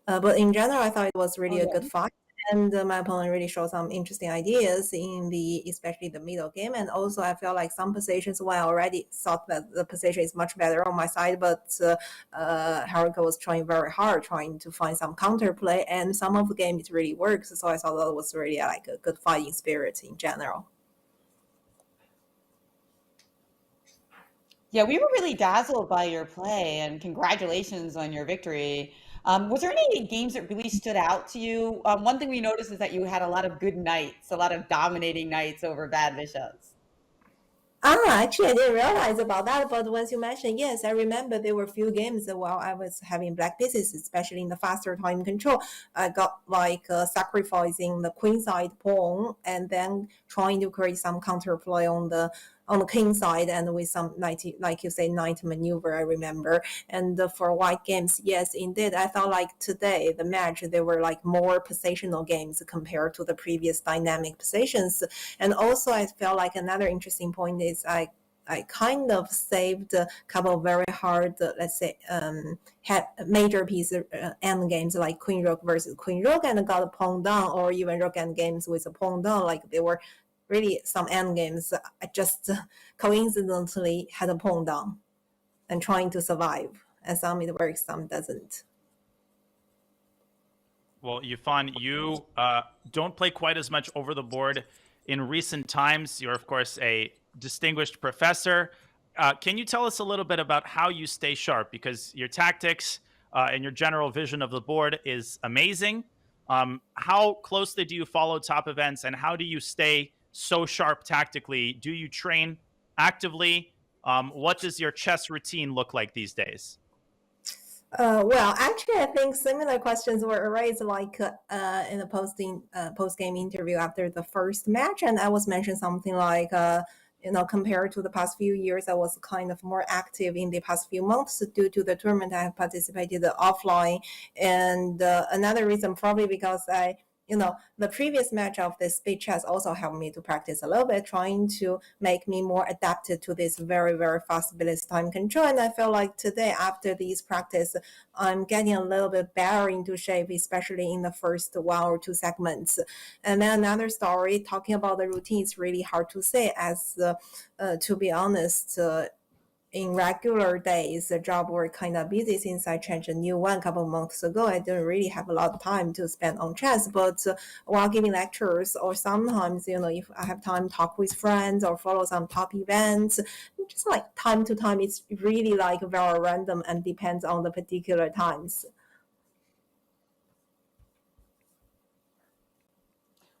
But in general, I thought it was really a good fight. And my opponent really showed some interesting ideas in especially the middle game. And also I feel like some positions where I already thought that the position is much better on my side, but Harika was trying very hard, trying to find some counterplay, and some of the game it really works. So I thought that was really like a good fighting spirit in general. Yeah, we were really dazzled by your play, and congratulations on your victory. Was there any games that really stood out to you? One thing we noticed is that you had a lot of good knights, a lot of dominating knights over bad bishops. Actually, I didn't realize about that, but once you mentioned, yes, I remember there were a few games while I was having black pieces, especially in the faster time control. I got like sacrificing the queen side pawn and then trying to create some counterplay on the king side, and with some knight, like you say, knight maneuver, I remember. And for white games, yes, indeed, I thought like today, the match, there were like more positional games compared to the previous dynamic positions. And also I felt like another interesting point is I kind of saved a couple of very hard, let's say, had major piece end games like queen rook versus queen rook and got a pawn down, or even rook end games with a pawn down, like they were really some end games. I just coincidentally had a pawn down and trying to survive. And some it works, some doesn't. Well, Yifan, you don't play quite as much over the board in recent times. You're, of course, a distinguished professor. Can you tell us a little bit about how you stay sharp? Because your tactics and your general vision of the board is amazing. How closely do you follow top events, and how do you stay so sharp tactically? Do you train actively? What does your chess routine look like these days? Well, actually, I think similar questions were raised like in the post-game interview after the first match, and I was mentioning something like, compared to the past few years, I was kind of more active in the past few months due to the tournament I have participated offline, and another reason probably because the previous match of this speed chess also helped me to practice a little bit, trying to make me more adapted to this very, very fast blitz time control. And I feel like today, after these practice, I'm getting a little bit better into shape, especially in the first 1 or 2 segments. And then another story, talking about the routine, is really hard to say, as to be honest, in regular days, the job were kind of busy since I changed a new one a couple of months ago. I didn't really have a lot of time to spend on chess, but while giving lectures, or sometimes, if I have time, talk with friends or follow some top events, just like time to time, it's really like very random and depends on the particular times.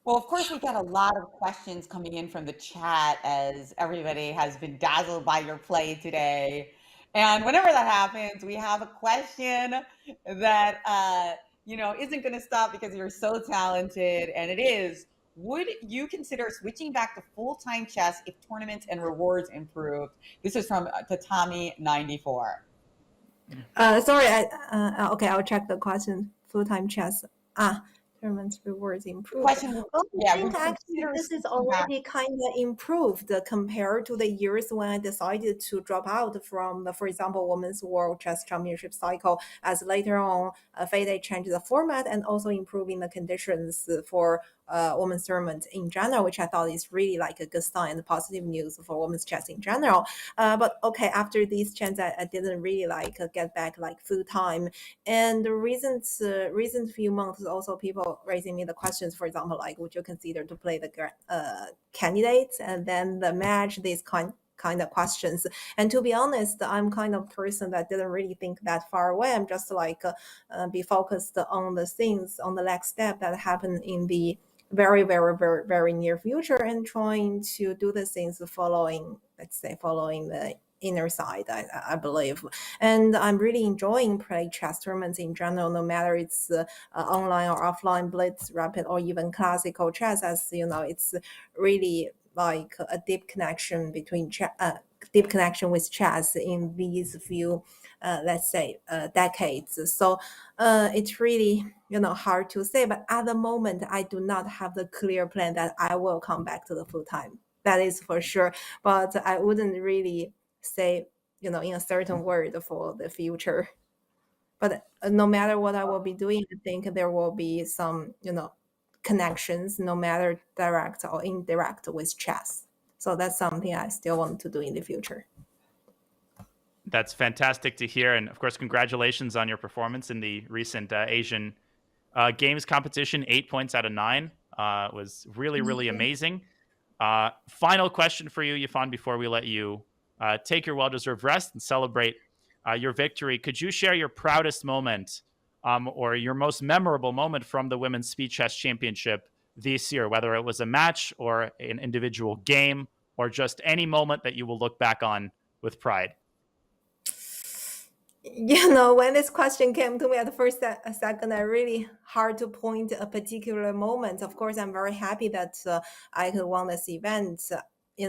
Well, of course, we got a lot of questions coming in from the chat, as everybody has been dazzled by your play today. And whenever that happens, we have a question that, isn't going to stop because you're so talented. And it is, would you consider switching back to full-time chess if tournaments and rewards improved? This is from Tatami94. Sorry, okay, I'll check the question. Full-time chess. tournament rewards improved. Question, Well, yeah, I think would you actually consider this is switching back? already kind of improved compared to the years when I decided to drop out from the, for example, Women's World Chess Championship cycle, as later on FIDE changed the format and also improving the conditions for women's tournament in general, which I thought is really like a good sign and positive news for women's chess in general. But okay, after these changes, I didn't really like get back like full time. And the recent few months, also people raising me the questions, for example, like would you consider to play the candidates and then the match, these kind of questions. And to be honest, I'm kind of person that didn't really think that far away. I'm just like be focused on the things on the next step that happen in the very, very, very, very near future, and trying to do the things following, let's say, following the inner side, I believe. And I'm really enjoying playing chess tournaments in general, no matter it's online or offline, blitz, rapid, or even classical chess. As you know, it's really like a deep connection between deep connection with chess in these few let's say decades. So it's really hard to say, but at the moment I do not have the clear plan that I will come back to the full time, that is for sure. But I wouldn't really say in a certain word for the future. But no matter what I will be doing, I think there will be some connections, no matter direct or indirect, with chess. So that's something I still want to do in the future. That's fantastic to hear. And of course, congratulations on your performance in the recent Asian Games competition. 8 points out of 9 was really, really amazing. Final question for you, Yifan, before we let you take your well-deserved rest and celebrate your victory. Could you share your proudest moment or your most memorable moment from the Women's Speed Chess Championship this year, whether it was a match or an individual game or just any moment that you will look back on with pride? When this question came to me at the first second, I really hard to point a particular moment. Of course, I'm very happy that I could won this event,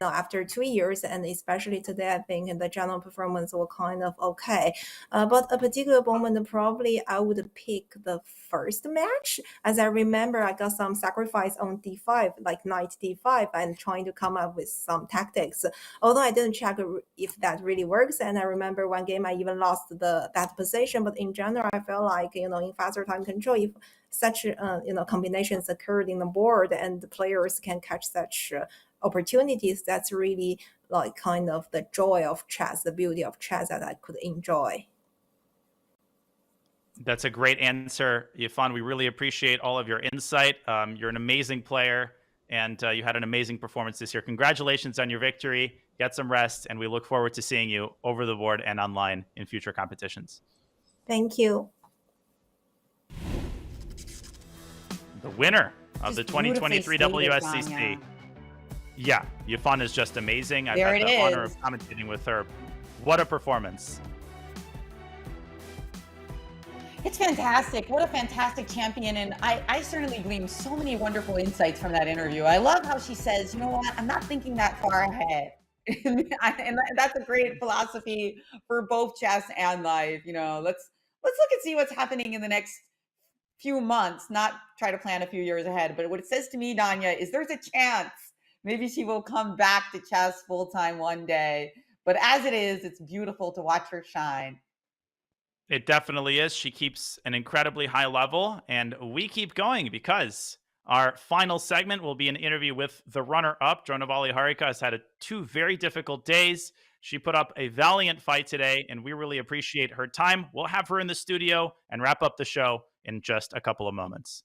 after 2 years, and especially today, I think the general performance was kind of okay. But a particular moment, probably I would pick the first match. As I remember, I got some sacrifice on d5, like knight d5, and trying to come up with some tactics. Although I didn't check if that really works, and I remember one game I even lost that position. But in general, I felt like in faster time control, if such combinations occurred in the board and the players can catch such opportunities, that's really like kind of the joy of chess, the beauty of chess that I could enjoy. That's a great answer, Yifan. We really appreciate all of your insight. You're an amazing player, and you had an amazing performance this year. Congratulations on your victory. Get some rest, and we look forward to seeing you over the board and online in future competitions. Thank you. The winner of the 2023 WSCC. Yeah, Yifan is just amazing. I've had the honor of commentating with her. What a performance. It's fantastic. What a fantastic champion. And I certainly gleaned so many wonderful insights from that interview. I love how she says, you know what, I'm not thinking that far ahead. And that's a great philosophy for both chess and life. Let's look and see what's happening in the next few months, not try to plan a few years ahead. But what it says to me, Danya, is there's a chance maybe she will come back to chess full time one day. But as it is, it's beautiful to watch her shine. It definitely is. She keeps an incredibly high level, and we keep going because our final segment will be an interview with the runner-up. Dronavalli Harika has had 2 very difficult days. She put up a valiant fight today, and we really appreciate her time. We'll have her in the studio and wrap up the show in just a couple of moments.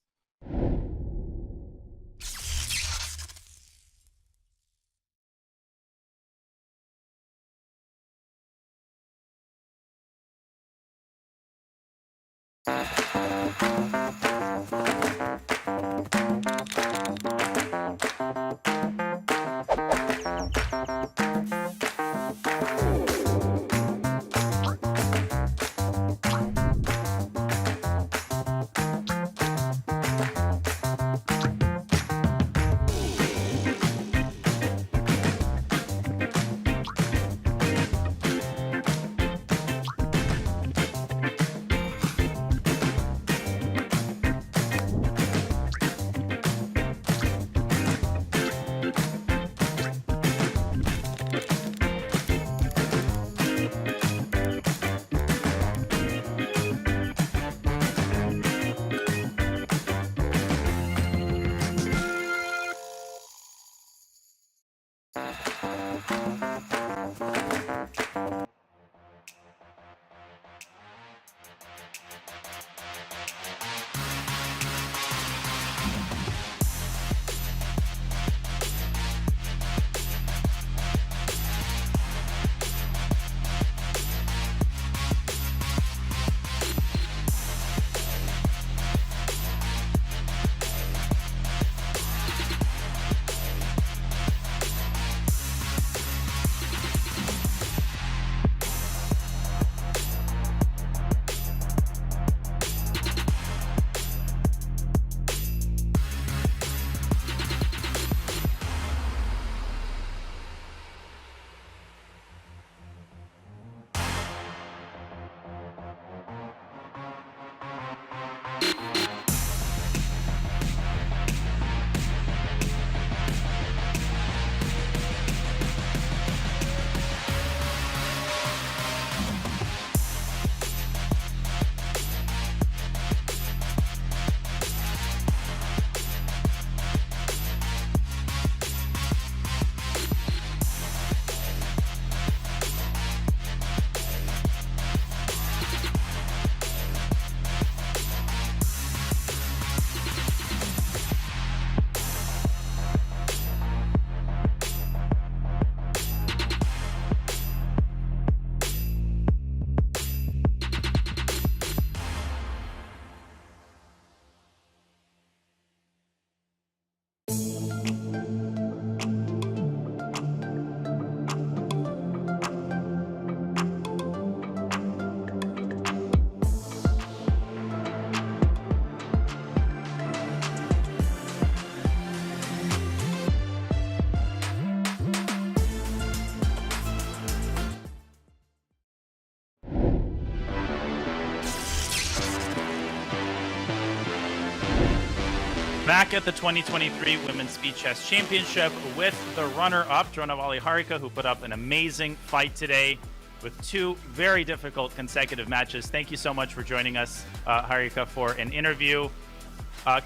Back at the 2023 Women's Speed Chess Championship with the runner-up, Dronavalli Harika, who put up an amazing fight today with two very difficult consecutive matches. Thank you so much for joining us, Harika, for an interview.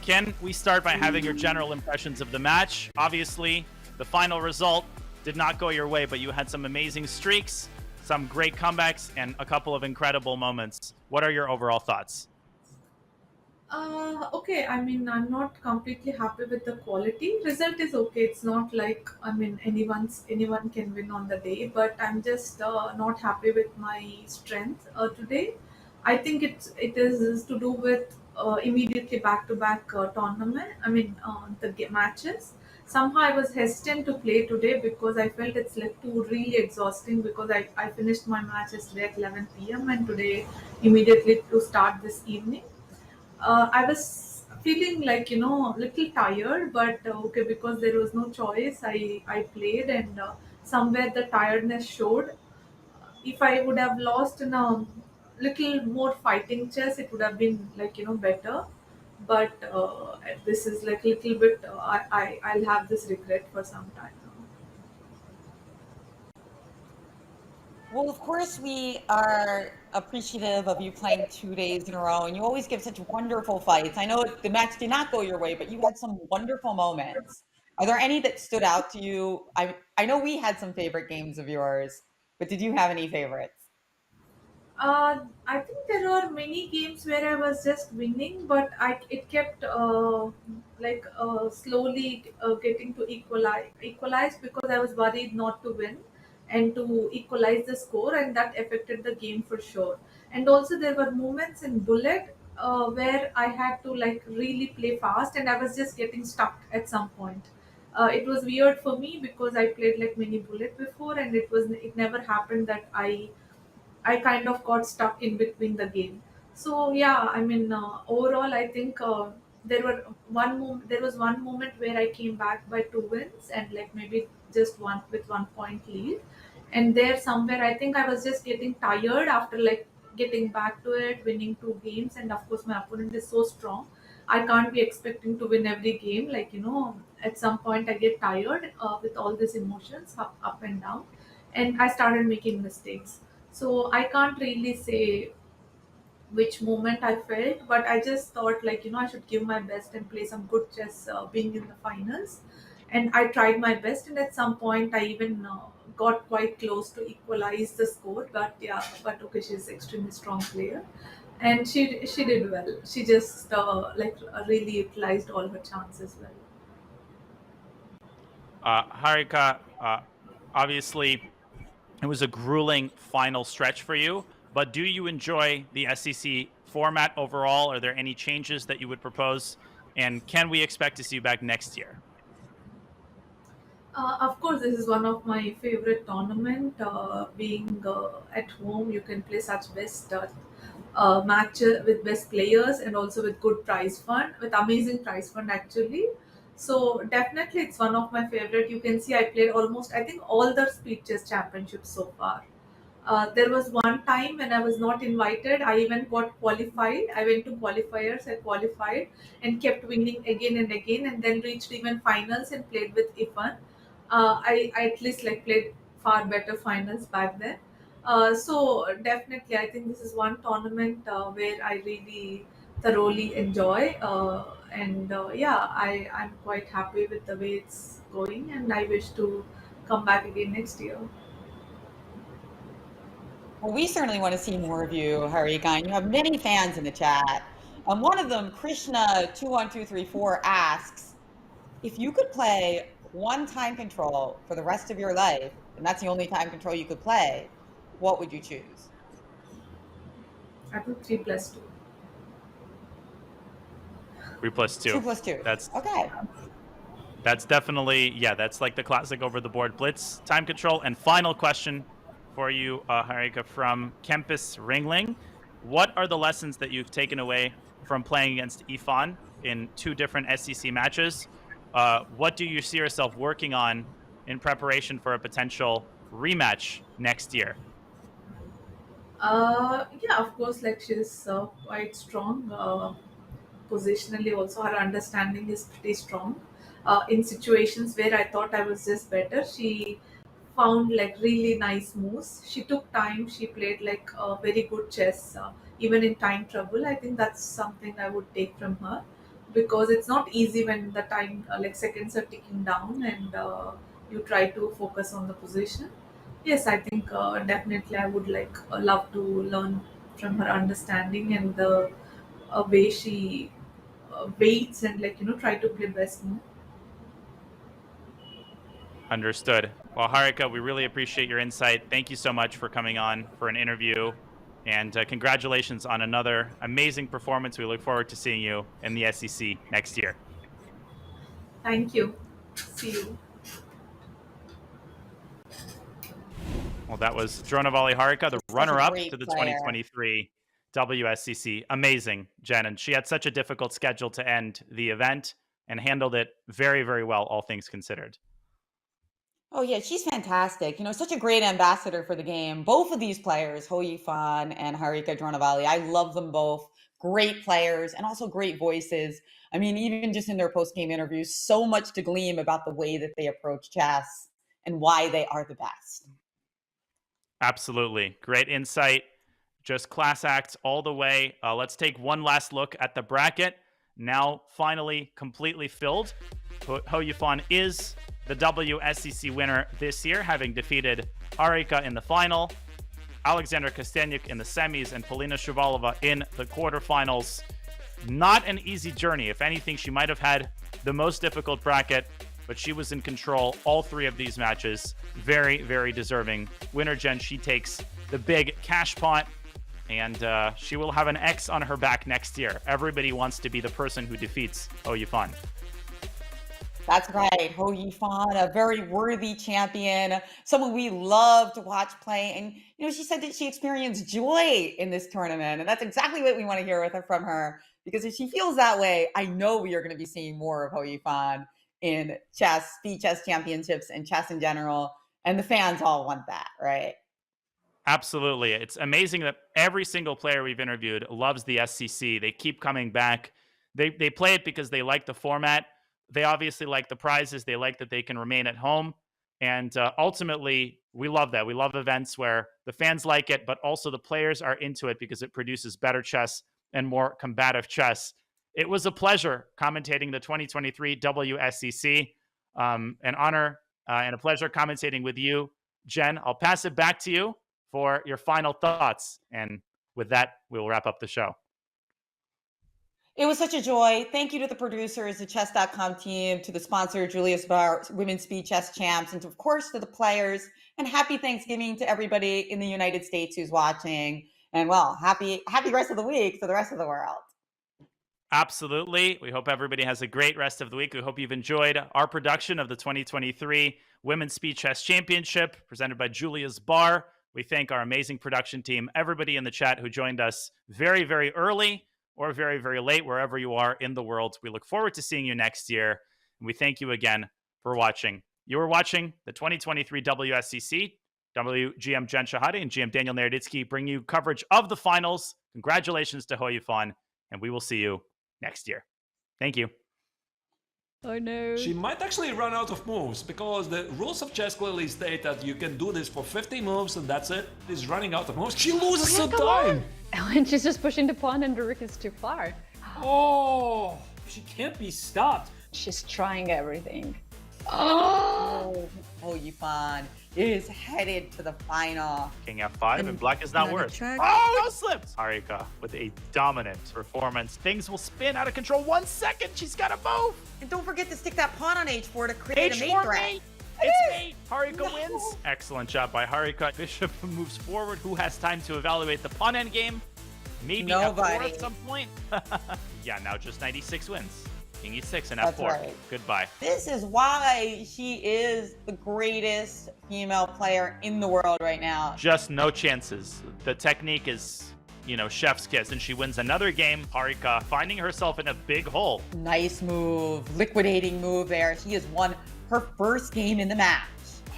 Can we start by having your general impressions of the match? Obviously, the final result did not go your way, but you had some amazing streaks, some great comebacks, and a couple of incredible moments. What are your overall thoughts? Okay, I mean, I'm not completely happy with the quality. Result is okay. It's not like, I mean, anyone can win on the day, but I'm just not happy with my strength today. I think it is to do with immediately back-to-back tournament. I mean, matches. Somehow I was hesitant to play today because I felt it's like too really exhausting because I finished my match yesterday at 11 p.m. and today immediately to start this evening. I was feeling like little tired, but okay, because there was no choice, I played, and somewhere the tiredness showed. If I would have lost in a little more fighting chess, it would have been like better. But this is like little bit. I'll have this regret for some time now. Well, of course, we are appreciative of you playing 2 days in a row, and you always give such wonderful fights. I know the match did not go your way, but you had some wonderful moments. Are there any that stood out to you? I know we had some favorite games of yours, but did you have any favorites? I think there are many games where I was just winning, but it kept slowly getting to equalize because I was worried not to win and to equalize the score, and that affected the game for sure. And also there were moments in bullet where I had to like really play fast, and I was just getting stuck at some point. It was weird for me because I played like mini bullet before, and it never happened that I kind of got stuck in between the game. So yeah, I mean, overall, I think there was one moment where I came back by two wins and like maybe just one with 1 point lead, and there somewhere I think I was just getting tired after like getting back to it, winning two games, and of course my opponent is so strong. I can't be expecting to win every game. Like at some point I get tired with all these emotions up and down, and I started making mistakes. So I can't really say which moment I felt, but I just thought like I should give my best and play some good chess, being in the finals, and I tried my best, and at some point I even got quite close to equalize the score. But yeah, but okay, she's extremely strong player, and she did well. She just really utilized all her chances well. Harika, obviously, it was a grueling final stretch for you, but do you enjoy the SCC format overall? Are there any changes that you would propose? And can we expect to see you back next year? Of course, this is one of my favorite tournament. Being at home, you can play such best matches with best players and also with good prize fund, with amazing prize fund actually. So definitely, it's one of my favorite. You can see I played almost I think all the speed chess championships so far. There was one time when I was not invited. I even got qualified. I went to qualifiers. I qualified and kept winning again and again, and then reached even finals and played with Ifan. I at least like played far better finals back then. So definitely, I think this is one tournament where I really thoroughly enjoy. And yeah, I'm quite happy with the way it's going, and I wish to come back again next year. Well, we certainly want to see more of you, Harika, and you have many fans in the chat. One of them, Krishna21234, asks, if you could play one time control for the rest of your life, and that's the only time control you could play, what would you choose? I put 3+2. 3+2. 2+2. That's okay. That's definitely, yeah, that's like the classic over the board blitz time control. And final question for you, Harika, from Kempis Ringling. What are the lessons that you've taken away from playing against Ifan in two different SCC matches? What do you see yourself working on in preparation for a potential rematch next year? Yeah, of course, like she's quite strong. positionally also her understanding is pretty strong. In situations where I thought I was just better, she found like really nice moves. She took time. She played like very good chess, even in time trouble. I think that's something I would take from her, because it's not easy when the time like seconds are ticking down and you try to focus on the position. Yes, I think definitely I would like love to learn from her understanding and the way she waits and like try to play best move. Understood. Well, Harika, we really appreciate your insight. Thank you so much for coming on for an interview. And congratulations on another amazing performance. We look forward to seeing you in the SEC next year. Thank you. See you. Well, that was Dronavalli Harika, the runner-up to the player. 2023 WSCC. Amazing, Jen. And she had such a difficult schedule to end the event and handled it very, very well, all things considered. Oh yeah, she's fantastic. Such a great ambassador for the game. Both of these players, Hou Yifan and Harika Dronavalli, I love them both. Great players and also great voices. I mean, even just in their post-game interviews, so much to glean about the way that they approach chess and why they are the best. Absolutely. Great insight. Just class acts all the way. Let's take one last look at the bracket. Now finally completely filled. Hou Yifan is the WSCC winner this year, having defeated Harika in the final, Alexandra Kosteniuk in the semis, and Polina Shuvalova in the quarterfinals. Not an easy journey. If anything, she might have had the most difficult bracket, but she was in control all three of these matches. Very, very deserving winner. Jen, she takes the big cash pot, and she will have an X on her back next year. Everybody wants to be the person who defeats Hou Yifan. That's right. Hou Yifan, a very worthy champion, someone we love to watch play. And, she said that she experienced joy in this tournament. And that's exactly what we want to hear from her. Because if she feels that way, I know we are going to be seeing more of Hou Yifan in chess, speed chess championships, and chess in general. And the fans all want that, right? Absolutely. It's amazing that every single player we've interviewed loves the SCC. They keep coming back. They play it because they like the format. They obviously like the prizes. They like that they can remain at home. And ultimately, we love that. We love events where the fans like it, but also the players are into it because it produces better chess and more combative chess. It was a pleasure commentating the 2023 WSCC. An honor and a pleasure commentating with you, Jen. I'll pass it back to you for your final thoughts. And with that, we will wrap up the show. It was such a joy. Thank you to the producers, the Chess.com team, to the sponsor, Julius Baer, Women's Speed Chess Champs, and of course to the players. And happy Thanksgiving to everybody in the United States who's watching. And well, happy rest of the week to the rest of the world. Absolutely. We hope everybody has a great rest of the week. We hope you've enjoyed our production of the 2023 Women's Speed Chess Championship presented by Julius Baer. We thank our amazing production team, everybody in the chat who joined us very, very early or very, very late, wherever you are in the world. We look forward to seeing you next year. And we thank you again for watching. You are watching the 2023 WSCC. GM Jen Shahade and GM Daniel Naroditsky bring you coverage of the finals. Congratulations to Hou Yifan, and we will see you next year. Thank you. Oh no. She might actually run out of moves because the rules of chess clearly state that you can do this for 50 moves and that's it. She's running out of moves. She loses some time. And she's just pushing the pawn and the rook is too far. Oh, she can't be stopped. She's trying everything. Oh, Hou Yifan is headed to the final. King F5 and black is not worse. Oh, no slips! Harika with a dominant performance. Things will spin out of control. 1 second, she's got to move. And don't forget to stick that pawn on H4 to create a mate H4 threat. mate. It's mate. Harika wins. Excellent job by Harika. Bishop moves forward. Who has time to evaluate the pawn endgame? Maybe Nobody. F4 at some point. Yeah, now just 96 wins. King E6 and That's F4. right. Goodbye. This is why she is the greatest female player in the world right now. Just no chances. The technique is, chef's kiss, and she wins another game. Harika finding herself in a big hole. Nice move, liquidating move there. She has won her first game in the match.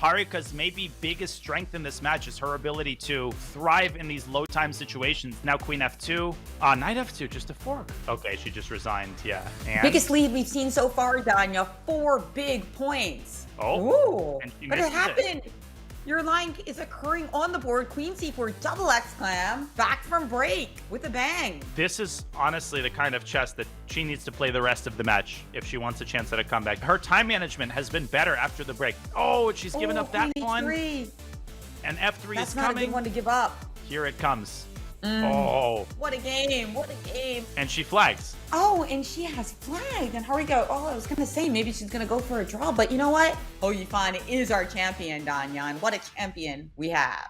Harika's maybe biggest strength in this match is her ability to thrive in these low time situations. Now queen f2, knight f2, just a fork. Okay, she just resigned, yeah. And Biggest lead we've seen so far, Danya. 4 big points. Oh, Ooh. and she But it misses happened. Your line is occurring on the board. Queen c4, double exclam. Back from break with a bang. This is honestly the kind of chess that she needs to play the rest of the match if she wants a chance at a comeback. Her time management has been better after the break. Oh, she's given up that queen one. e3. And f3 That's is not coming. a good one to give up. Here it comes. Oh, What a game. What a game. and she flags. Oh, and she has flagged. And Harika, I was going to say maybe she's going to go for a draw. But you know what? Hou Yifan is our champion, Danya. And what a champion we have.